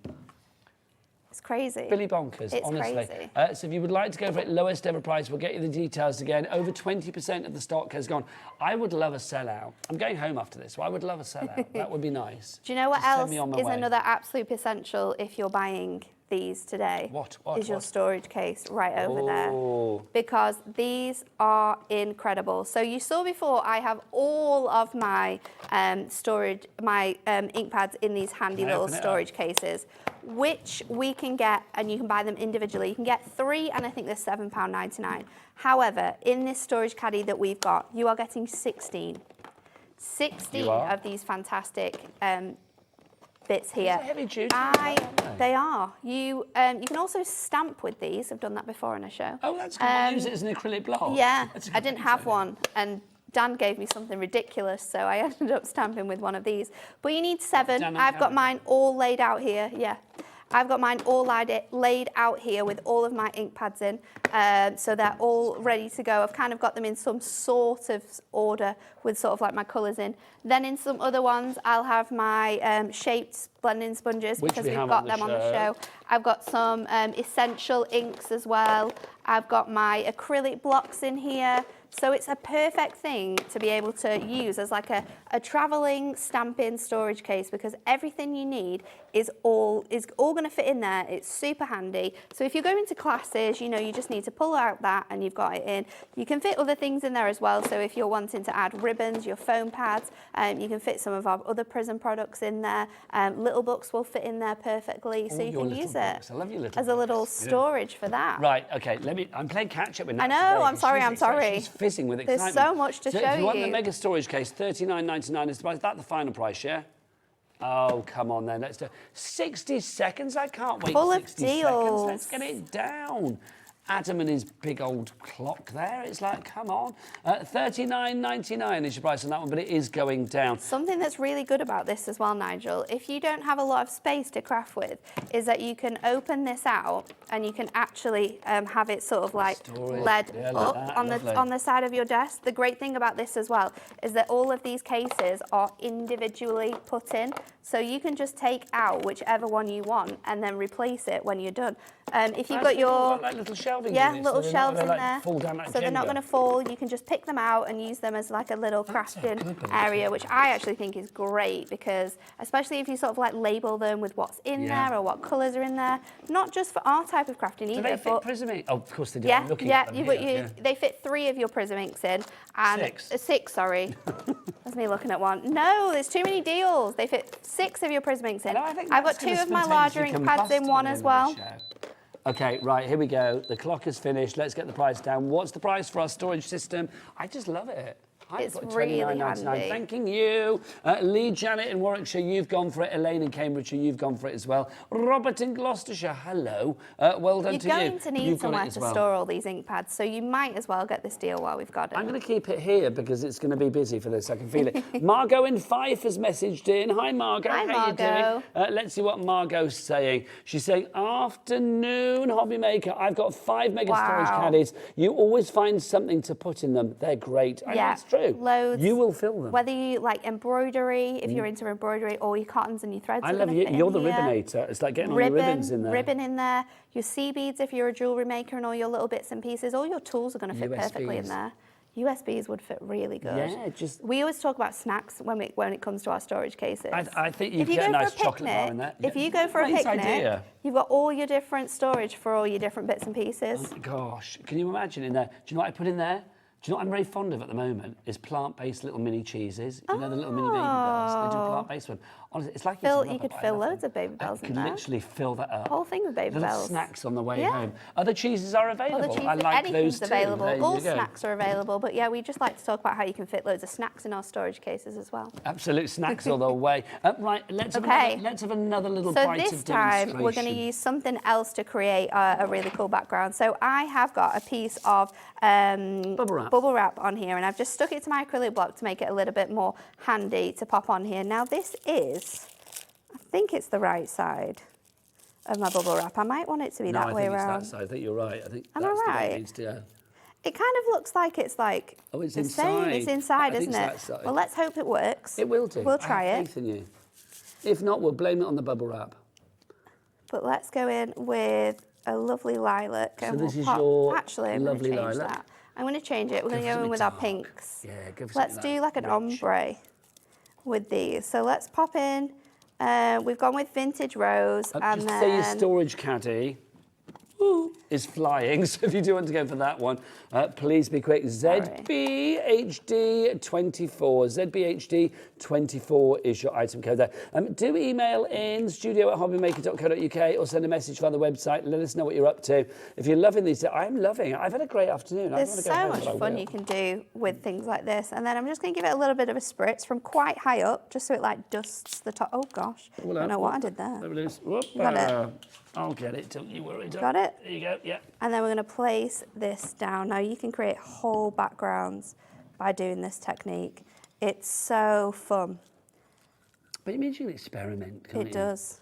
It's crazy. Billy bonkers, it's honestly. Crazy. So if you would like to go for it, lowest ever price, we'll get you the details again. Over 20% of the stock has gone. I would love a sellout. I'm going home after this, so I would love a sellout. That would be nice. Do you know what else is another absolute essential if you're buying these today? What? Is your storage case right over there. Because these are incredible. So you saw before, I have all of my storage, my ink pads in these handy little storage cases, which we can get, and you can buy them individually. You can get 3, and I think they're £7.99. However, in this storage caddy that we've got, you are getting 16. 16 of these fantastic bits here. Heavy duty. They are. You can also stamp with these. I've done that before in a show. Oh, that's good. Use it as an acrylic block. Yeah, I didn't have one, and Dan gave me something ridiculous, so I ended up stamping with one of these. But you need 7. I've got mine all laid out here. Yeah. I've got mine all laid out here with all of my ink pads in, so they're all ready to go. I've kind of got them in some sort of order with sort of like my colours in. Then in some other ones, I'll have my shaped blending sponges, because we've got them on the show. I've got some essential inks as well. I've got my acrylic blocks in here. So it's a perfect thing to be able to use as like a travelling stamping storage case, because everything you need is all going to fit in there. It's super handy. So if you're going to classes, you know, you just need to pull out that and you've got it in. You can fit other things in there as well. So if you're wanting to add ribbons, your foam pads, you can fit some of our other Prism products in there. Little books will fit in there perfectly. So you can use it as a little storage for that. Right, okay, I'm playing catch up with Nat. I know, I'm sorry. She's fizzing with excitement. There's so much to show you. If you want the mega storage case, $39.99 is the price. Is that the final price, yeah? Oh, come on then. Let's do 60 seconds. I can't wait. Full 60 of deals. seconds. Let's get it down. Adam and his big old clock there. It's like, come on. $39.99 is your price on that one, but it is going down. Something that's really good about this as well, Nigel, if you don't have a lot of space to craft with, is that you can open this out and you can actually have it sort of like led up on the side of your desk. The great thing about this as well is that all of these cases are individually put in, so you can just take out whichever one you want and then replace it when you're done. If you've got your like little shelving, little shelves in there, fall down like so they're not going to fall. You can just pick them out and use them as like a little crafting area, which I actually think is great, because especially if you sort of like label them with what's in there or what colours are in there, not just for our type of crafting either. Do they fit Prism Ink? Oh, of course they do. They fit 3 of your Prism inks in, and 6. Sorry, that's me looking at one. No, there's too many deals. They fit 6 of your Prism inks in. I've got 2 of my larger ink pads in one as well. Okay, right, here we go. The clock is finished. Let's get the price down. What's the price for our storage system? I just love it. It's got really $29.99. handy. Thanking you. Lee Janet in Warwickshire, you've gone for it. Elaine in Cambridgeshire, you've gone for it as well. Robert in Gloucestershire, hello. Well done to you. You're going to need somewhere to store all these ink pads, so you might as well get this deal while we've got it. I'm going to keep it here because it's going to be busy for this. I can feel it. Margot in Fife has messaged in. Hi, Margot. Hi, How Margot. you doing? Let's see what Margot's saying. She's saying, afternoon, hobby maker. I've got 5 mega storage caddies. You always find something to put in them. They're great. I know it's true. Loads. You will fill them. Whether you like embroidery, if you're into embroidery, or your cottons and your threads. I love you. You're the ribbonator. It's like getting all your ribbons in there. Ribbon in there. Your sea beads if you're a jewellery maker, and all your little bits and pieces. All your tools are going to fit perfectly in there. USBs would fit really good. Yeah, we always talk about snacks when it comes to our storage cases. I think you get a nice chocolate bar in there. If you go for a picnic, you've got all your different storage for all your different bits and pieces. Oh, gosh, can you imagine in there? Do you know what I put in there? Do you know what I'm very fond of at the moment? Is plant-based little mini cheeses. You know the little mini baby bells? They do a plant-based one. Honestly, it's like you could fill loads of baby bells in there. You could literally fill that up. Whole thing with baby bells. Snacks on the way home. Other cheeses are available. I like those too. Available. All snacks are available. But yeah, we just like to talk about how you can fit loads of snacks in our storage cases as well. Absolute snacks all the way. Right, let's have another little bite of demonstration. So this time we're going to use something else to create a really cool background. So I have got a piece of bubble wrap on here, and I've just stuck it to my acrylic block to make it a little bit more handy to pop on here. Now this is, I think it's the right side of my bubble wrap. I might want it to be that way around. No, I think it's that side. I think you're right. I think Am that's I right? the way it needs to go. It kind of looks like it's like it's the inside. same. It's inside, I think isn't it's it? that side. Well, let's hope it works. It will do. We'll try I have it. faith in you. If not, we'll blame it on the bubble wrap. But let's go in with a lovely lilac. So and this we'll is pop, your actually, I'm lovely going to change lilac. that. I'm going to change it. We're going to go in with our pinks. Yeah, give us Let's do like an ombre with these. So let's pop in. We've gone with vintage rose. And just then say your storage caddy is flying. So if you do want to go for that one, please be quick. ZBHD24. ZBHD24 is your item code there. Do email in studio@hobbymaker.co.uk or send a message via the website. Let us know what you're up to. If you're loving these, I'm loving it. I've had a great afternoon. There's so much fun you can do with things like this. And then I'm just going to give it a little bit of a spritz from quite high up, just so it like dusts the top. Oh gosh, I don't know what I did there. Got it. I'll get it, don't you worry. Got it? There you go, yeah. And then we're going to place this down. Now you can create whole backgrounds by doing this technique. It's so fun. But it means you can experiment, can't you? It does.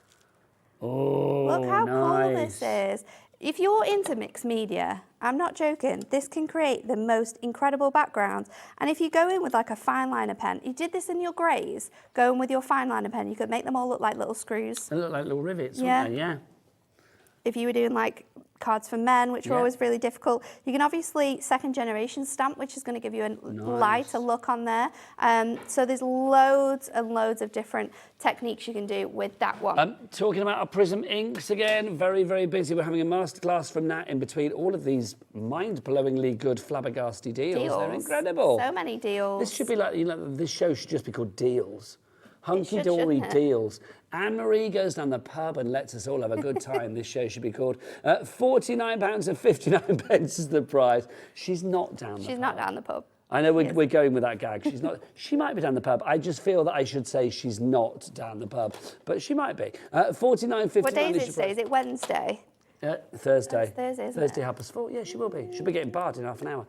Oh, look how nice. cool this is. If you're into mixed media, I'm not joking, this can create the most incredible backgrounds. And if you go in with like a fine liner pen, you did this in your greys, go in with your fine liner pen, you could make them all look like little screws. They look like little rivets, wouldn't they? Yeah. If you were doing like cards for men, which are always really difficult, you can obviously second generation stamp, which is going to give you a lighter look on there. So there's loads and loads of different techniques you can do with that one. Talking about our Prism inks again, very, very busy. We're having a masterclass from Nat in between all of these mind-blowingly good flabbergasty deals. They're incredible. So many deals. This should be like, this show should just be called Deals. Hunkydory deals. Anne-Marie goes down the pub and lets us all have a good time. This show should be called £49.59 is the price. She's not down the pub. She's not down the pub. I know we're going with that gag. She's not. She might be down the pub. I just feel that I should say she's not down the pub, but she might be. £49.59. What day is it today? Is it Wednesday? Thursday. Thursday, isn't Thursday, 4:30. Yeah, she will be. She'll be getting barred in half an hour.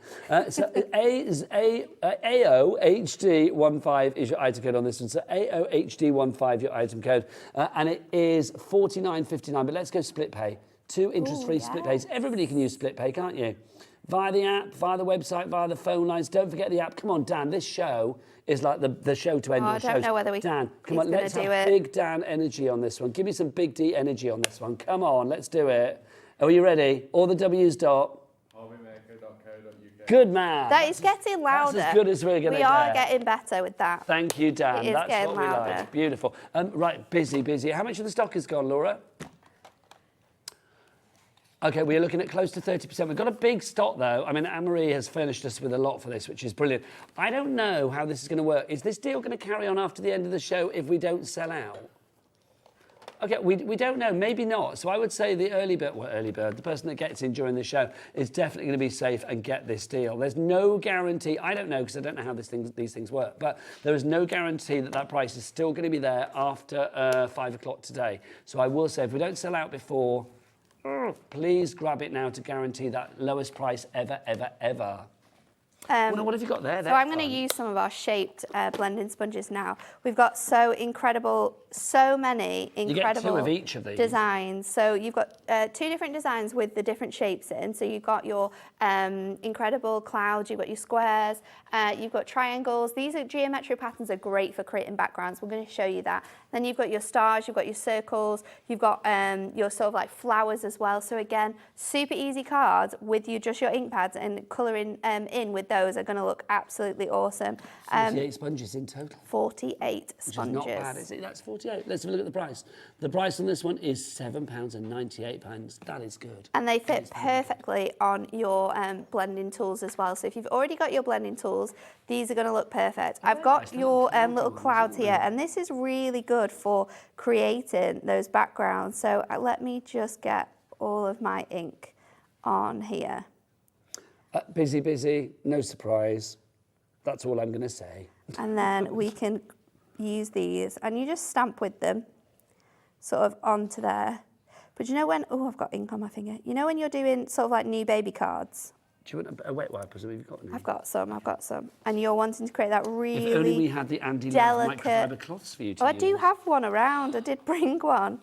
So AOHD15 is your item code on this one. So AOHD15 your item code, and it is £49.59. But let's go split pay. 2 interest-free split pays. Everybody can use split pay, can't you? Via the app, via the website, via the phone lines. Don't forget the app. Come on, Dan. This show is like the show to end all shows. I don't know whether Dan, come on, let's have big Dan energy on this one. Give me some big D energy on this one. Come on, let's do it. Are you ready? All the W's dot. HobbyMaker.co.uk. Good man. That is getting louder. That's as good as we're going to get. We are getting better with that. Thank you, Dan. It is That's getting what we louder. like. Beautiful. Right, busy. How much of the stock has gone, Laura? Okay, we're looking at close to 30%. We've got a big stock, though. I mean, Anne-Marie has furnished us with a lot for this, which is brilliant. I don't know how this is going to work. Is this deal going to carry on after the end of the show if we don't sell out? Okay, we don't know, maybe not. So I would say the early bird, the person that gets in during the show is definitely going to be safe and get this deal. There's no guarantee, I don't know because I don't know how these things work, but there is no guarantee that that price is still going to be there after 5 o'clock today. So I will say if we don't sell out before, please grab it now to guarantee that lowest price ever, ever, ever. Well, what have you got there? So I'm going to use some of our shaped blending sponges now. We've got so many incredible you get 2 of each of these designs. So you've got 2 different designs with the different shapes in. So you've got your incredible clouds, you've got your squares, you've got triangles. These are geometric patterns are great for creating backgrounds. We're going to show you that. Then you've got your stars, you've got your circles, you've got your sort of like flowers as well. So again, super easy cards with just your ink pads and colouring in with those are going to look absolutely awesome. 48 sponges in total. 48 sponges. Which is not bad, is it? That's 48. Let's have a look at the price. The price on this one is £7.98. That is good. And they fit perfectly on your blending tools as well. So if you've already got your blending tools, these are going to look perfect. I've got your little clouds here, and this is really good for creating those backgrounds. So let me just get all of my ink on here. Busy, no surprise. That's all I'm going to say. And then we can use these, and you just stamp with them sort of onto there. But you know when, oh, I've got ink on my finger. You know when you're doing sort of like new baby cards? Do you want a wet wipe, or something? Have you got any? I've got some. And you're wanting to create that really If only we had the Andy Love microfiber cloths for you to use. I do have one around. I did bring one.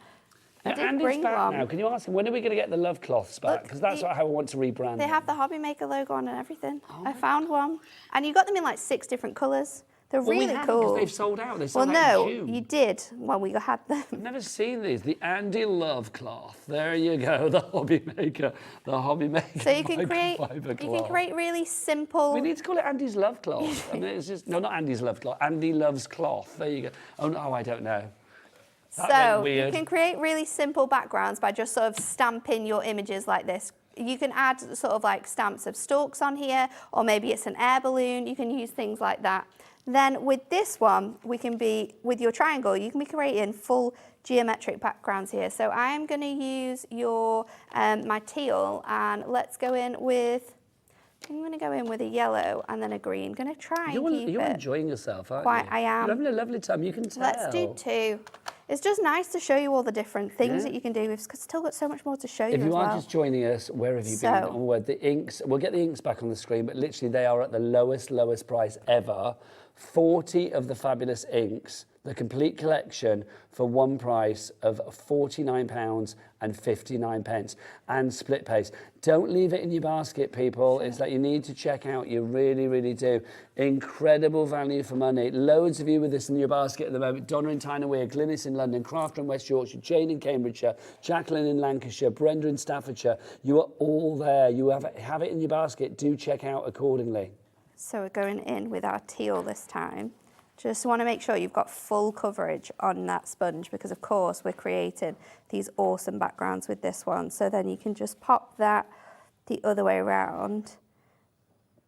Andy's back now. Can you ask him, when are we going to get the Love cloths back? Because that's how I want to rebrand They have the HobbyMaker logo on and everything. I found one. And you got them in like 6 different colours. They're really cool. Because they've sold out. They sold out no, in June. you did when we had them. I've never seen these. The Andy Love cloth. There you go. The HobbyMaker. The HobbyMaker. So you can create really simple. We need to call it Andy's Love cloth. I mean, it's just not Andy's Love cloth. Andy Loves cloth. There you go. Oh no, I don't know. So you can create really simple backgrounds by just sort of stamping your images like this. You can add sort of like stamps of stalks on here, or maybe it's an air balloon. You can use things like that. Then with this one, with your triangle, you can be creating full geometric backgrounds here. So I am going to use my teal, and let's go in with, I'm going to go in with a yellow and then a green. Going to try and keep it. You're enjoying yourself, aren't you? I am. You're having a lovely time, you can tell. Let's do 2. It's just nice to show you all the different things that you can do. We've still got so much more to show you as well. If you are just joining us, where have you been? Onward, the inks, we'll get the inks back on the screen, but literally they are at the lowest price ever. 40 of the fabulous inks, the complete collection, for one price of £49.59 and split paste. Don't leave it in your basket, people. It's that you need to check out. You really, really do. Incredible value for money. Loads of you with this in your basket at the moment. Donna in Tyne Weir, Glynis in London, Crafter in West Yorkshire, Jane in Cambridgeshire, Jacqueline in Lancashire, Brenda in Staffordshire. You are all there. You have it in your basket. Do check out accordingly. So we're going in with our teal this time. Just want to make sure you've got full coverage on that sponge, because of course we're creating these awesome backgrounds with this one. So then you can just pop that the other way around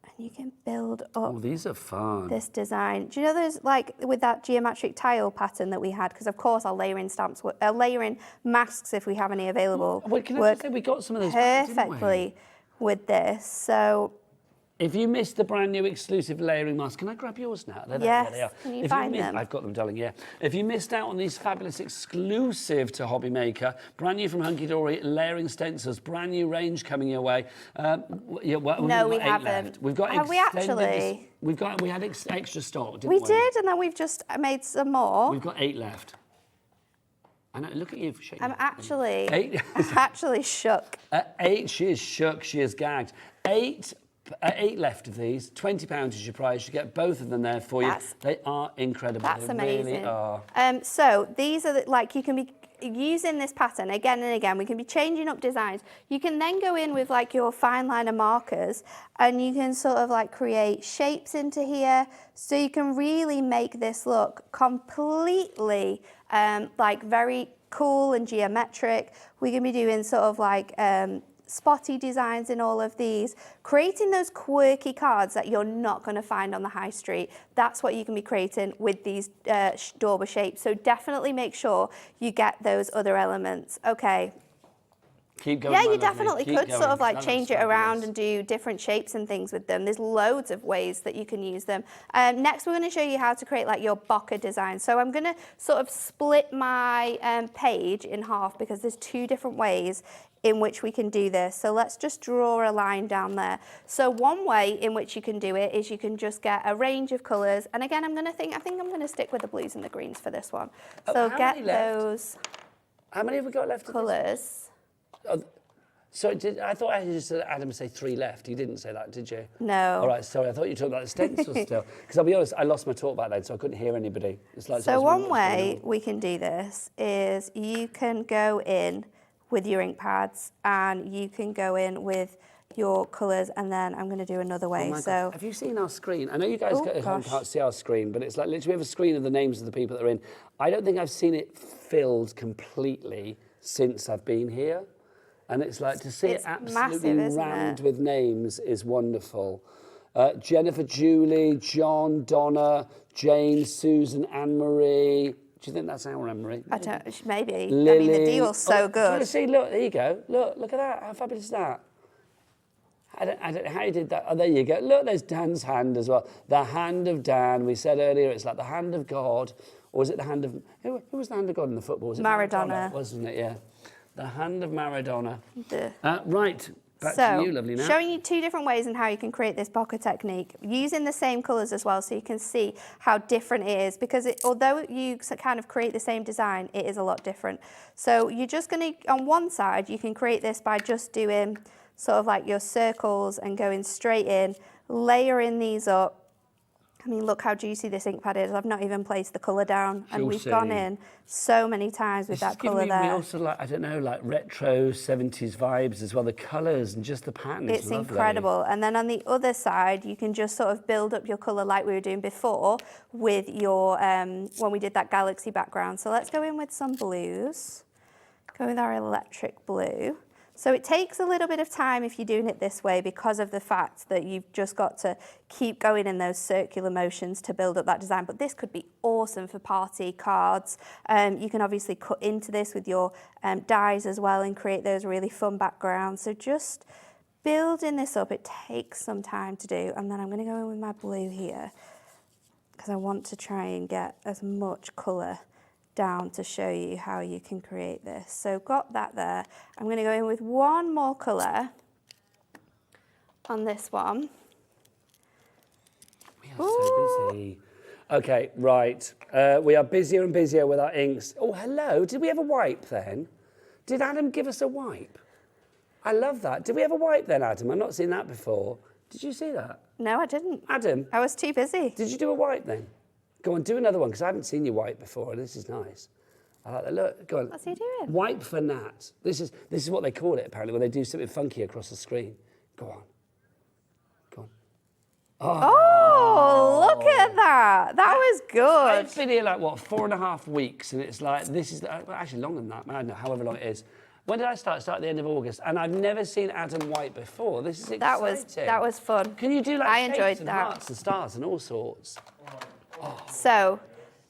and you can build up. Oh, these are fun. This design. Do you know there's like with that geometric tile pattern that we had? Because of course our layering stamps, layering masks if we have any available. Wait, can I just say we got some of those perfectly with this. So. If you missed the brand new exclusive layering masks, can I grab yours now? Yes, there they are. Can you find them? I've got them, darling, yeah. If you missed out on these fabulous exclusive to HobbyMaker, brand new from Hunkydory layering stencils, brand new range coming your way. No, we haven't. Left. We've got Have we actually? We had extra stock, didn't we? We did, and then we've just made some more. We've got 8 left. I know, look at you for shaking. I'm actually shook. 8, she is shook, she is gagged. 8 left of these, £20 is your prize. You get both of them there for you. They are incredible. That's amazing. They really are. So these are you can be using this pattern again and again. We can be changing up designs. You can then go in with like your fine liner markers, and you can sort of like create shapes into here. So you can really make this look completely like very cool and geometric. We can be doing sort of like spotty designs in all of these, creating those quirky cards that you're not going to find on the high street. That's what you can be creating with these dauber shapes. So definitely make sure you get those other elements. Okay. Keep going. Yeah, you definitely could sort of like change it around and do different shapes and things with them. There's loads of ways that you can use them. Next, we're going to show you how to create like your bokeh design. So I'm going to sort of split my page in half because there's 2 different ways in which we can do this. So let's just draw a line down there. So one way in which you can do it is you can just get a range of colours. And again, I think I'm going to stick with the blues and the greens for this one. So get those. How many have we got left? Colours. So I thought I just said Adam say 3 left. You didn't say that, did you? No. All right, sorry. I thought you were talking about the stencils still. Because I'll be honest, I lost my talk back then, so I couldn't hear anybody. It's like so one way we can do this is you can go in with your ink pads and you can go in with your colours, and then I'm going to do another way. Oh so have you seen our screen? I know you guys can't see our screen, but it's like literally we have a screen of the names of the people that are in. I don't think I've seen it filled completely since I've been here. And it's like to see it absolutely massive, rammed with names is wonderful. Jennifer, Julie, John, Donna, Jane, Susan, Anne-Marie. Do you think that's our Anne-Marie? I don't, maybe. Lily. I mean, the deal's so good. See, look, there you go. Look at that. How fabulous is that? I don't know how you did that. Oh, there you go. Look, there's Dan's hand as well. The hand of Dan. We said earlier it's like the hand of God. Or was it the hand of... Who was the hand of God in the football? Was it Maradona. Wasn't it, yeah. The hand of Maradona. Right, back so, to you, lovely now. Showing you 2 different ways in how you can create this bokeh technique, using the same colours as well, so you can see how different it is, because although you kind of create the same design, it is a lot different. So you're just going to, on one side, you can create this by just doing sort of like your circles and going straight in, layering these up. I mean, look how juicy this ink pad is. I've not even placed the colour down, and we've gone in so many times with that colour there. We also like, I don't know, like retro 70s vibes as well. The colours and just the pattern is lovely. It's incredible. And then on the other side, you can just sort of build up your colour like we were doing before with your, when we did that galaxy background. So let's go in with some blues. Go with our electric blue. So it takes a little bit of time if you're doing it this way because of the fact that you've just got to keep going in those circular motions to build up that design. But this could be awesome for party cards. You can obviously cut into this with your dies as well and create those really fun backgrounds. So just building this up, it takes some time to do. And then I'm going to go in with my blue here because I want to try and get as much colour down to show you how you can create this. So got that there. I'm going to go in with one more colour on this one. We are so busy. Okay, right. We are busier and busier with our inks. Oh, hello. Did we have a wipe then? Did Adam give us a wipe? I love that. Did we have a wipe then, Adam? I've not seen that before. Did you see that? No, I didn't. Adam? I was too busy. Did you do a wipe then? Go on, do another one, because I haven't seen you wipe before, and this is nice. I like that. Look, go on. What's he doing? Wipe for Nat. This is what they call it, apparently, when they do something funky across the screen. Go on. Go on. Oh, look at that. That was good. I've been here, like, what, 4.5 weeks, and it's like, this is, actually longer than that, I don't know, however long it is. When did I start? I started at the end of August, and I've never seen Adam wipe before. This is exciting. That was fun. Can you do, like, I enjoyed and that. hearts and stars and all sorts? So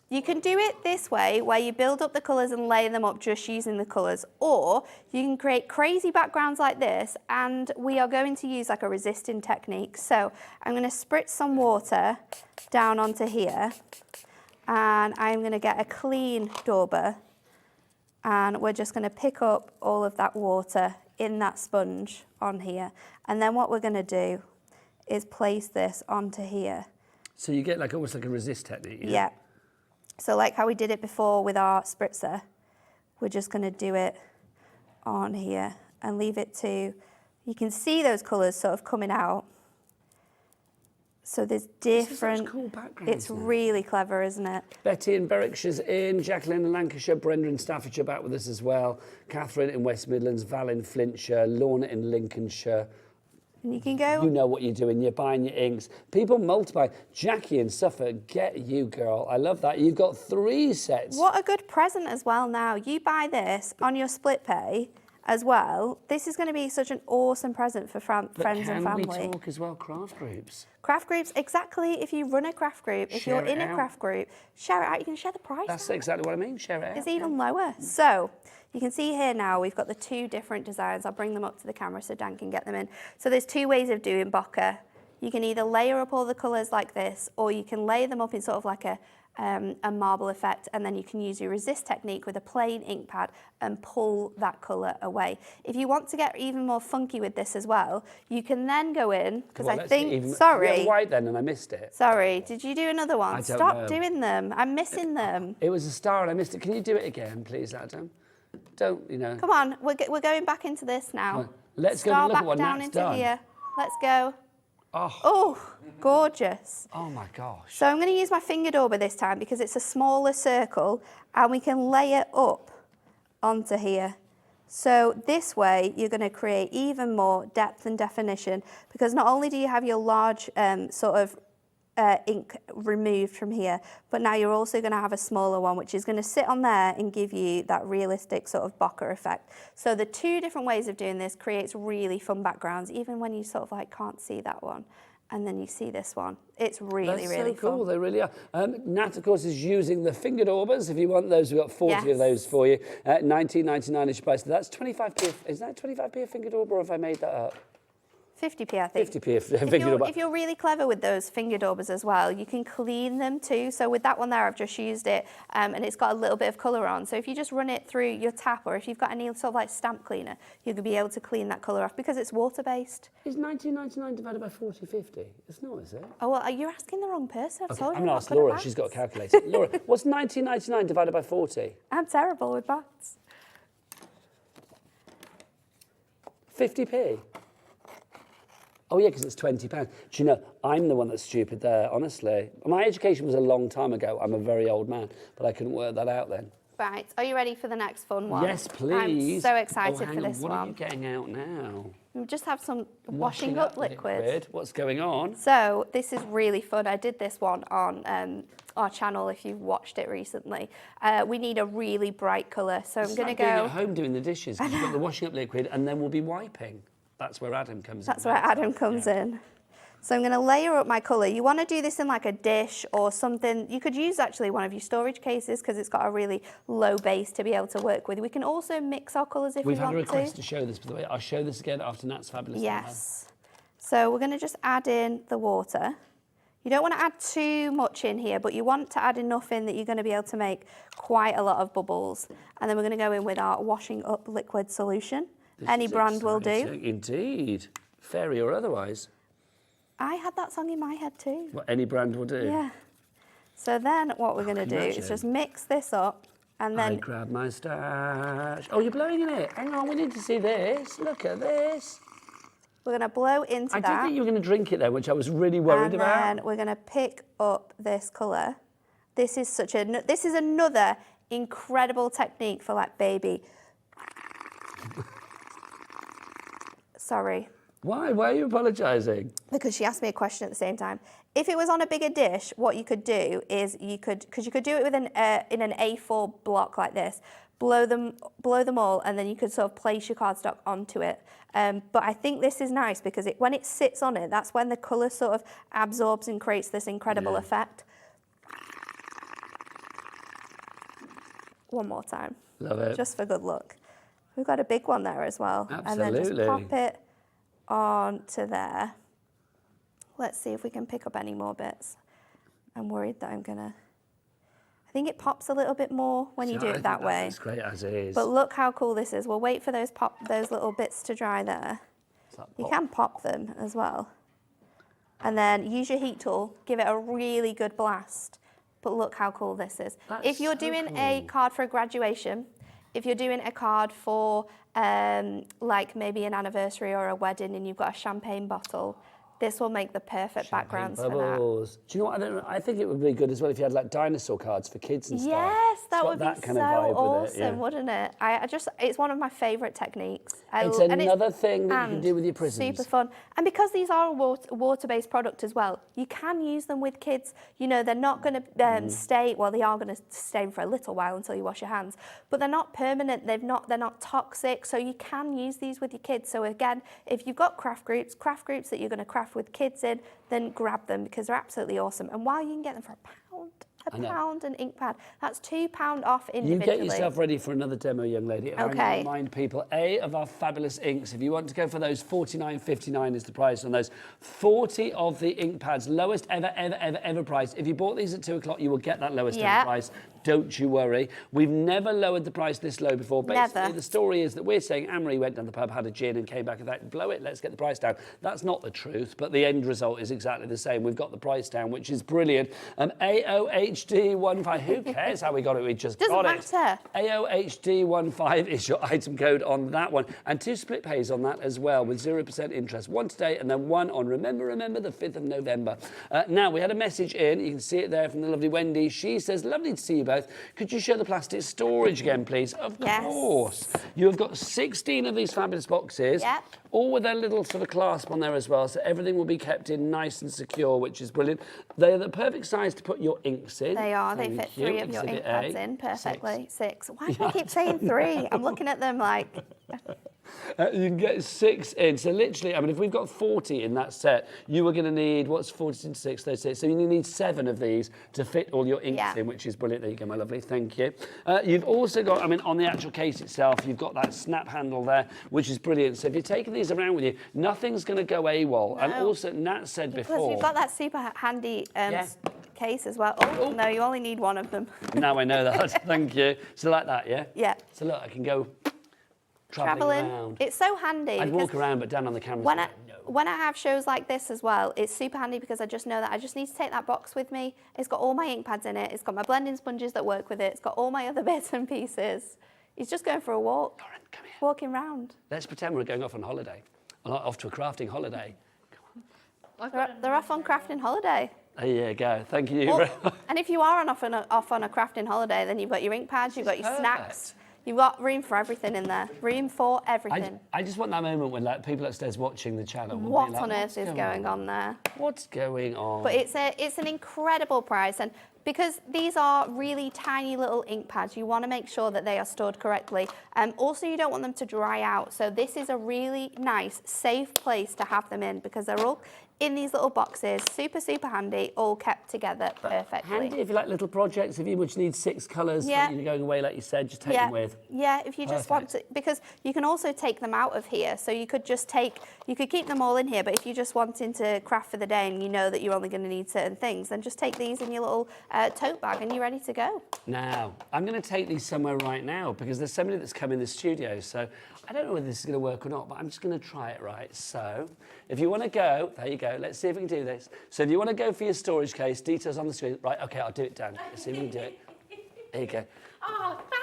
you can do it this way, where you build up the colours and lay them up just using the colours, or you can create crazy backgrounds like this, and we are going to use like a resisting technique. So I'm going to spritz some water down onto here, and I'm going to get a clean dauber, and we're just going to pick up all of that water in that sponge on here. And then what we're going to do is place this onto here. So you get like almost like a resist technique. Yeah. So like how we did it before with our spritzer, we're just going to do it on here and leave it to, you can see those colours sort of coming out. So there's different, such cool backgrounds it's really clever, isn't it? Betty in Berwickshire's in, Jacqueline in Lancashire, Brenda in Staffordshire back with us as well, Catherine in West Midlands, Val in Flintshire, Lorna in Lincolnshire. And you can go. You know what you're doing, you're buying your inks. People multiply. Jackie in Suffolk, get you, girl. I love that. You've got 3 sets. What a good present as well now. You buy this on your split pay, as well. This is going to be such an awesome present for friends and family. Can we talk as well craft groups? Craft groups, exactly. If you run a craft group, if you're in a craft group, share it out. You can share the price. That's exactly what I mean, share it out. It's even lower. So you can see here now we've got the 2 different designs. I'll bring them up to the camera so Dan can get them in. So there's 2 ways of doing bokeh. You can either layer up all the colours like this, or you can layer them up in sort of like a marble effect, and then you can use your resist technique with a plain ink pad and pull that colour away. If you want to get even more funky with this as well, you can then go in, because I think, sorry. You had white then and I missed it. Sorry, did you do another one? I don't Stop know. doing them. I'm missing them. It was a star and I missed it. Can you do it again, please, Adam? Don't, you know. Come on, we're going back into this now. Well, let's go and look at what down Nat's into done. here. Let's go. Oh, gorgeous. Oh my gosh. So I'm going to use my finger dauber this time because it's a smaller circle and we can layer up onto here. So this way you're going to create even more depth and definition, because not only do you have your large sort of ink removed from here, but now you're also going to have a smaller one which is going to sit on there and give you that realistic sort of bokeh effect. So the 2 different ways of doing this creates really fun backgrounds, even when you sort of like can't see that one and then you see this one. It's really, really so cool, fun. they really are. Nat, of course, is using the finger daubers. If you want those, we've got 40 of those for you. $19.99-ish price. That's 25p. Is that 25p a finger dauber, or have I made that up? 50p, I think. 50p a finger dauber. If you're really clever with those finger daubers as well, you can clean them too. So with that one there, I've just used it and it's got a little bit of colour on. So if you just run it through your tap, or if you've got any sort of like stamp cleaner, you'll be able to clean that colour off because it's water-based. Is 19.99 divided by 40.50? It's not, is it? Oh, well, you're asking the wrong person. I've told you I'm going to ask Laura. She's got a calculator. Laura, what's 19.99 divided by 40? I'm terrible with maths. 50p. Oh, yeah, because it's £20. Do you know, I'm the one that's stupid there, honestly. My education was a long time ago. I'm a very old man, but I couldn't work that out then. Right, are you ready for the next fun one? Yes, please. I'm so excited for this one. What one. are you getting out now? We just have some washing up liquid. What's going on? So this is really fun. I did this one on our channel if you've watched it recently. We need a really bright colour, so I'm going to go... at home doing the dishes. You've got the washing up liquid and then we'll be wiping. That's where Adam comes in. That's where Adam comes in. So I'm going to layer up my colour. You want to do this in like a dish or something. You could use actually one of your storage cases because it's got a really low base to be able to work with. We can also mix our colours if we want to. We've had a request to show this, by the way. I'll show this again after Nat's fabulous. Yes. So we're going to just add in the water. You don't want to add too much in here, but you want to add enough in that you're going to be able to make quite a lot of bubbles. And then we're going to go in with our washing up liquid solution. Any brand will do. Indeed. Fairy or otherwise. I had that song in my head too. What any brand will do. Yeah. So then what we're going to do is just mix this up and then... I grab my stash. Oh, you're blowing in it. Hang on, we need to see this. Look at this. We're going to blow into that. I did think you were going to drink it though, which I was really worried about. And then we're going to pick up this colour. This is another incredible technique for like baby. Sorry. Why? Why are you apologising? Because she asked me a question at the same time. If it was on a bigger dish, what you could do is because you could do it with in an A4 block like this, blow them all, and then you could sort of place your cardstock onto it. But I think this is nice because when it sits on it, that's when the colour sort of absorbs and creates this incredible effect. One more time. Love it. Just for good luck. We've got a big one there as well. Absolutely. And then just pop it onto there. Let's see if we can pick up any more bits. I'm worried that I think it pops a little bit more when you do it that way. It's great as it is. But look how cool this is. We'll wait for those little bits to dry there. You can pop them as well. And then use your heat tool, give it a really good blast. But look how cool this is. If you're doing a card for a graduation, if you're doing a card for like maybe an anniversary or a wedding and you've got a champagne bottle, This will make the perfect backgrounds for that. Bubbles. Do you know what? I think it would be good as well if you had like dinosaur cards for kids and stuff. Yes, that It's would got be kind of so vibe with it, awesome, yeah. wouldn't it? It's one of my favourite techniques. It's and another thing that you can do with your prisms. Super fun. And because these are a water-based product as well, you can use them with kids. You know, they're not going to stay, well, they are going to stay for a little while until you wash your hands, but they're not permanent, they're not toxic, so you can use these with your kids. So again, if you've got craft groups that you're going to craft with kids in, then grab them because they're absolutely awesome. And while you can get them for a pound an ink pad, that's £2 off individually. You get yourself ready for another demo, young lady. And I'm going to remind people, of our fabulous inks. If you want to go for those, $49.59 is the price on those. 40 of the ink pads, lowest ever price. If you bought these at 2 o'clock, you will get that lowest ever price. Don't you worry. We've never lowered the price this low before. Basically, the story is that we're saying Anne-Marie went down the pub, had a gin and came back and thought, blow it, let's get the price down. That's not the truth, but the end result is exactly the same. We've got the price down, which is brilliant. AOHD15, who cares how we got it? We just got it. Doesn't matter. AOHD15 is your item code on that one. And 2 split pays on that as well with 0% interest. One today and then one on, remember, the 5th of November. Now, we had a message in. You can see it there from the lovely Wendy. She says, lovely to see you both. Could you show the plastic storage again, please? Of course. You have got 16 of these fabulous boxes, all with their little sort of clasp on there as well, so everything will be kept in nice and secure, which is brilliant. They are the perfect size to put your inks in. They are. They fit 3 of your ink pads in perfectly. 6. Why do I keep saying 3? I'm looking at them like... You can get 6 in. So literally, I mean, if we've got 40 in that set, you are going to need, what's 40 to 6, 36? So you need 7 of these to fit all your inks in, which is brilliant. There you go, my lovely. Thank you. You've also got, I mean, on the actual case itself, you've got that snap handle there, which is brilliant. So if you're taking these around with you, nothing's going to go AWOL. No. And also, Nat said before... Because you've got that super handy case as well. Oh, no, you only need 1 of them. Now I know that. Thank you. So like that, yeah? Yeah. So look, I can go... Traveling. Around. It's so handy. I'd walk around, but down on the camera. When I have shows like this as well, it's super handy because I just know that I just need to take that box with me. It's got all my ink pads in it. It's got my blending sponges that work with it. It's got all my other bits and pieces. He's just going for a walk. Lauren, come here. Walking round. Let's pretend we're going off on holiday. Off to a crafting holiday. Come on. They're off on crafting holiday. There you go. Thank you. Well, and if you are off on a crafting holiday, then you've got your ink pads, you've got your snacks. You've got room for everything in there. Room for everything. I just want that moment when like people upstairs watching the channel. What on earth is going on there? What's going on? But it's an incredible price, and because these are really tiny little ink pads, you want to make sure that they are stored correctly. Also, you don't want them to dry out. So this is a really nice, safe place to have them in because they're all in these little boxes, super, super handy, all kept together perfectly. Handy if you like little projects, if you which need 6 colours, you're going away like you said, just take them with. Yeah, if you just want to, because you can also take them out of here. So you could just you could keep them all in here, but if you're just wanting to craft for the day and you know that you're only going to need certain things, then just take these in your little tote bag and you're ready to go. Now, I'm going to take these somewhere right now because there's somebody that's come in the studio, so I don't know whether this is going to work or not, but I'm just going to try it, right? So, if you want to go, there you go, let's see if we can do this. So if you want to go for your storage case, details on the screen. Right, okay, I'll do it, Dan. Let's see if we can do it. There you go. Oh, thanks.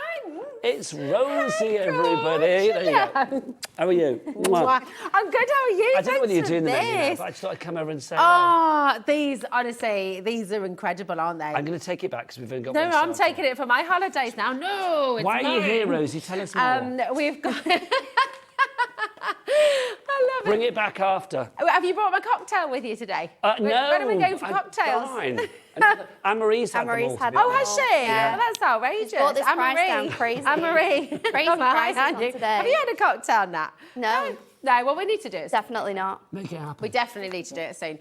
It's Rosie, everybody. There you go. How are you? I'm good, how are you? I don't know whether you're doing the menu, but I just thought I'd come over and say these, honestly, these are incredible, aren't they? I'm going to take it back because we've only got one I'm sample. taking it for my holidays now. No, it's Why are you mine. here, Rosie? Tell us more. We've got... Bring it back after. Have you brought my cocktail with you today? No. When are we going for cocktails? Fine. Anne-Marie's had them all. Oh, has she? Yeah. Well, that's outrageous. Brought this price down crazy. Anne-Marie. Crazy prices on today. Have you had a cocktail, Nat? No. No, well, we need to do it. Definitely not. Make it happen. We definitely need to do it soon.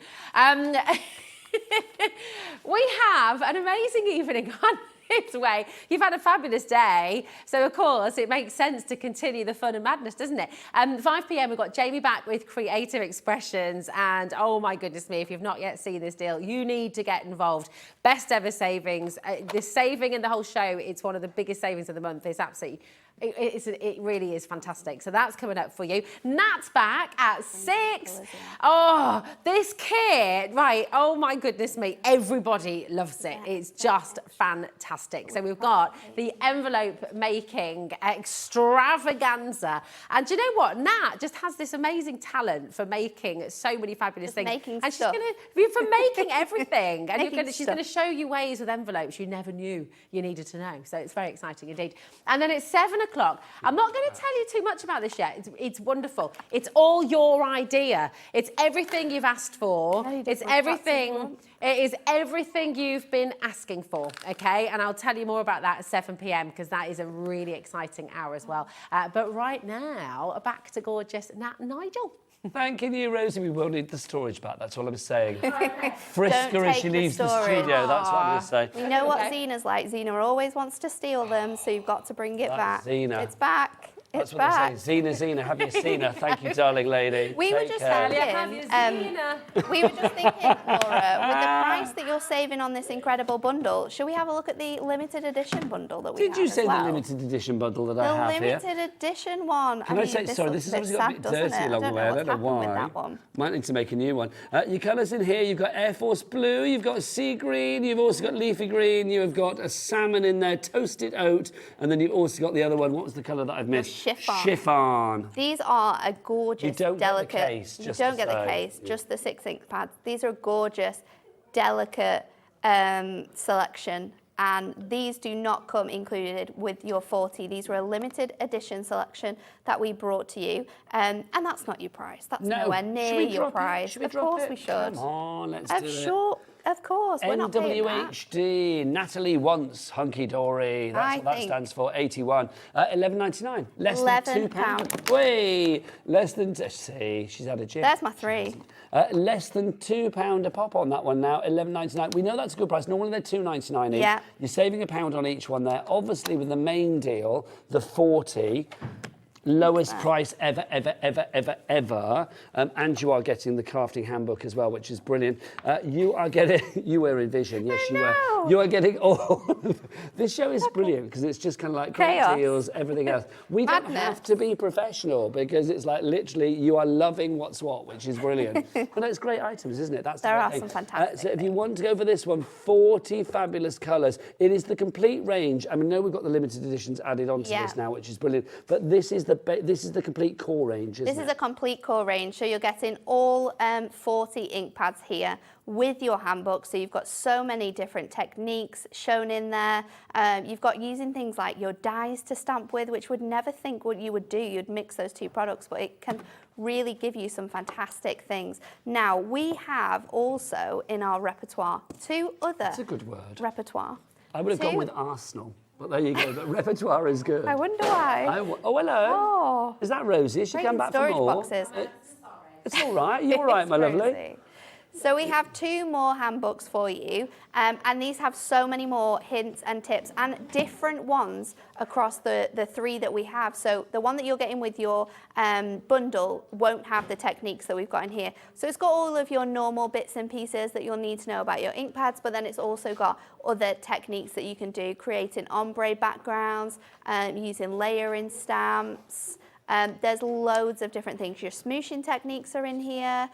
We have an amazing evening on its way. You've had a fabulous day, so of course it makes sense to continue the fun and madness, doesn't it? 5 p.m. we've got Jamie back with Creative Expressions, and oh my goodness me, if you've not yet seen this deal, you need to get involved. Best ever savings. The saving in the whole show, it's one of the biggest savings of the month. It's absolutely It really is fantastic. So that's coming up for you. Nat's back at 6. Oh, this kit, right, oh my goodness me, everybody loves it. It's just fantastic. So we've got the envelope making extravaganza. And do you know what? Nat just has this amazing talent for making so many fabulous things. Making and stuff. she's going to be for making everything. And she's stuff. going to show you ways with envelopes you never knew you needed to know. So it's very exciting indeed. And then it's 7 o'clock. I'm not going to tell you too much about this yet. It's wonderful. It's all your idea. It's everything you've asked for. It's everything. It is everything you've been asking for, okay? And I'll tell you more about that at 7 p.m. because that is a really exciting hour as well. But right now, back to gorgeous Nat and Nigel. Thanking you, Rosie. We will need the storage back, that's all I'm saying. Frisk her as she leaves the studio, that's what I'm going to say. You know what Zena's like. Zena always wants to steal them, so you've got to bring it back. Zena. It's back. That's It's what back. they say. Zena, have you seen her? Thank you, darling lady. We were just thinking, we were just thinking, Laura, with the price that you're saving on this incredible bundle, should we have a look at the limited edition bundle that we have? Did you say as well? the limited edition bundle that I have The here? limited edition one. Can I say, sorry, this has obviously got a bit dirty along the way. I don't know why. Might need to make a new one. Your colours in here, you've got Air Force Blue, you've got sea green, you've also got leafy green, you've got a salmon in there, toasted oat, and then you've also got the other one. What was the colour that I've missed? Chiffon. These are a gorgeous, delicate. Get the case, you don't get the case, just the 6 ink pads. These are a gorgeous, delicate selection, and these do not come included with your 40. These were a limited edition selection that we brought to you, and that's not your price. That's nowhere near your price. Of course we should. Come on, let's do it. Of course, we're not paying that. NWHD, Natalie wants Hunkydory. That's what that stands for, 81. £11.99, less than £2. Wait, less than, see, she's had a gym. There's my 3. Less than £2 a pop on that one now, £11.99. We know that's a good price. Normally they're £2.99 each. Yeah. You're saving £1 on each one there. Obviously with the main deal, the 40, lowest price ever. And you are getting the crafting handbook as well, which is brilliant. You are getting, you were in vision, yes, you were. You are getting all of, this show is brilliant because it's just kind of like great deals, everything else. We don't have to be professional because it's like literally you are loving what's what, which is brilliant. But it's great items, isn't it? That's there the are thing. some fantastic So if you want to go for this one, 40 fabulous colours. It is the complete range. I mean, I know we've got the limited editions added onto this now, which is brilliant. But this is the complete core range, isn't it? This is a complete core range, so you're getting all 40 ink pads here with your handbook. So you've got so many different techniques shown in there. You've got using things like your dies to stamp with, which would never think what you would do. You'd mix those two products, but it can really give you some fantastic things. Now, we have also in our repertoire 2 other... That's a good word. Repertoire. I would have gone with Arsenal. But there you go, the repertoire is good. I wonder why. Oh, hello. Oh. Is that Rosie? She come back for more. Boxes. It's all right. You're all right, my lovely. So we have 2 more handbooks for you, and these have so many more hints and tips and different ones across the 3 that we have. So the one that you're getting with your bundle won't have the techniques that we've got in here. So it's got all of your normal bits and pieces that you'll need to know about your ink pads, but then it's also got other techniques that you can do, creating ombre backgrounds, using layering stamps. There's loads of different things. Your smooshing techniques are in here.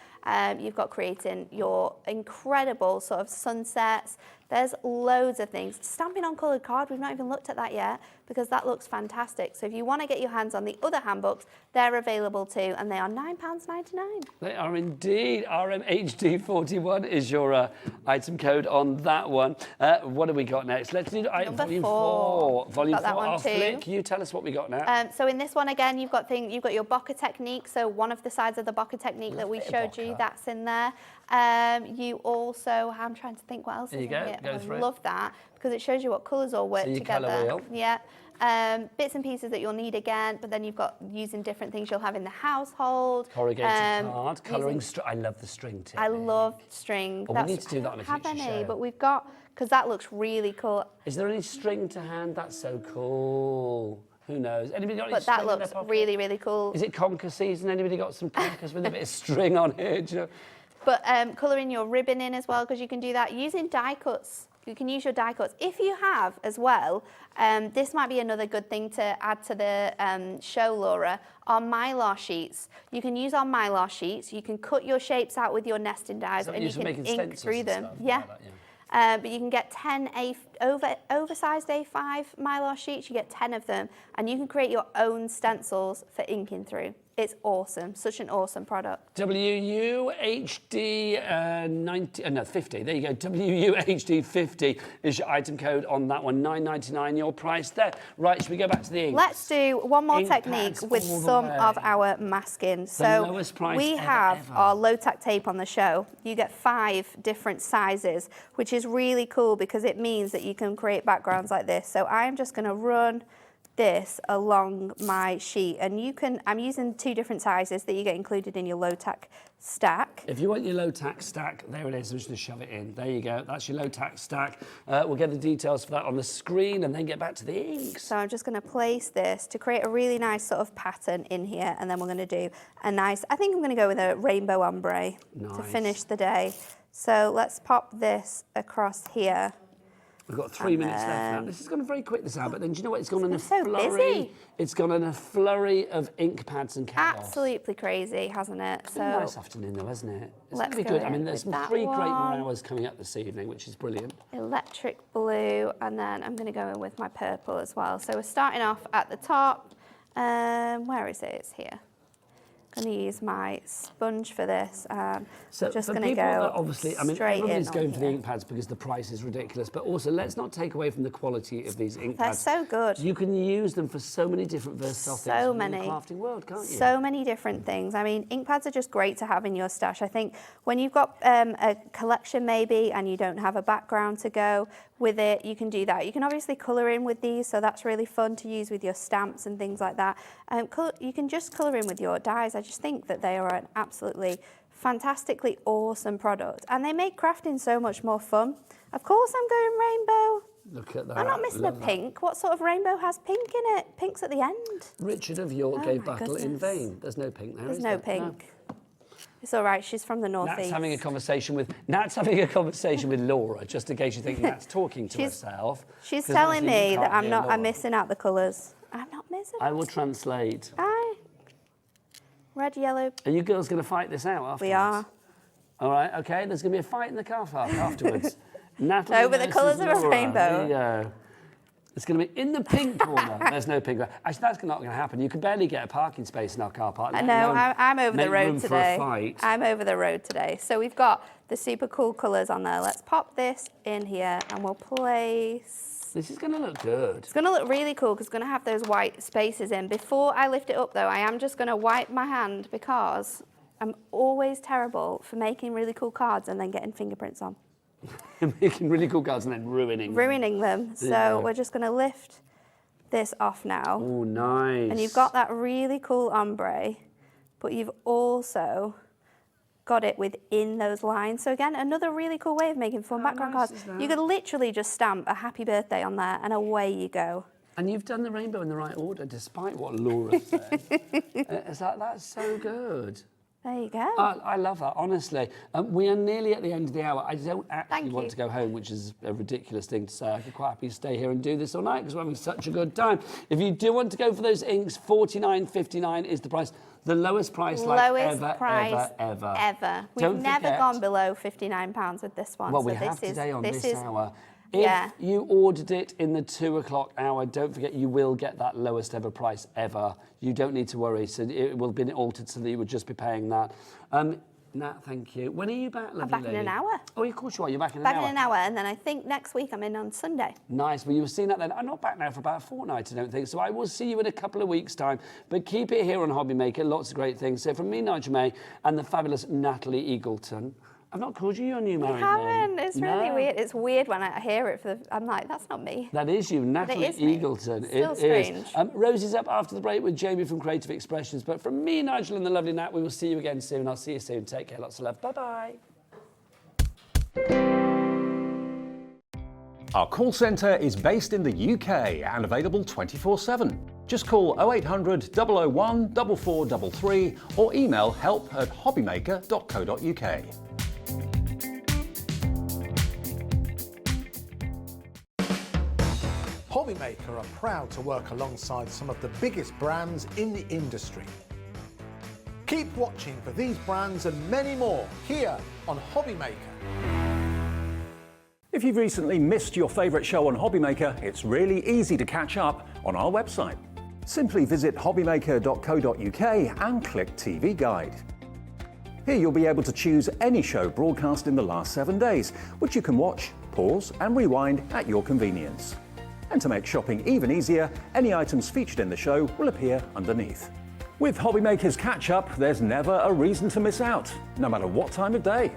You've got creating your incredible sort of sunsets. There's loads of things. Stamping on coloured card, we've not even looked at that yet because that looks fantastic. So if you want to get your hands on the other handbooks, they're available too, and they are £9.99. They are indeed. RMHD41 is your item code on that one. What have we got next? Let's do volume 4. Volume 4. I'll flick. You tell us what we got now. So in this one again, you've got your Boca technique. So one of the sides of the Boca technique that we showed you, that's in there. You also, I'm trying to think what else is in here. I love that because it shows you what colours all work together. Colour wheel. Yeah. Bits and pieces that you'll need again, but then you've got using different things you'll have in the household. Corrugated card, colouring string. I love the string tip. I love string. Oh, we need to do that on a future show. But we've got, because that looks really cool. Is there any string to hand? That's so cool. Who knows? Anybody got any But string that in their looks pocket? really, really cool. Is it conker season? Anybody got some conkers with a bit of string on it? You know? But colouring your ribbon in as well, because you can do that using die cuts. You can use your die cuts. If you have as well, this might be another good thing to add to the show, Laura, our mylar sheets. You can use our mylar sheets. You can cut your shapes out with your nesting dies and you can ink through them. Yeah. Like that, yeah. But you can get 10 oversized A5 mylar sheets. You get 10 of them, and you can create your own stencils for inking through. It's awesome, such an awesome product. WUHD 50. There you go. WUHD 50 is your item code on that one. $9.99 your price there. Right, should we go back to the inks? Let's do one more Ink technique pads with all the some way. of our masking. The So lowest price we ever, have ever. our low tack tape on the show. You get 5 different sizes, which is really cool because it means that you can create backgrounds like this. So I'm just going to run this along my sheet, and you can, I'm using 2 different sizes that you get included in your low tack stack. If you want your low tack stack, there it is. I'm just going to shove it in. There you go. That's your low tack stack. We'll get the details for that on the screen and then get back to the inks. So I'm just going to place this to create a really nice sort of pattern in here, and then we're going to do a nice, I think I'm going to go with a rainbow ombre to finish the day. So let's pop this across here. We've got 3 minutes left now. This has gone very quick this hour, but then do you know what? It's gone in a so flurry. busy. It's gone in a flurry of ink pads and chaos. Absolutely crazy, hasn't it? It's been a nice afternoon though, hasn't it? It's let's going to be go good. I mean, in there's with that 3 great one. hours coming up this evening, which is brilliant. Electric blue, and then I'm going to go in with my purple as well. So we're starting off at the top. Where is it? It's here. I'm going to use my sponge for this. So just for going to people go that obviously, I mean, straight everybody's in going on for the here. ink pads because the price is ridiculous, but also let's not take away from the quality of these ink They're pads. so good. You can use them for so many different versatile things So in many. the crafting world, can't you? So many different things. I mean, ink pads are just great to have in your stash. I think when you've got a collection maybe and you don't have a background to go with it, you can do that. You can obviously colour in with these, so that's really fun to use with your stamps and things like that. You can just colour in with your dies. I just think that they are an absolutely fantastically awesome product, and they make crafting so much more fun. Of course I'm going rainbow. Look at that. I'm not missing a Love that. pink. What sort of rainbow has pink in it? Pink's at the end. Richard of York Oh gave my battle in goodness. vain. There's no pink there, There's is no there? pink. It's all right. She's from the Nat's northeast. having a conversation with Laura, just in case you think Nat's talking to herself. She's 'cause telling obviously you me that can't hear I'm Laura. missing out the colours. I'm not missing. I will translate. Aye. Red, yellow. Are you girls going to fight this out afterwards? We are. All right, okay. There's going to be a fight in the car park afterwards. Natalie Over the versus colours of a Laura. rainbow. There you go. It's going to be in the pink corner. There's no pink there. Actually, that's not going to happen. You can barely get a parking space in our car park. I let know. alone I'm over the make road room today. For a fight. I'm over the road today. So we've got the super cool colours on there. Let's pop this in here and we'll place. This is going to look good. It's going to look really cool because it's going to have those white spaces in. Before I lift it up though, I am just going to wipe my hand because I'm always terrible for making really cool cards and then getting fingerprints on. Making really cool cards and then ruining them. So Yeah. we're just going to lift this off now. Oh, nice. And you've got that really cool ombre, but you've also got it within those lines. So again, another really cool way of making fun background nice cards. is that? You could literally just stamp a happy birthday on there and away you go. And you've done the rainbow in the right order, despite what Laura said. It's like, that's so good. There you go. I love that, honestly. We are nearly at the end of the hour. I don't actually Thank want you. to go home, which is a ridiculous thing to say. I could quite happily stay here and do this all night because we're having such a good time. If you do want to go for those inks, $49.59 is the price. The lowest price Lowest ever. We've Don't never forget- gone below £59 with this one. Well, so we this have is, today on this is, hour. If Yeah. you ordered it in the 2 o'clock hour, don't forget you will get that lowest ever price ever. You don't need to worry. So it will have been altered so that you would just be paying that. Nat, thank you. When are you back, lovely I'm back in lady? an hour. Oh, of course you are. You're back in an Back hour. in an hour, and then I think next week I'm in on Sunday. Nice. Well, you were seeing that then. I'm not back now for about a fortnight, I don't think. So I will see you in a couple of weeks' time. But keep it here on HobbyMaker. Lots of great things. So from me, Nigel May, and the fabulous Natalie Eagleton. I've not called you your new married I haven't. name. It's really No. weird. It's weird when I hear it. I'm like, that's not me. That is you, Natalie is me. Eagleton. Still It strange. is. Rosie's up after the break with Jamie from Creative Expressions. But from me, Nigel, and the lovely Nat, we will see you again soon. I'll see you soon. Take care. Lots of love. Bye-bye. Our call centre is based in the UK and available 24/7. Just call 0800 001 4433 or email help@hobbymaker.co.uk. HobbyMaker are proud to work alongside some of the biggest brands in the industry. Keep watching for these brands and many more here on HobbyMaker. If you've recently missed your favourite show on HobbyMaker, it's really easy to catch up on our website. Simply visit hobbymaker.co.uk and click TV Guide. Here you'll be able to choose any show broadcast in the last 7 days, which you can watch, pause and rewind at your convenience. And to make shopping even easier, any items featured in the show will appear underneath. With HobbyMaker's catch-up, there's never a reason to miss out, no matter what time of day.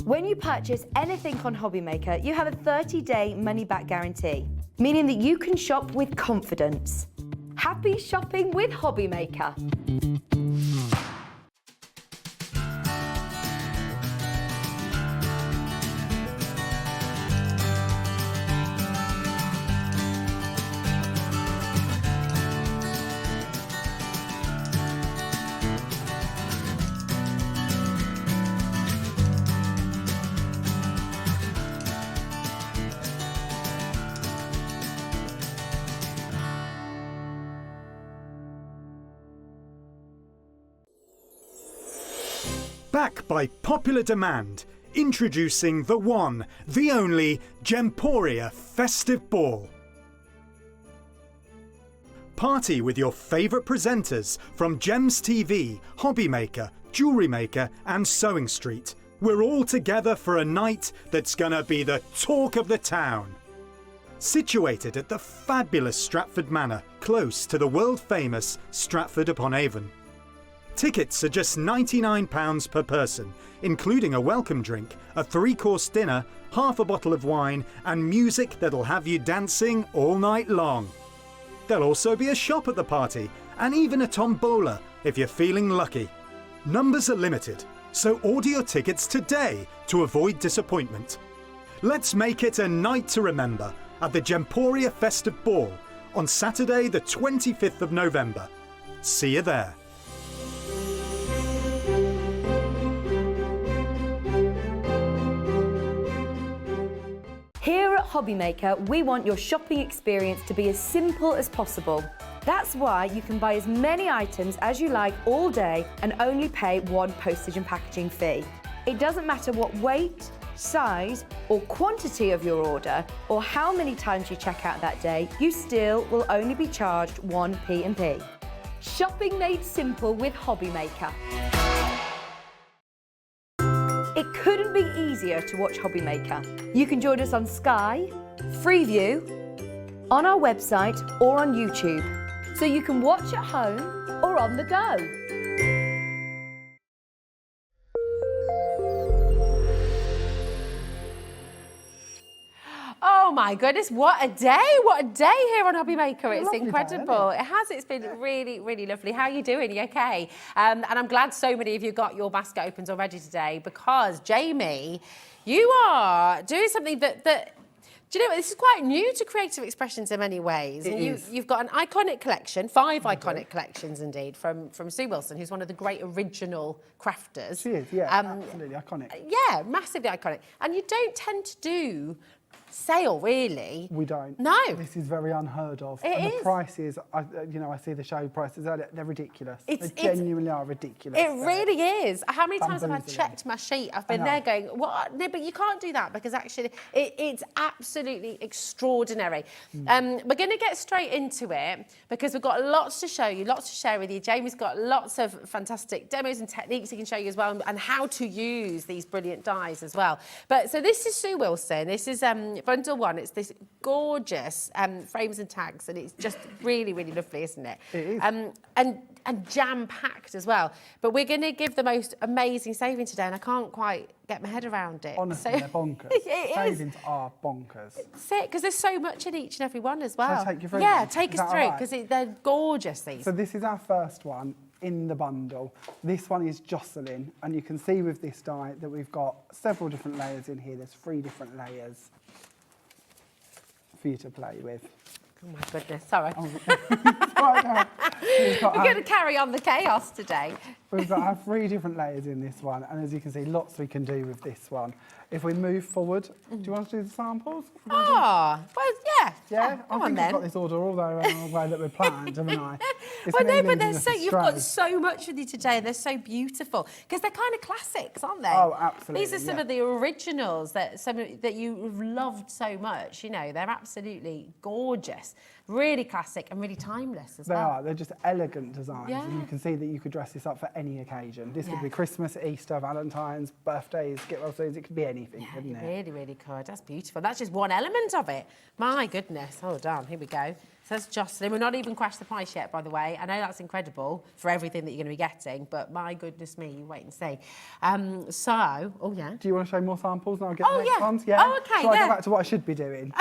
When you purchase anything on HobbyMaker, you have a 30-day money-back guarantee, meaning that you can shop with confidence. Happy shopping with HobbyMaker. Back by popular demand, introducing the one, the only Gemporia Festive Ball. Party with your favourite presenters from Gems TV, HobbyMaker, Jewellery Maker and Sewing Street. We're all together for a night that's gonna be the talk of the town. Situated at the fabulous Stratford Manor, close to the world-famous Stratford-upon-Avon. Tickets are just £99 per person, including a welcome drink, a 3-course dinner, half a bottle of wine and music that'll have you dancing all night long. There'll also be a shop at the party and even a tombola if you're feeling lucky. Numbers are limited, so order your tickets today to avoid disappointment. Let's make it a night to remember at the Gemporia Festive Ball on Saturday the 25th of November. See you there. Here at HobbyMaker, we want your shopping experience to be as simple as possible. That's why you can buy as many items as you like all day and only pay one postage and packaging fee. It doesn't matter what weight, size or quantity of your order or how many times you check out that day, you still will only be charged one P&P. Shopping made simple with HobbyMaker. It couldn't be easier to watch HobbyMaker. You can join us on Sky, Freeview, on our website or on YouTube, so you can watch at home or on the go. Oh my goodness, what a day here on HobbyMaker. It's incredible. Day, it has, it's been really, really lovely. How are you doing? You okay? And I'm glad so many of you got your basket opens already today because, Jamie, you are doing something that do you know what? This is quite new to creative expressions in many ways. You've got an iconic collection, 5 iconic collections indeed, from Sue Wilson, who's one of the great original crafters. She is, yeah, absolutely iconic. Yeah, massively iconic. And you don't tend to do sale, really. We don't. No. This is very unheard of. It and is. The prices, I see the show prices, they're ridiculous. They genuinely are ridiculous. It really is. How many times have I Unbelievable. checked my sheet? I've been there going, what? No, but you can't do that because actually it's absolutely extraordinary. We're going to get straight into it because we've got lots to show you, lots to share with you. Jamie's got lots of fantastic demos and techniques he can show you as well and how to use these brilliant dies as well. But so this is Sue Wilson. This is bundle 1. It's this gorgeous frames and tags and it's just really, really lovely, isn't it? It is. And jam-packed as well. But we're going to give the most amazing saving today and I can't quite get my head around it. Honestly, they're bonkers. Savings are bonkers. That's it, because there's so much in each and every one as well. Shall I take you through Yeah, them? take Is us that through, all right? because they're gorgeous, these. So this is our first one in the bundle. This one is Jocelyn, and you can see with this die that we've got several different layers in here. There's 3 different layers for you to play with. Oh my goodness, sorry. We're We're going to carry on the chaos today. We've got our 3 different layers in this one, and as you can see, lots we can do with this one. If we move forward, do you want to do the samples? Oh, well, yeah. Yeah, I come on think then. I've got this order all the way that we planned, haven't I? It's Well, no, me but leading us you've got astray. so much with you today. They're so beautiful because they're kind of classics, aren't they? Oh, absolutely, These are some yeah. of the originals that you've loved so much. You know, they're absolutely gorgeous, really classic and really timeless as They well. are. They're just elegant designs, Yeah. and you can see that you could dress this up for any occasion. This could Yeah. be Christmas, Easter, Valentine's, birthdays, get well soon. It could be anything, Yeah, couldn't it it? really, really could. That's beautiful. That's just one element of it. My goodness. Hold on. Here we go. So that's Jocelyn. We're not even crashed the price yet, by the way. I know that's incredible for everything that you're going to be getting, but my goodness me, you wait and see. Oh yeah. Do you want to show more samples and I'll get Oh, the next yeah. ones? Yeah. Oh, okay, Shall I yeah. go back to what I should be doing?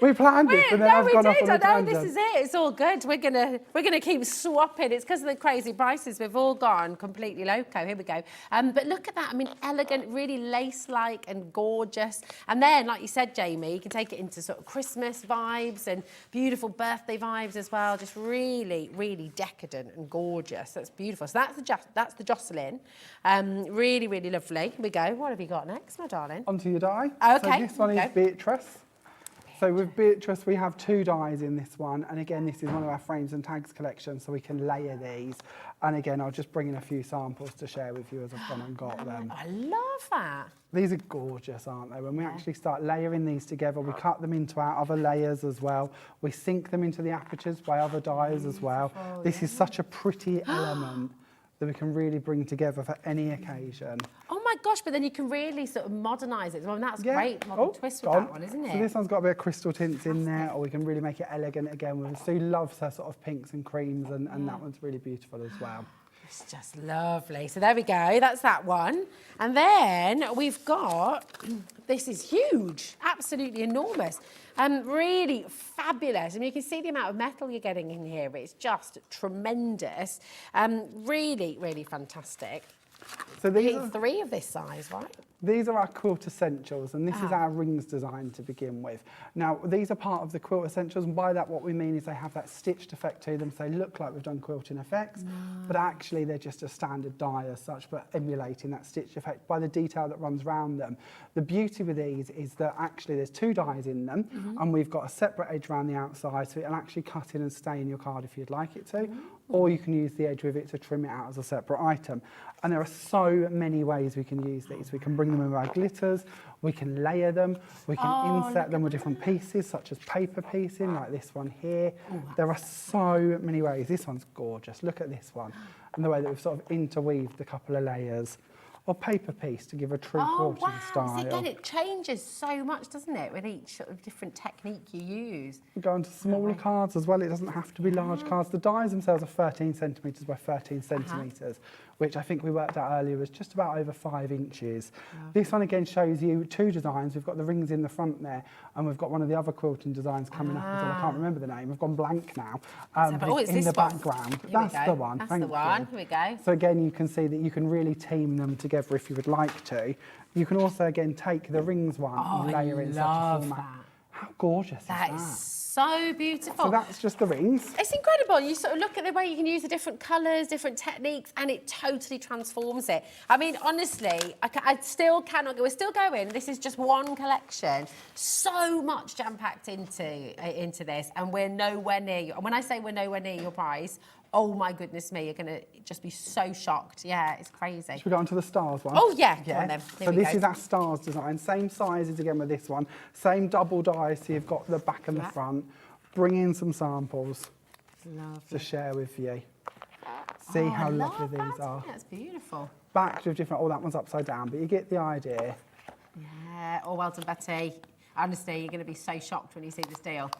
We planned this, and then I've gone off on a I know, tangent. this is it. It's all good. We're gonna keep swapping. It's because of the crazy prices. We've all gone completely loco. Here we go. But look at that. I mean, elegant, really lace-like and gorgeous. And then, like you said, Jamie, you can take it into sort of Christmas vibes and beautiful birthday vibes as well. Just really, really decadent and gorgeous. That's beautiful. So that's the Jocelyn. Really, really lovely. Here we go. What have you got next, my darling? Onto your die. Okay, So this one is Beatrice. So with Beatrice, we have 2 dies in this one. And again, this is one of our frames and tags collection, so we can layer these. And again, I'll just bring in a few samples to share with you as I've gone and got them. I love that. These are gorgeous, aren't they? When we actually start layering these together, we cut them into our other layers as well. We sink them into the apertures by other dyes as well. This is such a pretty element that we can really bring together for any occasion. Oh my gosh, but then you can really sort of modernise it. Well, that's Yeah. great modern twist with gone. that one, isn't it? So this one's got a bit of crystal tints in there, or we can really make it elegant again. Sue loves her sort of pinks and creams, and that one's really beautiful as well. It's just lovely. So there we go. That's that one. And then we've got, this is huge, absolutely enormous. Really fabulous. I mean, you can see the amount of metal you're getting in here. It's just tremendous. Really, really fantastic. So these You are, need 3 of this size, right? these are our quilt essentials, and this is our rings design to begin with. Now, these are part of the quilt essentials, and by that what we mean is they have that stitched effect to them, so they look like we've done quilting effects, but actually they're just a standard die as such, but emulating that stitched effect by the detail that runs around them. The beauty with these is that actually there's 2 dies in them, and we've got a separate edge around the outside, so it'll actually cut in and stay in your card if you'd like it to, or you can use the edge with it to trim it out as a separate item. And there are so many ways we can use these. We can bring them with our glitters, we can layer them, we can insert them with different pieces, such as paper piecing, like this one here. There are so many ways. This one's gorgeous. Look at this one, and the way that we've sort of interweaved a couple of layers. Or paper piece to give a true quilting style. So again, it changes so much, doesn't it, with each sort of different technique you use. We go into smaller cards as well. It doesn't have to be large cards. The dies themselves are 13 centimetres by 13 centimetres, which I think we worked out earlier was just about over 5 inches. This one again shows you 2 designs. We've got the rings in the front there, and we've got one of the other quilting designs coming up as well. I can't remember the name. I've gone blank now. It's in this the one. background. Here we That's go. the one. That's Thank the one. you. Here we go. So again, you can see that you can really team them together if you would like to. You can also again take the rings one and layer it in such a format. That. How gorgeous That is is that? so beautiful. So that's just the rings. It's incredible. You sort of look at the way you can use the different colours, different techniques, and it totally transforms it. I mean, honestly, I still cannot go. We're still going. This is just one collection. So much jam-packed into this, and we're nowhere near. And when I say we're nowhere near your price, oh my goodness me, you're going to just be so shocked. Yeah, it's crazy. Should we go on to the stars one? Oh, yeah. Go on then. Here So we this go. is our stars design. Same sizes again with this one. Same double die, so you've got the back and the front. Bring in some samples to share with you. See how lovely these are. That's beautiful. Backed with different, oh, that one's upside down, but you get the idea. Yeah. Oh, well done, Betty. Honestly, you're going to be so shocked when you see this deal.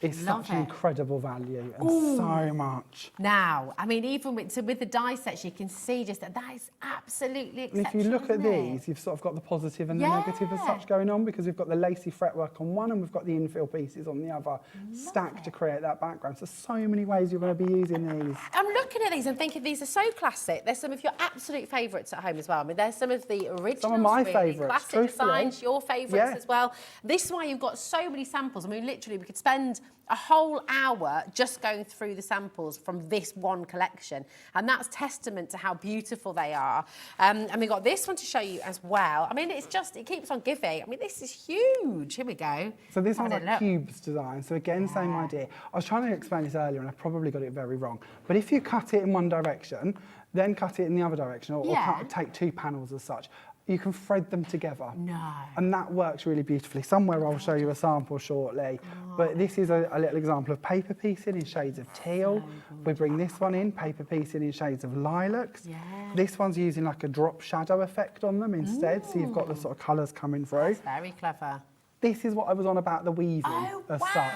It's Love such an it. incredible value and so much. Now, I mean, even with the die sets, you can see just that is absolutely And exceptional. if you look at isn't it? these, you've sort of got the positive and the negative as such going on, because we've got the lacy fretwork on one and we've got the infill pieces on the other, stacked to create that background. So many ways you're going to be using these. I'm looking at these and thinking these are so classic. They're some of your absolute favourites at home as well. I mean, they're some of the originals. Some of my really. favourites, Classic truthfully. designs, your favourites Yeah. as well. This is why you've got so many samples. I mean, literally, we could spend a whole hour just going through the samples from this one collection. And that's testament to how beautiful they are. And we've got this one to show you as well. I mean, it keeps on giving. I mean, this is huge. Here we go. So this one's a cubes design. So again, same idea. I was trying to explain this earlier and I probably got it very wrong. But if you cut it in one direction, then cut it in the other direction, or take two panels as such, you can thread them together. No. And that works really beautifully. Somewhere I'll show you a sample shortly. But this is a little example of paper piecing in shades of teal. We bring this one in, paper piecing in shades of lilacs. Yeah. This one's using like a drop shadow effect on them instead, so you've got the sort of colours coming through. That's very clever. This is what I was on about the weaving as such,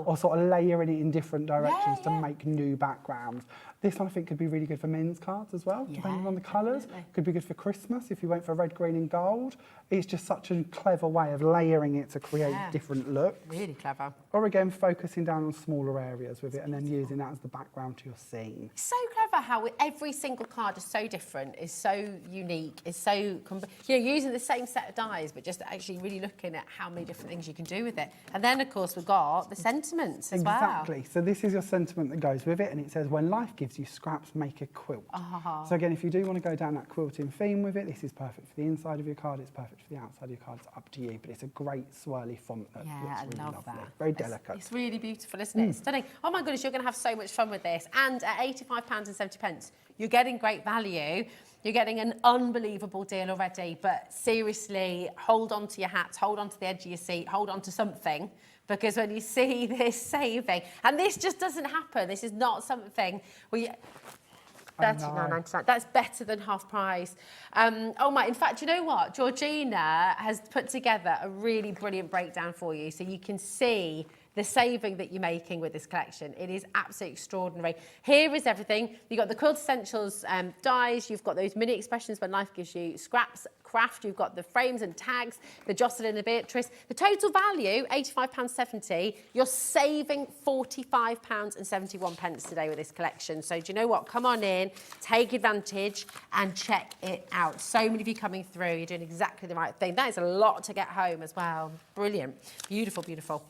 or sort of layering it in different directions to make new backgrounds. This one I think could be really good for men's cards as well, depending on the colours. Could be good for Christmas if you went for red, green and gold. It's just such a clever way of layering it to create different looks. Really clever. Or again, focusing down on smaller areas with it and then using that as the background to your scene. It's so clever how every single card is so different, is so unique, is so, using the same set of dies, but just actually really looking at how many different things you can do with it. And then, of course, we've got the sentiments as well. Exactly. So this is your sentiment that goes with it, and it says, when life gives you scraps, make a quilt. So again, if you do want to go down that quilting theme with it, this is perfect for the inside of your card, it's perfect for the outside of your card, it's up to you, but it's a great swirly font that looks really lovely. That. Very delicate. It's really beautiful, isn't it? It's stunning. Oh my goodness, you're going to have so much fun with this. And at £85.70, you're getting great value. You're getting an unbelievable deal already, but seriously, hold on to your hats, hold on to the edge of your seat, hold on to something, because when you see this saving, and this just doesn't happen, this is not something where you... £39.99. That's better than half price. In fact, you know what? Georgina has put together a really brilliant breakdown for you, so you can see the saving that you're making with this collection. It is absolutely extraordinary. Here is everything. You've got the Quilt Essentials dies, you've got those mini expressions when life gives you scraps, craft, you've got the frames and tags, the Jocelyn and Beatrice. The total value, £85.70. You're saving £45.71 today with this collection. So do you know what? Come on in, take advantage and check it out. So many of you coming through. You're doing exactly the right thing. That is a lot to get home as well. Brilliant. Beautiful, beautiful.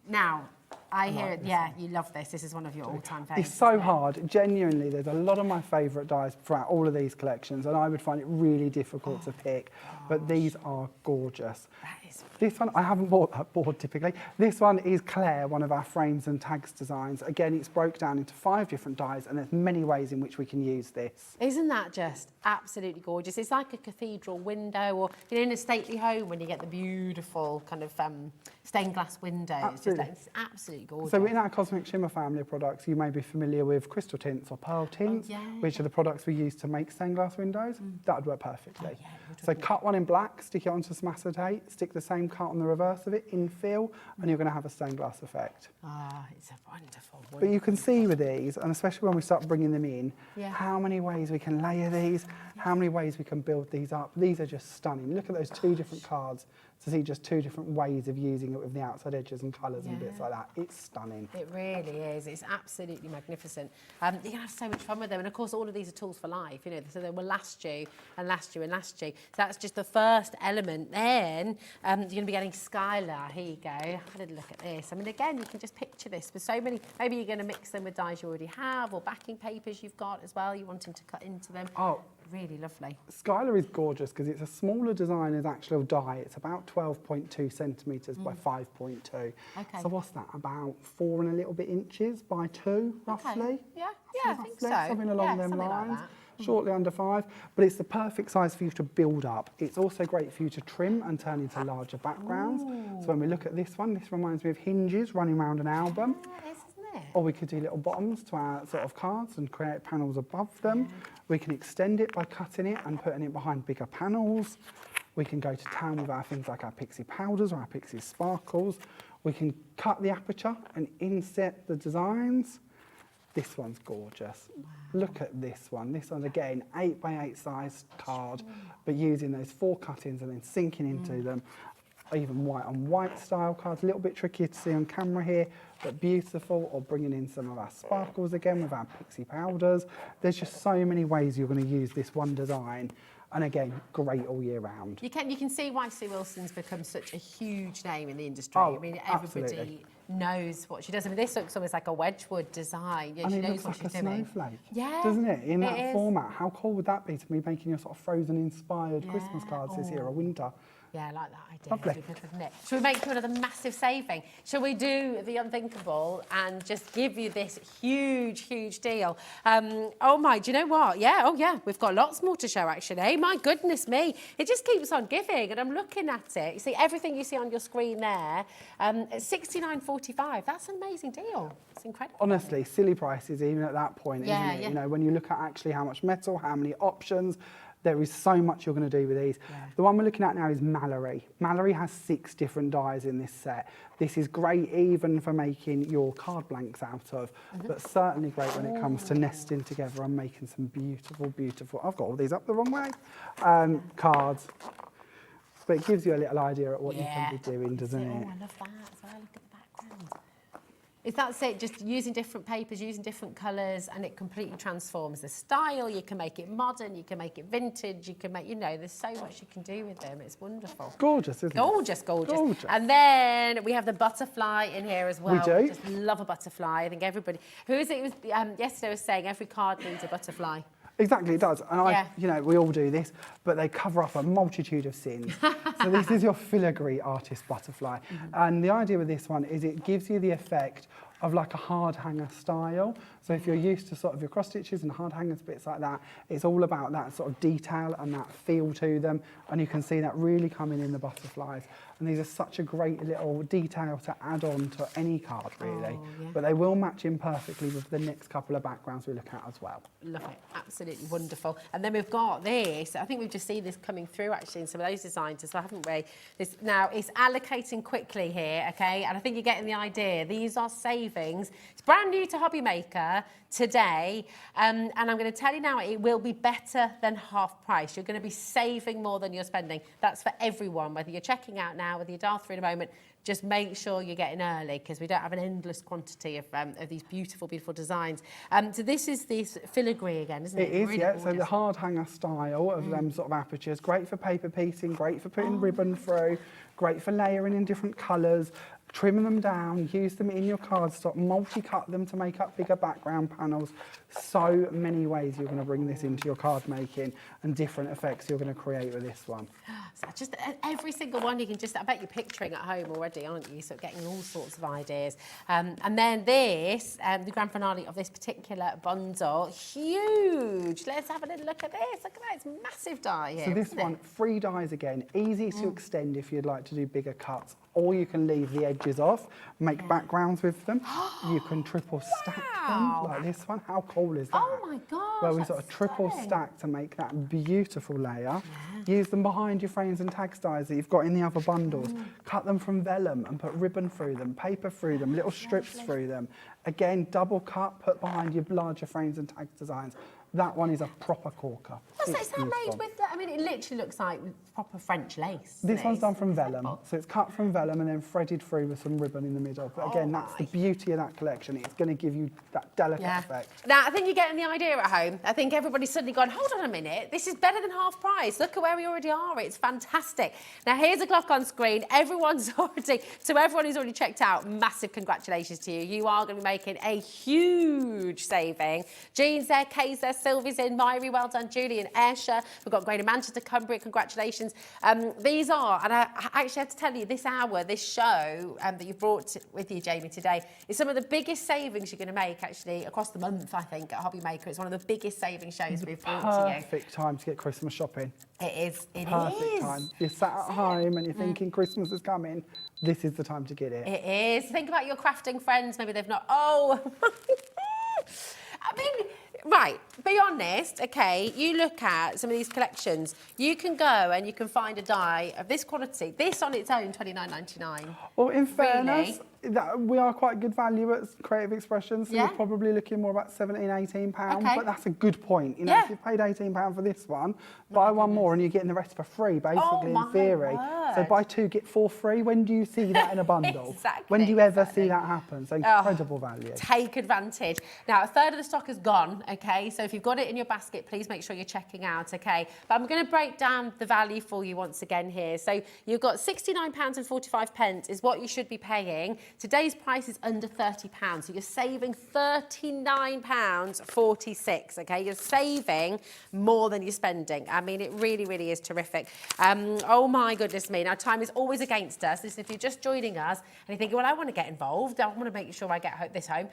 Now, I hear it. Yeah, you love this. This is one of your all-time favourites. It's so hard. Genuinely, there's a lot of my favourite dies throughout all of these collections, and I would find it really difficult to pick. But these are gorgeous. That is. This one, I haven't bought that board typically. This one is Claire, one of our frames and tags designs. Again, it's broke down into 5 different dies, and there's many ways in which we can use this. Isn't that just absolutely gorgeous? It's like a cathedral window, or in a stately home when you get the beautiful kind of stained glass windows. Absolutely. It's absolutely gorgeous. So in our Cosmic Shimmer family of products, you may be familiar with crystal tints or pearl tints, which are the products we use to make stained glass windows. That would work perfectly. So cut one in black, stick it onto some acetate, stick the same cut on the reverse of it, infill, and you're going to have a stained glass effect. It's a wonderful. But you can see with these, and especially when we start bringing them in, how many ways we can layer these, how many ways we can build these up. These are just stunning. Look at those 2 different cards to see just 2 different ways of using it with the outside edges and colours and bits like that. It's stunning. It really is. It's absolutely magnificent. You're going to have so much fun with them. And of course, all of these are tools for life, so they will last you and last you and last you. So that's just the first element. Then you're going to be getting Skylar. Here you go. Have a look at this. I mean, again, you can just picture this with so many. Maybe you're going to mix them with dies you already have, or backing papers you've got as well. You want them to cut into them. Oh, really lovely. Skylar is gorgeous because it's a smaller design as actual die. It's about 12.2 centimetres by 5.2. Okay. So what's that? About 4 and a little bit inches by 2, roughly? Okay. Yeah, I think so. Something along them lines. Like that. Shortly under 5, but it's the perfect size for you to build up. It's also great for you to trim and turn into larger backgrounds. So when we look at this one, this reminds me of hinges running around an album. It is, isn't it? Or we could do little bottoms to our sort of cards and create panels above them. We can extend it by cutting it and putting it behind bigger panels. We can go to town with our things like our pixie powders or our pixie sparkles. We can cut the aperture and inset the designs. This one's gorgeous. Wow. Look at this one. This one's, again, 8 by 8 size card, but using those 4 cut-ins and then sinking into them. Even white on white style cards, a little bit trickier to see on camera here, but beautiful. Or bringing in some of our sparkles again with our pixie powders. There's just so many ways you're going to use this one design. And again, great all year round. You can see why Sue Wilson's become such a huge name in the industry. Oh, I mean, absolutely. everybody knows what she does. I mean, this looks almost like a Wedgwood design. Yeah, And she it knows looks what like a she's doing. snowflake. Yeah. Doesn't it? In that is. format. How cool would that be to be making your sort of Frozen-inspired Christmas cards this year or winter? Yeah, I like that idea. Lovely. It'd be good, wouldn't it? Shall we make you another massive saving? Shall we do the unthinkable and just give you this huge, huge deal? Oh my, do you know what? Yeah, oh yeah, we've got lots more to show actually. My goodness me, it just keeps on giving, and I'm looking at it. You see everything you see on your screen there. At $69.45. That's an amazing deal. It's incredible. Honestly, silly prices even at that point, isn't it? Yeah. You know, when you look at actually how much metal, how many options. There is so much you're going to do with these. Yeah. The one we're looking at now is Mallory. Mallory has 6 different dies in this set. This is great even for making your card blanks out of, but certainly great when it comes to nesting together and making some beautiful, beautiful, I've got all these up the wrong way, cards. But it gives you a little idea of what you can be doing, doesn't it? Oh, I love that as well. Look at the background. Is that it? Just using different papers, using different colours, and it completely transforms the style. You can make it modern, you can make it vintage, you can make, you know, there's so much you can do with them. It's wonderful. Gorgeous, isn't it? Gorgeous, gorgeous. And then we have the butterfly in here as well. We do. I just love a butterfly. I think everybody, who is it? Yesterday was saying every card needs a butterfly. Exactly, it does. And you know, we all do this, but they cover up a multitude of sins. So this is your filigree artist butterfly. And the idea with this one is it gives you the effect of like a hard hanger style. So if you're used to sort of your cross stitches and hard hangers, bits like that, it's all about that sort of detail and that feel to them. And you can see that really coming in the butterflies. And these are such a great little detail to add on to any card, really. But they will match in perfectly with the next couple of backgrounds we look at as well. Love it, absolutely wonderful. And then we've got this, I think we've just seen this coming through actually in some of those designs as well, haven't we? This, now, it's allocating quickly here, okay? And I think you're getting the idea. These are savings. It's brand new to HobbyMaker today. And I'm going to tell you now, it will be better than half price. You're going to be saving more than you're spending. That's for everyone, whether you're checking out now, whether you're dial through in a moment, just make sure you're getting early because we don't have an endless quantity of these beautiful, beautiful designs. So this is this filigree again, isn't it? It is, really yeah. gorgeous. So the hard hanger style of them sort of apertures, great for paper piecing, great for putting ribbon through, great for layering in different colours. Trim them down, use them in your cardstock, multi-cut them to make up bigger background panels. So many ways you're going to bring this into your card making and different effects you're going to create with this one. So just every single one you can just, I bet you're picturing at home already, aren't you? So getting all sorts of ideas. And then this, the grand finale of this particular bundle, huge. Let's have a little look at this. Look at that, it's massive die here. So this one, 3 dies again, easy to extend if you'd like to do bigger cuts. Or you can leave the edges off, make backgrounds with them. You can triple stack them, like this one. How cool is that? Oh my gosh, where we sort of triple stack to make that beautiful layer. Use them behind your frames and tags dies that you've got in the other bundles. Cut them from vellum and put ribbon through them, paper through them, little strips through them. Again, double cut, put behind your larger frames and tag designs. That one is a proper corker. Is that made with, I mean, it literally looks like proper French lace. This one's done from vellum. So it's cut from vellum and then threaded through with some ribbon in the middle. But again, that's the beauty of that collection. It's going to give you that delicate effect. Now, I think you're getting the idea at home. I think everybody's suddenly gone, hold on a minute, this is better than half price. Look at where we already are. It's fantastic. Now, here's a clock on screen. Everyone's already, to everyone who's already checked out, massive congratulations to you. You are going to be making a huge saving. Jean's there, Kay's there, Sylvie's in, Myri, well done, Julie and Ayrshire. We've got Greater Manchester, Cumbria, congratulations. These are, and I actually have to tell you, this hour, this show that you've brought with you, Jamie, today, is some of the biggest savings you're going to make, actually, across the month, I think, at HobbyMaker. It's one of the biggest saving shows we've brought to you. Perfect time to get Christmas shopping. It is. It Perfect is. time. You're sat at home and you're thinking Christmas is coming. This is the time to get it. It is. Think about your crafting friends. Maybe they've not. Oh, I mean, right, be honest, okay, you look at some of these collections, you can go and you can find a die of this quality. This on its own, $29.99. Well, in fairness, we are quite good value at Creative Expressions, so Yeah. you're probably looking more about £17, £18, Okay. but that's a good point. You know, if you've paid £18 for this one, buy one more and you're getting the rest for free, basically, in theory. So buy 2, get 4 free. When do you see that in a bundle? Exactly. When do you ever see that happen? So incredible value. Take advantage. Now, a third of the stock is gone, okay? So if you've got it in your basket, please make sure you're checking out, okay? But I'm going to break down the value for you once again here. So you've got £69.45 is what you should be paying. Today's price is under £30, so you're saving £39.46, okay? You're saving more than you're spending. I mean, it really, really is terrific. Oh my goodness me. Now, time is always against us. Listen, if you're just joining us and you're thinking, well, I want to get involved, I want to make sure I get this home,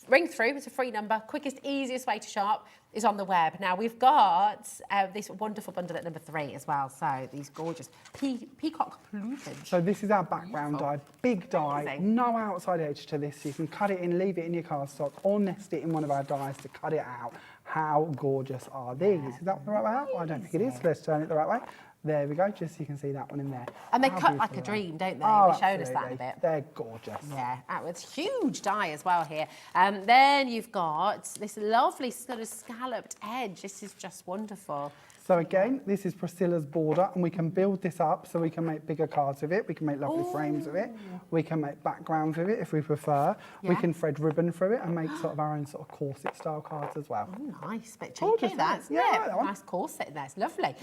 ring through. It's a free number. Quickest, easiest way to shop is on the web. Now, we've got this wonderful bundle at number 3 as well. So these gorgeous peacock plumage. So this is our background die. Big die, Amazing. no outside edge to this. You can cut it in, leave it in your cardstock, or nest it in one of our dies to cut it out. How gorgeous are these? Is that the right way out? I don't think it is. Let's turn it the right way. There we go, just so you can see that one in there. And they How cut like a beautiful dream, don't they? Oh, They showed us that a absolutely. bit. They're gorgeous. Yeah, it's huge die as well here. Then you've got this lovely sort of scalloped edge. This is just wonderful. So again, this is Priscilla's border, and we can build this up so we can make bigger cards with it. We can make lovely frames with it. We can make backgrounds with it if we prefer. We Yeah. can thread ribbon through it and make sort of our own sort of corset style cards as well. Oh, nice, bit Gorgeous, cheeky, that, isn't isn't it? Yeah, I it? like that one. Nice corset in there, it's lovely.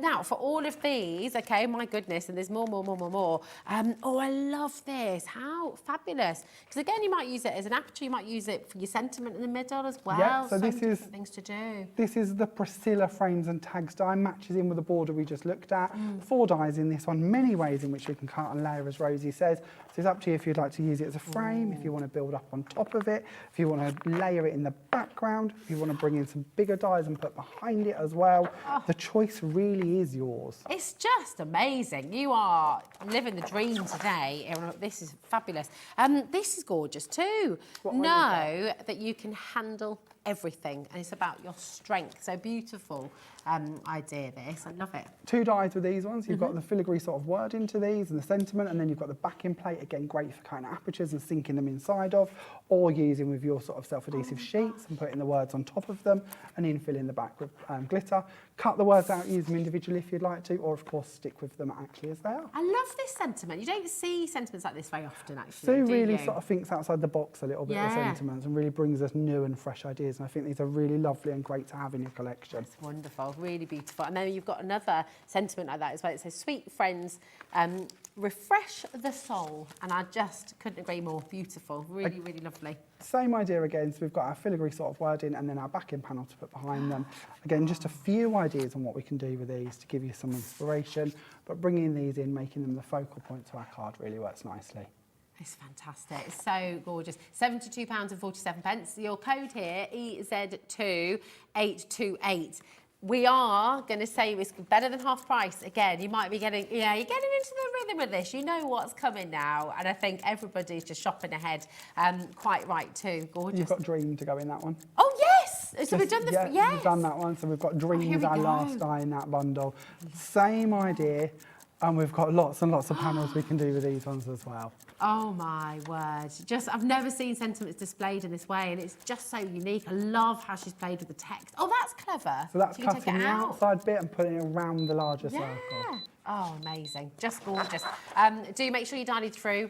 Now, for all of these, okay, my goodness, and there's more. Oh, I love this. How fabulous. Because again, you might use it as an aperture, you might use it for your sentiment in the middle as well. Yeah, so many this is- different things to do. This is the Priscilla frames and tags die, matches in with the border we just looked at. 4 dies in this one, many ways in which we can cut and layer, as Rosie says. So it's up to you if you'd like to use it as a frame, if you want to build up on top of it, if you want to layer it in the background, if you want to bring in some bigger dies and put behind it as well. The choice really is yours. It's just amazing. You are living the dream today. This is fabulous. This is gorgeous too. Know that you can handle everything, and it's about your strength. So beautiful idea, this. I love it. 2 dies with these ones. You've got the filigree sort of word into these and the sentiment, and then you've got the backing plate, again great for cutting apertures and sinking them inside of, or using with your sort of self-adhesive sheets and putting the words on top of them and infilling the back with glitter. Cut the words out, use them individually if you'd like to, or of course stick with them actually as they are. I love this sentiment. You don't see sentiments like this very often, actually. Sue do really you? sort of thinks outside the box a little bit with Yeah. sentiments and really brings us new and fresh ideas, and I think these are really lovely and great to have in your collection. It's wonderful, really beautiful. And then you've got another sentiment like that as well. It says, sweet friends, refresh the soul. And I just couldn't agree more. Beautiful, really, really lovely. Same idea again, so we've got our filigree sort of wording and then our backing panel to put behind them. Again, just a few ideas on what we can do with these to give you some inspiration, but bringing these in, making them the focal point to our card really works nicely. It's fantastic. It's so gorgeous. £72.47. Your code here, EZ2828. We are going to say it's better than half price. Again, you might be getting, you're getting into the rhythm of this. You know what's coming now. And I think everybody's just shopping ahead. Quite right too. Gorgeous. You've got Dream to go in that one. Oh, yes. So we've done the, Yeah, we've done that one. So we've got here Dream as we our go. last die in that bundle. Same idea. And we've got lots and lots of panels we can do with these ones as well. Oh my word. I've never seen sentiments displayed in this way, and it's just so unique. I love how she's played with the text. Oh, that's clever. So that's you can take cutting it the out. outside bit and putting it around the larger Yeah. circle. Oh, amazing. Just gorgeous. Do make sure you dial it through.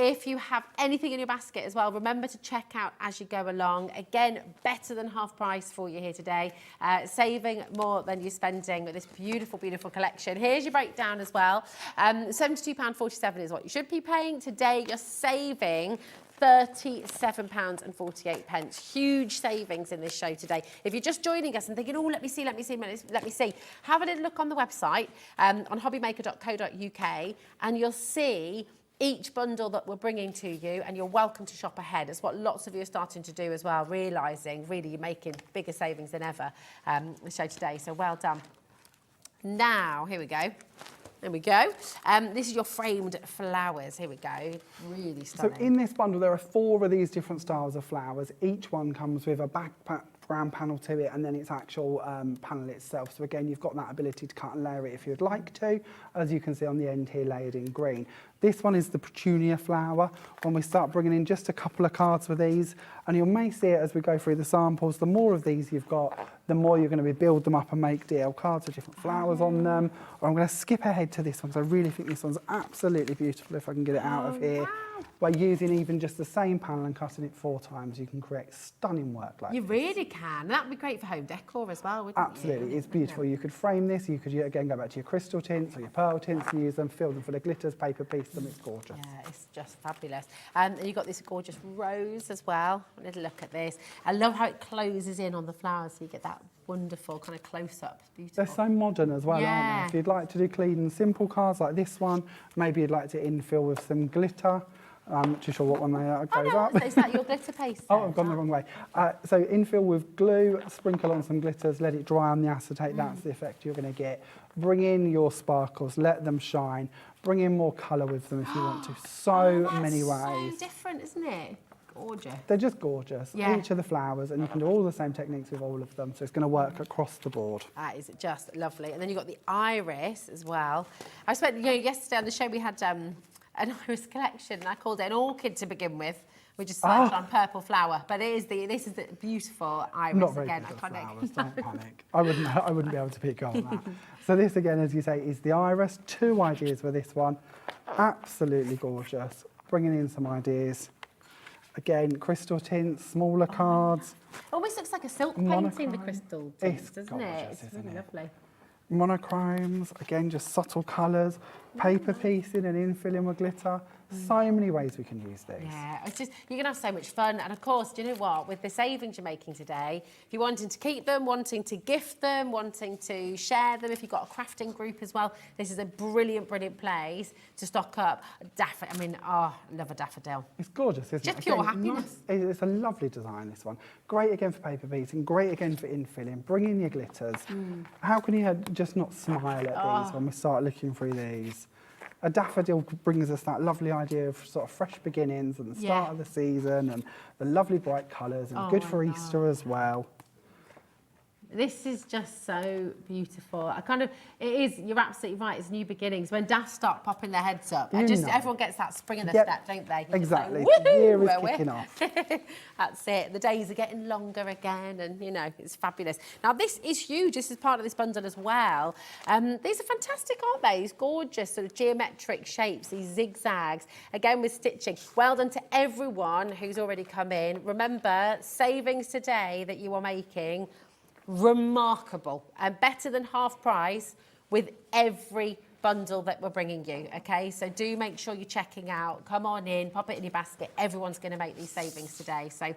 If you have anything in your basket as well, remember to check out as you go along. Again, better than half price for you here today. Saving more than you're spending with this beautiful, beautiful collection. Here's your breakdown as well. £72.47 is what you should be paying. Today, you're saving £37.48. Huge savings in this show today. If you're just joining us and thinking, oh, let me see, have a little look on the website on hobbymaker.co.uk, and you'll see each bundle that we're bringing to you, and you're welcome to shop ahead. It's what lots of you are starting to do as well, realising really you're making bigger savings than ever the show today, so well done. Now, here we go. There we go. This is your framed flowers. Here we go. Really stunning. So in this bundle, there are 4 of these different styles of flowers. Each one comes with a background panel to it and then its actual panel itself. So again, you've got that ability to cut and layer it if you'd like to, as you can see on the end here, layered in green. This one is the petunia flower. When we start bringing in just a couple of cards with these, and you may see it as we go through the samples, the more of these you've got, the more you're going to build them up and make DL cards with different flowers on them. Or I'm going to skip ahead to this one because I really think this one's absolutely beautiful if I can get it out of here. Wow. By using even just the same panel and cutting it 4 times, you can create stunning work like this. You really can. That'd be great for home decor as well, wouldn't it? Absolutely, it's beautiful. You could frame this, you could again go back to your crystal tints or your pearl tints and use them, fill them full of glitters, paper piece them, it's gorgeous. Yeah, it's just fabulous. And you've got this gorgeous rose as well. A little look at this. I love how it closes in on the flowers, so you get that wonderful kind of close-up. Beautiful. They're so modern as well, aren't they? If you'd like to do clean and simple cards like this one, maybe you'd like to infill with some glitter. I'm not too sure what one they are. Goes up. Is that your glitter paste? Oh, I've gone the wrong way. So infill with glue, sprinkle on some glitters, let it dry on the acetate. That's the effect you're going to get. Bring in your sparkles, let them shine. Bring in more colour with them if you want to. So many ways. So different, isn't it? Gorgeous. They're just gorgeous. Yeah. Each of the flowers, and you can do all the same techniques with all of them. So it's going to work across the board. That is just lovely. And then you've got the iris as well. I spent, yesterday on the show we had an iris collection, and I called it an orchid to begin with. We just decided on purple flower, but this is the beautiful iris. Not very again. good at Iconic. flowers, don't panic. I wouldn't be able to pick on that. So this again, as you say, is the iris. 2 ideas for this one. Absolutely gorgeous. Bringing in some ideas. Again, crystal tints, smaller cards. Almost looks like a silk painting, the crystal tints, doesn't it? It's really lovely. Monochromes, again, just subtle colours, paper piecing and infilling with glitter. So many ways we can use these. Yeah, it's just, you're going to have so much fun. And of course, do you know what? With the savings you're making today, if you're wanting to keep them, wanting to gift them, wanting to share them, if you've got a crafting group as well, this is a brilliant, brilliant place to stock up. I love a daffodil. It's gorgeous, isn't it? Just pure happiness. It's a lovely design, this one. Great again for paper piecing, great again for infilling. Bring in your glitters. How can you just not smile at these when we start looking through these? A daffodil brings us that lovely idea of sort of fresh beginnings and the start of the season and the lovely bright colours and good for Easter as well. This is just so beautiful. You're absolutely right, it's new beginnings. When daffs start popping their heads up, everyone gets that spring in their step, don't they? Exactly, like, the year is kicking off. That's it, the days are getting longer again and, it's fabulous. Now, this is huge, this is part of this bundle as well. These are fantastic, aren't they? These gorgeous sort of geometric shapes, these zigzags, again with stitching. Well done to everyone who's already come in. Remember, savings today that you are making, remarkable and better than half price with every bundle that we're bringing you, okay? So do make sure you're checking out. Come on in, pop it in your basket. Everyone's going to make these savings today. So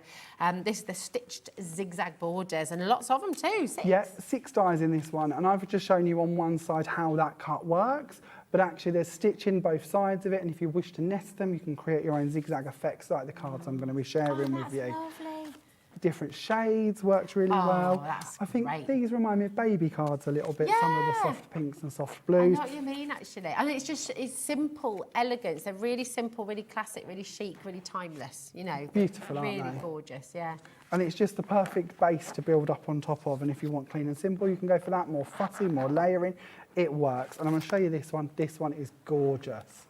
this is the stitched zigzag borders and lots of them too. 6. Yeah, 6 dies in this one, and I've just shown you on one side how that cut works, but actually there's stitching both sides of it, and if you wish to nest them, you can create your own zigzag effects like the cards I'm going to be sharing with you. Lovely. Different shades works really well. That's I think great. these remind me of baby cards a little bit, some of the soft pinks and soft I blues. know what you mean, actually. And it's simple elegance. They're really simple, really classic, really chic, really timeless, Beautiful, aren't really they? Gorgeous, yeah. And it's just the perfect base to build up on top of, and if you want clean and simple, you can go for that, more fussy, more layering. It works. And I'm going to show you this one. This one is gorgeous.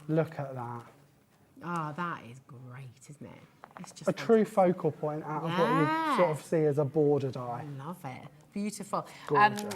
Look at that. Oh, that is great, isn't it? It's just a true focal point out of what you sort of see as a border die. I love it. Beautiful. Gorgeous.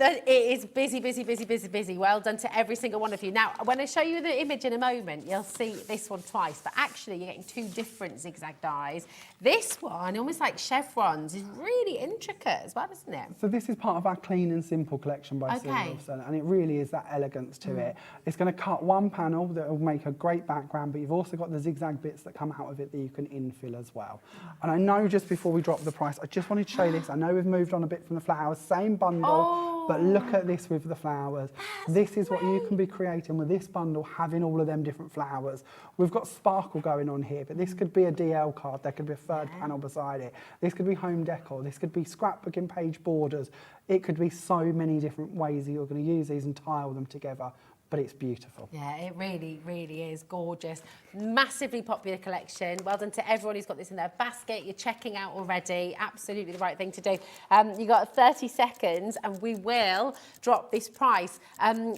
It is busy, busy, busy, busy, busy. Well done to every single one of you. Now, when I show you the image in a moment, you'll see this one twice, but actually you're getting 2 different zigzag dies. This one, almost like chevrons, is really intricate as well, isn't it? So this is part of our clean and simple collection by Sue Wilson, and it really is that elegance to it. It's going to cut one panel that will make a great background, but you've also got the zigzag bits that come out of it that you can infill as well. And I know just before we drop the price, I just wanted to show this. I know we've moved on a bit from the flowers, same bundle. But look at this with the flowers. This is what you can be creating with this bundle, having all of them different flowers. We've got sparkle going on here, but this could be a DL card. There could be a third panel beside it. This could be home decor. This could be scrapbooking page borders. It could be so many different ways that you're going to use these and tile them together. but it's beautiful. Yeah, it really, really is gorgeous. Massively popular collection. Well done to everyone who's got this in their basket. You're checking out already. Absolutely the right thing to do. You got 30 seconds and we will drop this price.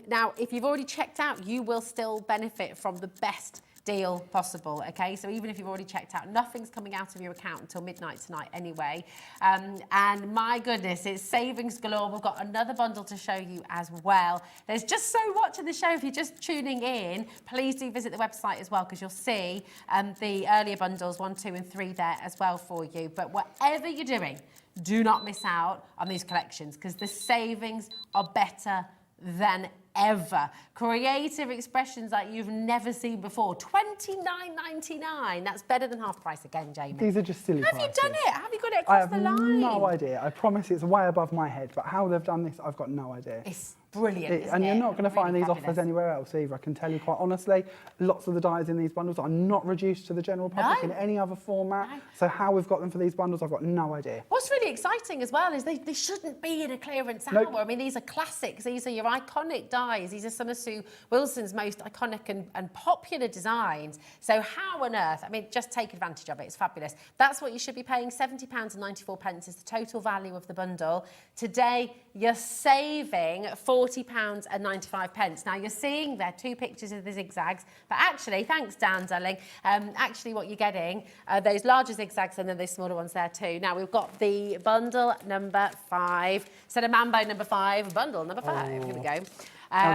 Now, if you've already checked out, you will still benefit from the best deal possible, okay? So even if you've already checked out, nothing's coming out of your account until midnight tonight anyway. And my goodness, it's savings galore. We've got another bundle to show you as well. There's just so much of the show. If you're just tuning in, please do visit the website as well, because you'll see the earlier bundles, 1, 2 and 3 there as well for you. But whatever you're doing, do not miss out on these collections, because the savings are better than ever. Creative expressions like you've never seen before. $29.99. That's better than half price again, Jamie. These are just silly Have prices. you done it? Have you got it I across have the line? no idea. I promise it's way above my head, but how they've done this, I've got no idea. It's brilliant, isn't And you're it? not going to find Really these fabulous. offers anywhere else either. I can tell you quite honestly, lots of the dies in these bundles are not reduced to the general public in any other format. No. So how we've got them for these bundles, I've got no idea. What's really exciting as well is they shouldn't be in a clearance hour. Nope. I mean, these are classics. These are your iconic dies. These are some of Sue Wilson's most iconic and popular designs. So how on earth? I mean, just take advantage of it. It's fabulous. That's what you should be paying. £70.94 is the total value of the bundle. Today, you're saving £40.95. Now, you're seeing there 2 pictures of the zigzags, but actually, thanks, Dan, darling, actually what you're getting, those larger zigzags and then those smaller ones there too. Now, we've got the bundle number 5, set of Mambo number 5, bundle number 5. Here we go.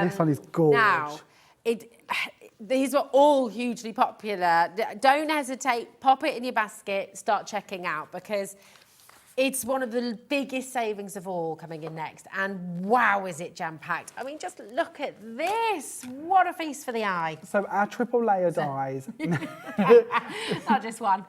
This one is gorgeous. Now, these were all hugely popular. Don't hesitate, pop it in your basket, start checking out, because it's one of the biggest savings of all coming in next. And wow, is it jam-packed. I mean, just look at this. What a feast for the eye. So our triple layer dies. Not just one.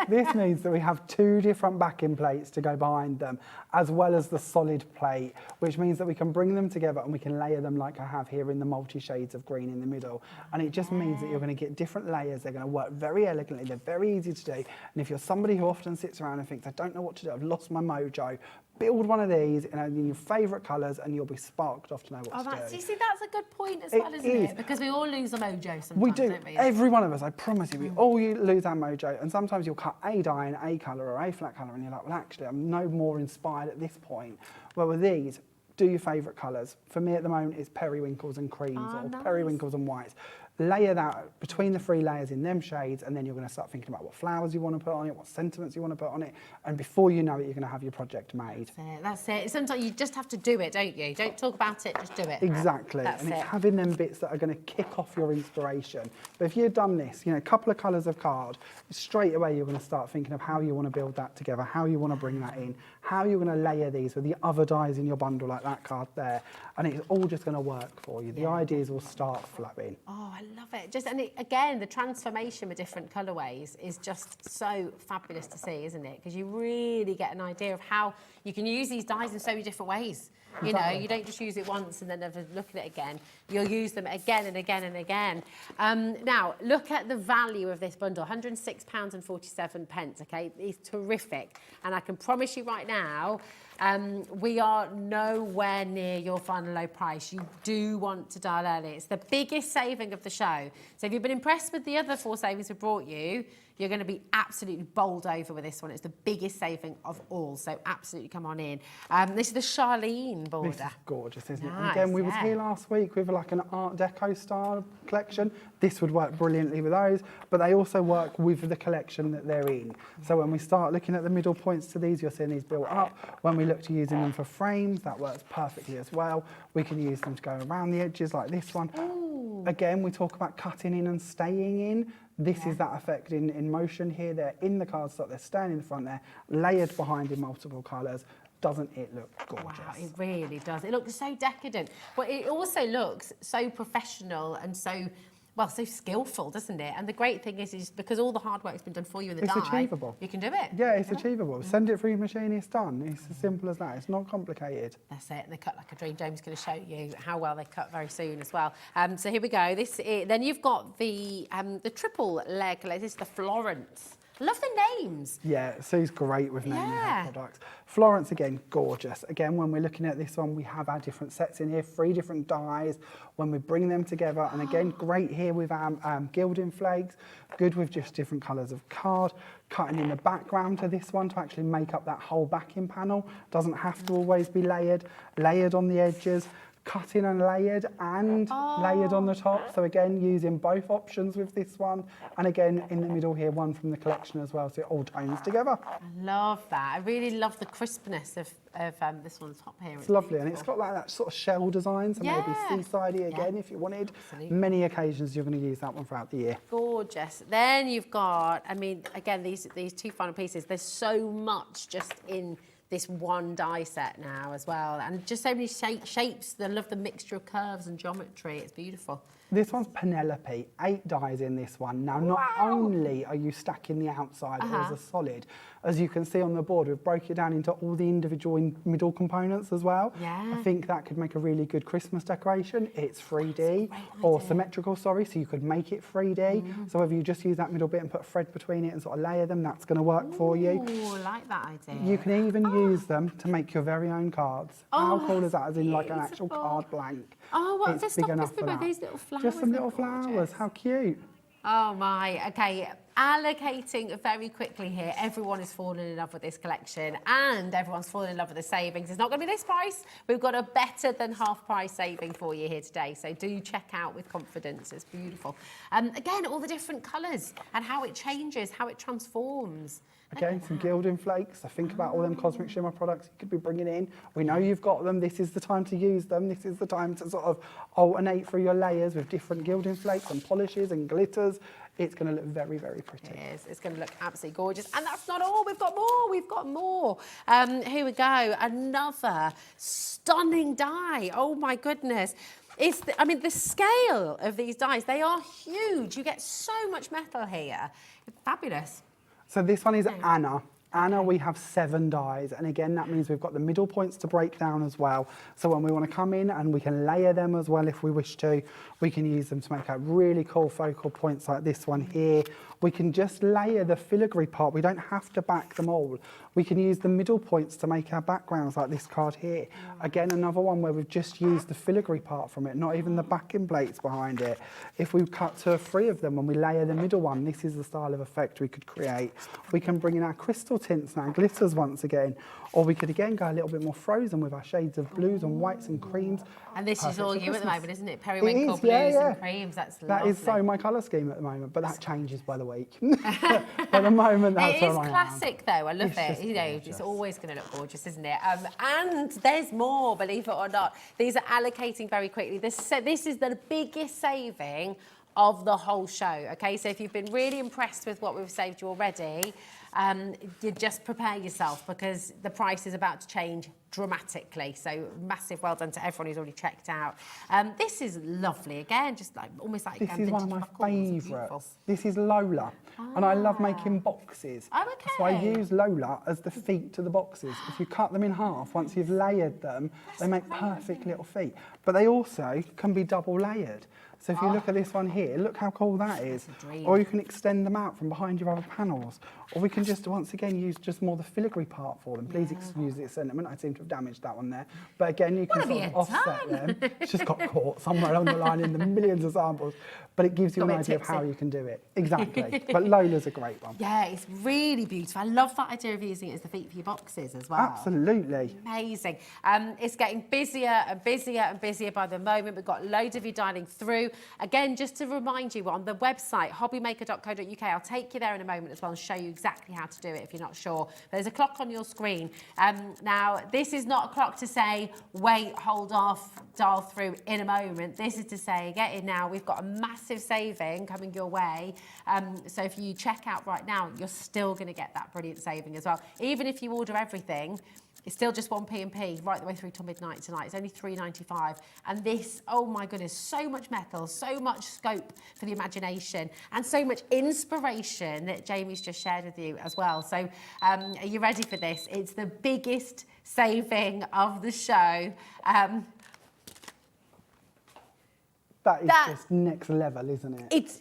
This means that we have 2 different backing plates to go behind them, as well as the solid plate, which means that we can bring them together and we can layer them like I have here in the multi-shades of green in the middle. And it just means that you're going to get different layers. They're going to work very elegantly. They're very easy to do. And if you're somebody who often sits around and thinks, I don't know what to do, I've lost my mojo, build one of these in your favourite colours and you'll be sparked off to know what to do. You see, that's a good point as well, isn't it? Because we all lose a mojo sometimes, We do. don't we? Every one of us, I promise you, we all lose our mojo. And sometimes you'll cut a die in a colour or a flat colour and you're like, well, actually, I'm no more inspired at this point. Well, with these, do your favourite colours. For me at the moment, it's periwinkles and creams or nice. periwinkles and whites. Layer that between the 3 layers in them shades, and then you're going to start thinking about what flowers you want to put on it, what sentiments you want to put on it, and before you know it, you're going to have your project made. That's it. Sometimes you just have to do it, don't you? Don't talk about it, just do it. Exactly. That's and it. it's having them bits that are going to kick off your inspiration. But if you've done this, you know, a couple of colours of card, straight away you're going to start thinking of how you want to build that together, how you want to bring that in, how you're going to layer these with the other dies in your bundle like that card there. And it's all just going to work for you. The ideas will start flowing. Oh, I love it. Again, the transformation with different colourways is just so fabulous to see, isn't it? Because you really get an idea of how you can use these dies in so many different ways. You know, you don't just use it once and then never look at it again. You'll use them again and again and again. Now, look at the value of this bundle, £106.47, okay? It's terrific. And I can promise you right now, we are nowhere near your final low price. You do want to dial early. It's the biggest saving of the show. So if you've been impressed with the other 4 savings we brought you, you're going to be absolutely bowled over with this one. It's the biggest saving of all, so absolutely come on in. This is the Charlene border. This is gorgeous, isn't it? And Nice, again, we was here last week with like an Art Deco style collection. This would work brilliantly with those, but they also work with the collection that they're in. So when we start looking at the middle points to these, you're seeing these built up. When we look to using them for frames, that works perfectly as well. We can use them to go around the edges like this one. Ooh. Again, we talk about cutting in and staying in. This is that effect in motion here. They're in the cardstock, they're staying in the front there, layered behind in multiple colours. Doesn't it look gorgeous? Wow, it really does. It looks so decadent. But it also looks so professional and so, well, so skillful, doesn't it? And the great thing is because all the hard work's been done for you in the die. It's achievable. You can do it. Yeah, it's achievable. Send it through your machine, it's done. It's as simple as that. It's not complicated. That's it. And they cut like a dream. James is going to show you how well they cut very soon as well. So here we go. Then you've got the triple leg. This is the Florence I love the names. Yeah, Sue's great with naming Yeah. her products. Florence, again, gorgeous. Again, when we're looking at this one, we have our different sets in here, 3 different dyes. When we bring them together, and again, great here with our gilding flakes, good with just different colours of card, cutting in the background to this one to actually make up that whole backing panel. Doesn't have to always be layered on the edges. Cut in and layered layered on the top. So again, using both options with this one. And again, in the middle here, one from the collection as well. So it all tones together. I love that. I really love the crispness of this one's top here. It's lovely. And it's got like that sort of shell design. So maybe seasidey again, if you wanted. Absolutely. Many occasions you're going to use that one throughout the year. Gorgeous. Then you've got, I mean, again, these 2 final pieces. There's so much just in this one die set now as well, and just so many shapes. I love the mixture of curves and geometry. It's beautiful. This one's Penelope, 8 dies in this one. Now, not only are you stacking the outside as a solid, as you can see on the board, we've broken it down into all the individual middle components as well. Yeah. I think that could make a really good Christmas decoration. It's 3D, or symmetrical, sorry, so you could make it 3D. So whether you just use that middle bit and put a thread between it and sort of layer them, that's going to work for you. Oh, I like that idea. You can even use them to make your very own cards. How cool is that, as in like an actual card blank? Oh, what It's the big stop enough us for that. these little flowers. Just some are little flowers, gorgeous. how cute. Oh my, okay. Allocating very quickly here. Everyone is falling in love with this collection and everyone's falling in love with the savings. It's not going to be this price. We've got a better than half price saving for you here today. So do check out with confidence. It's beautiful. Again, all the different colours and how it changes, how it transforms. Again, some gilding flakes. So think about all them Cosmic Shimmer products you could be bringing in. We know you've got them. This is the time to use them. This is the time to sort of alternate through your layers with different gilding flakes and polishes and glitters. It's going to look very, very pretty. It is. It's going to look absolutely gorgeous. And that's not all. We've got more. We've got more. Here we go. Another stunning die. Oh, my goodness. I mean, the scale of these dies, they are huge. You get so much metal here. Fabulous. So this one is Anna. Anna, we have 7 dies, and again, that means we've got the middle points to break down as well. So when we want to come in and we can layer them as well if we wish to, we can use them to make out really cool focal points like this one here. We can just layer the filigree part. We don't have to back them all. We can use the middle points to make our backgrounds like this card here. Again, another one where we've just used the filigree part from it, not even the backing plates behind it. If we cut to 3 of them and we layer the middle one, this is the style of effect we could create. We can bring in our crystal tints now, glitters once again, or we could again go a little bit more frozen with our shades of blues and whites and creams. And this is all you at the moment, isn't it? Periwinkle It is, blues yeah. and creams. That's That lovely. is so my colour scheme at the moment, but that changes by the week. But at the moment, that's It is where I am. classic, though. I love It's it. just You know, it's gorgeous. always going to look gorgeous, isn't it? And there's more, believe it or not. These are allocating very quickly. This is the biggest saving of the whole show. Okay, so if you've been really impressed with what we've saved you already, you just prepare yourself because the price is about to change dramatically. So massive well done to everyone who's already checked out. This is lovely. Again, just like almost like This is one of vintage my buckles. It's beautiful. favourites. This is Lola, and I love making boxes. Oh, okay. So I use Lola as the feet to the boxes. If you cut them in half, once you've layered them, they make perfect little feet. But they also can be double layered. So if you look at this one here, look how cool that is. That's a dream. Or you can extend them out from behind your other panels. Or we can just, once again, use just more the filigree part for them. Please excuse the sentiment, I seem to have damaged that one there. But again, you can What have sort you of offset done? them. It's just got caught somewhere along the line in the millions of samples. But it gives you Got an a bit idea of how tipsy. you can do it. Exactly. But Lola's a great one. Yeah, it's really beautiful. I love that idea of using it as the feet for your boxes as well. Absolutely. Amazing. It's getting busier and busier and busier by the moment. We've got loads of you dialing through. Again, just to remind you, on the website, hobbymaker.co.uk, I'll take you there in a moment as well and show you exactly how to do it if you're not sure. There's a clock on your screen. Now, this is not a clock to say, wait, hold off, dial through in a moment. This is to say, get in now. We've got a massive saving coming your way. So if you check out right now, you're still going to get that brilliant saving as well. Even if you order everything, it's still just 1p&p right the way through till midnight tonight. It's only £3.95. And this, oh my goodness, so much metal, so much scope for the imagination and so much inspiration that Jamie's just shared with you as well. So are you ready for this? It's the biggest saving of the show. That is just next level, isn't it?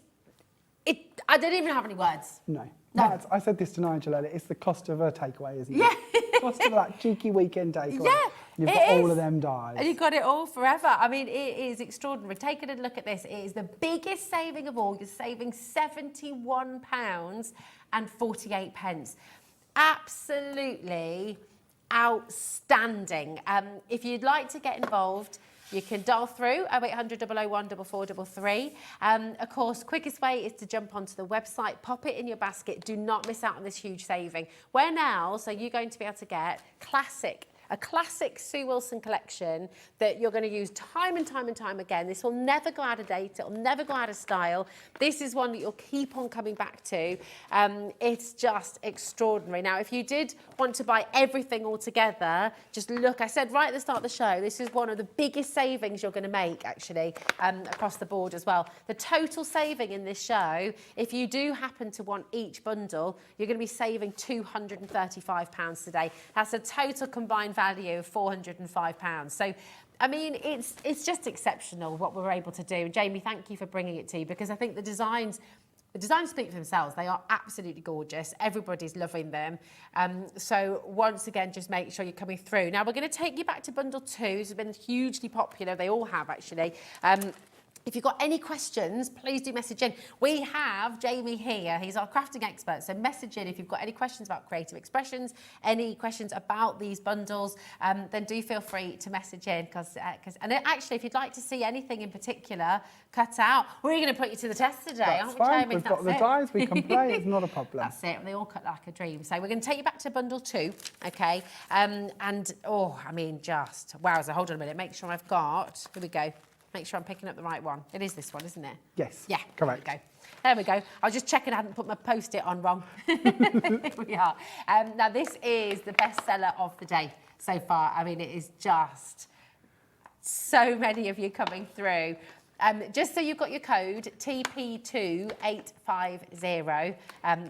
I don't even have any words. No. No. I said this to Nigel earlier, it's the cost of a takeaway, isn't it? Yeah. Cost of that cheeky weekend takeaway. Yeah, You've got all of them dies. And you've got it all forever. I mean, it is extraordinary. Take a look at this. It is the biggest saving of all. You're saving £71 and 48 pence. Absolutely outstanding. If you'd like to get involved, you can dial through 0800 001 4433. Of course, quickest way is to jump onto the website, pop it in your basket. Do not miss out on this huge saving. Where now, so you're going to be able to get a classic Sue Wilson collection that you're going to use time and time and time again. This will never go out of date. It'll never go out of style. This is one that you'll keep on coming back to. It's just extraordinary. Now, if you did want to buy everything all together, just look. I said right at the start of the show, this is one of the biggest savings you're going to make, actually, across the board as well. The total saving in this show, if you do happen to want each bundle, you're going to be saving £235 today. That's a total combined value of £405. So, I mean, it's just exceptional what we're able to do. Jamie, thank you for bringing it to you, because I think the designs speak for themselves. They are absolutely gorgeous. Everybody's loving them. So once again, just make sure you're coming through. Now, we're going to take you back to bundle 2. It's been hugely popular. They all have, actually. If you've got any questions, please do message in. We have Jamie here. He's our crafting expert. So message in if you've got any questions about creative expressions, any questions about these bundles, then do feel free to message in. And actually, if you'd like to see anything in particular cut out, we're going to put you to the test today, aren't we, Jamie? We've got the dies, we can play, it's not a problem. That's it. They all cut like a dream. So we're going to take you back to bundle 2, okay? Oh, I mean, just, wowza, hold on a minute. Make sure I've got, here we go. Make sure I'm picking up the right one. It is this one, isn't it? Yes. Yeah. Correct. There we go. I was just checking I hadn't put my post-it on wrong. Here we are. Now, this is the bestseller of the day so far. I mean, it is just so many of you coming through. Just so you've got your code, TP2850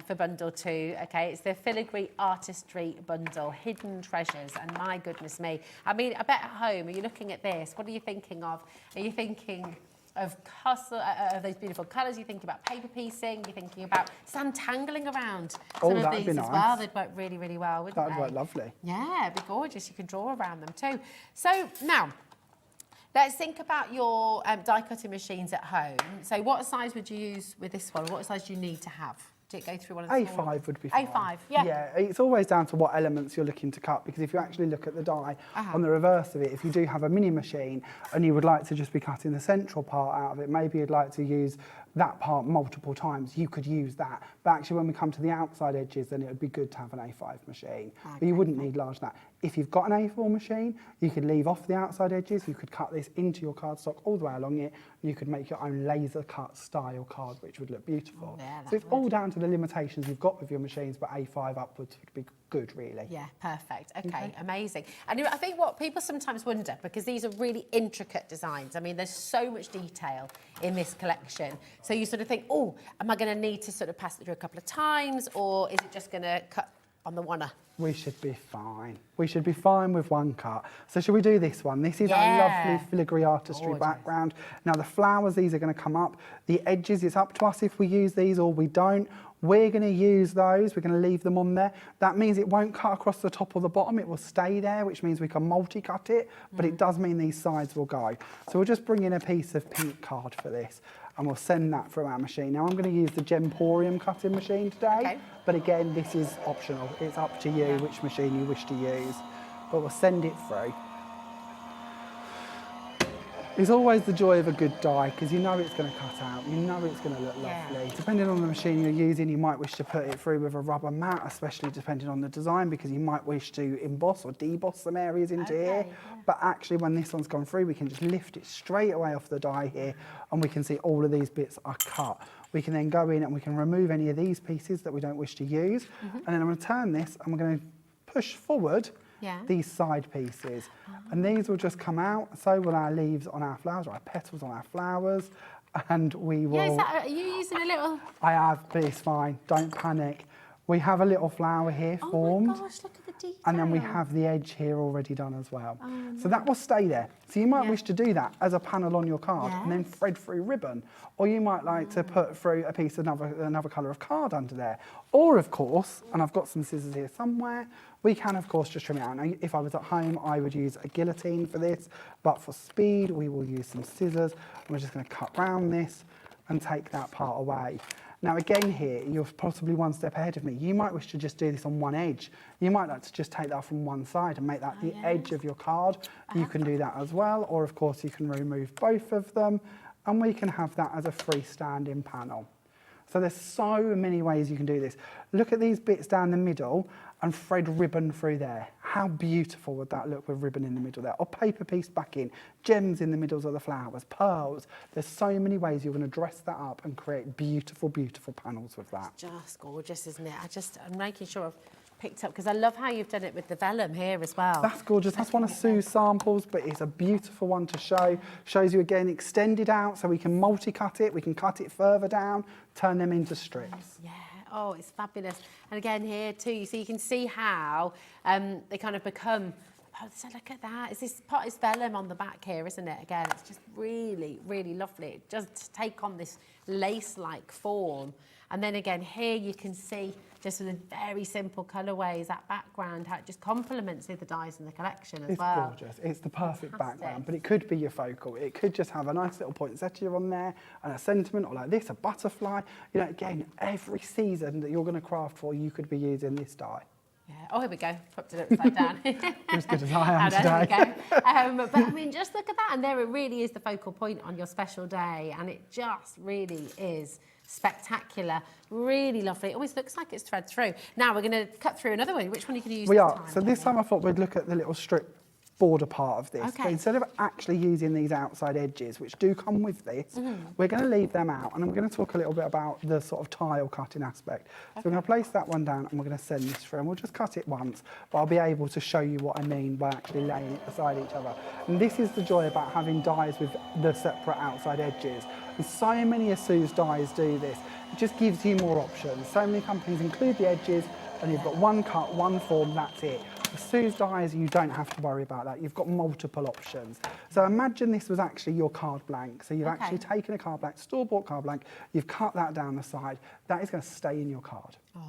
for bundle 2, okay? It's the Filigree Artistry bundle, Hidden Treasures, and my goodness me. I mean, I bet at home, are you looking at this? What are you thinking of? Are you thinking of those beautiful colours? You're thinking about paper piecing? You're thinking about sand tangling around some of these as well? They'd work really, really well, wouldn't they? That'd work lovely. Yeah, it'd be gorgeous. You can draw around them too. So now, let's think about your die cutting machines at home. So what size would you use with this one? What size do you need to have? Did it go through one of the A5 would be fine. A5, yeah. Yeah, it's always down to what elements you're looking to cut, because if you actually look at the die on the reverse of it, if you do have a mini machine and you would like to just be cutting the central part out of it, maybe you'd like to use that part multiple times, you could use that. But actually when we come to the outside edges, then it would be good to have an A5 machine. Okay. But you wouldn't need large that. If you've got an A4 machine, you could leave off the outside edges, you could cut this into your cardstock all the way along it, and you could make your own laser cut style card, which would look beautiful. Oh, yeah, so it's all down to the limitations you've got with your machines, but A5 upwards would be good, really. Yeah, perfect. Okay, amazing. And I think what people sometimes wonder, because these are really intricate designs, I mean, there's so much detail in this collection. So you sort of think, oh, am I going to need to sort of pass it through a couple of times, or is it just going to cut on the one? We should be fine. We should be fine with one cut. So should we do this one? This is our lovely filigree artistry background. Now the flowers, these are going to come up. The edges, it's up to us if we use these or we don't. We're going to use those, we're going to leave them on there. That means it won't cut across the top or the bottom, it will stay there, which means we can multi-cut it, but it does mean these sides will go. So we'll just bring in a piece of pink card for this, and we'll send that through our machine. Now I'm going to use the Gemporium cutting machine today, but again, this is optional. It's up to you which machine you wish to use, but we'll send it through. It's always the joy of a good die, because you know it's going to cut out, you know it's going to look lovely. Depending on the machine you're using, you might wish to put it through with a rubber mat, especially depending on the design, because you might wish to emboss or deboss some areas into here. But actually, when this one's gone through, we can just lift it straight away off the die here, and we can see all of these bits are cut. We can then go in and we can remove any of these pieces that we don't wish to use, and then I'm going to turn this and we're going to push forward these side pieces, and these will just come out. So will our leaves on our flowers, or our petals on our flowers, and we will... Yeah, are you using a little... I have, but it's fine, don't panic. We have a little flower here formed. Oh my gosh, look at the detail. And then we have the edge here already done as well. So that will stay there. So you might wish to do that as a panel on your card and then thread through ribbon. Or you might like to put through a piece of another colour of card under there. Or of course, and I've got some scissors here somewhere, we can of course just trim it out. Now, if I was at home, I would use a guillotine for this, but for speed, we will use some scissors. And we're just going to cut round this and take that part away. Now again here, you're possibly one step ahead of me. You might wish to just do this on one edge. You might like to just take that from one side and make that the edge of your card. You can do that as well, or of course you can remove both of them and we can have that as a freestanding panel. So there's so many ways you can do this. Look at these bits down the middle and thread ribbon through there. How beautiful would that look with ribbon in the middle there? Or paper piece back in, gems in the middles of the flowers, pearls. There's so many ways you're going to dress that up and create beautiful, beautiful panels with that. It's just gorgeous, isn't it? I'm making sure I've picked up, because I love how you've done it with the vellum here as well. That's gorgeous. That's one of Sue's samples, but it's a beautiful one to show. Shows you again extended out, so we can multi-cut it. We can cut it further down, turn them into strips. Yeah. Oh, it's fabulous. And again here too, so you can see how they kind of become, oh, so look at that. It's this part is vellum on the back here, isn't it? Again, it's just really, really lovely. It just take on this lace-like form. And then again, here you can see just with the very simple colourways, that background, how it just complements the dyes in the collection as well. It's gorgeous. It's the perfect Fantastic. background, but it could be your focal. It could just have a nice little poinsettia on there and a sentiment, or like this, a butterfly. You know, again, every season that you're going to craft for, you could be using this dye. Yeah. Oh, here we go. Popped it upside down. As good as I am today. There we go. But I mean, just look at that. And there it really is the focal point on your special day. And it just really is spectacular. Really lovely. It always looks like it's thread through. Now we're going to cut through another one. Which one are you going to use We this are. time? So this time I thought we'd look at the little strip border part of this. Okay. But instead of actually using these outside edges, which do come with this, we're going to leave them out, and I'm going to talk a little bit about the sort of tile cutting aspect. So we're going to place that one down and we're going to send this through, and we'll just cut it once, but I'll be able to show you what I mean by actually laying it beside each other. And this is the joy about having dies with the separate outside edges. And so many of Sue's dies do this. It just gives you more options. So many companies include the edges, and you've got one cut, one form, that's it. With Sue's dies, you don't have to worry about that. You've got multiple options. So imagine this was actually your card blank. So you've actually taken a card blank, store-bought card blank, you've cut that down the side. That is going to stay in your card. Oh.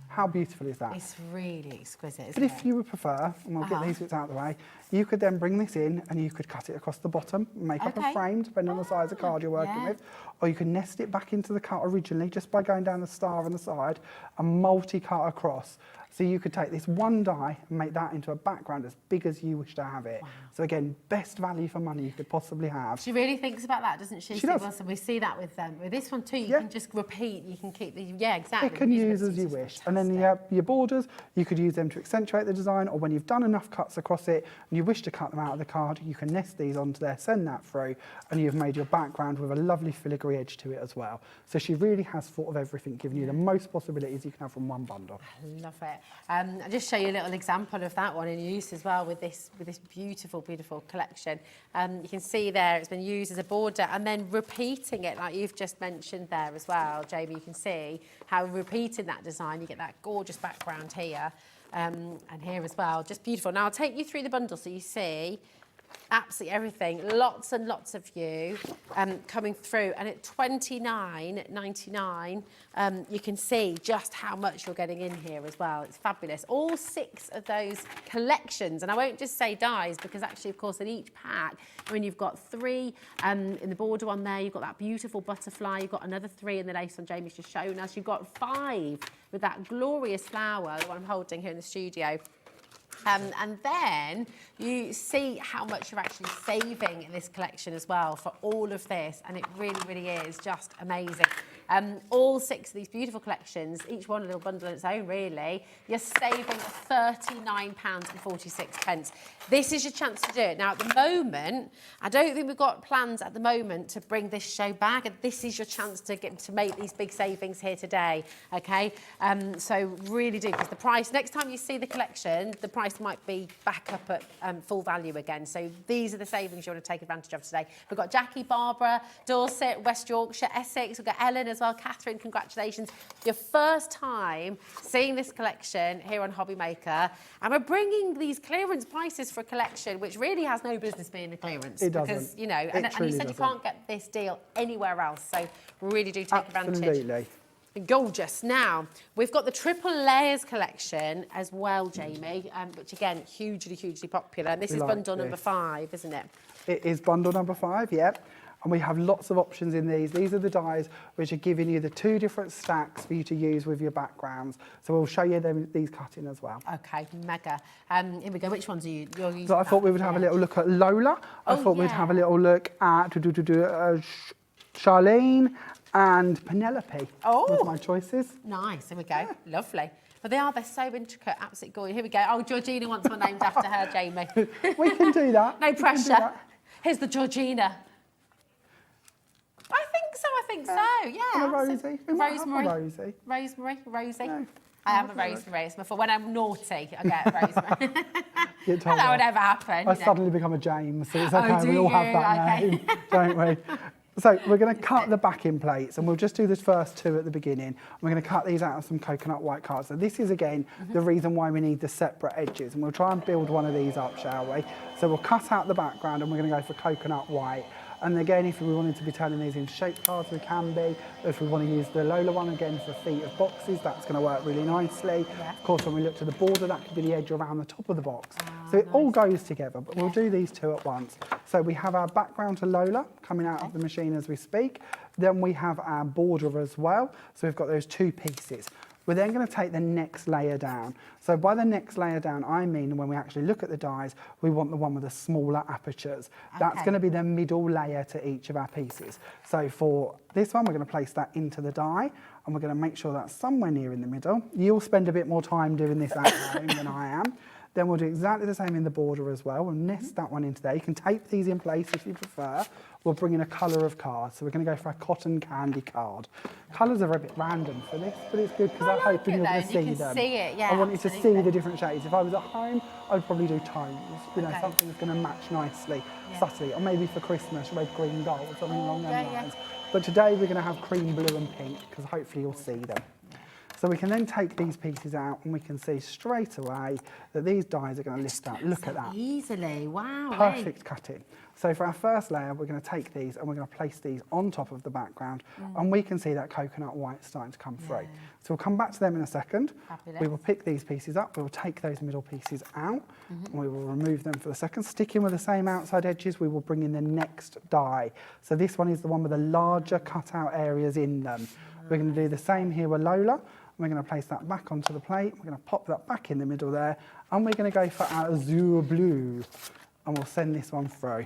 How beautiful is that? It's really exquisite, isn't But if you would prefer, and we'll get these bits out of the way, you could then bring this in and you could cut it across the bottom, make up a frame, depending on the size of card you're working with, or you can nest it back into the cut originally just by going down the star on the side and multi-cut across. So you could take this one die and make that into a background as big as you wish to have it. Wow. So again, best value for money you could possibly have. She really thinks about that, doesn't she? She does. Wilson? We see that with this one too. You can just repeat. You can keep the exactly. It can use as you wish. And then your borders, you could use them to accentuate the design, or when you've done enough cuts across it and you wish to cut them out of the card, you can nest these onto there, send that through, and you've made your background with a lovely filigree edge to it as well. So she really has thought of everything, giving you the most possibilities you can have from one bundle. I love it. I'll just show you a little example of that one in use as well with this beautiful, beautiful collection. You can see there it's been used as a border, and then repeating it like you've just mentioned there as well, Jamie. You can see how repeating that design, you get that gorgeous background here and here as well. Just beautiful. Now I'll take you through the bundle so you see absolutely everything, lots and lots of you coming through, and at $29.99 you can see just how much you're getting in here as well. It's fabulous. All 6 of those collections, and I won't just say dies, because actually of course in each pack, I mean, you've got 3 in the border one there, you've got that beautiful butterfly, you've got another 3 in the lace on Jamie's just shown us, you've got 5 with that glorious flower, the one I'm holding here in the studio. And then you see how much you're actually saving in this collection as well for all of this, and it really, really is just amazing. All 6 of these beautiful collections, each one a little bundle on its own, really, you're saving £39.46. This is your chance to do it. Now, at the moment, I don't think we've got plans at the moment to bring this show back, and this is your chance to make these big savings here today, okay? So really do, because the price, next time you see the collection, the price might be back up at full value again. So these are the savings you want to take advantage of today. We've got Jackie, Barbara, Dorset, West Yorkshire, Essex. We've got Ellen as as well. Catherine, congratulations. Your first time seeing this collection here on HobbyMaker. And we're bringing these clearance prices for a collection which really has no business being a clearance. It because, doesn't. you know, and you said you can't get this deal anywhere else. So really do take advantage. Absolutely. Gorgeous. Now, we've got the triple layers collection as well, Jamie, which again, hugely, hugely popular. And this is bundle number 5, isn't it? It is bundle number 5, yep. And we have lots of options in these. These are the dies which are giving you the 2 different stacks for you to use with your backgrounds. So we'll show you these cutting as well. Okay, mega. Here we go. Which ones are you're using? So I thought we would have a little look at Lola. I thought we'd have a little look at Charlene and Penelope. Was my choices. Nice. Here we go. Lovely. But they're so intricate, absolutely gorgeous. Here we go. Oh, Georgina wants one named after her, Jamie. We can do that. No pressure. Here's the Georgina. I think so, yeah. And a Rosie. We might have a Rosemary. Rosie. No, I am a Rosemary. It's before when I'm naughty, I get a Rosemary. That would ever happen. I suddenly become a James, so it's okay. We all have that Okay. name, don't we? So we're going to cut the backing plates, and we'll just do the first 2 at the beginning. We're going to cut these out of some coconut white cards. So this is, again, the reason why we need the separate edges. And we'll try and build one of these up, shall we? So we'll cut out the background, and we're going to go for coconut white. And again, if we wanted to be turning these into shape cards, we can be. If we want to use the Lola one, again, for feet of boxes, that's going to work really nicely. Yeah. Of course, when we look to the border, that could be the edge around the top of the box. So it all goes together, but we'll do these 2 at once. So we have our background to Lola coming out of the machine as we speak. Then we have our border as well. So we've got those 2 pieces. We're then going to take the next layer down. So by the next layer down, I mean when we actually look at the dies, we want the one with the smaller apertures. That's going to be the middle layer to each of our pieces. So for this one, we're going to place that into the die, and we're going to make sure that's somewhere near in the middle. You'll spend a bit more time doing this at home than I am. Then we'll do exactly the same in the border as well. We'll nest that one into there. You can tape these in place if you prefer. We'll bring in a colour of card. So we're going to go for a cotton candy card. Colours are a bit random for this, but it's good because I'm hoping you're going to see them. See it, yeah, I want you to see the different shades. If I was at home, I'd probably do tones. You know, something that's going to match nicely, subtly. Or maybe for Christmas, red, green, gold, something along those lines. But today we're going to have cream, blue and pink because hopefully you'll see them. So we can then take these pieces out and we can see straight away that these dies are going to lift out. Look at that. Easily, wow. Perfect cutting. So for our first layer, we're going to take these and we're going to place these on top of the background and we can see that coconut white starting to come through. So we'll come back to them in a second. Fabulous. We will pick these pieces up, we will take those middle pieces out and we will remove them for the second. Sticking with the same outside edges, we will bring in the next die. So this one is the one with the larger cutout areas in them. We're going to do the same here with Lola. We're going to place that back onto the plate. We're going to pop that back in the middle there. And we're going to go for our azure blue. And we'll send this one through.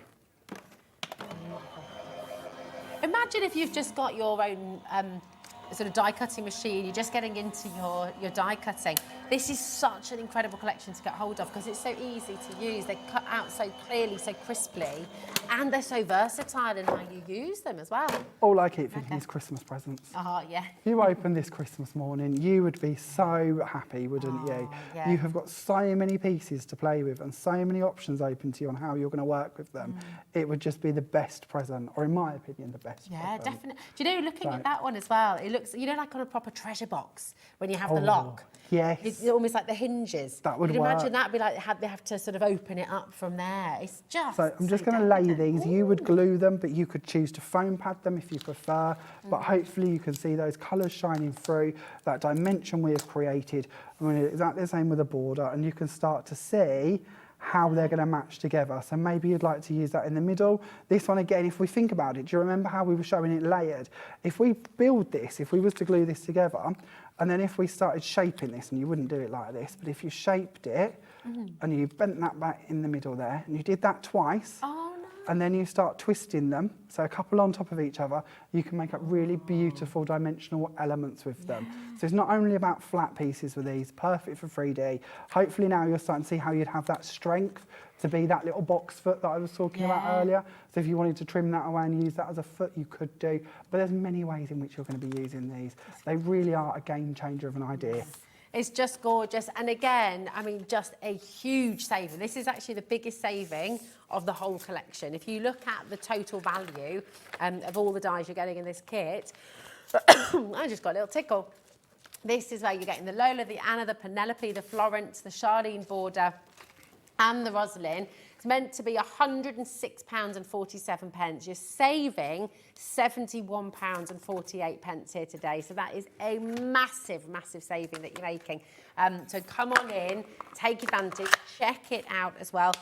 Imagine if you've just got your own sort of die cutting machine, you're just getting into your die cutting. This is such an incredible collection to get hold of because it's so easy to use. They cut out so clearly, so crisply, and they're so versatile in how you use them as well. All I keep thinking is Christmas presents. Yeah. If you open this Christmas morning, you would be so happy, wouldn't you? Yeah. You have got so many pieces to play with and so many options open to you on how you're going to work with them. It would just be the best present, or in my opinion, the best present. Yeah, definitely. Do you know, looking at that one as well, it looks, you know, like on a proper treasure box when you have the lock. Yes. It's almost like the hinges. That would You'd work. imagine that'd be like they have to sort of open it up from there. It's just. So I'm just going to lay these. You would glue them, but you could choose to foam pad them if you prefer. But hopefully you can see those colours shining through, that dimension we have created. I'm going to do exactly the same with the border, and you can start to see how they're going to match together. So maybe you'd like to use that in the middle. This one, again, if we think about it, do you remember how we were showing it layered? If we build this, if we was to glue this together, and then if we started shaping this, and you wouldn't do it like this, but if you shaped it, and you bent that back in the middle there, and you did that twice, and then you start twisting them, so a couple on top of each other, you can make up really beautiful dimensional elements with them. So it's not only about flat pieces with these, perfect for 3D. Hopefully now you're starting to see how you'd have that strength to be that little box foot that I was talking about earlier. So if you wanted to trim that away and use that as a foot, you could do. But there's many ways in which you're going to be using these. They really are a game changer of an idea. It's just gorgeous. And again, I mean, just a huge saving. This is actually the biggest saving of the whole collection. If you look at the total value of all the dies you're getting in this kit, I just got a little tickle. This is where you're getting the Lola, the Anna, the Penelope, the Florence, the Charlene border, and the Rosalind. It's meant to be £106.47. You're saving £71.48 here today. So that is a massive, massive saving that you're making. So come on in, take advantage, check it out as well.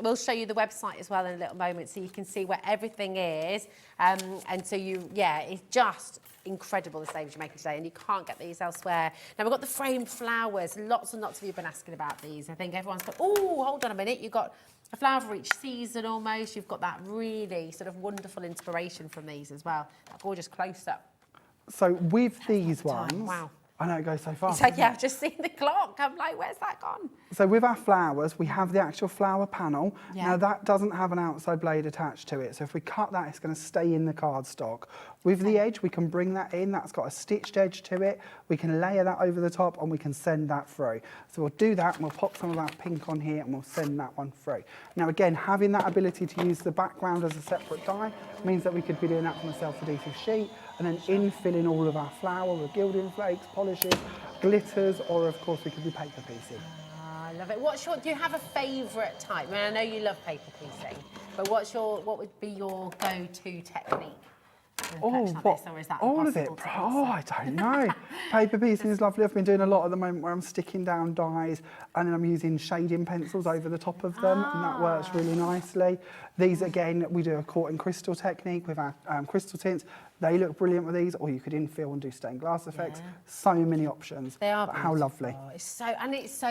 We'll show you the website as well in a little moment so you can see where everything is. And so it's just incredible the savings you're making today, and you can't get these elsewhere. Now we've got the framed flowers. Lots and lots of you have been asking about these. I think everyone's got, oh, hold on a minute, you've got a flower for each season almost. You've got that really sort of wonderful inspiration from these as well. That gorgeous close-up. So with these ones, wow. I know it goes so fast. So yeah, I've just seen the clock. I'm like, where's that gone? So with our flowers, we have the actual flower panel. Yeah. Now that doesn't have an outside blade attached to it. So if we cut that, it's going to stay in the cardstock. With the edge, we can bring that in. That's got a stitched edge to it. We can layer that over the top and we can send that through. So we'll do that and we'll pop some of our pink on here and we'll send that one through. Now again, having that ability to use the background as a separate die means that we could be doing that from a self-adhesive sheet and then infilling all of our flower with gilding flakes, polishes, glitters, or of course we could be paper piecing. I love it. Do you have a favourite type? I mean, I know you love paper piecing, but what would be your go-to technique? All of it. Oh, I don't know. Paper piecing is lovely. I've been doing a lot at the moment where I'm sticking down dies and then I'm using shading pencils over the top of them, and that works really nicely. These, again, we do a caught in crystal technique with our crystal tints. They look brilliant with these, or you could infill and do stained glass effects. Yeah. So many options. They are. How lovely. It's so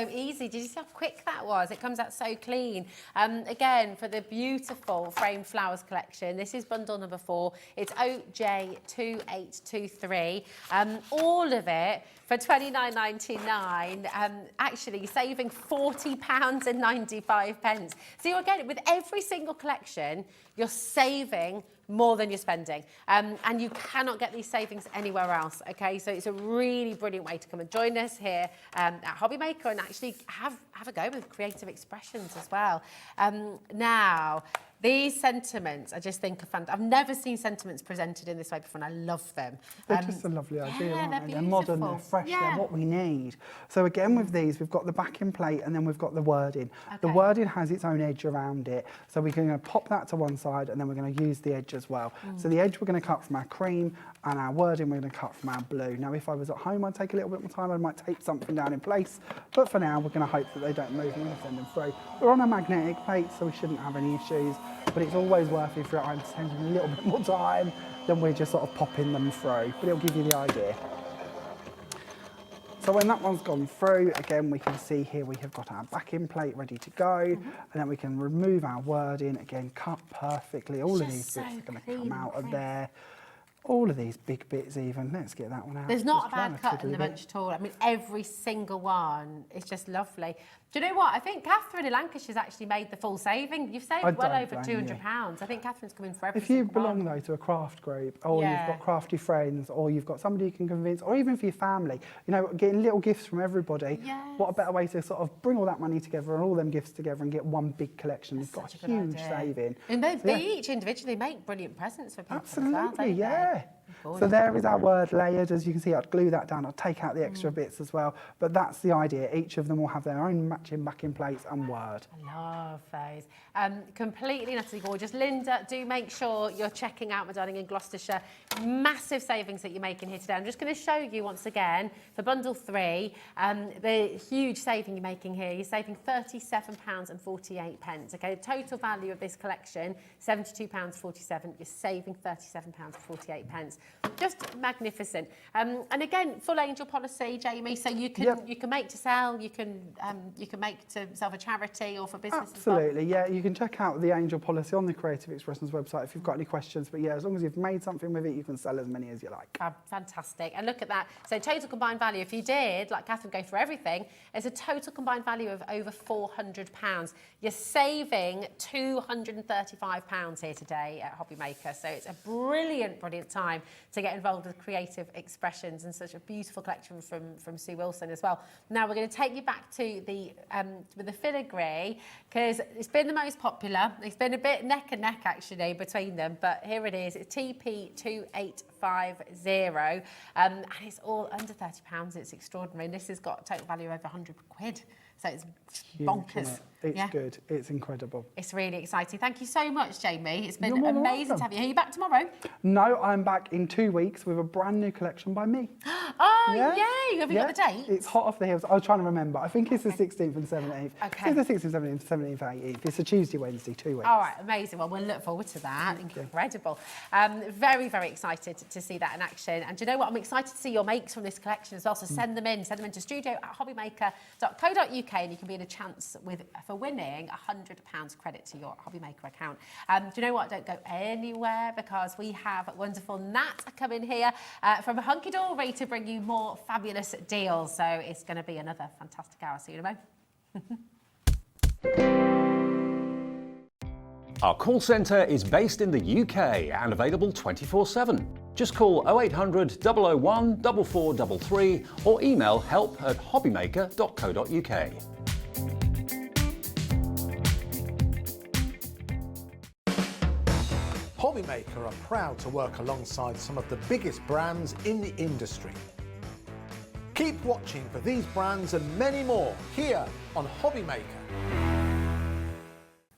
easy. Did you see how quick that was? It comes out so clean. Again, for the beautiful framed flowers collection, this is bundle number 4. It's OJ2823. All of it for £29.99. Actually saving £40.95. So you're getting, with every single collection, you're saving more than you're spending, and you cannot get these savings anywhere else. Okay, so it's a really brilliant way to come and join us here at HobbyMaker and actually have a go with creative expressions as well. Now, these sentiments, I just think are fantastic. I've never seen sentiments presented in this way before, and I love them. They're just a lovely idea, aren't they? They're modern, they're fresh, yeah. They're what we need. So again, with these, we've got the backing plate and then we've got the wording. Okay. The wording has its own edge around it. So we're going to pop that to one side and then we're going to use the edge as well. So the edge we're going to cut from our cream and our wording we're going to cut from our blue. Now, if I was at home, I'd take a little bit more time. I might tape something down in place. But for now, we're going to hope that they don't move and we're going to send them through. We're on a magnetic plate, so we shouldn't have any issues. But it's always worth it for I'm spending a little bit more time than we're just sort of popping them through. But it'll give you the idea. So when that one's gone through, again, we can see here we have got our backing plate ready to go. And then we can remove our wording, again, cut perfectly. All of these bits are going to come out of there. All of these big bits even. Let's get that one out. There's not a bad cut in the bunch at all. I mean, every single one is just lovely. Do you know what? I think Catherine in Lancashire's actually made the full saving. You've saved well over £200. I think Catherine's coming for every If you single belong, one. though, to a craft group, or you've got crafty friends, or you've got somebody you can convince, or even for your family, you know, getting little gifts from everybody, what a better way to sort of bring all that money together and all them gifts together and get one big collection. You've got a huge saving. And they each individually make brilliant presents for people as well, don't they? So there is our word layered. As you can see, I'd glue that down. I'll take out the extra bits as well. But that's the idea. Each of them will have their own matching backing plates and word. I love those. Completely and utterly gorgeous. Linda, do make sure you're checking out my darling in Gloucestershire. Massive savings that you're making here today. I'm just going to show you once again for bundle 3, the huge saving you're making here. You're saving £37.48. Okay, the total value of this collection, £72.47. You're saving £37.48. Just magnificent. And again, full angel policy, Jamie. So you can you can make to sell, you can make to sell for charity or for business. Absolutely, yeah. You can check out the angel policy on the Creative Expressions website if you've got any questions. But yeah, as long as you've made something with it, you can sell as many as you like. Fantastic. And look at that. So total combined value, if you did, like Catherine, go for everything, it's a total combined value of over £400. You're saving £235 here today at HobbyMaker. So it's a brilliant, brilliant time to get involved with creative expressions, and such a beautiful collection from Sue Wilson as well. Now we're going to take you back to the with the filigree, because it's been the most popular. It's been a bit neck and neck actually between them, but here it is. It's TP2850, and it's all under £30. It's extraordinary. And this has got a total value of over 100 quid. So it's bonkers. It's good. It's incredible. It's really exciting. Thank you so much, Jamie. It's been amazing to have you. Are you back tomorrow? No, I'm back in 2 weeks with a brand new collection by me. Oh, yay! Have you got the date? It's hot off the heels. I was trying to remember. I think it's the 16th and 17th. Okay. It's the 16th, 17th, 17th, 18th. It's a Tuesday, Wednesday, 2 weeks. All right, amazing. Well, we'll look forward to that. Incredible. Very, very excited to see that in action. And do you know what? I'm excited to see your makes from this collection as well. So send them in to studio@hobbymaker.co.uk, and you can be in a chance for winning £100 credit to your HobbyMaker account. Do you know what? Don't go anywhere, because we have wonderful Nat coming here from Hunkydory to bring you more fabulous deals. So it's going to be another fantastic hour. See you in a moment. Our call centre is based in the UK and available 24/7. Just call 0800 001 4433 or email help@hobbymaker.co.uk. HobbyMaker are proud to work alongside some of the biggest brands in the industry. Keep watching for these brands and many more here on HobbyMaker.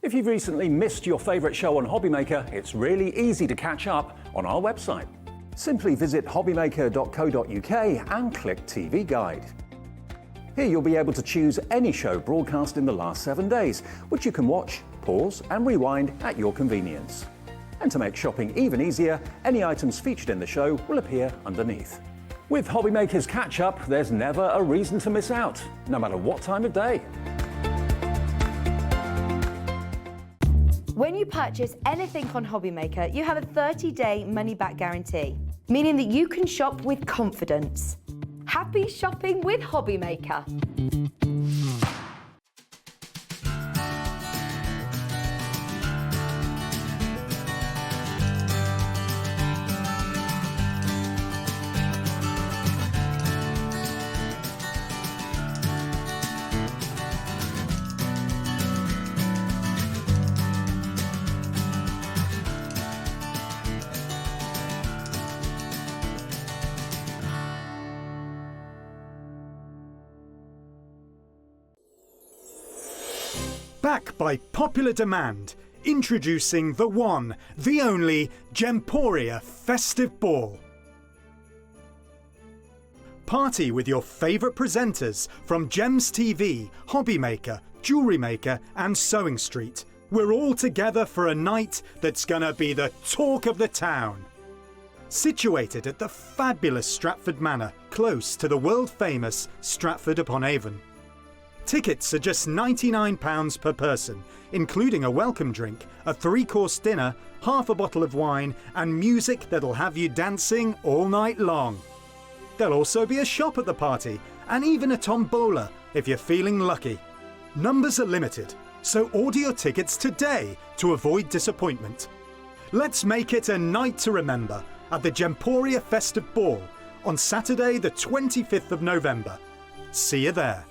If you've recently missed your favourite show on HobbyMaker, it's really easy to catch up on our website. Simply visit hobbymaker.co.uk and click TV Guide. Here you'll be able to choose any show broadcast in the last 7 days, which you can watch, pause and rewind at your convenience. And to make shopping even easier, any items featured in the show will appear underneath. With HobbyMaker's catch-up, there's never a reason to miss out, no matter what time of day. When you purchase anything on HobbyMaker, you have a 30-day money-back guarantee, meaning that you can shop with confidence. Happy shopping with HobbyMaker. Back by popular demand, introducing the one, the only Gemporia Festive Ball. Party with your favourite presenters from Gems TV, HobbyMaker, Jewellery Maker and Sewing Street. We're all together for a night that's gonna be the talk of the town. Situated at the fabulous Stratford Manor, close to the world-famous Stratford-upon-Avon. Tickets are just £99 per person, including a welcome drink, a 3-course dinner, half a bottle of wine and music that'll have you dancing all night long. There'll also be a shop at the party and even a tombola if you're feeling lucky. Numbers are limited, so order your tickets today to avoid disappointment. Let's make it a night to remember at the Gemporia Festive Ball on Saturday the 25th of November. See you there.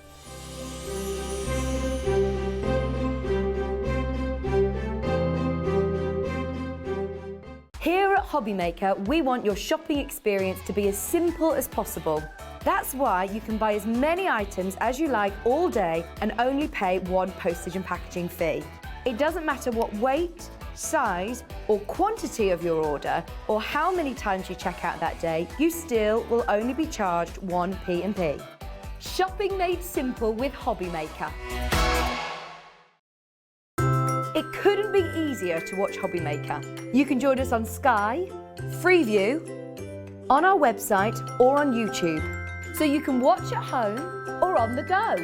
Here at HobbyMaker, we want your shopping experience to be as simple as possible. That's why you can buy as many items as you like all day and only pay one postage and packaging fee. It doesn't matter what weight, size or quantity of your order or how many times you check out that day, you still will only be charged one P&P. Shopping made simple with HobbyMaker. It couldn't be easier to watch HobbyMaker. You can join us on Sky, Freeview, on our website or on YouTube, so you can watch at home or on the go.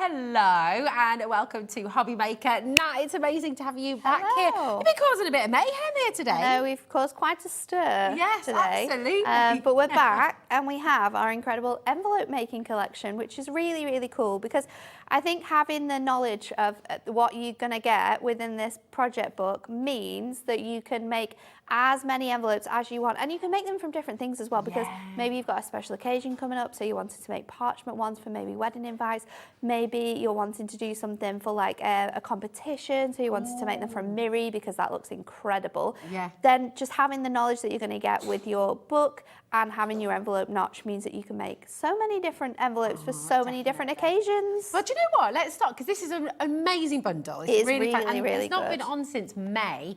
Hello and welcome to HobbyMaker. Nat, it's amazing to have you back here. You've been causing a bit of mayhem here today. No, we've caused quite a stir yes, today. Absolutely. But we're back. and we have our incredible envelope making collection, which is really, really cool because I think having the knowledge of what you're going to get within this project book means that you can make as many envelopes as you want, and you can make them from different things as well, because maybe you've got a special occasion coming up, so you wanted to make parchment ones for maybe wedding invites, maybe you're wanting to do something for like a competition, so you wanted to make them from Miri because that looks incredible. Then just having the knowledge that you're going to get with your book and having your envelope notch means that you can make so many different envelopes for so many different occasions. Well, do you know what? Let's start, because this is an amazing bundle. It's really fun. And it's not been on since May.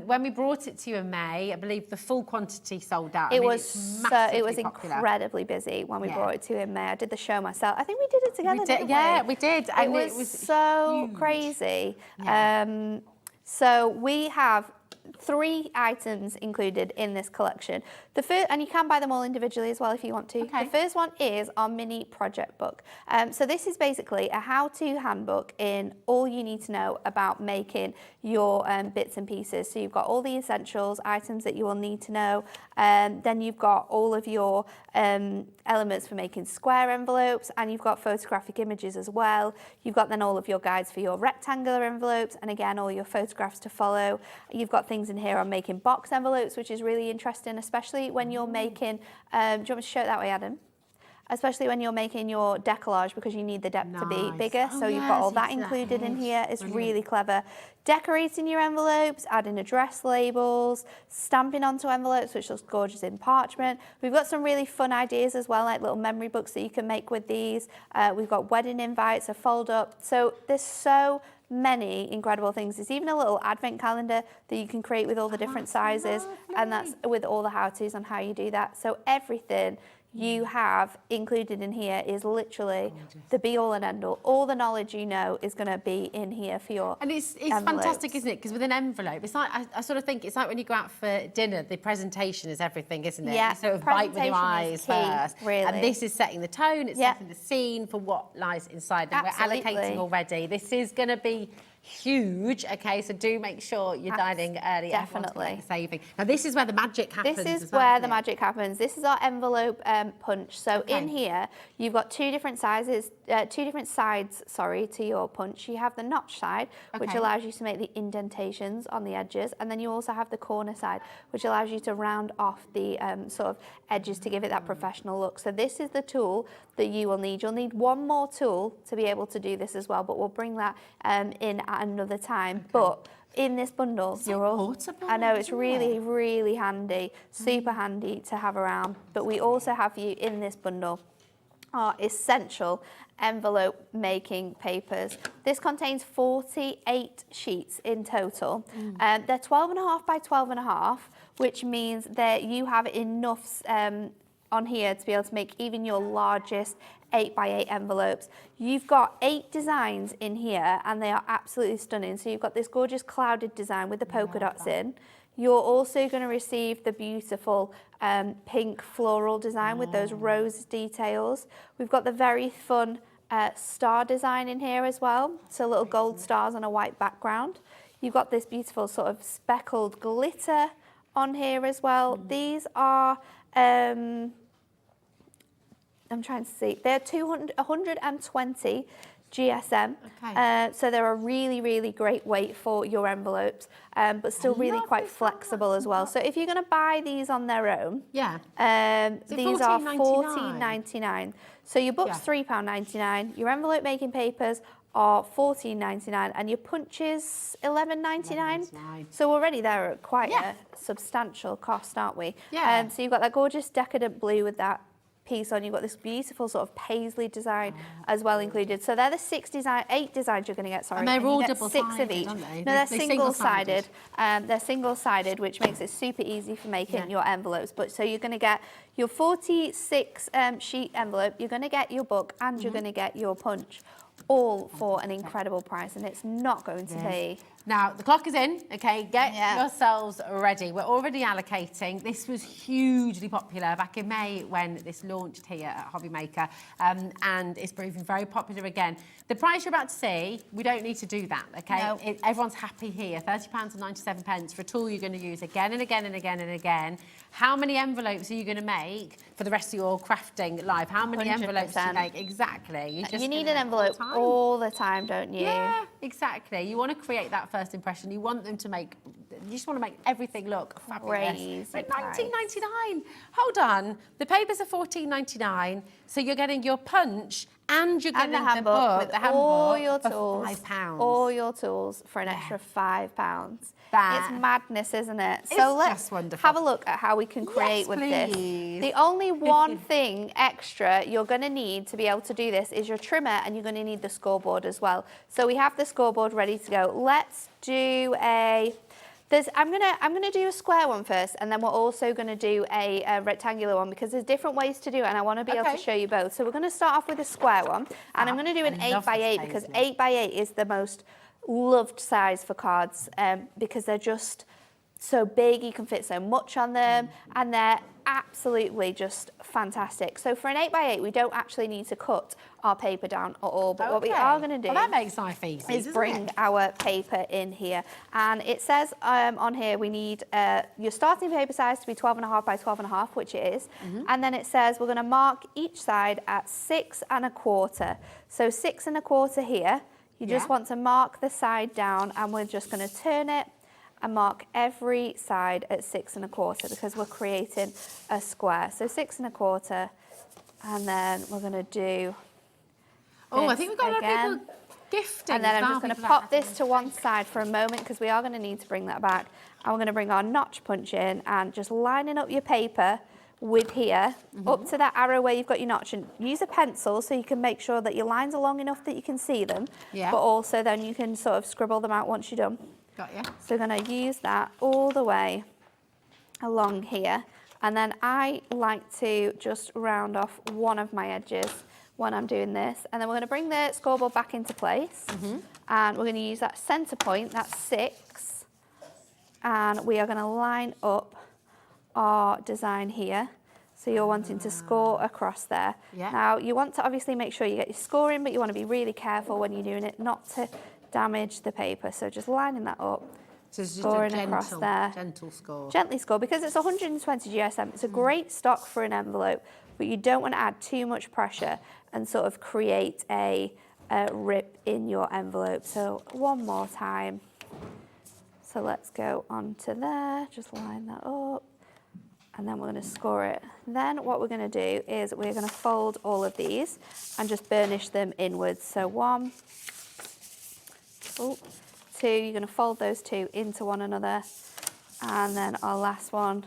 When we brought it to you in May, I believe the full quantity sold out. It was incredibly busy when we brought it to you in May. I did the show myself. I think we did it together, didn't we? Yeah, we did. It was so crazy. So we have 3 items included in this collection. The first, and you can buy them all individually as well if you want to. The first one is our mini project book. So this is basically a how-to handbook in all you need to know about making your bits and pieces. So you've got all the essentials, items that you will need to know. Then you've got all of your elements for making square envelopes, and you've got photographic images as well. You've got then all of your guides for your rectangular envelopes, and again all your photographs to follow. You've got things in here on making box envelopes, which is really interesting, especially when you're making, do you want me to show it that way, Adam? Especially when you're making your decollage, because you need the depth to be bigger. So you've got all that included in here. It's really clever. Decorating your envelopes, adding address labels, stamping onto envelopes, which looks gorgeous in parchment. We've got some really fun ideas as well, like little memory books that you can make with these. We've got wedding invites, a fold up. So there's so many incredible things. There's even a little advent calendar that you can create with all the different sizes, and that's with all the how-tos on how you do that. So everything you have included in here is literally the be-all and end-all. All the knowledge you know is going to be in here for your And it's fantastic, isn't it? Because with an envelope, it's like, I sort of think it's like when you go out for dinner, the presentation is everything, isn't it? Yeah, you sort of bite with your eyes first. Really. And this is setting the tone, it's setting the scene for what lies inside. And we're allocating already. This is going to be huge, okay, so do make sure you're dining early. Definitely. Saving. Now this is where the magic happens. This is where the magic happens. This is our envelope punch. So in here, you've got 2 different sizes, 2 different sides, sorry, to your punch. You have the notch side, which allows you to make the indentations on the edges, and then you also have the corner side, which allows you to round off the sort of edges to give it that professional look. So this is the tool that you will need. You'll need one more tool to be able to do this as well, but we'll bring that in at another time. But in this bundle, you're all portable. I know, it's really, really handy, super handy to have around. But we also have for you in this bundle our essential envelope making papers. This contains 48 sheets in total. They're 12.5 by 12.5, which means that you have enough on here to be able to make even your largest 8 by 8 envelopes. You've got 8 designs in here, and they are absolutely stunning. So you've got this gorgeous clouded design with the polka dots in. You're also going to receive the beautiful pink floral design with those rose details. We've got the very fun star design in here as well, so little gold stars on a white background. You've got this beautiful sort of speckled glitter on here as well. These are I'm trying to see. They're 120 GSM. So they're a really, really great weight for your envelopes, but still really quite flexible as well. So if you're going to buy these on their own, these are $14.99. So your book's £3.99. Your envelope making papers are $14.99, and your punches $11.99. So already they're at quite a substantial cost, aren't we? So you've got that gorgeous decadent blue with that piece on. You've got this beautiful sort of paisley design as well included. So they're the 8 designs you're going to get, sorry. And they're all double-sided, 6 of each. Aren't they? No, they're single-sided. They're single-sided, which makes it super easy for making your envelopes. But so you're going to get your 46 sheet envelope, you're going to get your book, and you're going to get your punch, all for an incredible price, and it's not going to be. Now, the clock is in, okay, get yourselves ready. We're already allocating. This was hugely popular back in May when this launched here at HobbyMaker, and it's proving very popular again. The price you're about to see, we don't need to do that, okay? No. Everyone's happy here, £30.97 for a tool you're going to use again and again and again and again. How many envelopes are you going to make? make for the rest of your crafting life? How many envelopes do you 100%. make? Exactly. You need an envelope all the time, don't you? Yeah, exactly. You want to create that first impression. You want them to make, you just want to make everything look fabulous. Crazy But $19.99. Hold on. The papers are $14.99. So you're getting your punch and you're getting And the handbook with all your tools. for £5. All your tools for an extra £5. That It's madness, isn't it? is So let's just wonderful. have a look at how we can create Yes, with please. this. The only one thing extra you're going to need to be able to do this is your trimmer, and you're going to need the scoreboard as well. So we have the scoreboard ready to go. Let's do a... I'm gonna do a square one first, and then we're also gonna do a rectangular one, because there's different ways to do it, and I want to be able to show you both. So we're gonna start off with a square one, and I'm gonna do an 8x8 because 8x8 is the most loved size for cards, because they're just so big, you can fit so much on them, and they're absolutely just fantastic. So for an 8x8, we don't actually need to cut our paper down at all, but what we are going to do that makes life easy, is bring our paper in here. And it says on here we need your starting paper size to be 12.5 by 12.5, which it is. And then it says we're going to mark each side at 6 1/4. So 6 1/4 here. You just want to mark the side down, and we're just going to turn it and mark every side at 6 1/4 because we're creating a square. So 6 1/4, and then we're going to do. Oh, I think we've got a lot again. of people gifting. And then I'm just going to pop this to one side for a moment, because we are going to need to bring that back. And we're going to bring our notch punch in and just lining up your paper with here, up to that arrow where you've got your notch, and use a pencil so you can make sure that your lines are long enough that you can see them, but also then you can sort of scribble them out once you're done. Got you. So we're going to use that all the way along here. And then I like to just round off one of my edges when I'm doing this. And then we're going to bring the scoreboard back into place. And we're going to use that centre point, that's 6. And we are going to line up our design here. So you're wanting to score across there. Now, you want to obviously make sure you get your score in, but you want to be really careful when you're doing it not to damage the paper. So just lining that up, So it's just scoring a across there. gentle score. Gently score, because it's 120 GSM. It's a great stock for an envelope, but you don't want to add too much pressure and sort of create a rip in your envelope. So one more time. So let's go on to there, just line that up, and then we're going to score it. Then what we're going to do is we're going to fold all of these and just burnish them inwards. So 1, 2, you're going to fold those 2 into one another, and then our last one,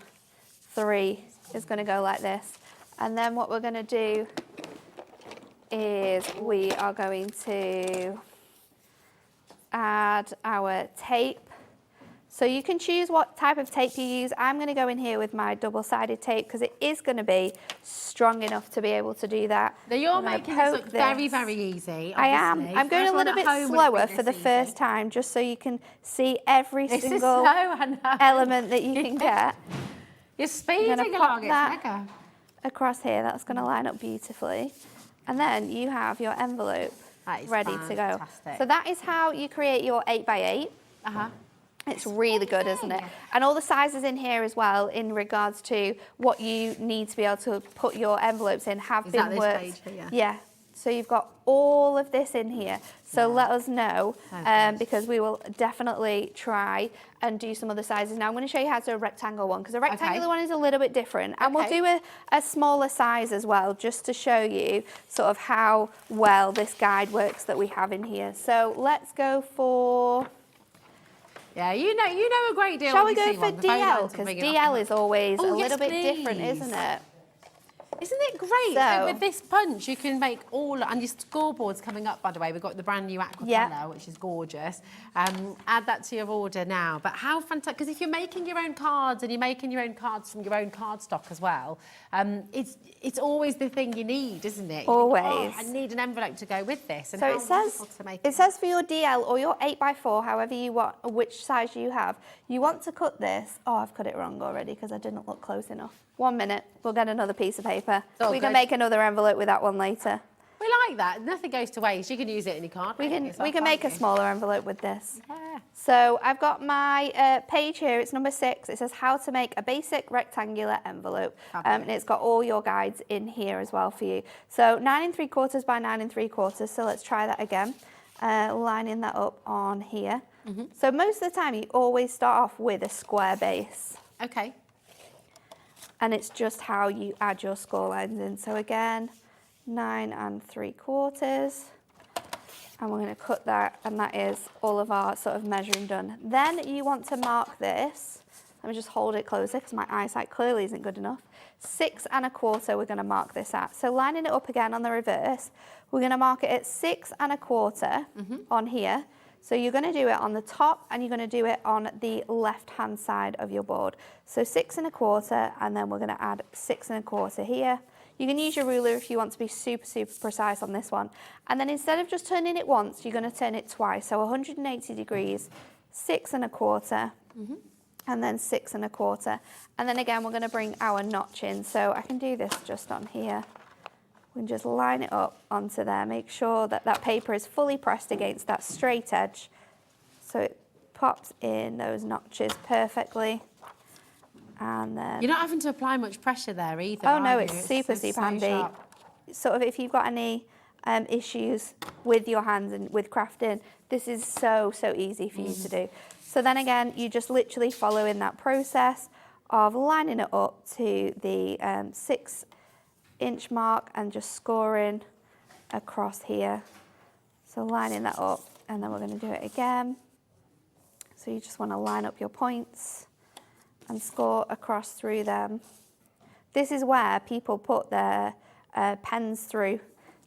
3, is going to go like this. And then what we're going to do is we are going to add our tape. So you can choose what type of tape you use. I'm going to go in here with my double-sided tape because it is going to be strong enough to be able to do that. Now you're making this look very, very easy, obviously. I am. I'm going a little bit slower for the first time, just so you can see every single element that you can get. You're speeding along, it's mega. Across here, that's going to line up beautifully. And then you have your envelope ready to go. So that is how you create your 8x8. It's really good, isn't it? And all the sizes in here as well, in regards to what you need to be able to put your envelopes in, have been worked. Is that this page here? Yeah. So you've got all of this in here. So let us know, because we will definitely try and do some other sizes. Now I'm going to show you how to do a rectangle one, because a rectangular one is a little bit different. And we'll do a smaller size as well, just to show you sort of how well this guide works that we have in here. So let's go for... Yeah, you know a great deal. Shall we go for DL? Because DL is always a little bit different, isn't it? Isn't it great? So with this punch, you can make all, and your scoreboard's coming up, by the way. We've got the brand new aqua colour, which is gorgeous. Add that to your order now. But how fantastic, because if you're making your own cards and you're making your own cards from your own cardstock as well, it's always the thing you need, isn't it? Always. Think, I need an envelope to go with this. And so it says for your DL or your 8x4, however you want, which size you have, you want to cut this. Oh, I've cut it wrong already because I didn't look close enough. 1 minute, we'll get another piece of paper. We can make another envelope with that one later. We like that. Nothing goes to waste. You can use it in your card. We can make a smaller envelope with this. Yeah. So I've got my page here. It's number 6. It says how to make a basic rectangular envelope, and it's got all your guides in here as well for you. So 9 3/4 by 9 3/4. So let's try that again. Lining that up on here. So most of the time, you always start off with a square base. Okay. And it's just how you add your score lines in. So again, 9 3/4. And we're going to cut that, and that is all of our sort of measuring done. Then you want to mark this. Let me just hold it closer because my eyesight clearly isn't good enough. 6 1/4 we're going to mark this at. So lining it up again on the reverse, we're going to mark it at 6 1/4 on here. So you're going to do it on the top, and you're going to do it on the left-hand side of your board. So 6 1/4, and then we're going to add 6 1/4 here. You can use your ruler if you want to be super, super precise on this one. And then instead of just turning it once, you're going to turn it twice. So 180 degrees, 6 1/4, and then 6 1/4. And then again, we're going to bring our notch in. So I can do this just on here. We can just line it up onto there. Make sure that that paper is fully pressed against that straight edge. So it pops in those notches perfectly. And then You're not having to apply much pressure there either. oh no, are you? it's super so handy. sharp. Sort of if you've got any issues with your hands and with crafting, this is so easy for you to do. So then again, you just literally follow in that process of lining it up to the 6-inch mark and just scoring across here. So lining that up, and then we're going to do it again. So you just want to line up your points and score across through them. This is where people put their pens through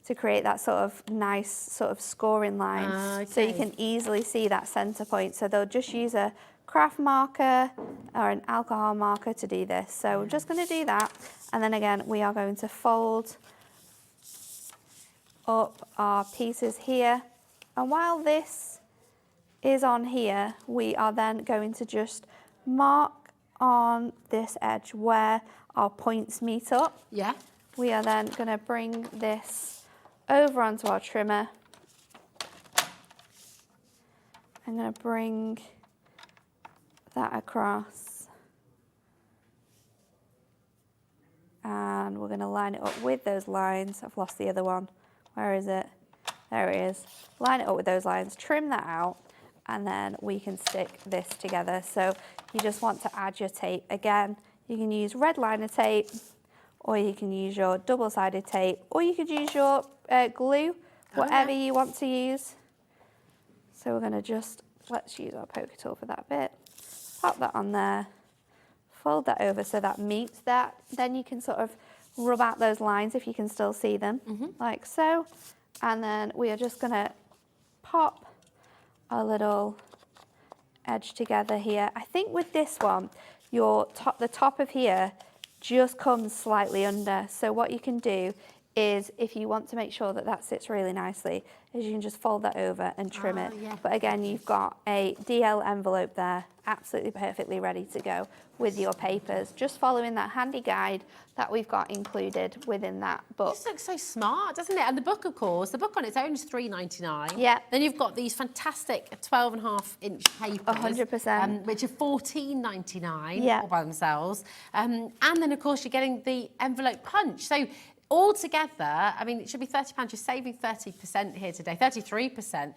to create that sort of nice sort of scoring line. So you can easily see that center point. So they'll just use a craft marker or an alcohol marker to do this. So we're just going to do that. And then again, we are going to fold up our pieces here. And while this is on here, we are then going to just mark on this edge where our points meet up. Yeah. We are then going to bring this over onto our trimmer. I'm going to bring that across. And we're going to line it up with those lines. I've lost the other one. Where is it? There it is. Line it up with those lines, trim that out, and then we can stick this together. So you just want to add your tape. Again, you can use red liner tape, or you can use your double-sided tape, or you could use your glue, whatever you want to use. So we're going to let's use our poker tool for that bit. Pop that on there, fold that over so that meets that. Then you can sort of rub out those lines if you can still see them, like so. And then we are just going to pop a little edge together here. I think with this one, the top of here just comes slightly under. So what you can do is, if you want to make sure that that sits really nicely, is you can just fold that over and trim it. Yeah. But again, you've got a DL envelope there, absolutely perfectly ready to go with your papers, just following that handy guide that we've got included within that book. This looks so smart, doesn't it? And the book, of course, the book on its own is $3.99. Yeah. Then you've got these fantastic 12.5-inch papers. 100%. Which are $14.99 Yeah. all by themselves. And then, of course, you're getting the envelope punch. So altogether, I mean, it should be £30. You're saving 30% here today, 33%.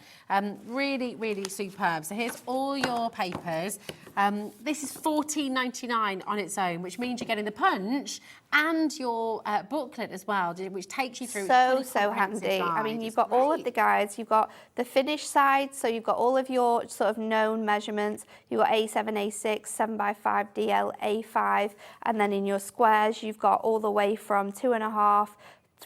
Really, really superb. So here's all your papers. This is $14.99 on its own, which means you're getting the punch and your booklet as well, which takes you through. So handy. I mean, you've got all of the guides. You've got the finished side, so you've got all of your sort of known measurements. You've got A7, A6, 7x5, DL, A5, and then in your squares, you've got all the way from 2.5,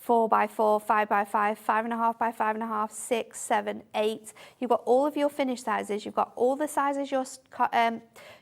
4x4, 5x5, 5.5x5.5, 6, 7, 8. You've got all of your finished sizes. You've got all the sizes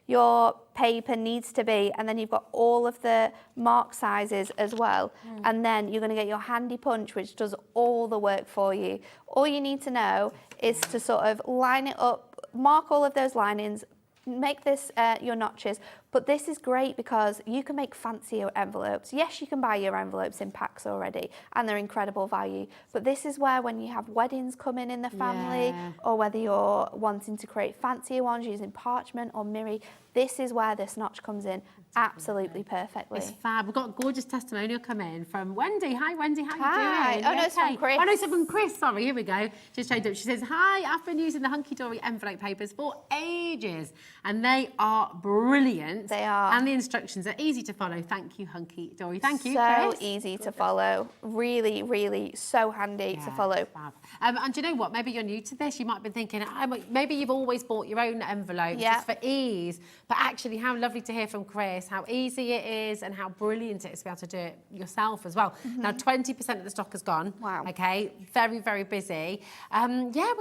your paper needs to be, and then you've got all of the mark sizes as well. And then you're going to get your handy punch, which does all the work for you. All you need to know is to sort of line it up, mark all of those linings, make this your notches, But this is great because you can make fancier envelopes. Yes, you can buy your envelopes in packs already, and they're incredible value. But this is where, when you have weddings coming in the family, or whether you're wanting to create fancier ones using parchment or mirri, this is where this notch comes in absolutely perfectly. It's fab. We've got a gorgeous testimonial come in from Wendy. Hi, Wendy. How Hi. you doing? Oh, no, it's from Chris. Oh, no, it's from Chris. Sorry, here we go. Just showed up. She says, hi, I've been using the Hunkydory envelope papers for ages, and they are brilliant. They are. And the instructions are easy to follow. Thank you, Hunkydory. Thank you, So Chris. easy to follow. Really, really so handy to follow. Fab. And do you know what? Maybe you're new to this. You might have been thinking, maybe you've always bought your own envelope just for ease. But actually, how lovely to hear from Chris how easy it is and how brilliant it is to be able to do it yourself as well. Now, 20% of the stock has gone. Wow. Okay, very, very busy. Yeah,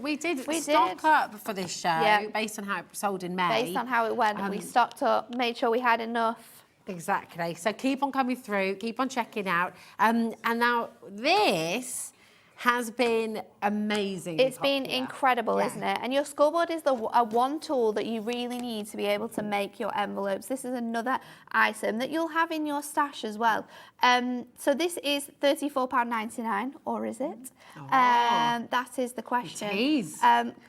we did stock up for this show based on how it sold in May. Based on how it went, we stocked up, made sure we had enough. Exactly. So keep on coming through, keep on checking out. And now this has been amazing. It's been incredible, isn't it? And your scoreboard is the one tool that you really need to be able to make your envelopes. This is another item that you'll have in your stash as well. So this is £34.99, or is it? That is the question.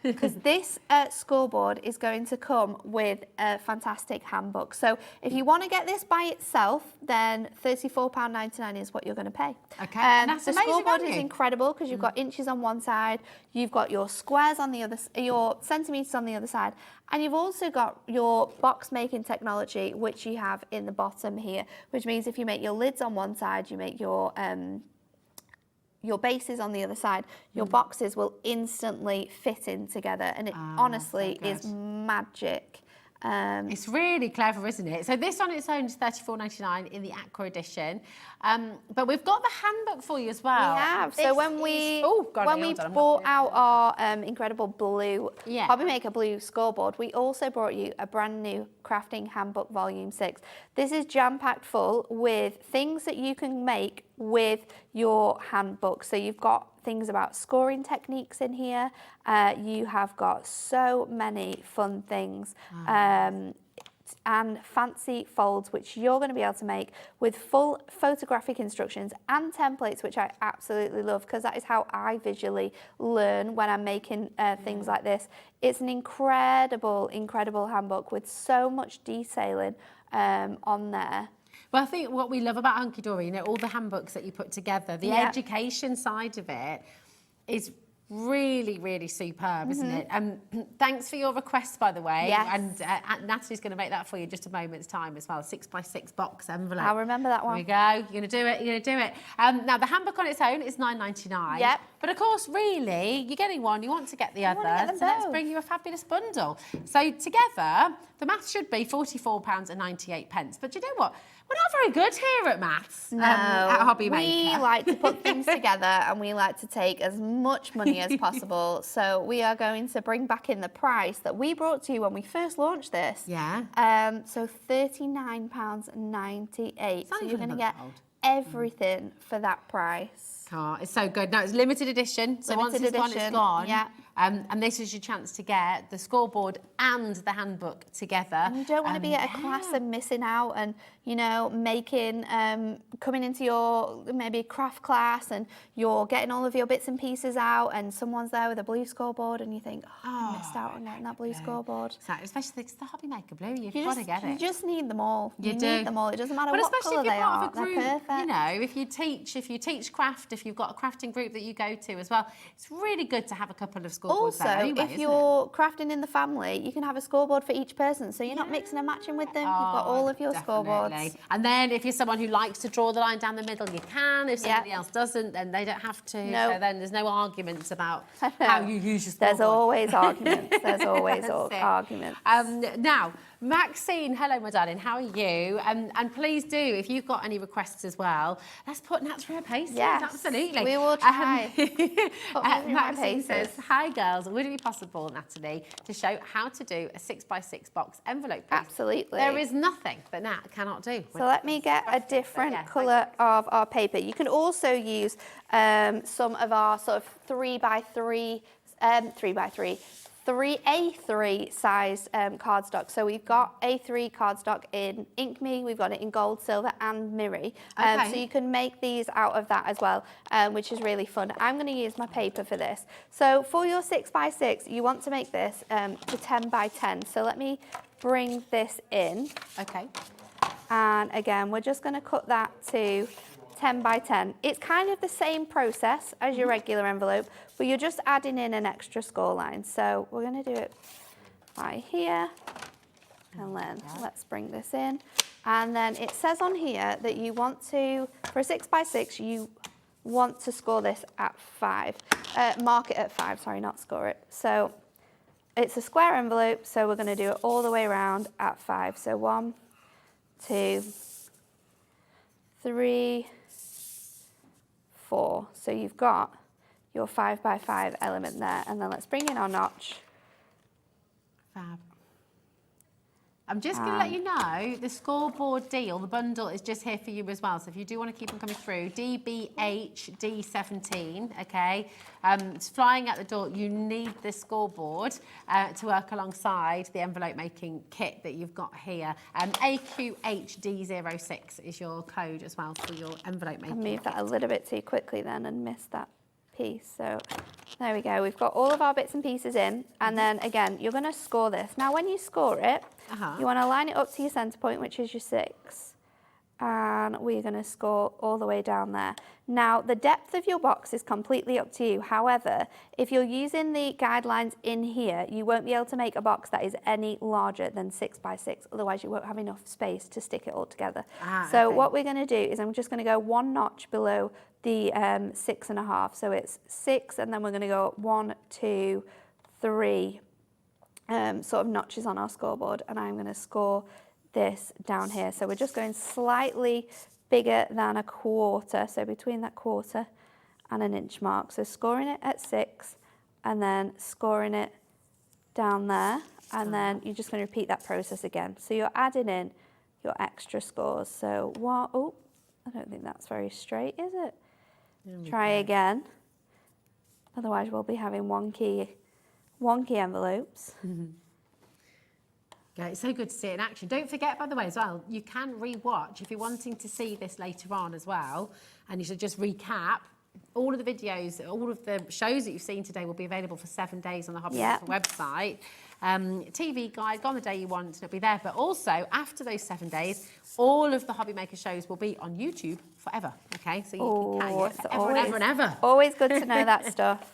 Because this scoreboard is going to come with a fantastic handbook. So if you want to get this by itself, then £34.99 is what you're going to pay. Okay, and that's the amazing scoreboard value. is incredible because you've got inches on one side, you've got your squares on the other, your centimetres on the other side, and you've also got your box making technology, which you have in the bottom here, which means if you make your lids on one side, you make your bases on the other side, your boxes will instantly fit in together, and it honestly is magic. It's really clever, isn't it? So this on its own is £34.99 in the Aqua edition. But we've got the handbook for you as well. We have. So when we bought out our incredible blue HobbyMaker blue scoreboard, we also brought you a brand new crafting handbook volume 6. This is jam-packed full with things that you can make with your handbook. So you've got things about scoring techniques in here. You have got so many fun things. And fancy folds, which you're going to be able to make with full photographic instructions and templates, which I absolutely love because that is how I visually learn when I'm making things like this. It's an incredible, incredible handbook with so much detailing on there. Well, I think what we love about Hunkydory, you know, all the handbooks that you put together, the education side of it is really, really superb, isn't it? Thanks for your request, by the way. Yes. And Natalie's going to make that for you in just a moment's time as well. 6x6 box envelope. I'll remember that one. There we go. You're going to do it. You're going to do it. Now, the handbook on its own is £9.99. Yep. But of course, really, you're getting one, you want to get the other. So let's bring you a fabulous bundle. So together, the maths should be £44.98. But you know what? We're not very good here at maths at HobbyMaker. We like to put things together and we like to take as much money as possible. So we are going to bring back in the price that we brought to you when we first launched this. Yeah. So £39.98. So you're going to get everything for that price. Oh, it's so good. Now, it's limited edition. So once it's gone, it's gone. Yeah. And this is your chance to get the scoreboard and the handbook together. And you don't want to be at a class and missing out and, you know, making, coming into your maybe craft class and you're getting all of your bits and pieces out and someone's there with a blue scoreboard and you think, I missed out on getting that blue scoreboard. Exactly. Especially it's the HobbyMaker blue. You've got to get it. You just need them all. You need do. them all. It doesn't matter But what colour they are. Especially if you're part of a group, they're perfect. you know, if you teach craft, if you've got a crafting group that you go to as well, it's really good to have a couple of scoreboards also, there anyway, if you're crafting in the family, you can have a scoreboard for each person, so you're not mixing and matching with them. You've got all of your scoreboards. And then if you're someone who likes to draw the line down the middle, you can. If somebody else doesn't, then they don't have to. No. So then there's no arguments about how you use your scoreboard. There's always arguments. There's always arguments. Now, Maxine, hello, my darling. How are you? And please do, if you've got any requests as well, let's put Nat through her paces. Yes, Absolutely. we will try. Maxine says, hi, girls. Would it be possible, Natalie, to show how to do a 6x6 box envelope, please? Absolutely. There is nothing that Nat cannot do. So let me get a different colour of our paper. You can also use some of our sort of 3x3 A3 size cardstock. So we've got A3 cardstock in Ink Me, we've got it in gold, silver and mirror. Okay. So you can make these out of that as well, which is really fun. I'm going to use my paper for this. So for your 6x6, you want to make this to 10 by 10. So let me bring this in. Okay. And again, we're just going to cut that to 10 by 10. It's kind of the same process as your regular envelope, but you're just adding in an extra score line. So we're going to do it by here, and then let's bring this in. And then it says on here that you want to, for a 6x6, you want to score this at 5. Mark it at 5, sorry, not score it. So it's a square envelope, so we're going to do it all the way around at 5. So 1, 2, 3, 4. So you've got your 5 by 5 element there, and then let's bring in our notch. Fab. I'm just going to let you know, the scoreboard deal, the bundle is just here for you as well. So if you do want to keep them coming through, DBHD17, okay? It's flying out the door. You need this scoreboard to work alongside the envelope making kit that you've got here. AQHD06 is your code as well for your envelope making I moved kit. that a little bit too quickly then and missed that piece. So there we go. We've got all of our bits and pieces in, and then again, you're going to score this. Now, when you score it, you want to line it up to your center point, which is your 6, and we're going to score all the way down there. Now, the depth of your box is completely up to you. However, if you're using the guidelines in here, you won't be able to make a box that is any larger than 6 by 6. Otherwise, you won't have enough space to stick it all together. So what we're going to do is I'm just going to go 1 notch below the 6.5. So it's 6, and then we're going to go 1, 2, 3 sort of notches on our scoreboard, and I'm going to score this down here. So we're just going slightly bigger than a 1/4, so between that 1/4 and an inch mark. So scoring it at 6, and then scoring it down there, and then you're just going to repeat that process again. So you're adding in your extra scores. So what? Oh, I don't think that's very straight, is it? Try again. Otherwise, we'll be having wonky envelopes. Yeah, it's so good to see it in action. Don't forget, by the way, as well, you can re-watch if you're wanting to see this later on as well, and you should just recap. All of the videos, all of the shows that you've seen today will be available for 7 days on the HobbyMaker website. TV guide, go on the day you want, and it'll be there. But also, after those 7 days, all of the HobbyMaker shows will be on YouTube forever. Okay, so you can forever and ever and ever. Always good to know that stuff.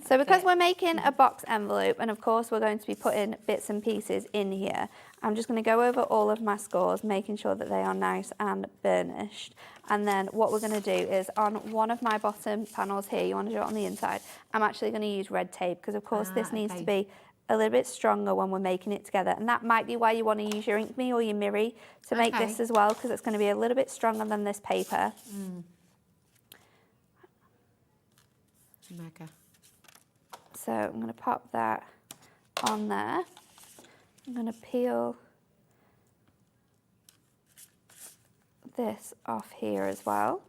So because we're making a box envelope, and of course we're going to be putting bits and pieces in here, I'm just going to go over all of my scores, making sure that they are nice and burnished. And then what we're going to do is on one of my bottom panels here, you want to do it on the inside, I'm actually going to use red tape, because of course this needs to be a little bit stronger when we're making it together. And that might be why you want to use your Ink Me or your mirror to make this as well, because it's going to be a little bit stronger than this paper. Mega. So I'm going to pop that on there. I'm going to peel this off here as well.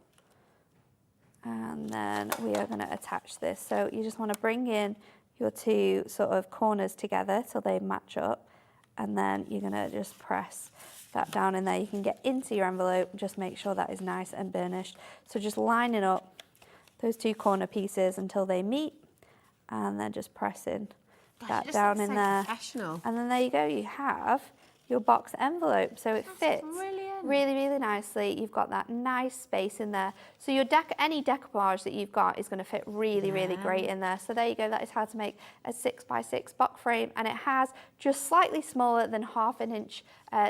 And then we are going to attach this. So you just want to bring in your 2 sort of corners together till they match up. And then you're going to just press that down in there. You can get into your envelope, just make sure that is nice and burnished. So just lining up those 2 corner pieces until they meet, and then just pressing that down in there. And then there you go, you have your box envelope. So it fits really, really nicely. You've got that nice space in there. So your any decoupage that you've got is going to fit really, really great in there. So there you go, that is how to make a 6 by 6 box frame, and it has just slightly smaller than ½ an inch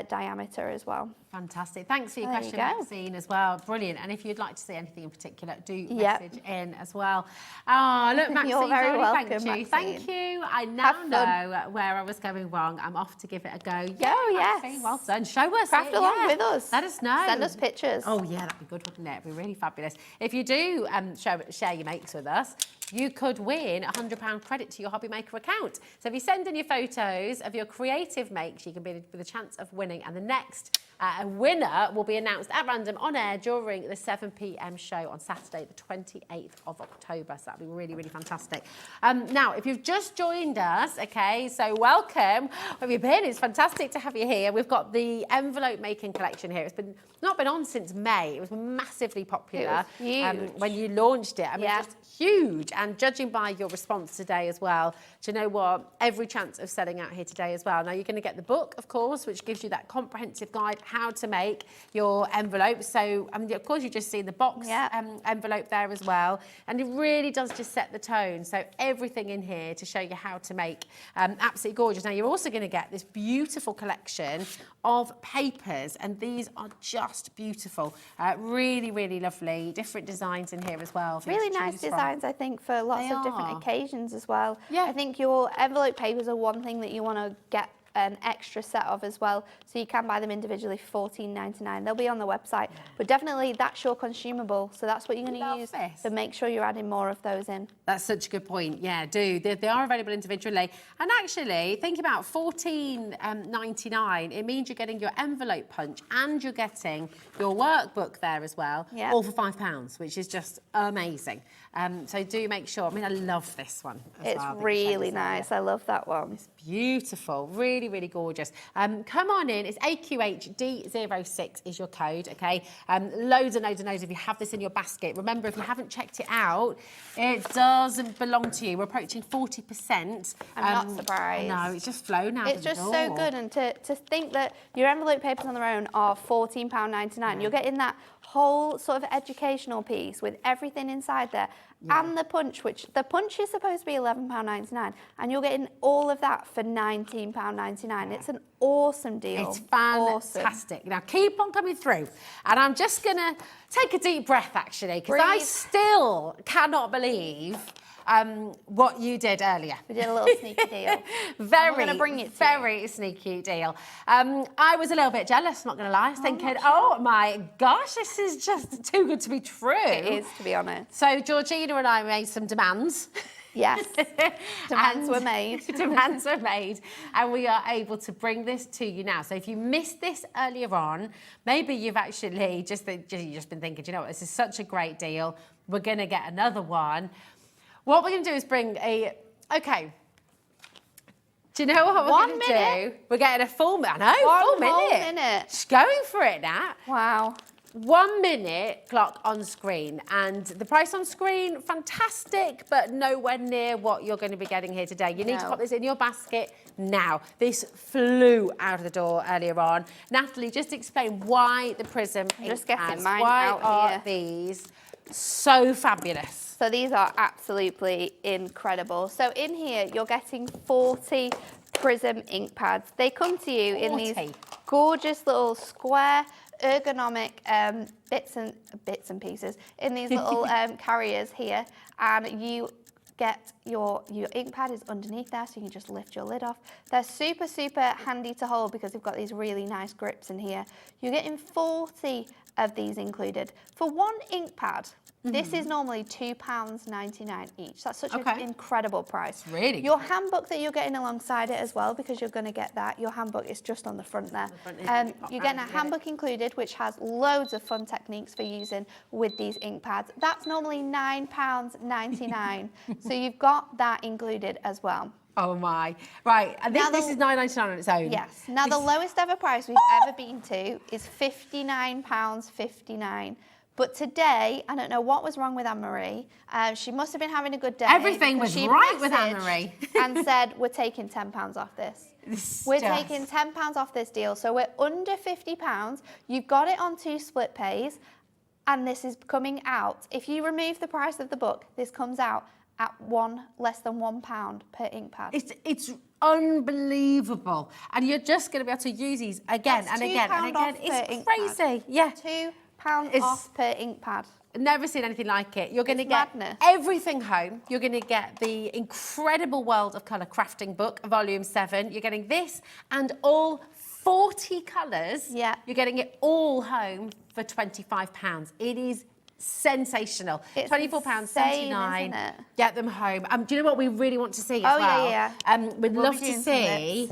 diameter as well. Fantastic. Thanks for your question, Maxine, as well. Brilliant. And if you'd like to see anything in particular, do message in as well. Oh, look, Maxine, You're very welcome, thank you. Maxine. Thank you. I now know where I was going wrong. I'm off to give it a go. Maxine, well done. Show us. Craft along with us. Let us know. Send us pictures. Oh, yeah, that'd be good, wouldn't it? It'd be really fabulous. If you do share your makes with us, you could win £100 credit to your HobbyMaker account. So if you send in your photos of your creative makes, you can be with a chance of winning. And the next A winner will be announced at random on air during the 7 p.m. show on Saturday, the 28th of October. So that'll be really, really fantastic. Now, if you've just joined us, okay, so welcome. Where have you been? It's fantastic to have you here. We've got the envelope making collection here. It's not been on since May. It was massively popular. It was huge. When you launched it. I mean, just huge. And judging by your response today as well, do you know what? Every chance of selling out here today as well. Now, you're going to get the book, of course, which gives you that comprehensive guide how to make your envelope. So, I mean, of course, you've just seen the box envelope there as well. And it really does just set the tone. So everything in here to show you how to make absolutely gorgeous. Now, you're also going to get this beautiful collection of papers, and these are just beautiful. Really, really lovely. Different designs in here as well. Really nice designs, I think, for lots of different occasions as well. Yeah. I think your envelope papers are one thing that you want to get an extra set of as well, so you can buy them individually for $14.99. They'll be on the website, but definitely that's your consumable, so that's what you're going to use. So make sure you're adding more of those in. That's such a good point. Yeah, do. They are available individually. And actually, think about $14.99. It means you're getting your envelope punch and you're getting your workbook there as well, all for £5, which is just amazing. So do make sure. I mean, I love this one as well. It's really nice. I love that one. It's beautiful. Really, really gorgeous. Come on in. It's AQHD06 is your code, okay? Loads and loads and loads. If you have this in your basket, remember, if you haven't checked it out, it doesn't belong to you. We're approaching 40%. I'm not surprised. No, it's just flown out. It's just so good, and to think that your envelope papers on their own are £14.99. You're getting that whole sort of educational piece with everything inside there. And the punch, which the punch is supposed to be £11.99, and you're getting all of that for £19.99. It's an awesome deal. It's fantastic. Awesome. Now keep on coming through, and I'm just gonna take a deep breath actually, because I still cannot believe what you did earlier. We did a little sneaky deal. Very sneaky deal. I was a little bit jealous, not going to lie, thinking, oh my gosh, this is just too good to be true. It is, to be honest. So Georgina and I made some demands. Yes, demands were made. Demands were made, and we are able to bring this to you now. So if you missed this earlier on, maybe you've actually just been thinking, you know what, this is such a great deal. We're going to get another one. What we're going to do is bring a... Okay. Do you know what we're going to do? We're getting a full minute. I know, full minute. Just going for it, Nat. Wow. 1 minute clock on screen. And the price on screen, fantastic, but nowhere near what you're going to be getting here today. You need to pop this in your basket now. This flew out of the door earlier on. Natalie, just explain why the Prism Ink Pads. Why are these so fabulous? So these are absolutely incredible. So in here, you're getting 40 Prism Ink Pads. They come to you in these gorgeous little square ergonomic bits and pieces in these little carriers here, and you get your ink pad is underneath there, so you can just lift your lid off. They're super, super handy to hold because they've got these really nice grips in here. You're getting 40 of these included. For one ink pad, this is normally £2.99 each. That's such an incredible price. Really Your handbook that you're getting alongside it as well, because you're going to get that. Your handbook is just on the front there. You're getting a handbook included, which has loads of fun techniques for using with these ink pads. That's normally £9.99. So you've got that included as well. Oh my. Right, and this is £9.99 on its own. Yes. Now the lowest ever price we've ever been to is £59.59. But today, I don't know what was wrong with Anne-Marie. She must have been having a good day. Everything was right with Anne-Marie. And said, we're taking £10 off this. We're taking £10 off this deal. So we're under £50. You've got it on 2 split pays, and this is coming out. If you remove the price of the book, this comes out at less than £1 per ink pad. It's unbelievable. And you're just going to be able to use these again and again and again. It's crazy. Yeah. £2 off per ink pad. Never seen anything like it. You're going to get everything home. You're going to get the Incredible World of Colour Crafting book, Volume 7. You're getting this and all 40 colours. Yeah. You're getting it all home for £25. It is sensational. It's £24.79. insane, isn't it? Get them home. Do you know what we really want to see as Oh, well? yeah. We'd We'll love be to doing some see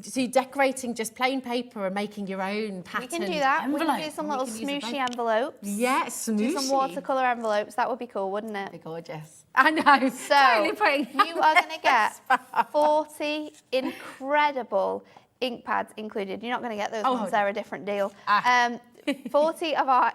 so you're decorating just plain paper and making your own patterned We can do that. envelope. We can do some little smooshy envelopes. Yeah, Do smooshy. some watercolour envelopes. That would be cool, wouldn't it? They're gorgeous. I know. So Totally putting you are going to get 40 incredible ink pads included. You're not going to get those ones. They're a different deal. 40 of our...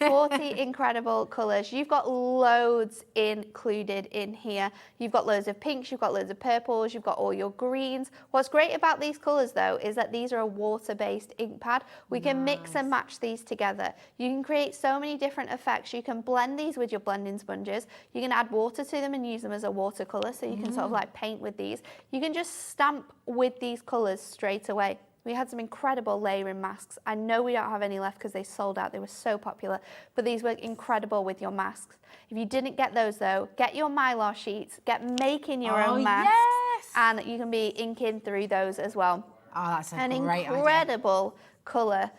40 incredible colours. You've got loads included in here. You've got loads of pinks, you've got loads of purples, you've got all your greens. What's great about these colours though is that these are a water-based ink pad. We can mix and match these together. You can create so many different effects. You can blend these with your blending sponges. You can add water to them and use them as a watercolour, so you can sort of like paint with these. You can just stamp with these colours straight away. We had some incredible layering masks. I know we don't have any left because they sold out. They were so popular, but these work incredible with your masks. If you didn't get those though, get your Mylar sheets, get making your own masks, and you can be inking through those as well. Oh, that's an great incredible colour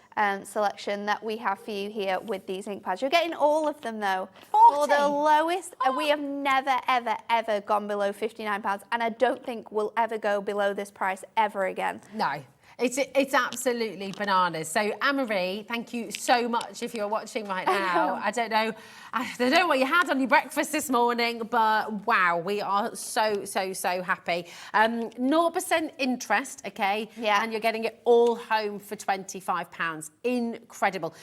selection that we have for you here with these ink pads. You're getting all of them though. 40? For the lowest, we have never, ever, ever gone below £59, and I don't think we'll ever go below this price ever again. No. It's absolutely bananas. So Anne-Marie, thank you so much if you're watching right now. I don't know what you had on your breakfast this morning, but wow, we are so happy. 0% interest, okay? Yeah. And you're getting it all home for £25. Incredible.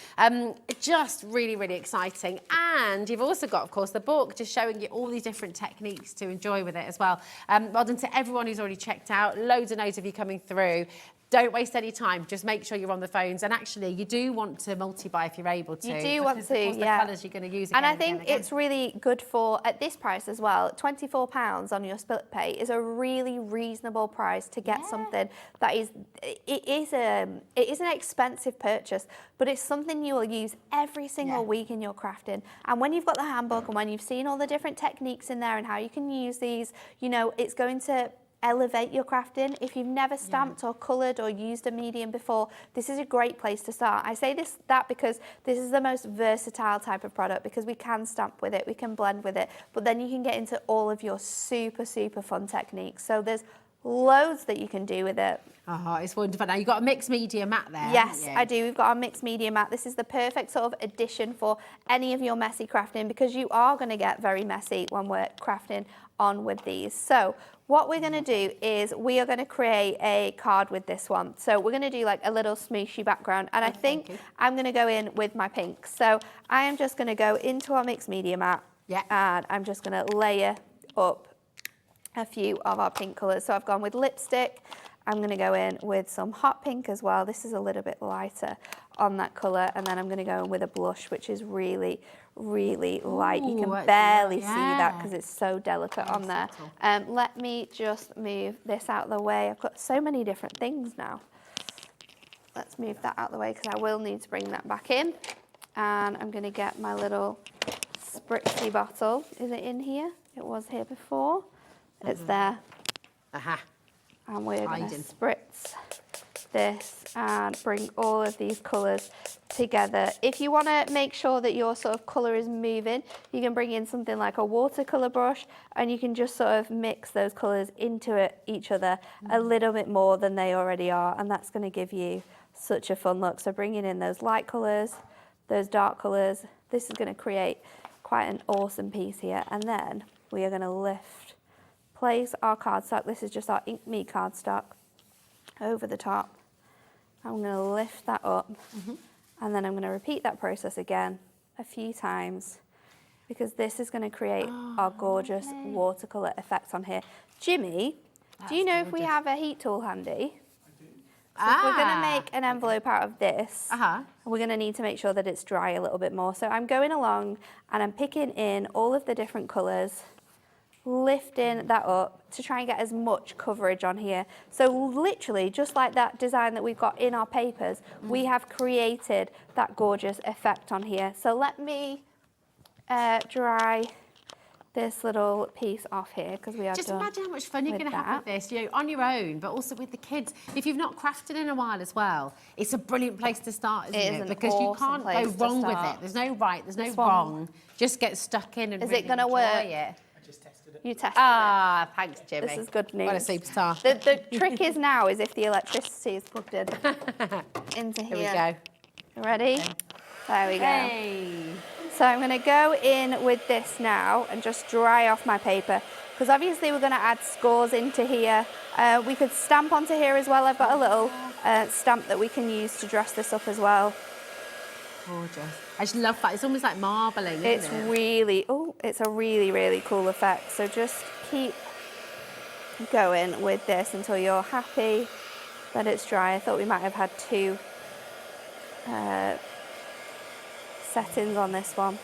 Just really, really exciting. And you've also got, of course, the book just showing you all these different techniques to enjoy with it as well. Well done to everyone who's already checked out. Loads of you coming through. Don't waste any time. Just make sure you're on the phones. And actually, you do want to multi-buy if you're able to. You do want to, of course, the colours you're going to use again and I think again. it's really good for, at this price as well, £24 on your split pay is a really reasonable price to get something that is, it is an expensive purchase, but it's something you will use every single week in your crafting. And when you've got the handbook and when you've seen all the different techniques in there and how you can use these, you know, it's going to elevate your crafting. If you've never stamped or coloured or used a medium before, this is a great place to start. I say that because this is the most versatile type of product, because we can stamp with it, we can blend with it, but then you can get into all of your super fun techniques. So there's loads that you can do with it. Oh, it's wonderful. Now, you've got a mixed media mat there. Yes, I do. We've got our mixed media mat. This is the perfect sort of addition for any of your messy crafting, because you are going to get very messy when we're crafting on with these. So what we're going to do is we are going to create a card with this one. So we're going to do like a little smooshy background, and I think I'm going to go in with my pink. So I am just going to go into our mixed media mat, and I'm just going to layer up a few of our pink colours. So I've gone with lipstick. I'm going to go in with some hot pink as well. This is a little bit lighter on that colour, and then I'm going to go in with a blush, which is really light. You can barely see that because it's so delicate on there. Let me just move this out of the way. I've got so many different things now. Let's move that out of the way because I will need to bring that back in. And I'm going to get my little spritzy bottle. Is it in here? It was here before. It's there. And we're going to spritz this and bring all of these colours together. If you want to make sure that your sort of colour is moving, you can bring in something like a watercolour brush, and you can just sort of mix those colours into each other a little bit more than they already are, and that's going to give you such a fun look. So bringing in those light colours, those dark colours, this is going to create quite an awesome piece here. And then we are going to place our cardstock. This is just our Ink Me cardstock over the top. I'm going to lift that up, and then I'm going to repeat that process again a few times, because this is going to create our gorgeous watercolour effect on here. Jimmy, do you know if we have a heat tool handy? So if we're going to make an envelope out of this, we're going to need to make sure that it's dry a little bit more. So I'm going along and I'm picking in all of the different colours, lifting that up to try and get as much coverage on here. So literally, just like that design that we've got in our papers, we have created that gorgeous effect on here. So let me dry this little piece off here because we are Just done imagine how much fun you're with going to have with this, you know, on your own, but also with the kids. If you've not crafted in a while as well, it's a brilliant place to start, isn't it? Because you can't go wrong with it. There's no right, there's no wrong. Just get stuck in and really enjoy it. You tested it. Thanks, Jimmy. This is good news. What a superstar. The trick is now is if the electricity is plugged in into here. Here we go. Ready? Okay. There we go. Hey. So I'm going to go in with this now and just dry off my paper because obviously we're going to add scores into here. We could stamp onto here as well. I've got a little stamp that we can use to dress this up as well. Gorgeous. I just love that. It's almost like marbling, It's isn't it? really, it's a really, really cool effect. So just keep going with this until you're happy that it's dry. I thought we might have had two settings on this one.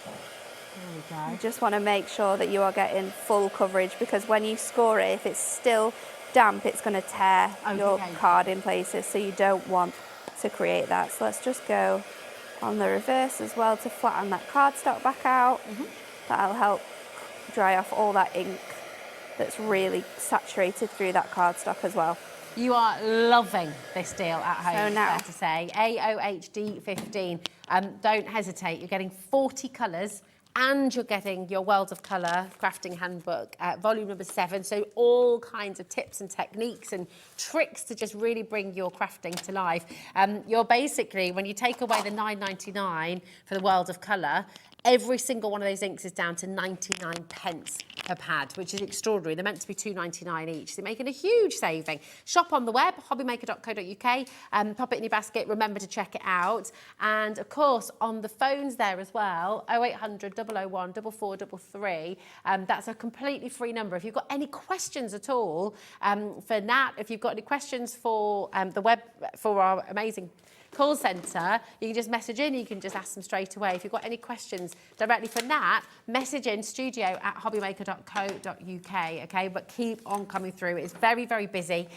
There we go. You just want to make sure that you are getting full coverage because when you score it, if it's still damp, it's going to tear your card in places. So you don't want to create that. So let's just go on the reverse as well to flatten that cardstock back out. That'll help dry off all that ink that's really saturated through that cardstock as well. You are loving this deal at home, So now, fair to say. AOHD 15. Don't hesitate. You're getting 40 colours and you're getting your World of Colour crafting handbook, volume number 7. So all kinds of tips and techniques and tricks to just really bring your crafting to life. You're basically, when you take away the £9.99 for the World of Colour, every single one of those inks is down to 99 pence per pad, which is extraordinary. They're meant to be £2.99 each. So they're making a huge saving. Shop on the web, hobbymaker.co.uk. Pop it in your basket. Remember to check it out. And of course, on the phones there as well, 0800 001 4433. That's a completely free number. If you've got any questions at all for Nat, if you've got any questions for the web, for our amazing call centre, you can just message in, you can just ask them straight away. If you've got any questions directly for Nat, message in studio@hobbymaker.co.uk, okay? But keep on coming through. It's very, very busy.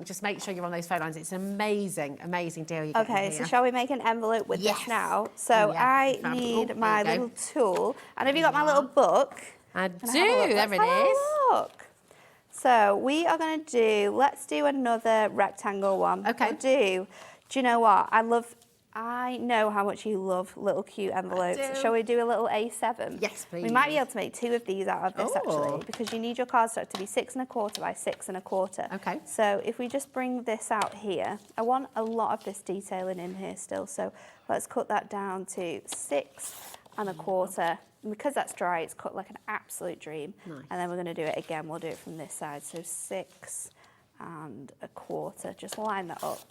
Just make sure you're on those phone lines. It's an amazing, amazing deal you're getting here. so shall we make an envelope with this now? So I need my little tool. And have you got my little book? I do, there it is. Look. So we are going to do, let's do another rectangle one. Okay. Do you know what? I know how much you love little cute envelopes. Shall we do a little A7? Yes, please. We might be able to make 2 of these out of this actually, because you need your cardstock to be 6 1/4 by 6 1/4. Okay. So if we just bring this out here, I want a lot of this detailing in here still. So let's cut that down to 6 1/4. And because that's dry, it's cut like an absolute dream. Nice. And then we're going to do it again. We'll do it from this side. So 6 1/4. Just line that up.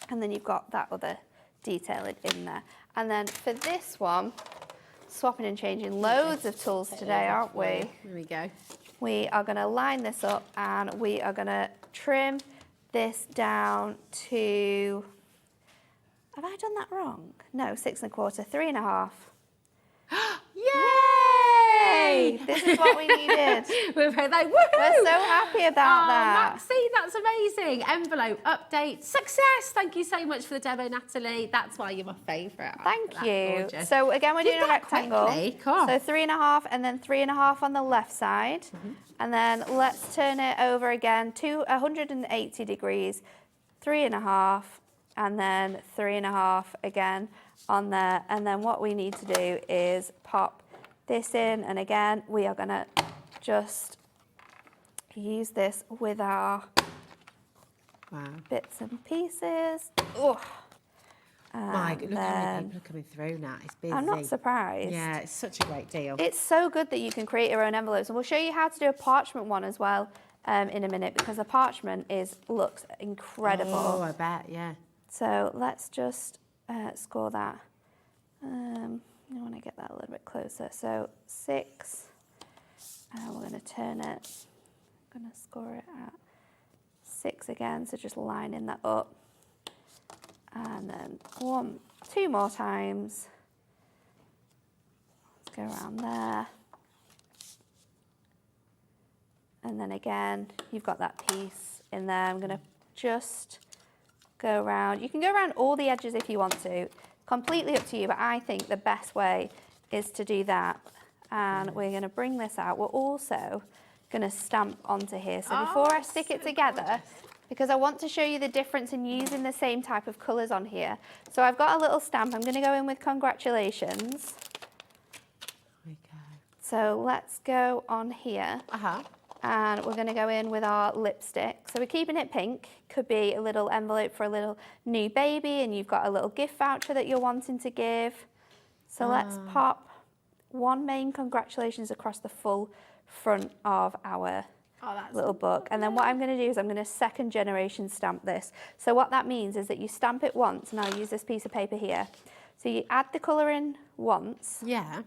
And then you've got that other detailing in there. And then for this one, swapping and changing loads of tools today, aren't we? There we go. We are going to line this up and we are going to trim this down to, have I done that wrong? No, 6 1/4, 3 1/2. Yay! This is what we needed. We're like, woohoo! We're so happy about that. Maxine, that's amazing. Envelope, update, success. Thank you so much for the demo, Natalie. That's why you're my favourite. Thank you. Gorgeous. So again, we're doing a that rectangle. quickly. Cool. So 3 1/2 and then 3 1/2 on the left side. And then let's turn it over again to 180 degrees, 3 1/2, and then 3 1/2 again on there. And then what we need to do is pop this in. And again, we are going to just use this with our bits and pieces. Oh. My God, look how many people are coming through now. It's busy. I'm not surprised. Yeah, it's such a great deal. It's so good that you can create your own envelopes. And we'll show you how to do a parchment one as well in a minute, because the parchment looks incredible. Oh, I bet, yeah. So let's just score that. I want to get that a little bit closer. So 6, and we're going to turn it. I'm going to score it at 6 again, so just lining that up. And then 2 more times. Let's go around there. And then again, you've got that piece in there. I'm going to just go around. You can go around all the edges if you want to. Completely up to you, but I think the best way is to do that. and we're going to bring this out. We're also going to stamp onto here. So before I stick it together, because I want to show you the difference in using the same type of colours on here. So I've got a little stamp. I'm going to go in with congratulations. So let's go on here. And we're going to go in with our lipstick. So we're keeping it pink. Could be a little envelope for a little new baby, and you've got a little gift voucher that you're wanting to give. So let's pop one main congratulations across the full front of our little book. And then what I'm going to do is I'm going to second generation stamp this. So what that means is that you stamp it once, and I'll use this piece of paper here. So you add the colour in once. Yeah.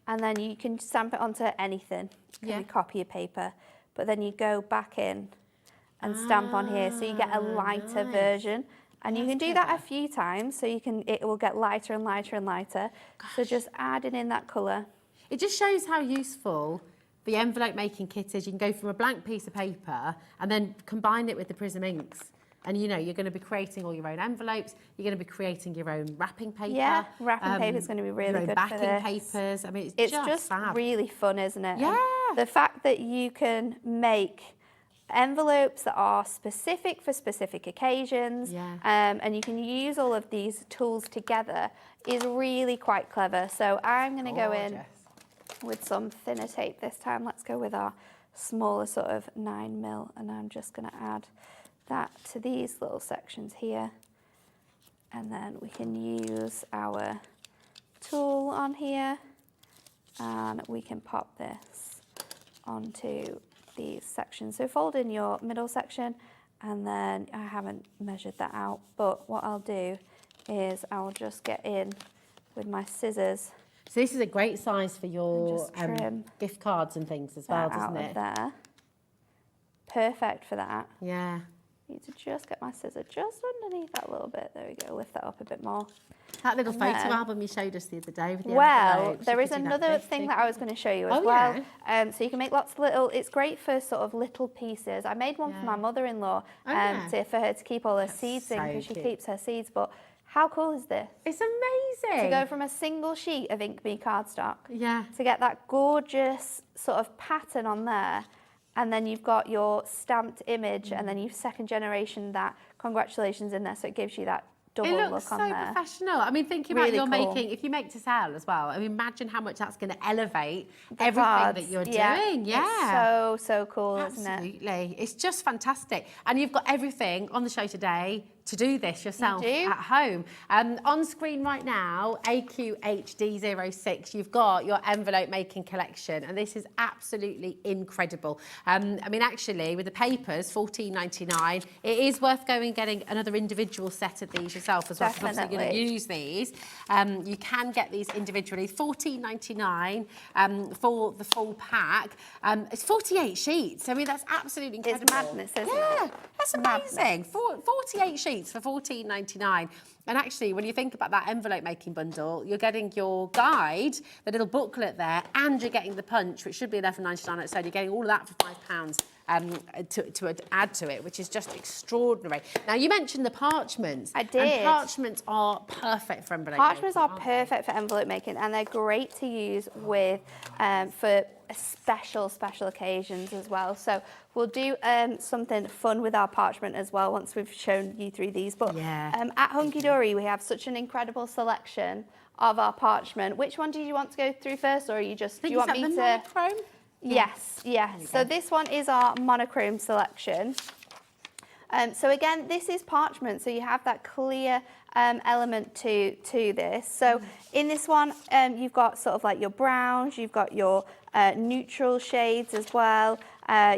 And then you can stamp it onto anything. It can be copy of paper. But then you go back in and stamp on here, so you get a lighter version. And you can do that a few times, so it will get lighter and lighter and lighter. So just adding in that colour. It just shows how useful the envelope making kit is. You can go from a blank piece of paper and then combine it with the Prism inks. And you know, you're going to be creating all your own envelopes. You're going to be creating your own wrapping paper. Yeah, wrapping paper is going to be really good for backing this. papers. I mean, it's just fab. really fun, isn't it? Yeah. And the fact that you can make envelopes that are specific for specific occasions, and you can use all of these tools together is really quite clever. So I'm going to go in with some thinner tape this time. Let's go with our smaller sort of 9mm, and I'm just going to add that to these little sections here, and then we can use our tool on here and we can pop this onto these sections. So fold in your middle section, and then I haven't measured that out, but what I'll do is I'll just get in with my scissors. So this is a great size for your trim gift cards and things as well, doesn't it? There. Perfect for that. Yeah. Need to just get my scissor just underneath that little bit. There we go. Lift that up a bit more. That little photo album you showed us the other day with the envelopes, there is another thing that I was going to show you as well. Yeah. So you can make lots of little. It's great for sort of little pieces. I made one for my mother-in-law for her to keep all her seeds in, because she keeps her seeds. But how cool is this? It's amazing. To go from a single sheet of Ink Bee cardstock to get that gorgeous sort of pattern on there. And then you've got your stamped image, and then you've second generation that congratulations in there, so it gives you that double look on there. It looks so professional. I mean, thinking about you're making, if you make to sell as well, I mean, imagine how much that's going to elevate everything that you're doing. Yeah. It's so cool, isn't it? Absolutely. It's just fantastic. And you've got everything on the show today to do this yourself at home. On screen right now, AQHD06, you've got your envelope making collection, and this is absolutely incredible. I mean, actually, with the papers, $14.99, it is worth going and getting another individual set of these yourself as well. Because obviously you're going to use these. You can get these individually. $14.99 for the full pack. It's 48 sheets. I mean, that's absolutely incredible. It's madness, isn't it? Yeah, that's amazing. 48 sheets for $14.99. And actually, when you think about that envelope making bundle, you're getting your guide, the little booklet there, and you're getting the punch, which should be $11.99 on its own. You're getting all of that for £5 to add to it, which is just extraordinary. Now, you mentioned the parchments. I did. And parchments are perfect for envelope Parchments making. are perfect for envelope making, and they're great to use with for special occasions as well. So we'll do something fun with our parchment as well once we've shown you through these. But at Hunkydory, we have such an incredible selection of our parchment. Which one do you want to go through first, or are you just? Do you want me to? Monochrome? Yes. So this one is our monochrome selection. So again, this is parchment, so you have that clear element to this. So in this one, you've got sort of like your browns, you've got your neutral shades as well,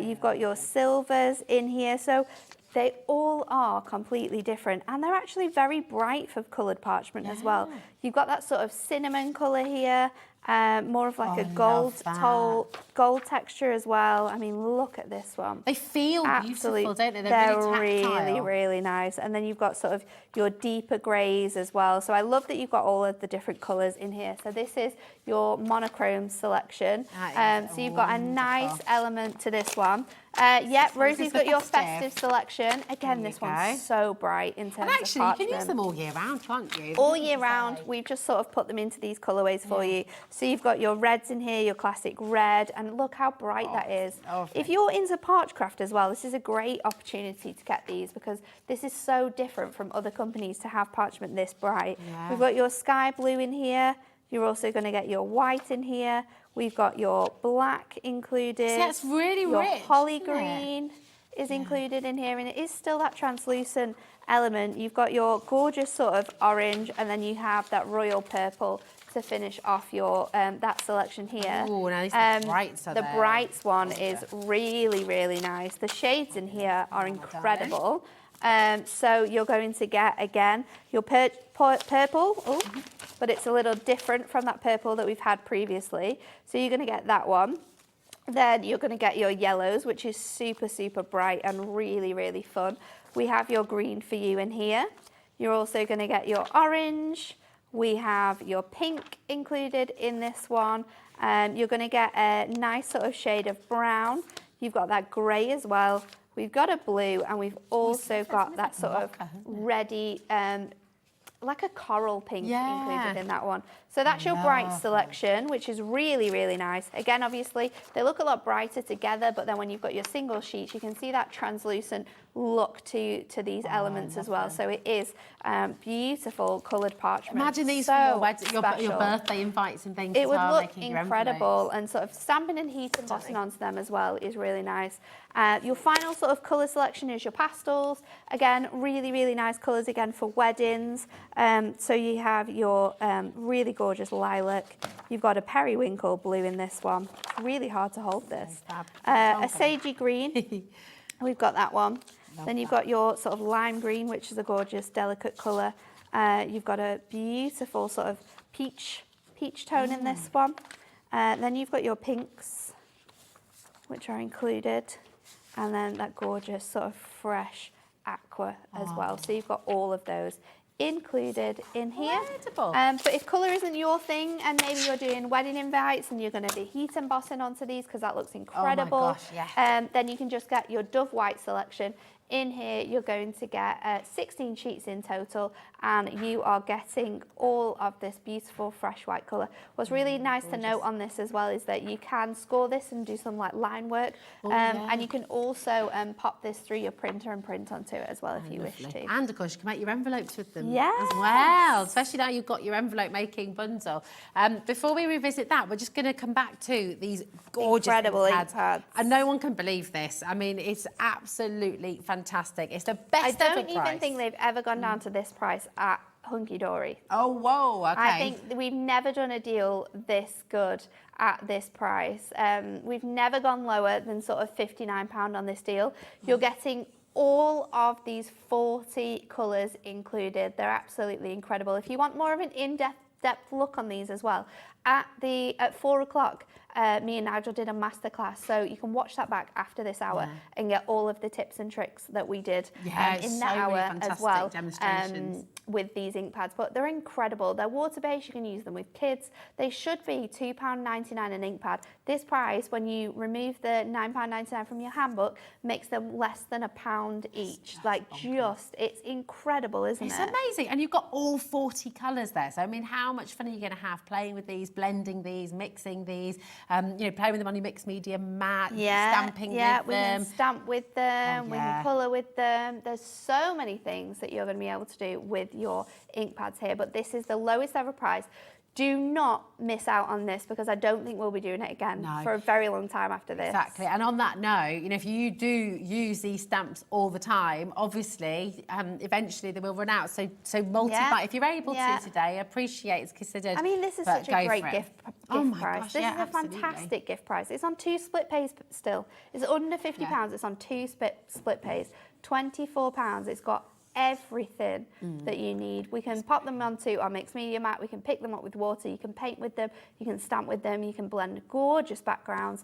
you've got your silvers in here. So they all are completely different, and they're actually very bright for coloured parchment as well. You've got that sort of cinnamon colour here, more of like a gold gold texture as well. I mean, look at this one. They feel beautiful, don't they? They're really tactile. really, really nice. And then you've got sort of your deeper greys as well. So I love that you've got all of the different colours in here. So this is your monochrome selection. So you've got a nice element to this one. Yep, Rosie's got your festive selection. Again, this one's so bright in terms of actually, you can use them all year round, can't you? All year round. We've just sort of put them into these colourways for you. So you've got your reds in here, your classic red, and look how bright that is. If you're into parch craft as well, this is a great opportunity to get these because this is so different from other companies to have parchment this bright. We've got your sky blue in here. You're also going to get your white in here. We've got your black included. See, that's really your rich. Holly green is included in here, and it is still that translucent element. You've got your gorgeous sort of orange, and then you have that royal purple to finish off your that selection here. Oh, now these are brights are the there. brights one is really, really nice. The shades in here are incredible. So you're going to get, again, your purple, but it's a little different from that purple that we've had previously. So you're going to get that one. Then you're going to get your yellows, which is super, super bright and really, really fun. We have your green for you in here. You're also going to get your orange. We have your pink included in this one. You're going to get a nice sort of shade of brown. You've got that grey as well. We've got a blue, and we've also got that sort of reddy, like a coral pink included in that one. So that's your bright selection, which is really, really nice. Again, obviously, they look a lot brighter together, but then when you've got your single sheets, you can see that translucent look to these elements as well. So it is beautiful coloured parchment. Imagine these so for your wedding, your birthday invites and things. It would well, look incredible, and sort of stamping and heat embossing onto them as well is really nice. Your final sort of colour selection is your pastels. Again, really, really nice colours again for weddings. So you have your really gorgeous lilac. You've got a periwinkle blue in this one. It's really hard to hold this. A sagey green. We've got that one. Then you've got your sort of lime green, which is a gorgeous, delicate colour. You've got a beautiful sort of peach tone in this one. Then you've got your pinks, which are included. And then that gorgeous sort of fresh aqua as well. So you've got all of those included in here. But if colour isn't your thing, and maybe you're doing wedding invites and you're going to be heat embossing onto these because that looks incredible, then you can just get your Dove White selection. In here, you're going to get 16 sheets in total, and you are getting all of this beautiful fresh white colour. What's really nice to note on this as well is that you can score this and do some like line work, and you can also pop this through your printer and print onto it as well if you wish to. And of course, you can make your envelopes with them as well, especially now you've got your envelope making bundle. Before we revisit that, we're just going to come back to these gorgeous incredible ink pads. And no one can believe this. I mean, it's absolutely fantastic. It's the best ever price. I don't even think they've ever gone down to this price at Hunkydory. Oh, whoa, okay. I think we've never done a deal this good at this price. We've never gone lower than sort of £59 on this deal. You're getting all of these 40 colours included. They're absolutely incredible. If you want more of an in-depth look on these as well, at 4 o'clock, me and Nigel did a masterclass, so you can watch that back after this hour and get all of the tips and tricks that we did in that hour as well with these ink pads. But they're incredible. They're water-based. You can use them with kids. They should be £2.99 an ink pad. This price, when you remove the £9.99 from your handbook, makes them less than £1 each. It's incredible, isn't it? It's amazing. And you've got all 40 colours there. So, I mean, how much fun are you going to have playing with these, blending these, mixing these, playing with them on your mixed media mat, stamping with them. We can stamp with them, we can colour with them. There's so many things that you're going to be able to do with your ink pads here, but this is the lowest ever price. Do not miss out on this, because I don't think we'll be doing it again for a very long time after this. Exactly. And on that note, if you do use these stamps all the time, obviously, eventually they will run out. So multi-buy. If you're able to today, appreciate it's considered. I mean, this is such a great gift price. Gosh, this is a fantastic gift price. It's on 2 split pays still. It's under £50. It's on 2 split pays. £24. It's got everything that you need. We can pop them onto our mixed media mat, we can pick them up with water, you can paint with them, you can stamp with them, you can blend gorgeous backgrounds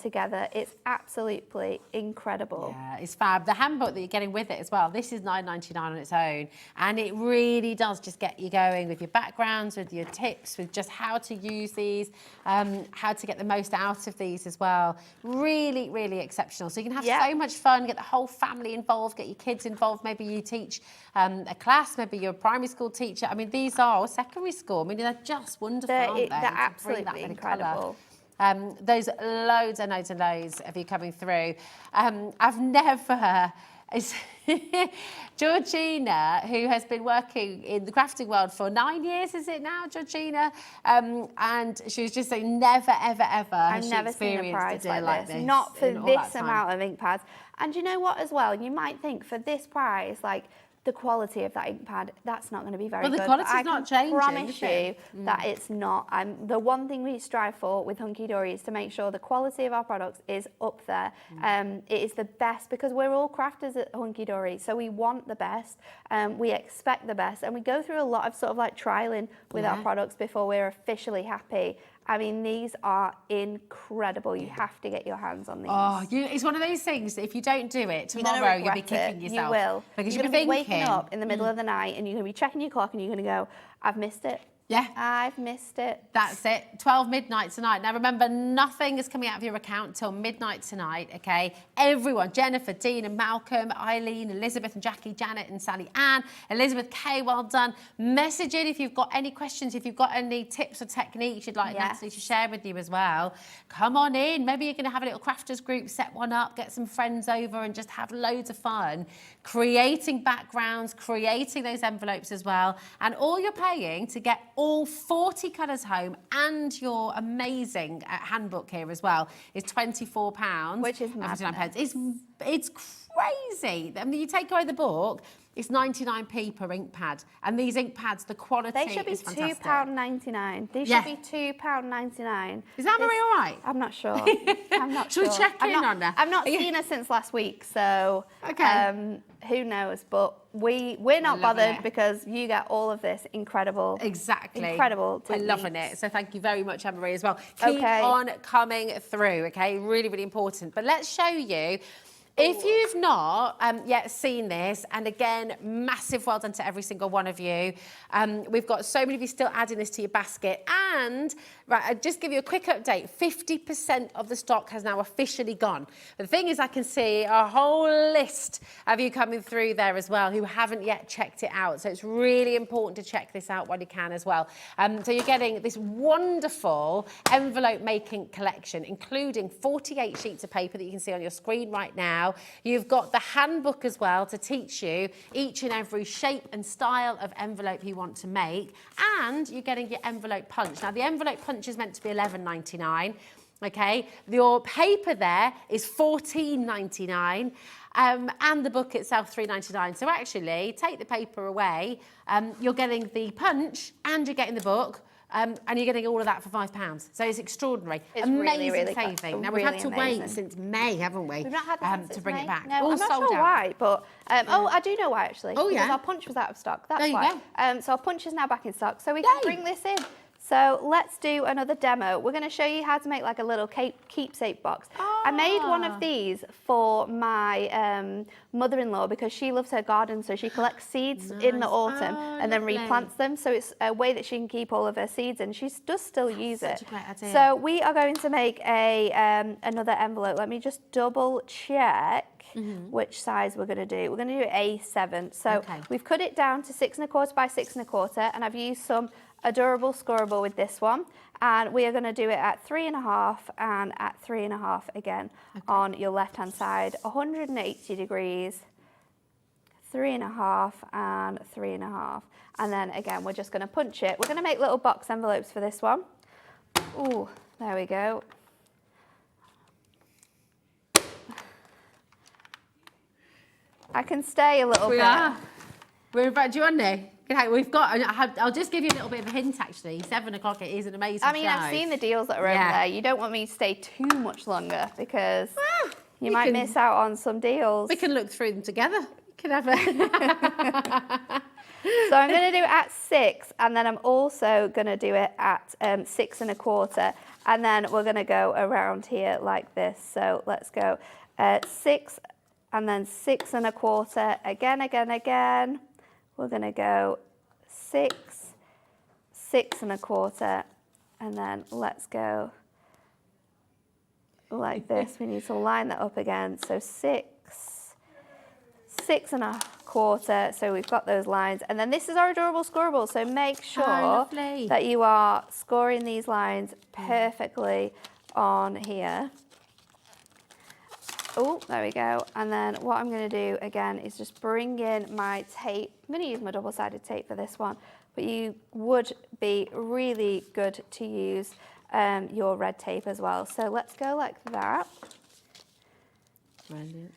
together. It's absolutely incredible. Yeah, it's fab. The handbook that you're getting with it as well, this is $9.99 on its own, and it really does just get you going with your backgrounds, with your tips, with just how to use these, how to get the most out of these as well. Really, really exceptional. So you can have so much fun, get the whole family involved, get your kids involved. Maybe you teach a class, maybe you're a primary school teacher. I mean, these are, or secondary school. I mean, they're just wonderful, aren't they? They're absolutely incredible. There's loads and loads and loads of you coming through. I've never... Georgina, who has been working in the crafting world for 9 years, is it now, Georgina? And she was just saying, never, ever, ever I've never seen a prize like this. Not for this amount of ink pads. And you know what as well? You might think for this price, like, the quality of that ink pad, that's not going to be very good. Well, the quality's not changing, I promise you that it's not. The one thing we strive for with Hunkydory is to make sure the quality of our products is up there. It is the best, because we're all crafters at Hunkydory, so we want the best, we expect the best, and we go through a lot of sort of like trialing with our products before we're officially happy. I mean, these are incredible. You have to get your hands on these. Oh, it's one of those things that if you don't do it tomorrow, you'll be kicking yourself. You will. Because you're you'll going be to be waking up in the middle of the night and you're going to be checking your clock and you're going to go, I've missed it. Yeah. I've missed it. That's it. 12 midnight tonight. Now remember, nothing is coming out of your account till midnight tonight, okay? Everyone, Jennifer, Dean and Malcolm, Eileen, Elizabeth and Jackie, Janet and Sally Ann, Elizabeth Kay, well done. Message in if you've got any questions, if you've got any tips or techniques you'd like Natalie to share with you as well. Come on in. Maybe you're going to have a little crafters group, set one up, get some friends over and just have loads of fun creating backgrounds, creating those envelopes as well. And all you're paying to get all 40 colours home and your amazing handbook here as well is £24. Which is madness. It's crazy. I mean, you take away the book, it's 99p per ink pad. And these ink pads, the quality they should be is fantastic. £2.99. These should be £2.99. Is that Marie all right? I'm not sure. I'm not Should sure. we check in on her? I've not seen her since last week, so who knows? But we're not bothered because you get all of this incredible, incredible techniques. We're loving it. So thank you very much, Anne-Marie, as well. Keep on coming through, okay? Really, really important. But let's show you. If you've not yet seen this, and again, massive well done to every single one of you. We've got so many of you still adding this to your basket. And, right, I'll just give you a quick update. 50% of the stock has now officially gone. The thing is, I can see a whole list of you coming through there as well who haven't yet checked it out. So it's really important to check this out while you can as well. So you're getting this wonderful envelope making collection, including 48 sheets of paper that you can see on your screen right now. You've got the handbook as well to teach you each and every shape and style of envelope you want to make, and you're getting your envelope punch. Now the envelope punch is meant to be $11.99. Okay, your paper there is $14.99, and the book itself $3.99. So actually, take the paper away, you're getting the punch and you're getting the book. And you're getting all of that for £5. So it's extraordinary. It's amazing really saving. Now, we've had to wait since May, haven't we? We've not had this to bring May. it back. No, all I'm not sold sure out. why, but... I do know why, actually. Oh, yeah? Because our punch was out of stock. That's there you why. go. So our punch is now back in stock, so we can bring this in. So let's do another demo. We're going to show you how to make like a little keepsake box. I made one of these for my mother-in-law because she loves her garden, so she collects seeds in the autumn and then replants them. So it's a way that she can keep all of her seeds, and she does still use it. Such a great idea. So we are going to make a another envelope. Let me just double check which size we're going to do. We're going to do A7. So we've cut it down to 6 1/4 by 6 1/4, and I've used some adorable scoreable with this one, and we are going to do it at 3 1/2 and at 3 1/2 again on your left hand side, 180 degrees, 3 1/2 and 3 1/2, and then again we're just going to punch it. We're going to make little box envelopes for this one. Ooh, there we go. I can stay a little bit. We're about, do you want to? Okay, we've got, I'll just give you a little bit of a hint actually. 7 o'clock, it is an amazing I mean, show. I've seen the deals that are over there. You don't want me to stay too much longer because you might miss out on some deals. We can look through them together. Can have a... So I'm going to do it at 6, and then I'm also going to do it at 6 1/4, and then we're going to go around here like this. So let's go 6 and then 6 1/4, again. We're going to go 6, 6 1/4, and then let's go like this. We need to line that up again. So 6, 6 1/4. So we've got those lines, and then this is our adorable scorable. So make sure that you are scoring these lines perfectly on here. Oh, there we go. And then what I'm going to do again is just bring in my tape. I'm going to use my double-sided tape for this one, but you would be really good to use your red tape as well. So let's go like that. Brilliant.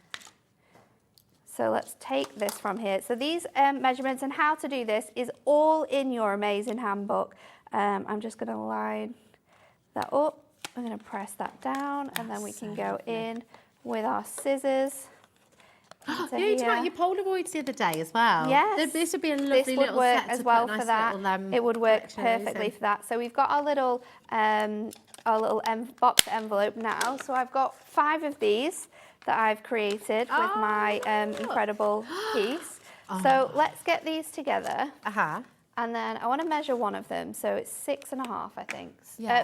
So let's take this from here. So these measurements and how to do this is all in your amazing handbook. I'm just going to line that up. I'm going to press that down, and then we can go in with our scissors. You talked about your Polaroids the other day as well. Yes. This would be a lovely this little would work set as to well put a for nice that. little, It would work collections perfectly in. for that. So we've got our little box envelope now. So I've got 5 of these that I've created with my incredible piece. So let's get these together. And then I want to measure one of them. So it's 6 1/2, I think.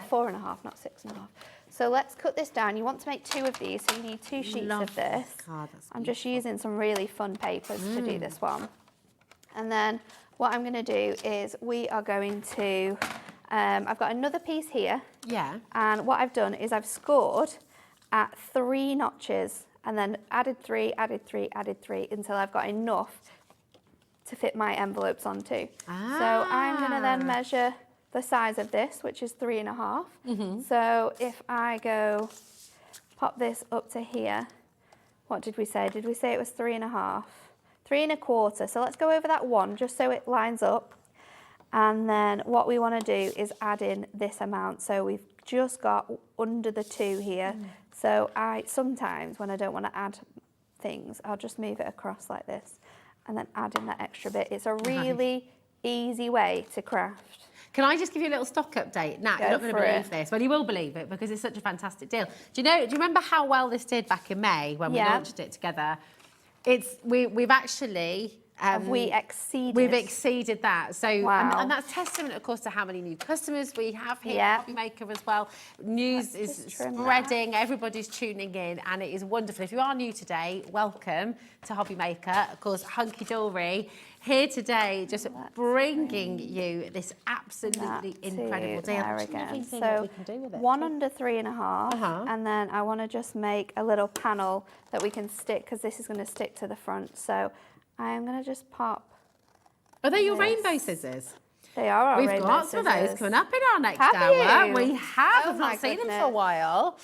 4 1/2, not 6 1/2. So let's cut this down. You want to make 2 of these, so you need 2 sheets of this. I'm just using some really fun papers to do this one. And then what I'm going to do is we are going to, I've got another piece here. And what I've done is I've scored at 3 notches and then added 3, added 3, added 3 until I've got enough to fit my envelopes onto. So I'm going to then measure the size of this, which is 3 1/2. So if I go pop this up to here, what did we say? Did we say it was 3 1/2? 3 1/4. So let's go over that 1 just so it lines up. And then what we want to do is add in this amount. So we've just got under the 2 here. So sometimes when I don't want to add things, I'll just move it across like this and then add in that extra bit. It's a really easy way to craft. Can I just give you a little stock update? Nat, you're not going to believe this. Well, you will believe it because it's such a fantastic deal. Do you remember how well this did back in May when we launched it together? We've actually... Have we exceeded? We've exceeded that. So, and that's testament, of course, to how many new customers we have here at HobbyMaker as well. News is spreading, everybody's tuning in, and it is wonderful. If you are new today, welcome to HobbyMaker. Of course, Hunkydory here today, just bringing you this absolutely incredible deal. There again. So 1 under 3 1/2, and then I want to just make a little panel that we can stick because this is going to stick to the front. So I am going to just pop. Are they your rainbow scissors? They are our rainbow scissors. We've got some of those coming up in our next hour. We have. I've not seen them for a while.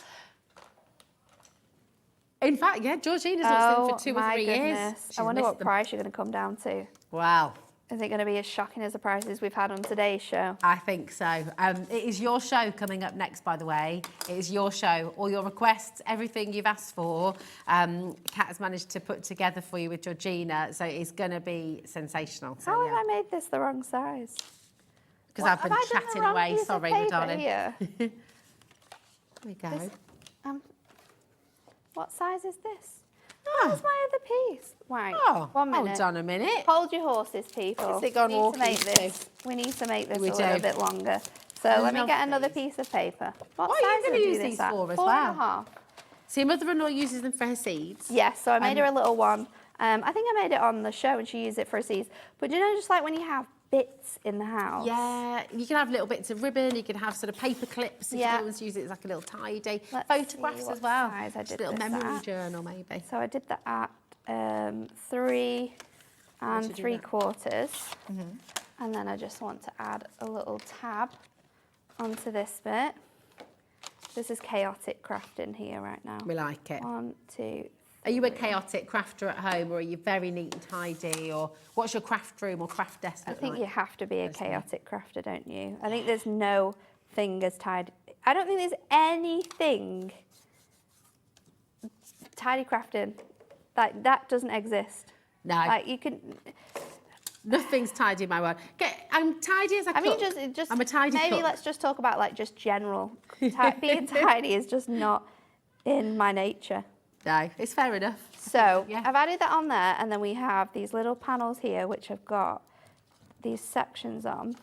In fact, Georgina's not seen them for 2 or 3 years. I wonder what price you're going to come down to. Wow. Is it going to be as shocking as the prices we've had on today's show? I think so. It is your show coming up next, by the way. It is your show. All your requests, everything you've asked for, Kat has managed to put together for you with Georgina. So it's going to be sensational. So, how have I made this the wrong size? Because I've been chatting away. Sorry, my darling. Here? There we go. What size is this? Where's my other piece? Right, 1 minute. Hold on a minute. Hold your horses, people. We need to make this. We need to make this a little bit longer. So let me get another piece of paper. What are you going to use these for as well? 4 1/2. So your mother-in-law uses them for her seeds? Yes, so I made her a little one. I think I made it on the show and she used it for her seeds. But you know, just like when you have bits in the house. Yeah, you can have little bits of ribbon, you can have sort of paper clips if you want to use it as like a little tidy. Photographs as well. Just a little memory journal maybe. So I did that at 3 3/4. And then I just want to add a little tab onto this bit. This is chaotic crafting here right now. We like it. 1, 2, Are you a chaotic crafter at home, or are you very neat and tidy, or what's your craft room or craft desk look I think like? you have to be a chaotic crafter, don't you? I think there's no thing as tidy. I don't think there's anything tidy crafting. That doesn't exist. No. Like you can. Nothing's tidy in my world. I'm tidy as I mean, cook. just I'm a tidy maybe cook. let's just talk about like just general. Being tidy is just not in my nature. No, it's fair enough. So Yeah. I've added that on there, and then we have these little panels here, which have got these sections on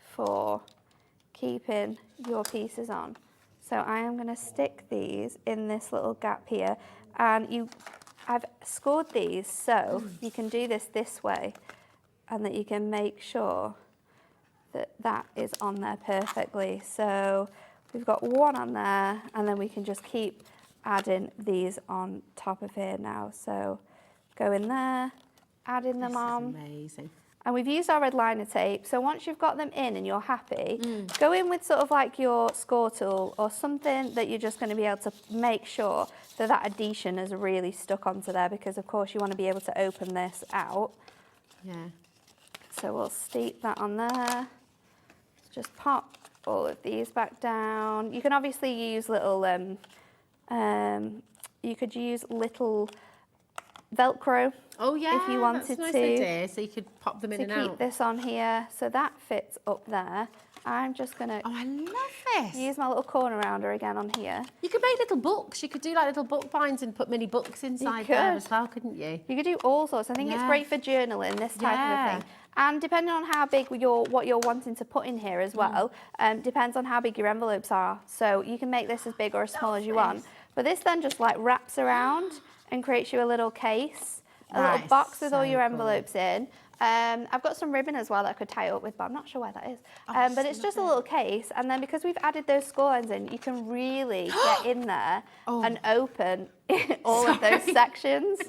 for keeping your pieces on. So I am going to stick these in this little gap here, and I've scored these so you can do this way, and that you can make sure that that is on there perfectly. So we've got one on there, and then we can just keep adding these on top of here now. So go in there, adding them on. Amazing. And we've used our red liner tape, so once you've got them in and you're happy, go in with sort of like your score tool or something that you're just going to be able to make sure that that adhesion has really stuck onto there, because of course you want to be able to open this out. Yeah. So we'll steep that on there. Just pop all of these back down. You can obviously use little, you could use little Velcro. Oh yeah, if you wanted that's a nice to. idea. So you could pop them in and To keep out. this on here, so that fits up there. I'm just gonna Oh, I love this. use my little corner rounder again on here. You could make little books. You could do like little book binds and put mini books inside there as well, couldn't you? You could do all sorts. I think it's Yeah. great for journaling, this type Yeah. of thing. And depending on how big what you're wanting to put in here as well, depends on how big your envelopes are. So you can make this as big or as small as you want. But this then just like wraps around and creates you a little case, a little box with all your envelopes in. I've got some ribbon as well that I could tie it up with, but I'm not sure where that is. But it's just a little case, and then because we've added those score lines in, you can really get in there and open all of those sections.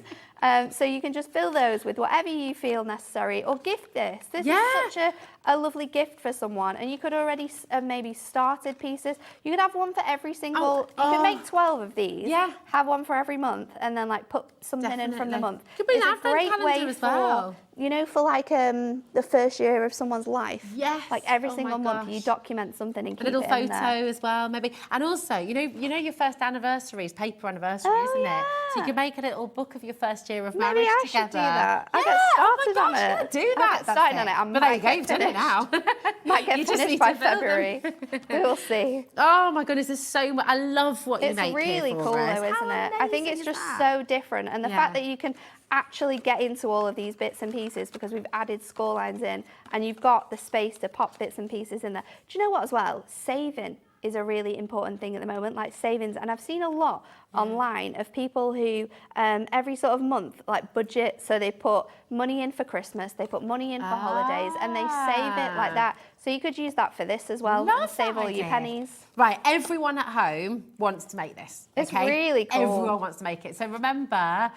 So you can just fill those with whatever you feel necessary, or gift this. This is such a lovely gift for someone, and you could already maybe started pieces. You could have one for every single, you could make 12 of these, have one for every month, and then like put something in from the month. Could be an It's a advent great calendar way as for, well. you know, for like the first year of someone's life. Yes. Like every Oh my single month you gosh. document something and A keep little it photo in there. as well, maybe. And also, you know your first anniversary is paper anniversary, isn't it? So you can make a little book of your first year of marriage Maybe I together. should do that. Yeah, I get started oh on my gosh, it. yeah, do I that. get started on it. I But there you might go, get you've done it now. Might get You just finished need by to fill them. February. We'll see. Oh my goodness, there's so much. I love what you It's make really here for cool us. though, isn't How it? I think amazing it's is just that? so different. And the Yeah. fact that you can actually get into all of these bits and pieces because we've added score lines in, and you've got the space to pop bits and pieces in there. Do you know what as well? Saving is a really important thing at the moment, like savings. And I've seen a lot online of people who every sort of month like budget, so they put money in for Christmas, they put money in for holidays, and they save it like that. So you could use that for this as well, and save all your pennies. Right, everyone at home wants to make this. It's okay? really cool. Everyone wants to make it. So remember,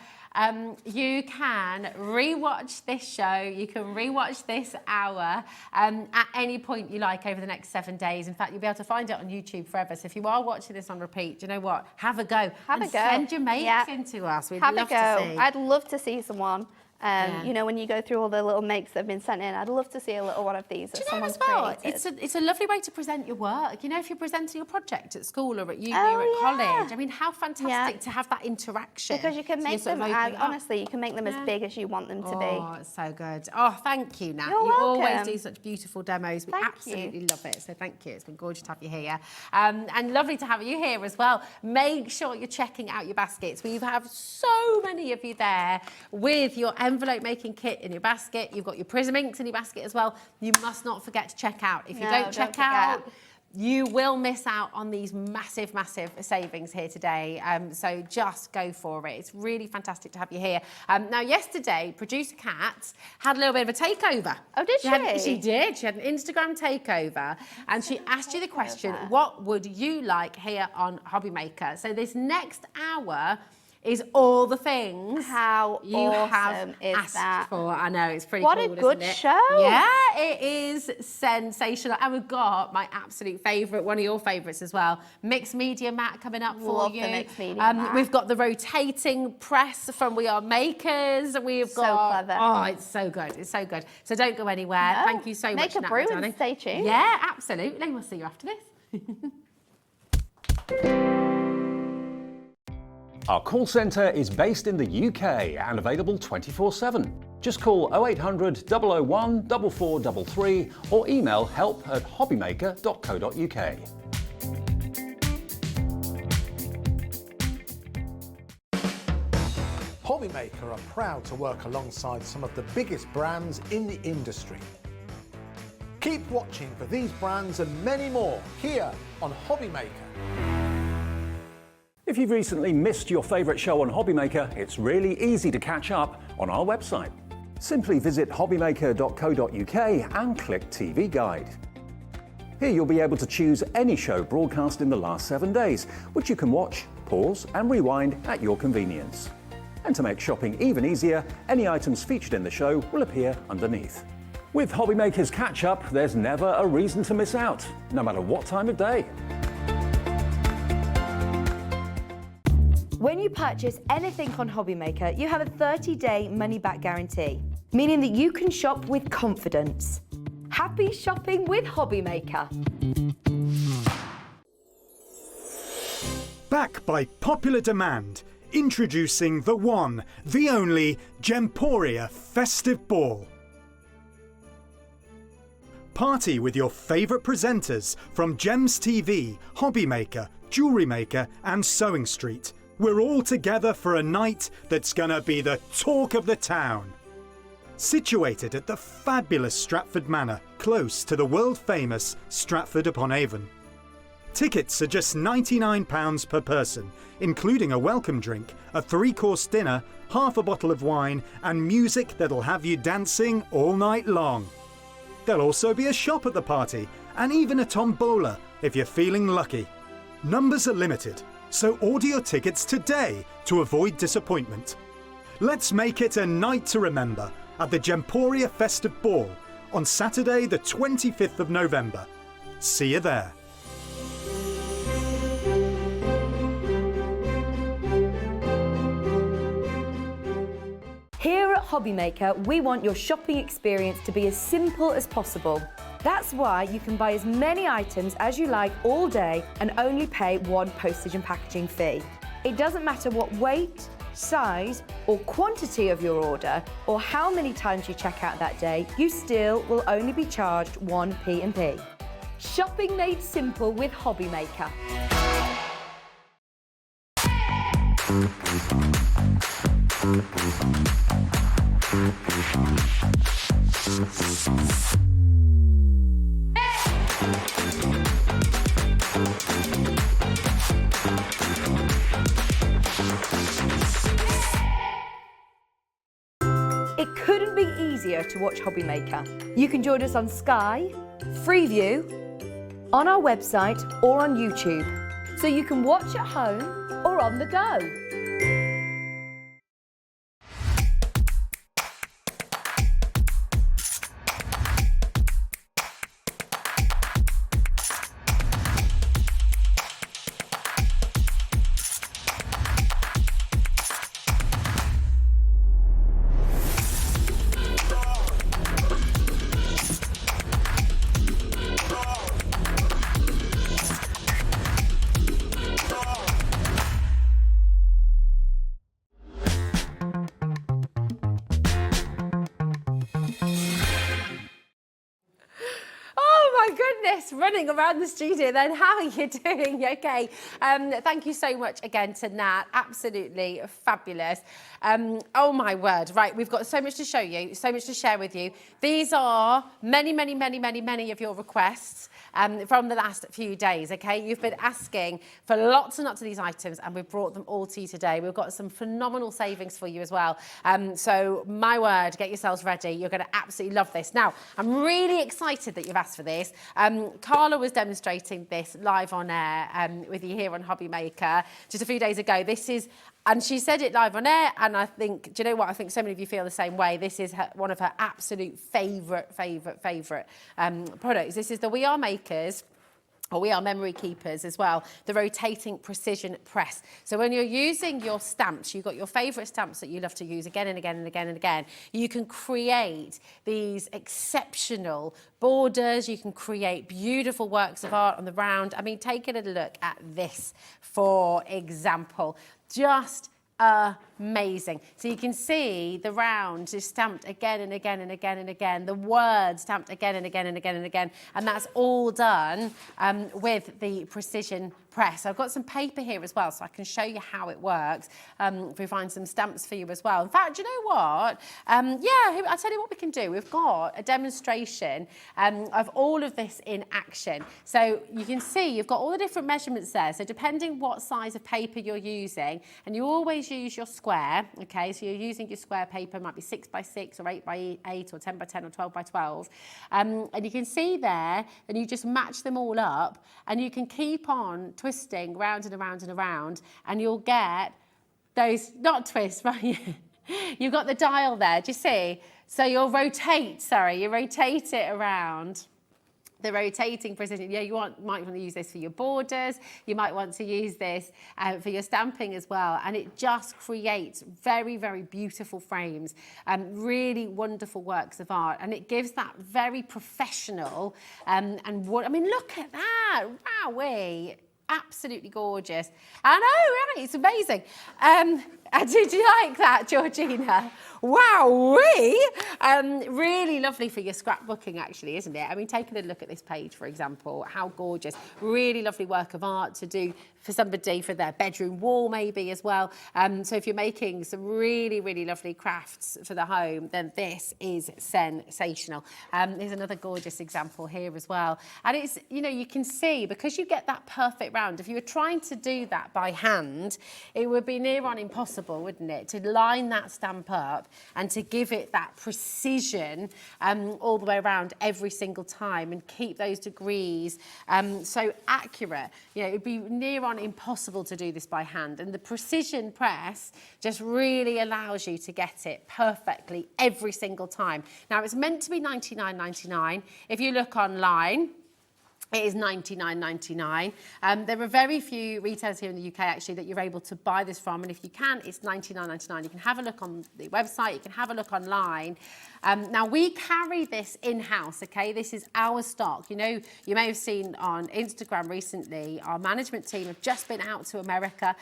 you can rewatch this show, you can rewatch this hour at any point you like over the next 7 days. In fact, you'll be able to find it on YouTube forever. So if you are watching this on repeat, do you know what? Have a go. Have a go. Send your makes Yeah. into us. We'd Have love a go. to see. I'd love to see someone. Yeah. You know, when you go through all the little makes that have been sent in, I'd love to see a little one of these that Do you know someone's as well, created. it's a lovely way to present your work. You know, if you're presenting a project at school or at uni Oh, or at yeah. college, I mean, how fantastic to have that interaction. Because you can So make you're sort them, of opening it up. honestly, you can make them as big as you want them to be. Oh, it's so good. Oh, thank you, Nat. You're you always welcome. do such beautiful demos. We Thank absolutely you. love it. So thank you. It's been gorgeous to have you here. And lovely to have you here as well. Make sure you're checking out your baskets. We have so many of you there with your envelope making kit in your basket. You've got your Prism inks in your basket as well. You must not forget to check out. If you No, don't don't check forget. out, you will miss out on these massive, massive savings here today. So just go for it. It's really fantastic to have you here. Now, yesterday, producer Kat had a little bit of a takeover. Oh, did She she? did. She had an Instagram takeover, and she asked you the question, what would you like here on HobbyMaker? So this next hour is all the things How you awesome have is asked that? for. I know, it's pretty What cool, a good isn't it? show. Yeah, it is sensational. And we've got my absolute favourite, one of your favourites as well, mixed media mat coming up for Love you. the mixed media mat. We've got the rotating press from We Are Makers. We've So got, clever. oh, it's so good. It's so good. So don't go anywhere. No. Thank you so much, Make a Nat, brew and darling. stay tuned. Yeah, absolutely. We'll see you after this. Our call centre is based in the UK and available 24/7. Just call 0800 001 4433 or email help@hobbymaker.co.uk. HobbyMaker are proud to work alongside some of the biggest brands in the industry. Keep watching for these brands and many more here on HobbyMaker. If you've recently missed your favourite show on HobbyMaker, it's really easy to catch up on our website. Simply visit hobbymaker.co.uk and click TV Guide. Here you'll be able to choose any show broadcast in the last 7 days, which you can watch, pause and rewind at your convenience. And to make shopping even easier, any items featured in the show will appear underneath. With HobbyMaker's catch-up, there's never a reason to miss out, no matter what time of day. When you purchase anything on HobbyMaker, you have a 30-day money-back guarantee, meaning that you can shop with confidence. Happy shopping with HobbyMaker. Back by popular demand, introducing the one, the only Gemporia Festive Ball. Party with your favourite presenters from Gems TV, HobbyMaker, Jewellery Maker and Sewing Street. We're all together for a night that's gonna be the talk of the town. Situated at the fabulous Stratford Manor, close to the world-famous Stratford-upon-Avon. Tickets are just £99 per person, including a welcome drink, a 3-course dinner, half a bottle of wine and music that'll have you dancing all night long. There'll also be a shop at the party and even a tombola if you're feeling lucky. Numbers are limited, so order your tickets today to avoid disappointment. Let's make it a night to remember at the Gemporia Festive Ball on Saturday the 25th of November. See you there. Here at HobbyMaker, we want your shopping experience to be as simple as possible. That's why you can buy as many items as you like all day and only pay one postage and packaging fee. It doesn't matter what weight, size or quantity of your order or how many times you check out that day, you still will only be charged one P&P. Shopping made simple with HobbyMaker. It couldn't be easier to watch HobbyMaker. You can join us on Sky, Freeview, on our website or on YouTube, so you can watch at home or on the go. Running around the studio then. How are you doing? Okay. Thank you so much again to Nat. Absolutely fabulous. Oh my word. Right, we've got so much to show you, so much to share with you. These are many of your requests from the last few days, okay? You've been asking for lots and lots of these items and we've brought them all to you today. We've got some phenomenal savings for you as well. So my word, get yourselves ready. You're going to absolutely love this. Now, I'm really excited that you've asked for this. Carla was demonstrating this live on air with you here on HobbyMaker just a few days ago. This is, and she said it live on air, and I think, do you know what? I think so many of you feel the same way. This is one of her absolute favourite products. This is the We Are Makers or we are memory keepers as well, the rotating precision press. So when you're using your stamps, you've got your favourite stamps that you love to use again and again and again and again, you can create these exceptional borders, you can create beautiful works of art on the round. I mean, take a little look at this, for example. Just amazing. So you can see the round is stamped again and again and again and again, the word stamped again and again and again and again, and that's all done with the precision press. I've got some paper here as well, so I can show you how it works. If we find some stamps for you as well. In fact, you know what? Yeah, I'll tell you what we can do. We've got a demonstration of all of this in action. So you can see you've got all the different measurements there. So depending what size of paper you're using, and you always use your square, okay? So you're using your square paper, might be 6 by 6 or 8 by 8 or 10 by 10 or 12 by 12. And you can see there, and you just match them all up, and you can keep on twisting round and around and around, and you'll get those, not twists, right? You've got the dial there, do you see? So you'll rotate, you rotate it around. The rotating precision, yeah, you might want to use this for your borders, you might want to use this for your stamping as well, and it just creates very, very beautiful frames, really wonderful works of art, and it gives that very professional, and what, I mean, look at that, wowee. Absolutely gorgeous. I know, right? It's amazing. Did you like that, Georgina? Wowee! Really lovely for your scrapbooking, actually, isn't it? I mean, take a little look at this page, for example. How gorgeous. Really lovely work of art to do for somebody for their bedroom wall, maybe, as well. So if you're making some really, really lovely crafts for the home, then this is sensational. Here's another gorgeous example here as well. And it's, you know, you can see, because you get that perfect round, if you were trying to do that by hand, it would be near on impossible, wouldn't it? To line that stamp up and to give it that precision all the way around every single time and keep those degrees so accurate. You know, it would be near on impossible to do this by hand, and the precision press just really allows you to get it perfectly every single time. Now, it's meant to be $99.99. If you look online, it is $99.99. There are very few retailers here in the UK actually that you're able to buy this from, and if you can, it's $99.99. You can have a look on the website, you can have a look online. Now, we carry this in-house, okay? This is our stock. You know, you may have seen on Instagram recently, our management team have just been out to America.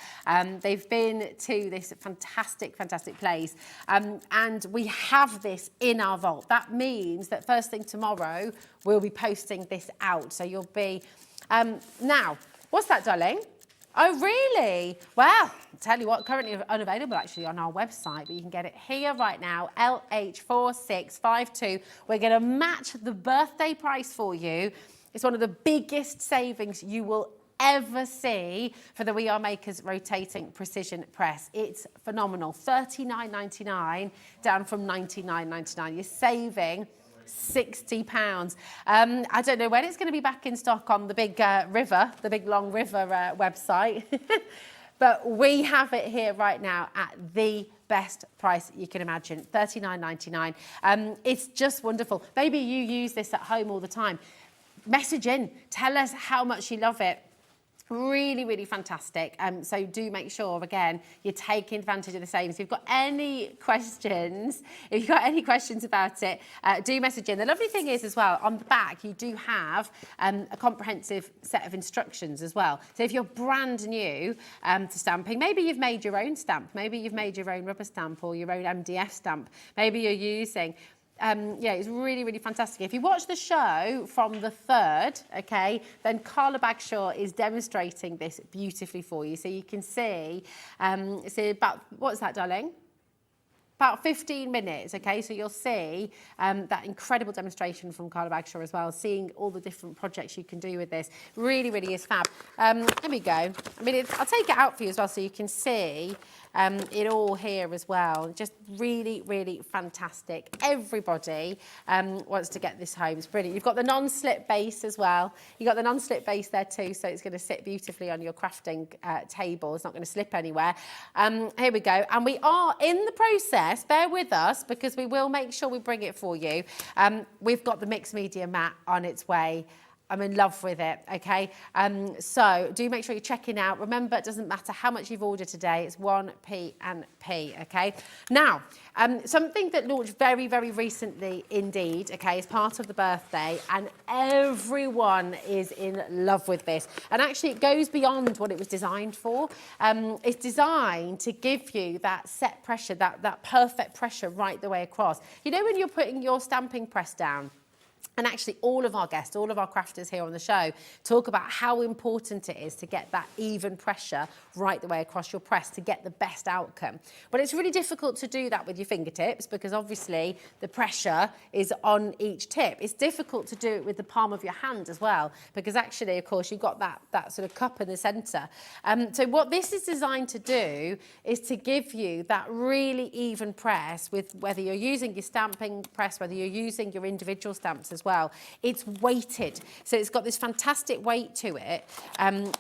They've been to this fantastic, fantastic place, and we have this in our vault. That means that first thing tomorrow, we'll be posting this out. So you'll be, now, what's that, darling? Oh, really? Well, I'll tell you what, currently unavailable actually on our website, but you can get it here right now, LH4652. We're going to match the birthday price for you. It's one of the biggest savings you will ever see for the We Are Makers rotating precision press. It's phenomenal. $39.99 down from $99.99. You're saving £60. I don't know when it's going to be back in stock on the big river, the big long river website, but we have it here right now at the best price you can imagine, $39.99. It's just wonderful. Maybe you use this at home all the time. Message in, tell us how much you love it. Really, really fantastic. So do make sure, again, you're taking advantage of the savings. If you've got any questions, about it, do message in. The lovely thing is as well, on the back, you do have a comprehensive set of instructions as well. So if you're brand new to stamping, maybe you've made your own stamp, maybe you've made your own rubber stamp or your own MDF stamp, maybe you're using yeah, it's really, really fantastic. If you watch the show from the 3rd, okay, then Carla Bagshaw is demonstrating this beautifully for you. So you can see, it's about, what's that, darling? About 15 minutes, okay? So you'll see that incredible demonstration from Carla Bagshaw as well, seeing all the different projects you can do with this. Really, really is fab. There we go. I mean, I'll take it out for you as well so you can see it all here as well. Just really, really fantastic. Everybody wants to get this home. It's brilliant. You've got the non-slip base as well. You've got the non-slip base there too, so it's going to sit beautifully on your crafting table. It's not going to slip anywhere. Here we go. And we are in the process, bear with us, because we will make sure we bring it for you. We've got the mixed media mat on its way. I'm in love with it, okay? So do make sure you're checking out. Remember, it doesn't matter how much you've ordered today, it's 1p and p, okay? Now, something that launched very, very recently indeed, okay, as part of the birthday, and everyone is in love with this. And actually it goes beyond what it was designed for. It's designed to give you that set pressure, that perfect pressure right the way across. You know when you're putting your stamping press down, and actually all of our guests, all of our crafters here on the show talk about how important it is to get that even pressure right the way across your press to get the best outcome. But it's really difficult to do that with your fingertips because obviously the pressure is on each tip. It's difficult to do it with the palm of your hand as well because actually, of course, you've got that sort of cup in the centre. So what this is designed to do is to give you that really even press with whether you're using your stamping press, whether you're using your individual stamps as well. It's weighted, so it's got this fantastic weight to it,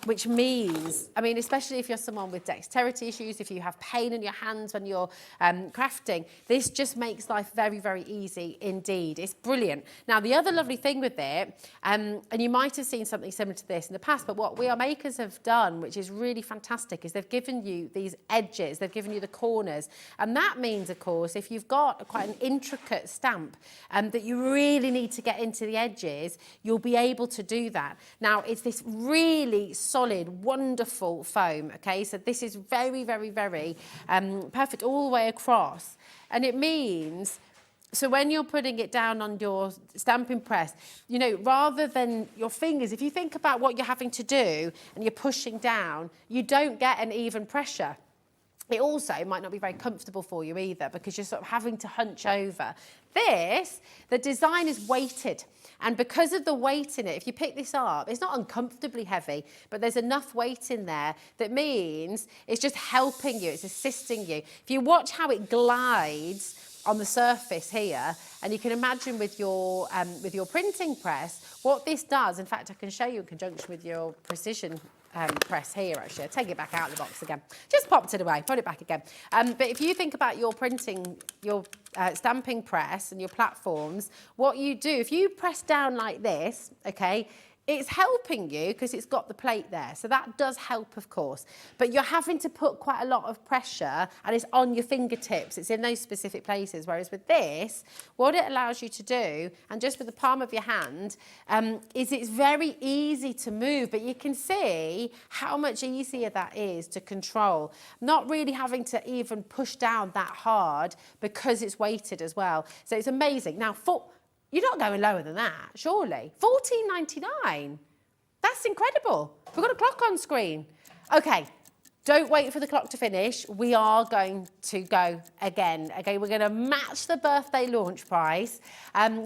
which means, I mean, especially if you're someone with dexterity issues, if you have pain in your hands when you're crafting, this just makes life very, very easy indeed. It's brilliant. Now, the other lovely thing with it, and you might have seen something similar to this in the past, but what We Are Makers have done, which is really fantastic, is they've given you these edges, they've given you the corners, and that means, of course, if you've got quite an intricate stamp that you really need to get into the edges, you'll be able to do that. Now, it's this really solid, wonderful foam, okay? So this is very, very, very perfect all the way across. And it means, so when you're putting it down on your stamping press, you know, rather than your fingers, if you think about what you're having to do and you're pushing down, you don't get an even pressure. It also might not be very comfortable for you either because you're sort of having to hunch over. This, the design is weighted. And because of the weight in it, if you pick this up, it's not uncomfortably heavy, but there's enough weight in there that means it's just helping you, it's assisting you. If you watch how it glides on the surface here, and you can imagine with your printing press, what this does, in fact, I can show you in conjunction with your precision press here, actually. I'll take it back out of the box again. Just popped it away, put it back again. But if you think about your printing, your stamping press and your platforms, what you do, if you press down like this, okay, it's helping you because it's got the plate there. So that does help, of course. But you're having to put quite a lot of pressure and it's on your fingertips. It's in those specific places. Whereas with this, what it allows you to do, and just with the palm of your hand, is it's very easy to move. But you can see how much easier that is to control. Not really having to even push down that hard because it's weighted as well. So it's amazing. Now, you're not going lower than that, surely. $14.99. That's incredible. We've got a clock on screen. Okay, don't wait for the clock to finish. We are going to go again. Okay, we're going to match the birthday launch price.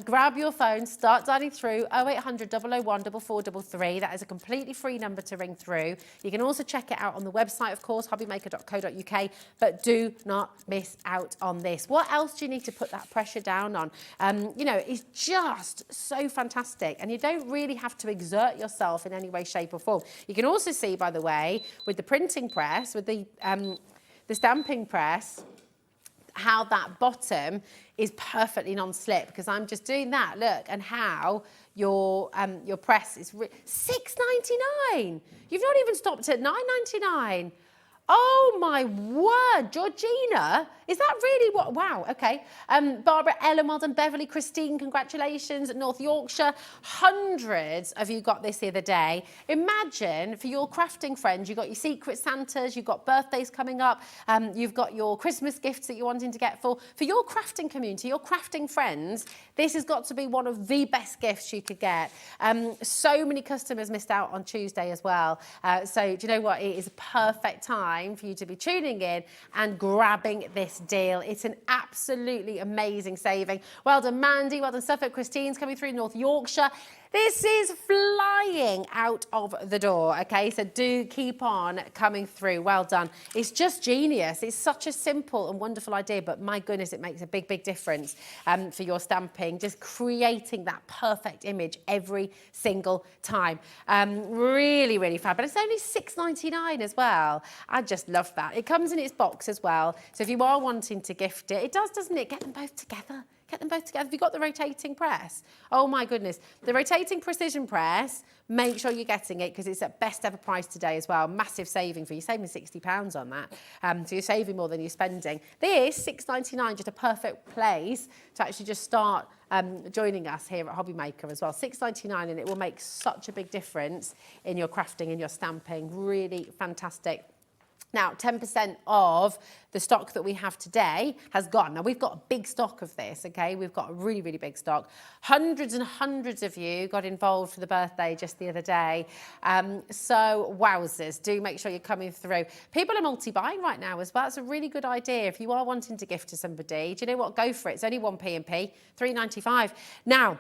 Grab your phone, start dialing through 0800 001 4433. That is a completely free number to ring through. You can also check it out on the website, of course, hobbymaker.co.uk. But do not miss out on this. What else do you need to put that pressure down on? You know, it's just so fantastic. And you don't really have to exert yourself in any way, shape or form. You can also see, by the way, with the printing press, with the stamping press, how that bottom is perfectly non-slip because I'm just doing that, look, and how your press is $6.99. You've not even stopped at $9.99. Oh my word, Georgina, is that really what? Wow, okay. Barbara, Ellen, well done. Beverly, Christine, congratulations. North Yorkshire, hundreds of you got this the other day. Imagine for your crafting friends, you've got your Secret Santas, you've got birthdays coming up, you've got your Christmas gifts that you're wanting to get for your crafting community, your crafting friends, this has got to be one of the best gifts you could get. So many customers missed out on Tuesday as well. So do you know what? It is a perfect time for you to be tuning in and grabbing this deal. It's an absolutely amazing saving. Well done, Mandy. Well done, Suffolk. Christine's coming through, North Yorkshire. This is flying out of the door, okay? So do keep on coming through. Well done. It's just genius. It's such a simple and wonderful idea, but my goodness, it makes a big, big difference for your stamping, just creating that perfect image every single time. Really, really fab. But it's only $6.99 as well. I just love that. It comes in its box as well. So if you are wanting to gift it, it does, doesn't it? Get them both together. get them both together. Have you got the rotating press? Oh my goodness. The rotating precision press, make sure you're getting it because it's at best ever price today as well. Massive saving for you. You're saving £60 on that. So you're saving more than you're spending. This, £6.99, just a perfect place to actually just start joining us here at HobbyMaker as well. £6.99, and it will make such a big difference in your crafting and your stamping. Really fantastic. Now, 10% of the stock that we have today has gone. Now, we've got a big stock of this, okay? We've got a really, really big stock. Hundreds and hundreds of you got involved for the birthday just the other day. So, wowzers, do make sure you're coming through. People are multi-buying right now as well. It's a really good idea. If you are wanting to gift to somebody, do you know what? Go for it. It's only 1p&p, £3.95. Now,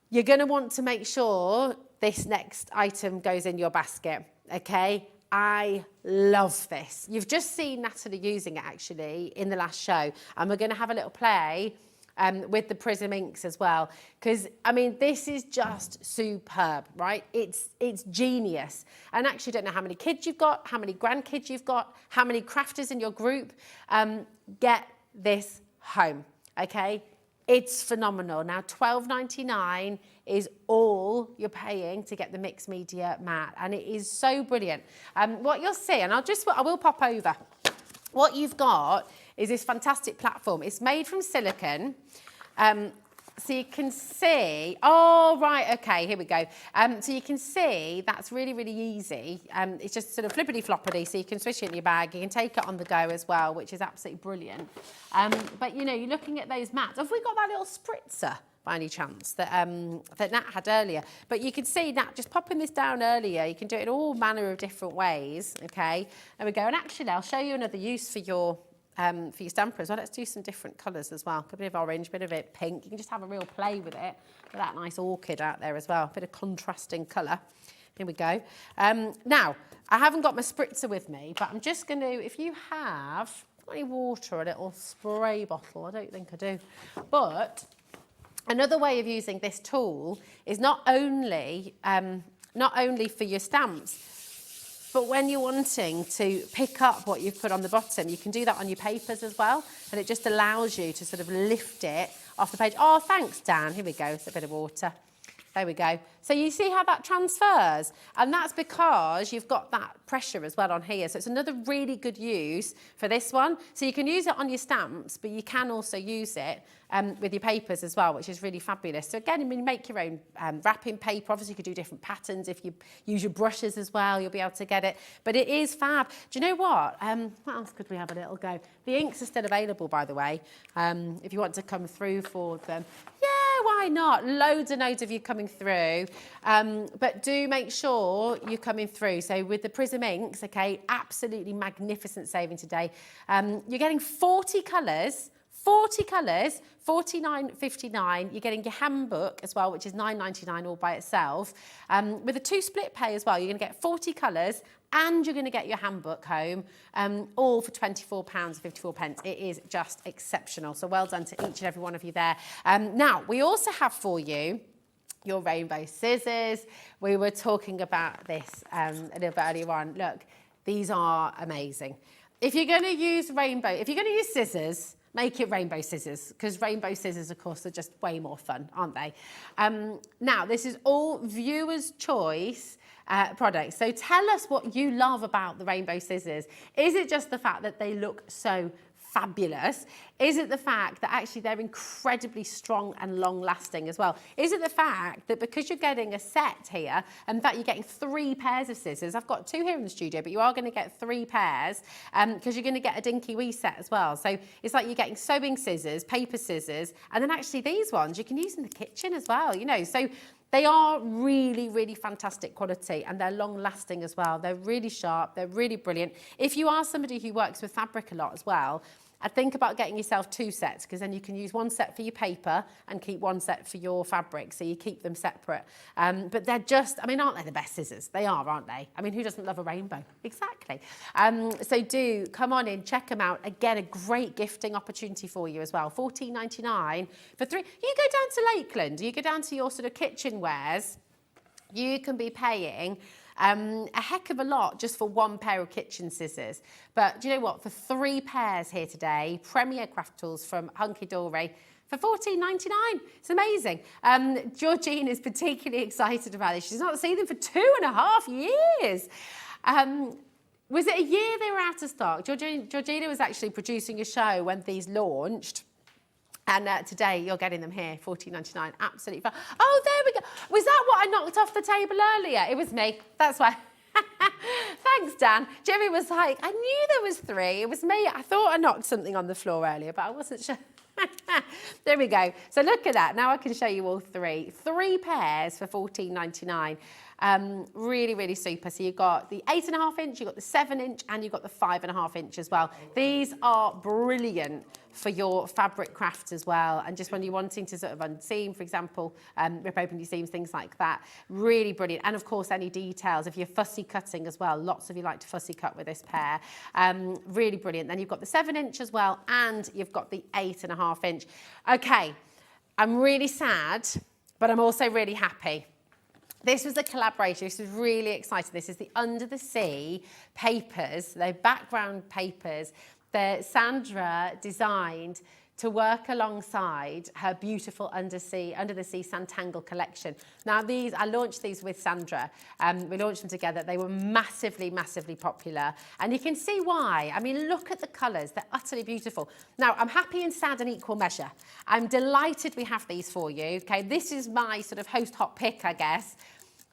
you're going to want to make sure this next item goes in your basket, okay? I love this. You've just seen Natalie using it actually in the last show, and we're going to have a little play with the Prism inks as well, because I mean this is just superb, right? It's genius. And actually, don't know how many kids you've got, how many grandkids you've got, how many crafters in your group. Get this home, okay? It's phenomenal. Now, £12.99 is all you're paying to get the mixed media mat, and it is so brilliant. What you'll see, and I will pop over. What you've got is this fantastic platform. It's made from silicone. So you can see, oh, right, okay, here we go. So you can see that's really, really easy. It's just sort of flippity-floppity, so you can switch it in your bag. You can take it on the go as well, which is absolutely brilliant. But, you know, you're looking at those mats. Have we got that little spritzer, by any chance, that Nat had earlier? But you can see Nat just popping this down earlier. You can do it in all manner of different ways, okay? There we go. And actually, I'll show you another use for your stamper as well. Let's do some different colours as well. A bit of orange, a bit of it pink. You can just have a real play with it. With that nice orchid out there as well. A bit of contrasting colour. Here we go. Now, I haven't got my spritzer with me, but I'm just going to, if you have any water, a little spray bottle, I don't think I do. But another way of using this tool is not only for your stamps, but when you're wanting to pick up what you've put on the bottom, you can do that on your papers as well. And it just allows you to sort of lift it off the page. Oh, thanks, Dan. Here we go. It's a bit of water. There we go. So you see how that transfers? And that's because you've got that pressure as well on here. So it's another really good use for this one. So you can use it on your stamps, but you can also use it with your papers as well, which is really fabulous. So again, I mean, make your own wrapping paper. Obviously, you could do different patterns. If you use your brushes as well, you'll be able to get it. But it is fab. Do you know what? What else could we have a little go? The inks are still available, by the way, if you want to come through for them. Yeah, why not? Loads and loads of you coming through. But do make sure you're coming through. So with the Prism inks, okay, absolutely magnificent saving today. You're getting 40 colours, £49.59. You're getting your handbook as well, which is £9.99 all by itself. With a 2 split pay as well, you're going to get 40 colours and you're going to get your handbook home, all for £24.54. It is just exceptional. So well done to each and every one of you there. Now, we also have for you your rainbow scissors. We were talking about this a little bit earlier on. Look, these are amazing. If you're going to use scissors, make it rainbow scissors, because rainbow scissors, of course, are just way more fun, aren't they? Now, this is all viewers' choice products. So tell us what you love about the rainbow scissors. Is it just the fact that they look so fabulous? Is it the fact that actually they're incredibly strong and long lasting as well? Is it the fact that because you're getting a set here, and in fact you're getting 3 pairs of scissors, I've got 2 here in the studio, but you are going to get 3 pairs because you're going to get a dinky wee set as well. So it's like you're getting sewing scissors, paper scissors, and then actually these ones you can use in the kitchen as well, you know. So they are really, really fantastic quality, and they're long lasting as well. They're really sharp, they're really brilliant. If you are somebody who works with fabric a lot as well, I'd think about getting yourself 2 sets, because then you can use 1 set for your paper and keep 1 set for your fabric, so you keep them separate. But they're just, I mean, aren't they the best scissors? They are, aren't they? I mean, who doesn't love a rainbow? Exactly. So do come on in, check them out. Again, a great gifting opportunity for you as well. £14.99 for 3. You go down to Lakeland, you go down to your sort of kitchenwares, you can be paying a heck of a lot just for 1 pair of kitchen scissors. But do you know what? For 3 pairs here today, Premier Craft Tools from Hunkydory, for $14.99. It's amazing. Georgine is particularly excited about this. She's not seen them for 2.5 years. Was it a year they were out of stock? Georgina was actually producing a show when these launched. And today you're getting them here, $14.99, absolutely fine. Oh, there we go. Was that what I knocked off the table earlier? It was me, that's why. Thanks, Dan. Jimmy was like, I knew there was 3. It was me. I thought I knocked something on the floor earlier, but I wasn't sure. There we go. So look at that. Now I can show you all 3. 3 pairs for $14.99. Really, really super. So you've got the 8.5 inch, you've got the 7 inch, and you've got the 5.5 inch as well. These are brilliant for your fabric craft as well. And just when you're wanting to sort of unseam, for example, rip open your seams, things like that. Really brilliant. And of course, any details, if you're fussy cutting as well, lots of you like to fussy cut with this pair. Really brilliant. Then you've got the 7 inch as well, and you've got the 8.5 inch. Okay, I'm really sad, but I'm also really happy. This was a collaboration. This was really exciting. This is the Under the Sea papers. They're background papers that Sandra designed to work alongside her beautiful Under the Sea Santangle collection. Now I launched these with Sandra. We launched them together. They were massively, massively popular. And you can see why. I mean, look at the colours. They're utterly beautiful. Now, I'm happy and sad in equal measure. I'm delighted we have these for you. Okay, this is my sort of host hot pick, I guess,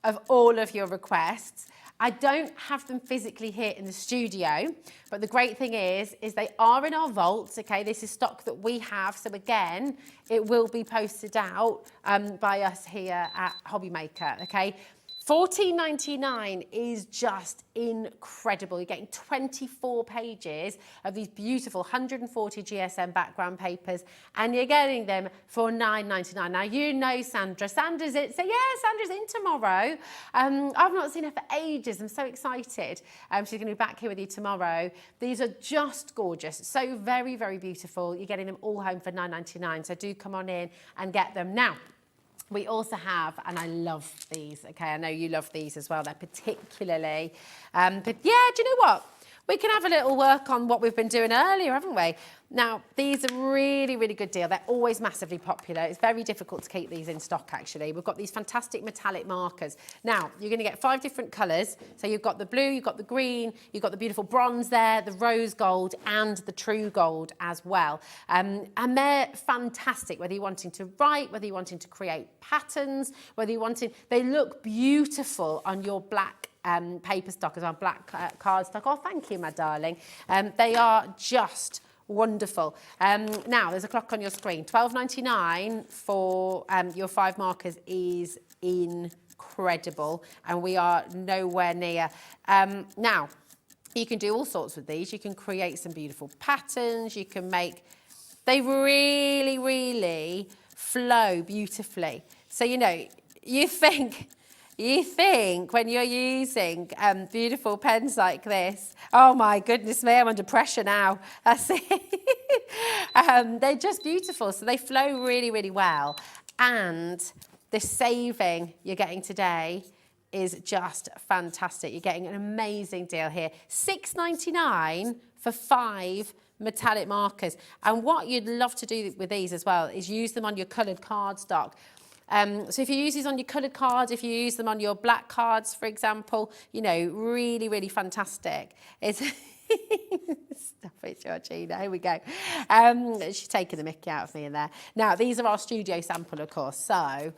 of all of your requests. I don't have them physically here in the studio, but the great thing is they are in our vaults, okay? This is stock that we have, so again, it will be posted out by us here at HobbyMaker, okay? $14.99 is just incredible. You're getting 24 pages of these beautiful 140 GSM background papers, and you're getting them for $9.99. Now, you know Sandra. Sandra's in. So, yeah, Sandra's in tomorrow. I've not seen her for ages. I'm so excited. She's going to be back here with you tomorrow. These are just gorgeous. So very, very beautiful. You're getting them all home for $9.99. So do come on in and get them. Now, we also have, and I love these, okay, I know you love these as well, they're particularly, but yeah, do you know what? We can have a little work on what we've been doing earlier, haven't we? Now, these are really, really good deal. They're always massively popular. It's very difficult to keep these in stock, actually. We've got these fantastic metallic markers. Now, you're going to get 5 different colours. So you've got the blue, you've got the green, you've got the beautiful bronze there, the rose gold, and the true gold as well. And they're fantastic, whether you're wanting to write, whether you're wanting to create patterns, whether you're wanting... They look beautiful on your black paper stock as well, black card stock. Oh, thank you, my darling. They are just... wonderful. Now, there's a clock on your screen. $12.99 for your 5 markers is incredible, and we are nowhere near. Now, you can do all sorts with these. You can create some beautiful patterns. You can make... They really, really flow beautifully. So, you know, you think when you're using beautiful pens like this, oh my goodness me, I'm under pressure now. That's it. They're just beautiful. So they flow really, really well. And the saving you're getting today is just fantastic. You're getting an amazing deal here. $6.99 for 5 metallic markers. And what you'd love to do with these as well is use them on your coloured cardstock. So if you use these on your coloured cards, if you use them on your black cards, for example, you know, really, really fantastic. It's Stop it, Georgina. Here we go. She's taking the mickey out of me in there. Now, these are our studio sample, of course. So,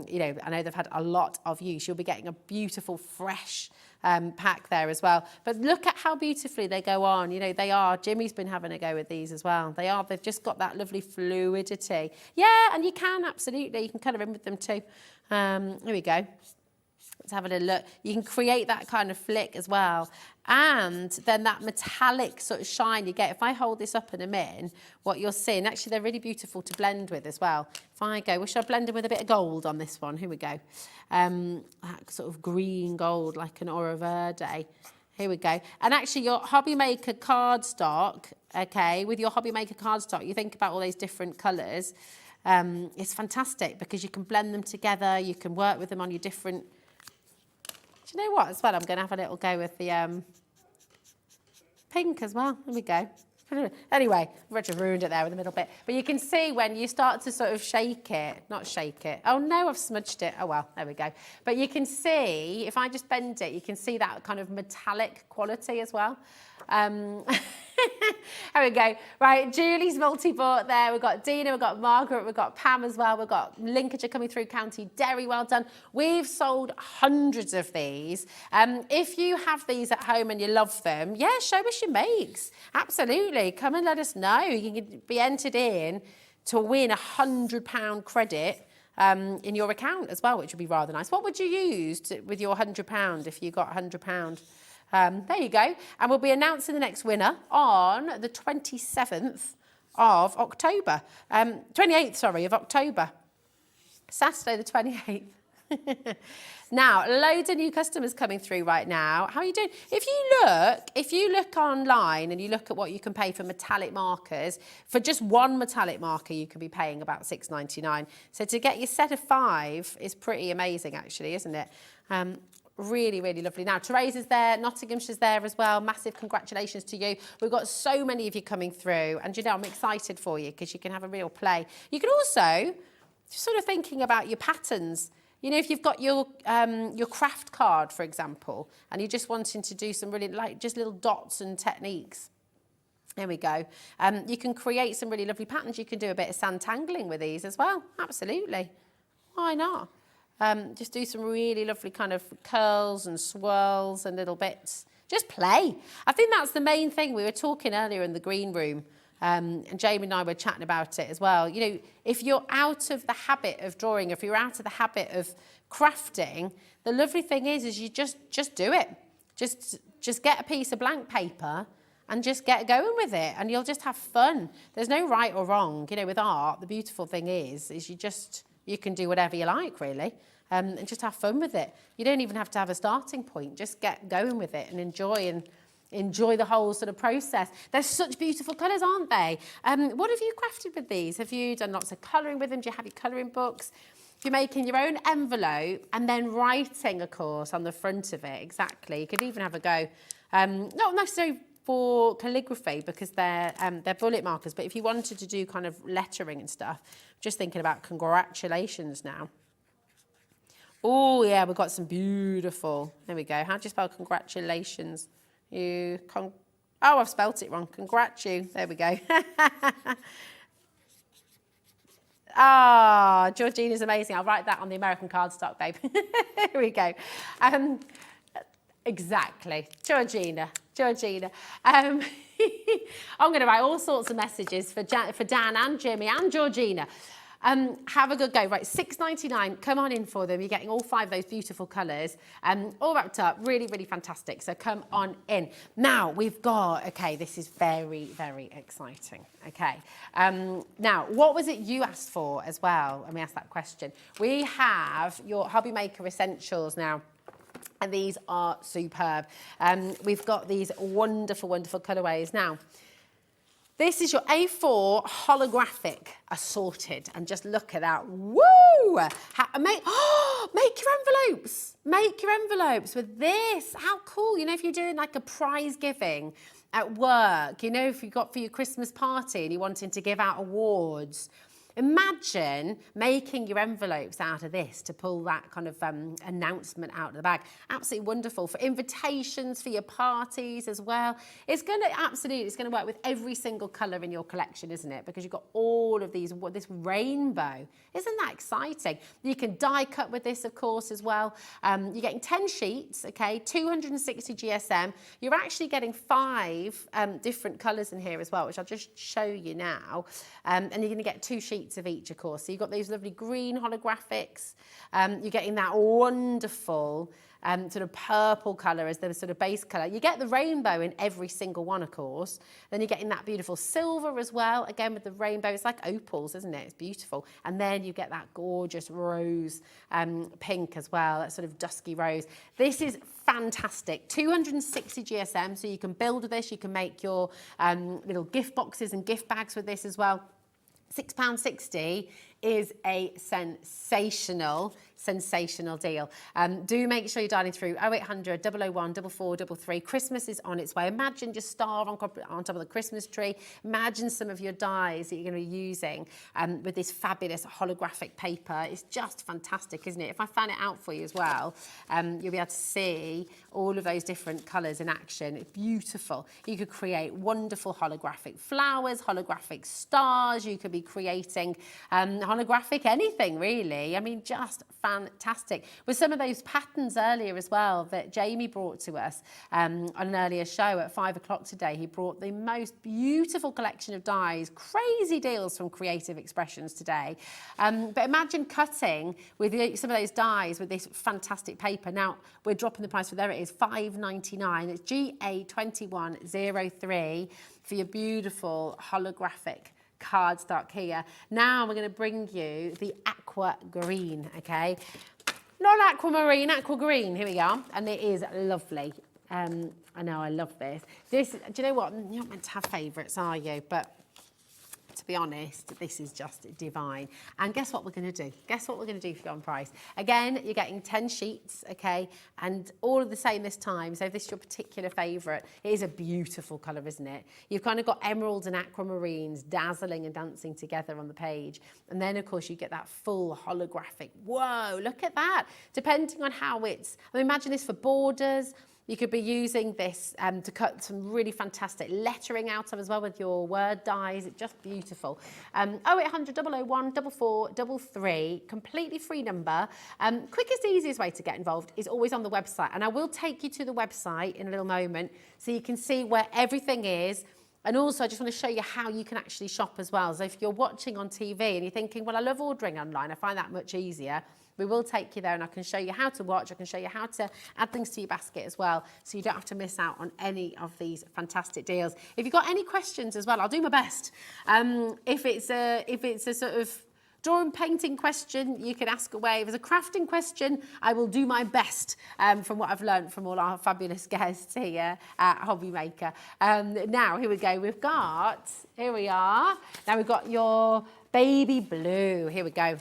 you know, I know they've had a lot of use. You'll be getting a beautiful, fresh pack there as well. But look at how beautifully they go on. You know, they are. Jimmy's been having a go with these as well. They are. They've just got that lovely fluidity. Yeah, and you can, absolutely. You can colour in with them too. Here we go. Let's have a little look. You can create that kind of flick as well. And then that metallic sort of shine you get. If I hold this up and I'm in, what you're seeing, actually they're really beautiful to blend with as well. If I go, should I blend in with a bit of gold on this one? Here we go. That sort of green gold, like an Oro Verde. Here we go. And actually your HobbyMaker cardstock, okay, with your HobbyMaker cardstock, you think about all those different colours. It's fantastic because you can blend them together. You can work with them on your different... Do you know what, as well, I'm going to have a little go with the pink as well. There we go. Anyway, I've just ruined it there in the middle bit. But you can see when you start to sort of shake it, not shake it. Oh no, I've smudged it. Oh well, there we go. But you can see, if I just bend it, you can see that kind of metallic quality as well. There we go. Right, Julie's multi-bought there. We've got Dina, we've got Margaret, we've got Pam as well. We've got Lincolnshire coming through, County Derry, well done. We've sold hundreds of these. If you have these at home and you love them, yeah, show us your makes. Absolutely. Come and let us know. You can be entered in to win £100 credit in your account as well, which would be rather nice. What would you use with your £100 if you got £100? There you go. And we'll be announcing the next winner on the 27th of October. 28th, sorry, of October. Saturday the 28th. Now, loads of new customers coming through right now. How are you doing? If you look online and you look at what you can pay for metallic markers, for just one metallic marker, you can be paying about £6.99. So to get your set of 5 is pretty amazing, actually, isn't it? Really, really lovely. Now, Teresa's there, Nottinghamshire's there as well. Massive congratulations to you. We've got so many of you coming through, and you know, I'm excited for you because you can have a real play. You can also, sort of thinking about your patterns. You know, if you've got your craft card, for example, and you're just wanting to do some really, like, just little dots and techniques. There we go. You can create some really lovely patterns. You can do a bit of sandtangling with these as well. Absolutely. Why not? Just do some really lovely kind of curls and swirls and little bits. Just play. I think that's the main thing. We were talking earlier in the green room, and Jamie and I were chatting about it as well. You know, if you're out of the habit of drawing, if you're out of the habit of crafting, the lovely thing is you just do it. Just get a piece of blank paper and just get going with it, and you'll just have fun. There's no right or wrong. You know, with art, the beautiful thing is you can do whatever you like, really, and just have fun with it. You don't even have to have a starting point. Just get going with it and enjoy the whole sort of process. They're such beautiful colours, aren't they? What have you crafted with these? Have you done lots of colouring with them? Do you have your colouring books? You're making your own envelope and then writing, of course, on the front of it. Exactly. You could even have a go. Not necessarily for calligraphy because they're bullet markers, but if you wanted to do kind of lettering and stuff, just thinking about congratulations now. Oh yeah, we've got some beautiful, there we go. How do you spell congratulations? Oh, I've spelt it wrong. Congratu, there we go. Ah, Georgina's amazing. I'll write that on the American cardstock, babe. Here we go. Exactly, Georgina. I'm going to write all sorts of messages for Dan and Jimmy and Georgina. Have a good go. Right, £6.99. Come on in for them. You're getting all 5 of those beautiful colours, all wrapped up. Really, really fantastic. So come on in. Now we've got. Okay, this is very, very exciting. Okay. Now, what was it you asked for as well? Let me ask that question. We have your HobbyMaker Essentials now. And these are superb. We've got these wonderful, wonderful colourways. Now, this is your A4 holographic assorted. And just look at that. Woo! Make your envelopes. Make your envelopes with this. How cool. You know, if you're doing like a prize giving at work, you know, if you got for your Christmas party and you're wanting to give out awards, imagine making your envelopes out of this to pull that kind of announcement out of the bag. Absolutely wonderful for invitations, for your parties as well. It's going to work with every single colour in your collection, isn't it? Because you've got all of these, this rainbow. Isn't that exciting? You can die cut with this, of course, as well. You're getting 10 sheets, okay, 260 GSM. You're actually getting 5 different colours in here as well, which I'll just show you now. And you're going to get 2 sheets of each, of course. So you've got those lovely green holographics. You're getting that wonderful sort of purple colour as the sort of base colour. You get the rainbow in every single one, of course. Then you're getting that beautiful silver as well, again with the rainbow. It's like opals, isn't it? It's beautiful. And then you get that gorgeous rose pink as well, that sort of dusky rose. This is fantastic. 260 GSM, so you can build with this. You can make your little gift boxes and gift bags with this as well. £6.60 is a sensational sensational deal. Do make sure you're dialing through 0800 001 4433. Christmas is on its way. Imagine just star on top of the Christmas tree. Imagine some of your dies that you're going to be using with this fabulous holographic paper. It's just fantastic, isn't it? If I fan it out for you as well, you'll be able to see all of those different colours in action. It's beautiful. You could create wonderful holographic flowers, holographic stars. You could be creating holographic anything, really. I mean, just fantastic. With some of those patterns earlier as well that Jamie brought to us on an earlier show at 5 o'clock today, he brought the most beautiful collection of dies, crazy deals from Creative Expressions today. But imagine cutting with some of those dies with this fantastic paper. Now, we're dropping the price for there it is, $5.99. It's GA2103 for your beautiful holographic cardstock here. Now we're going to bring you the aqua green, okay? Not aquamarine, aqua green. Here we go. And it is lovely. I know, I love this. Do you know what? You're not meant to have favourites, are you? But to be honest, this is just divine. And guess what we're going to do? Guess what we're going to do for you on price? Again, you're getting 10 sheets, okay? And all of the same this time. So if this is your particular favourite, it is a beautiful colour, isn't it? You've kind of got emeralds and aquamarines dazzling and dancing together on the page. And then, of course, you get that full holographic. Whoa, look at that. Depending on how it's... I mean, imagine this for borders. You could be using this to cut some really fantastic lettering out of as well with your word dies. It's just beautiful. 0800 001 4433, completely free number. Quickest, easiest way to get involved is always on the website. And I will take you to the website in a little moment so you can see where everything is. And also, I just want to show you how you can actually shop as well. So if you're watching on TV and you're thinking, well, I love ordering online, I find that much easier. We will take you there and I can show you how to watch. I can show you how to add things to your basket as well, so you don't have to miss out on any of these fantastic deals. If you've got any questions as well, I'll do my best. If it's a sort of drawing, painting question, you can ask away. If it's a crafting question, I will do my best from what I've learned from all our fabulous guests here at HobbyMaker. Now, here we go. Here we are. Now we've got your baby blue. Here we go.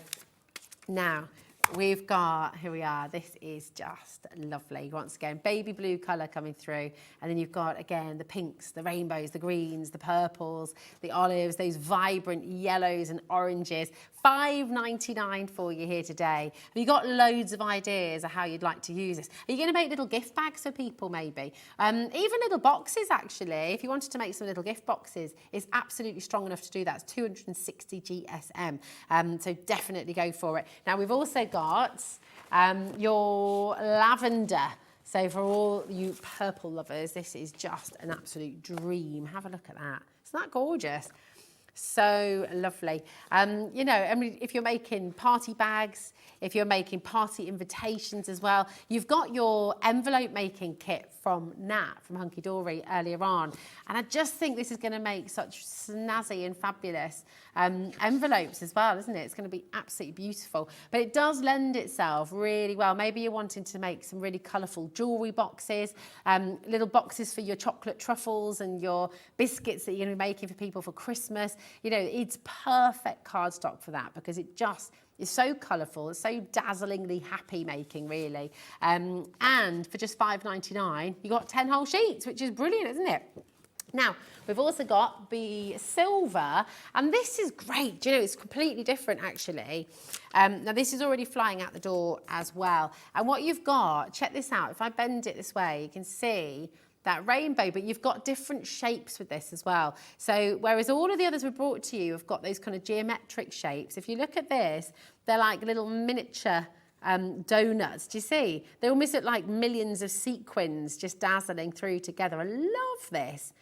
Now, we've got, here we are, this is just lovely. Once again, baby blue colour coming through. And then you've got, again, the pinks, the rainbows, the greens, the purples, the olives, those vibrant yellows and oranges. $5.99 for you here today. Have you got loads of ideas of how you'd like to use this? Are you going to make little gift bags for people, maybe? Even little boxes, actually. If you wanted to make some little gift boxes, it's absolutely strong enough to do that. It's 260 GSM. So definitely go for it. Now, we've also got your lavender. So for all you purple lovers, this is just an absolute dream. Have a look at that. Isn't that gorgeous? So lovely. You know, I mean, if you're making party bags, if you're making party invitations as well, you've got your envelope making kit from Nat, from Hunkydory earlier on. And I just think this is going to make such snazzy and fabulous envelopes as well, isn't it? It's going to be absolutely beautiful. But it does lend itself really well. Maybe you're wanting to make some really colourful jewellery boxes, little boxes for your chocolate truffles and your biscuits that you're going to be making for people for Christmas. You know, it's perfect cardstock for that because it just is so colourful, it's so dazzlingly happy making, really. And for just $5.99, you got 10 whole sheets, which is brilliant, isn't it? Now, we've also got the silver, and this is great. Do you know, it's completely different, actually. Now, this is already flying out the door as well. And what you've got, check this out. If I bend it this way, you can see that rainbow, but you've got different shapes with this as well. So whereas all of the others were brought to you have got those kind of geometric shapes, if you look at this, they're like little miniature donuts. Do you see? They almost look like millions of sequins just dazzling through together. I love this.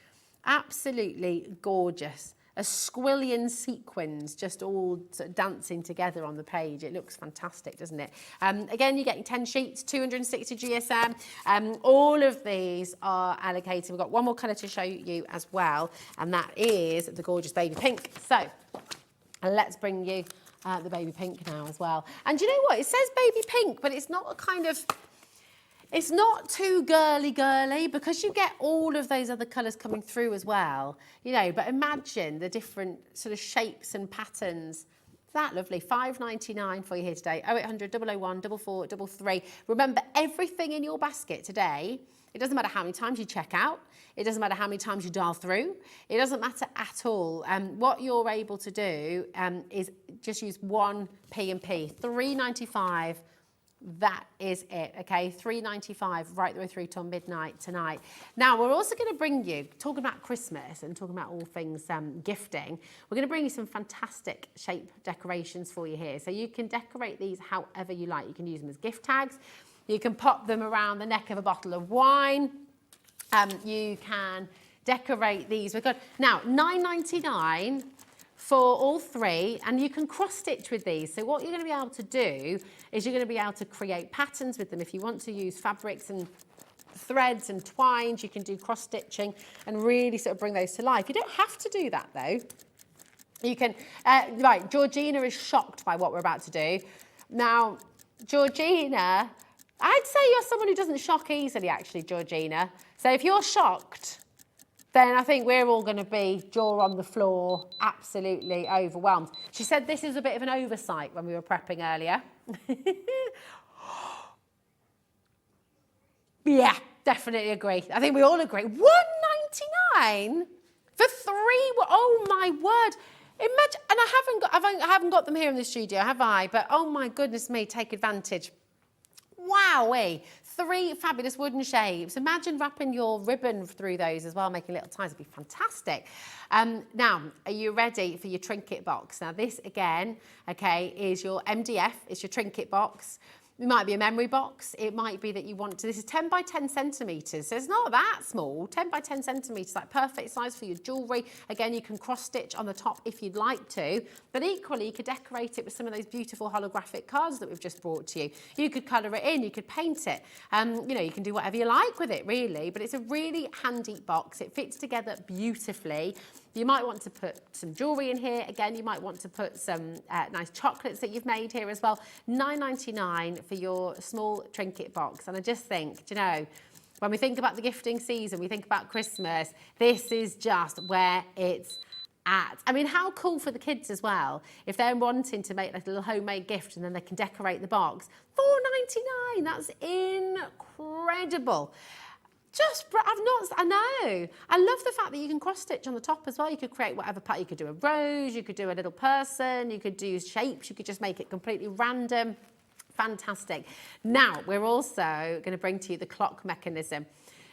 Absolutely gorgeous. A squillion sequins just all sort of dancing together on the page. It looks fantastic, doesn't it? Again, you're getting 10 sheets, 260 GSM. All of these are allocated. We've got one more colour to show you as well, and that is the gorgeous baby pink. So let's bring you the baby pink now as well. And do you know what? It says baby pink, but it's not a kind of... It's not too girly because you get all of those other colours coming through as well, you know, but imagine the different sort of shapes and patterns. that lovely? £5.99 for you here today. 0800 001 4433. Remember, everything in your basket today, it doesn't matter how many times you check out. It doesn't matter how many times you dial through. It doesn't matter at all. What you're able to do is just use one P&P. £3.95. That is it, okay? £3.95 right the way through till midnight tonight. Now, we're also going to bring you, talking about Christmas and talking about all things gifting, we're going to bring you some fantastic shape decorations for you here. So you can decorate these however you like. You can use them as gift tags. You can pop them around the neck of a bottle of wine. You can decorate these. We've got, now, £9.99 for all three, and you can cross stitch with these. So what you're going to be able to do is you're going to be able to create patterns with them. If you want to use fabrics and threads and twines, you can do cross stitching and really sort of bring those to life. You don't have to do that though. You can, right, Georgina is shocked by what we're about to do. Now, Georgina, I'd say you're someone who doesn't shock easily actually, Georgina. So if you're shocked, then I think we're all going to be jaw on the floor, absolutely overwhelmed. She said this is a bit of an oversight when we were prepping earlier. Yeah, definitely agree. I think we all agree. £1.99 for three. Oh my word! Imagine, and I haven't got them here in the studio, have I? But oh my goodness me, take advantage. Wowee. 3 fabulous wooden shapes. Imagine wrapping your ribbon through those as well, making little ties. It'd be fantastic. Now, are you ready for your trinket box? Now, this again, okay, is your MDF. It's your trinket box. It might be a memory box. It might be that you want to, this is 10 by 10 centimetres, so it's not that small, 10 by 10 centimetres, like perfect size for your jewellery. Again, you can cross stitch on the top if you'd like to, but equally you could decorate it with some of those beautiful holographic cards that we've just brought to you. You could colour it in, you could paint it, you know, you can do whatever you like with it really, but it's a really handy box. It fits together beautifully. You might want to put some jewellery in here. Again, you might want to put some nice chocolates that you've made here as well. £9.99 for your small trinket box. And I just think, do you know, when we think about the gifting season, we think about Christmas, this is just where it's at. I mean, how cool for the kids as well, if they're wanting to make like a little homemade gift and then they can decorate the box. £4.99, that's incredible. I know. I love the fact that you can cross stitch on the top as well. You could create whatever part. You could do a rose, you could do a little person, you could do shapes, you could just make it completely random. Fantastic. Now, we're also going to bring to you the clock mechanism.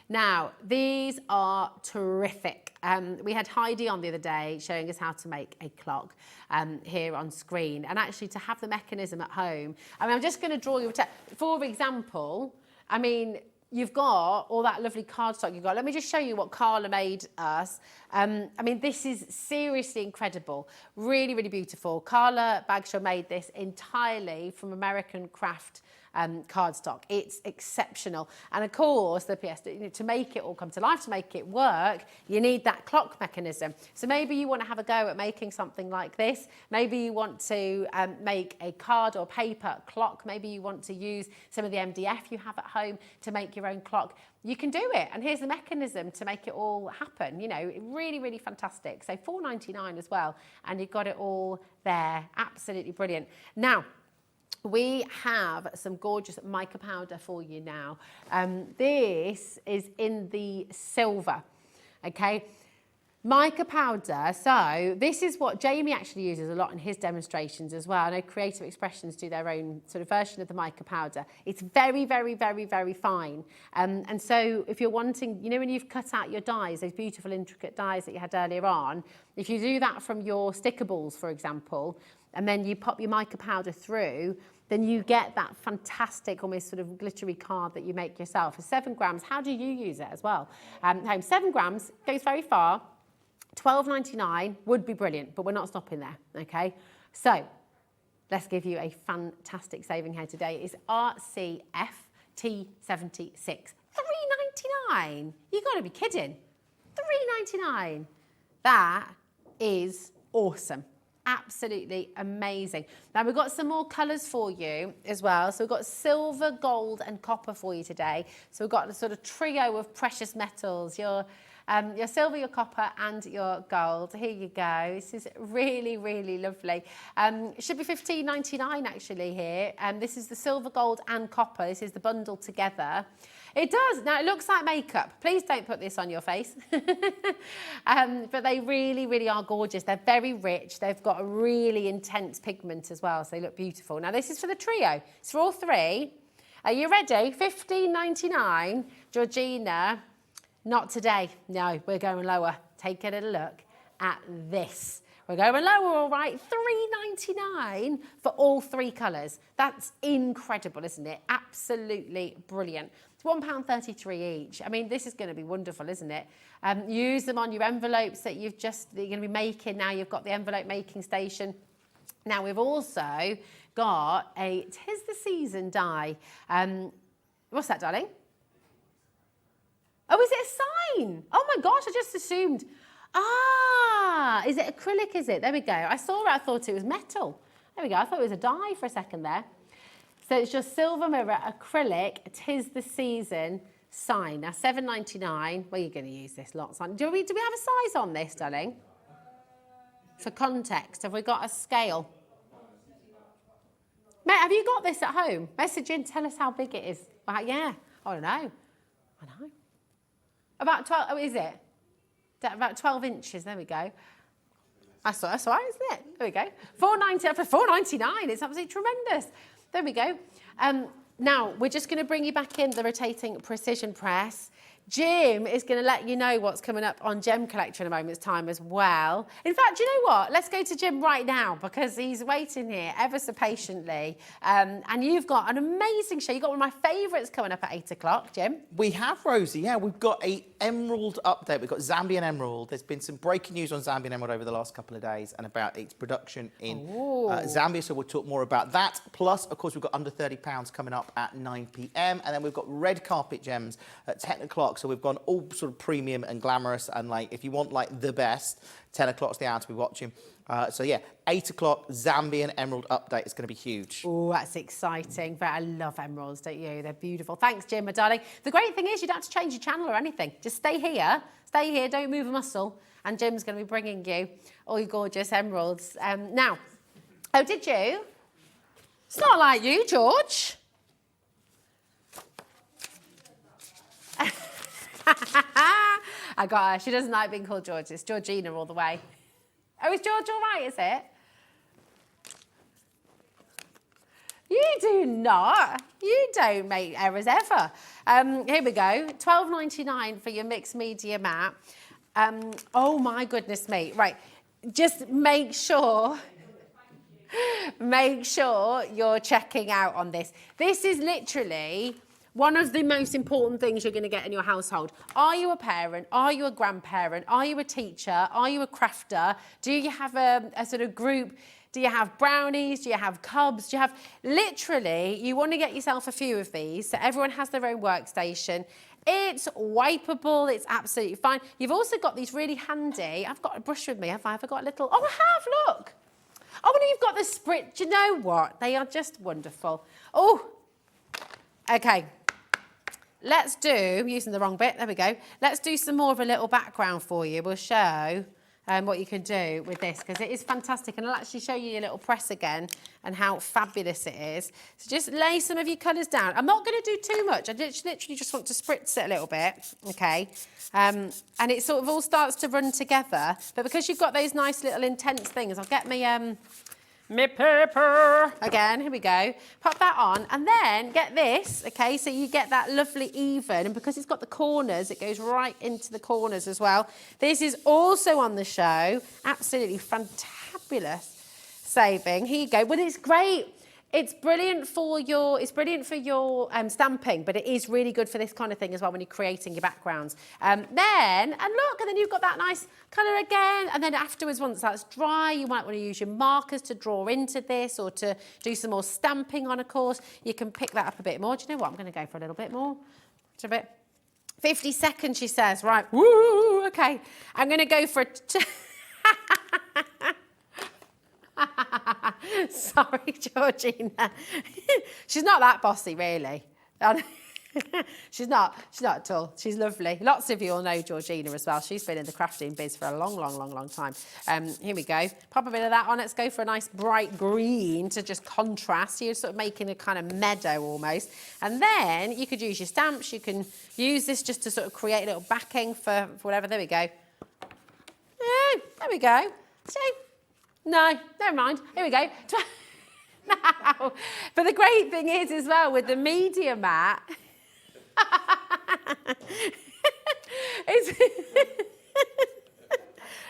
Now, these are terrific. We had Heidi on the other day showing us how to make a clock here on screen. And actually to have the mechanism at home. I mean, I'm just going to draw you for example, I mean, you've got all that lovely cardstock you've got. Let me just show you what Carla made us. I mean, this is seriously incredible. Really, really beautiful. Carla Bagshaw made this entirely from American craft cardstock. It's exceptional. And of course, the PS, to make it all come to life, to make it work, you need that clock mechanism. So maybe you want to have a go at making something like this. Maybe you want to make a card or paper clock. Maybe you want to use some of the MDF you have at home to make your own clock. You can do it. And here's the mechanism to make it all happen. You know, really, really fantastic. So £4.99 as well. And you've got it all there. Absolutely brilliant. Now, we have some gorgeous mica powder for you now. This is in the silver, okay? Mica powder, so this is what Jamie actually uses a lot in his demonstrations as well. I know Creative Expressions do their own sort of version of the mica powder. It's very, very, very, very fine. And so if you're wanting, you know when you've cut out your dies, those beautiful intricate dies that you had earlier on, if you do that from your sticker balls, for example, and then you pop your mica powder through, then you get that fantastic, almost sort of glittery card that you make yourself. For 7 grams, how do you use it as well? 7 grams goes very far. £12.99 would be brilliant, but we're not stopping there, okay? So let's give you a fantastic saving here today. It's RCF T76. £3.99. You've got to be kidding. £3.99. That is awesome. Absolutely amazing. Now we've got some more colours for you as well. So we've got silver, gold and copper for you today. So we've got a sort of trio of precious metals. Your Your silver, your copper and your gold. Here you go. This is really, really lovely. It should be $15.99 actually here. This is the silver, gold and copper. This is the bundle together. It does. Now, it looks like makeup. Please don't put this on your face. But they really, really are gorgeous. They're very rich. They've got a really intense pigment as well, so they look beautiful. Now, this is for the trio. It's for all three. Are you ready? $15.99. Georgina, not today. No, we're going lower. Take a little look at this. We're going lower, all right. $3.99 for all three colours. That's incredible, isn't it? Absolutely brilliant. It's £1.33 each. I mean, this is going to be wonderful, isn't it? Use them on your envelopes that you're going to be making. Now you've got the envelope making station. Now we've also got a 'Tis the Season die. What's that, darling? Oh, is it a sign? Oh my gosh, I just assumed. Ah, is it acrylic, is it? There we go. I saw it, I thought it was metal. There we go, I thought it was a dye for a second there. So it's just silver mirror, acrylic, 'Tis the Season sign. Now, $7.99. Where are you going to use this? Lots on. Do we have a size on this, darling? For context, have we got a scale? Mate, have you got this at home? Message in, tell us how big it is. Yeah, I don't know. I know. About 12, oh, is it? About 12 inches, there we go. That's all right, isn't it? There we go. $4.99 for $4.99, it's absolutely tremendous. There we go. Now, we're just going to bring you back in the rotating precision press. Jim is going to let you know what's coming up on Gem Collector in a moment's time as well. In fact, do you know what? Let's go to Jim right now because he's waiting here ever so patiently. And you've got an amazing show. You've got one of my favourites coming up at 8 o'clock, Jim. We have, Rosie, yeah. We've got a emerald update. We've got Zambian emerald. There's been some breaking news on Zambian emerald over the last couple of days and about its production in Zambia. So we'll talk more about that. Plus, of course, we've got under £30 coming up at 9 p.m. And then we've got red carpet gems at 10 o'clock. So we've gone all sort of premium and glamorous and like if you want like the best, 10 o'clock's the hour to be watching. So yeah, 8 o'clock Zambian emerald update is going to be huge. Oh, that's exciting. But I love emeralds, don't you? They're beautiful. Thanks, Jim, my darling. The great thing is you don't have to change your channel or anything. Just stay here, don't move a muscle. And Jim's going to be bringing you all your gorgeous emeralds. Now, oh, did you? It's not like you, George. I got her. She doesn't like being called George. It's Georgina all the way. Oh, is George all right, is it? You do not. You don't make errors ever. Here we go. $12.99 for your mixed media mat. Oh, my goodness me. Right. Just make sure you're checking out on this. This is literally one of the most important things you're going to get in your household. Are you a parent? Are you a grandparent? Are you a teacher? Are you a crafter? Do you have a sort of group? Do you have brownies? Do you have cubs? Do you have... Literally, you want to get yourself a few of these so everyone has their own workstation. It's wipeable. It's absolutely fine. You've also got these really handy... I've got a brush with me, have I? I've got a little... Oh, I have, look. Oh, and you've got the sprit. Do you know what? They are just wonderful. Oh, okay. Let's do, I'm using the wrong bit, there we go. Let's do some more of a little background for you. We'll show what you can do with this because it is fantastic. And I'll actually show you your little press again and how fabulous it is. So just lay some of your colours down. I'm not going to do too much. I literally just want to spritz it a little bit, okay? And it sort of all starts to run together. But because you've got those nice little intense things, I'll get my paper again. Here we go. Pop that on and then get this, okay, so you get that lovely even, and because it's got the corners it goes right into the corners as well. This is also on the show. Absolutely fantabulous saving. Here you go. Well, it's great. It's brilliant for your stamping, but it is really good for this kind of thing as well when you're creating your backgrounds. And then you've got that nice colour again. And then afterwards, once that's dry, you might want to use your markers to draw into this or to do some more stamping on a course. You can pick that up a bit more. Do you know what? I'm going to go for a little bit more. Just a bit. 50 seconds, she says. Right. Woo, okay. I'm going to go for Sorry, Georgina. She's not that bossy, really. She's not at all. She's lovely. Lots of you all know Georgina as well. She's been in the crafting biz for a long time. Here we go. Pop a bit of that on. Let's go for a nice bright green to just contrast. You're sort of making a kind of meadow almost. And then you could use your stamps. You can use this just to sort of create a little backing for whatever. There we go. Oh, there we go. See? No, never mind. Here we go. Now, but the great thing is as well with the media mat,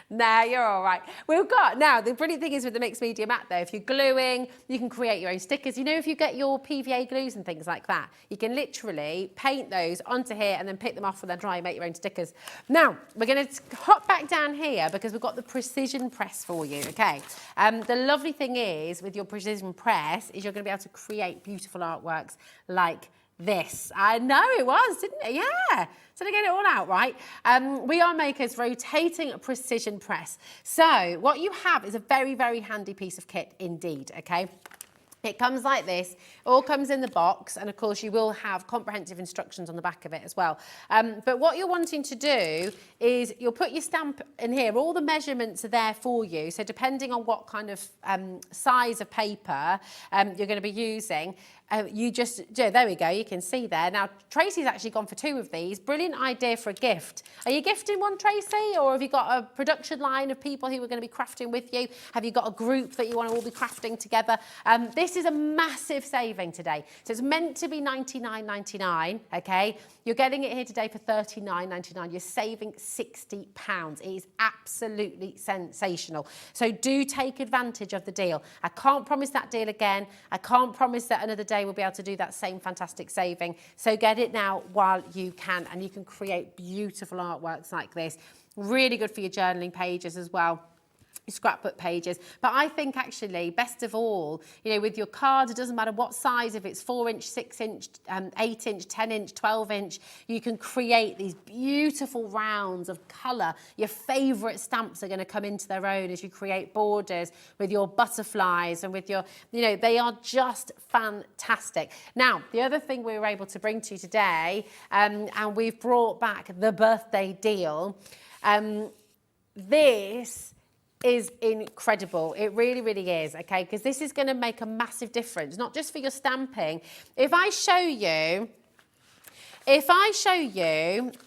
no, you're all right. We've got, now, the brilliant thing is with the mixed media mat, though, if you're gluing, you can create your own stickers. You know, if you get your PVA glues and things like that, you can literally paint those onto here and then pick them off when they're dry and make your own stickers. Now, we're going to hop back down here because we've got the precision press for you, okay? The lovely thing is, with your precision press, is you're going to be able to create beautiful artworks like this. I know it was, didn't it? Yeah. So to get it all out right, we are Maker's rotating precision press. So what you have is a very handy piece of kit indeed, okay? It comes like this, it all comes in the box, and of course you will have comprehensive instructions on the back of it as well. But what you're wanting to do is you'll put your stamp in here, all the measurements are there for you, so depending on what kind of size of paper you're going to be using, you just, there we go, you can see there. Now, Tracy's actually gone for 2 of these. Brilliant idea for a gift. Are you gifting one, Tracy? Or have you got a production line of people who are going to be crafting with you? Have you got a group that you want to all be crafting together? This is a massive saving today. So it's meant to be $99.99, okay? You're getting it here today for $39.99. You're saving £60. It is absolutely sensational. So do take advantage of the deal. I can't promise that deal again. I can't promise that another day we'll be able to do that same fantastic saving. So get it now while you can, and you can create beautiful artworks like this. Really good for your journaling pages as well. Scrapbook pages. But I think actually best of all, you know, with your cards, it doesn't matter what size, if it's 4-inch, 6-inch, 8-inch, 10-inch, 12-inch, you can create these beautiful rounds of colour. Your favourite stamps are going to come into their own as you create borders with your butterflies and with your, you know, they are just fantastic. Now, the other thing we were able to bring to you today, and we've brought back the birthday deal, this is incredible. It really is, okay? Because this is going to make a massive difference, not just for your stamping. If I show you,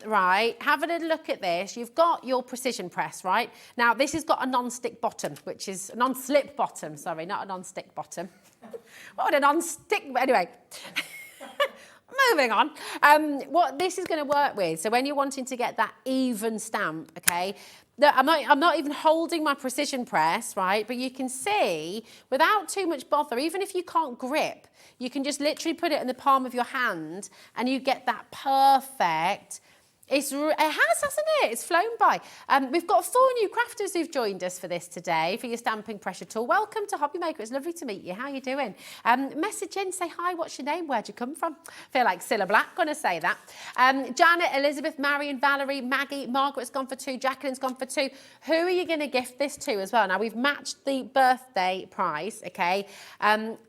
right, have a little look at this. You've got your precision press, right? Now, this has got a non-stick bottom, which is a non-slip bottom, sorry, not a non-stick bottom. What would a non-stick, anyway. Moving on. What this is going to work with, so when you're wanting to get that even stamp, okay, I'm not even holding my precision press, right? But you can see, without too much bother, even if you can't grip, you can just literally put it in the palm of your hand and you get that perfect. It has, hasn't it? It's flown by. We've got 4 new crafters who've joined us for this today, for your stamping pressure tool. Welcome to HobbyMaker. It's lovely to meet you. How are you doing? Message in, say hi. What's your name? Where'd you come from? Feel like Cilla Black going to say that. Janet, Elizabeth, Marion, Valerie, Maggie, Margaret's gone for 2. Jacqueline's gone for 2. Who are you going to gift this to as well? Now, we've matched the birthday price, okay?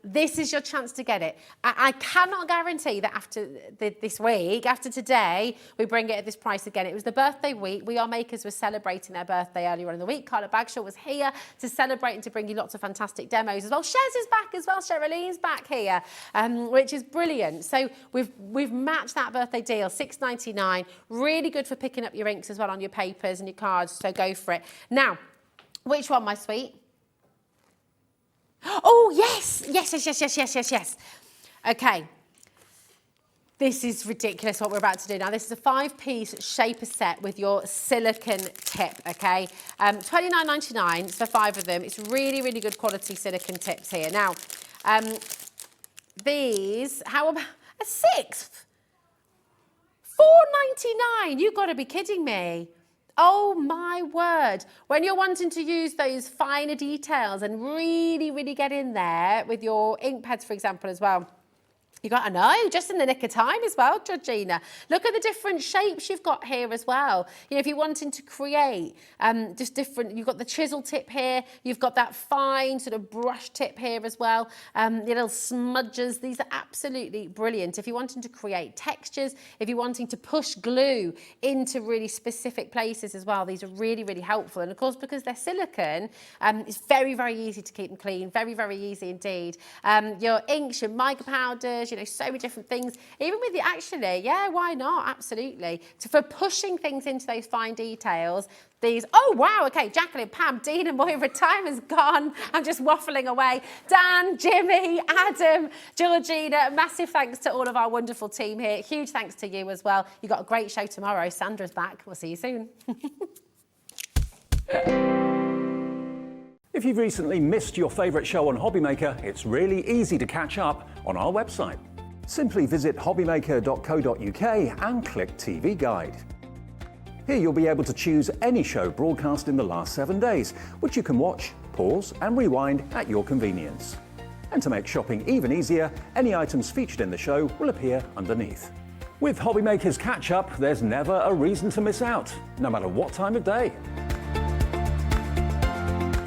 This is your chance to get it. I cannot guarantee that after this week, after today, we bring it at this price again. It was the birthday week. We Are Makers were celebrating their birthday earlier on in the week. Carla Bagshaw was here to celebrate and to bring you lots of fantastic demos as well. Shez is back as well. Cheryleen's back here, which is brilliant. So we've matched that birthday deal, $6.99. Really good for picking up your inks as well on your papers and your cards. So go for it. Now, which one, my sweet? Oh, yes. Yes. Okay. This is ridiculous what we're about to do now. This is a 5-piece shaper set with your silicone tip, okay? $29.99 for 5 of them. It's really good quality silicone tips here. Now, these, how about a 6th? $4.99. You've got to be kidding me. Oh my word. When you're wanting to use those finer details and really get in there with your ink pads, for example, as well. You got to know, just in the nick of time as well, Georgina. Look at the different shapes you've got here as well. You know, if you're wanting to create just different, you've got the chisel tip here, you've got that fine sort of brush tip here as well, the little smudges. These are absolutely brilliant. If you're wanting to create textures, if you're wanting to push glue into really specific places as well, these are really, really helpful. And of course, because they're silicone, it's very, very easy to keep them clean, very, very easy indeed. Your inks, your mica powders, you know, so many different things. Even with the, actually, yeah, why not? Absolutely. So for pushing things into those fine details, these, oh wow, okay, Jacqueline, Pam, Dean and Moira, time is gone. I'm just waffling away. Dan, Jimmy, Adam, Georgina, massive thanks to all of our wonderful team here. Huge thanks to you as well. You've got a great show tomorrow. Sandra's back. We'll see you soon. If you've recently missed your favourite show on HobbyMaker, it's really easy to catch up on our website. Simply visit hobbymaker.co.uk and click TV Guide. Here you'll be able to choose any show broadcast in the last 7 days, which you can watch, pause and rewind at your convenience. And to make shopping even easier, any items featured in the show will appear underneath. With HobbyMaker's Catch Up, there's never a reason to miss out, no matter what time of day.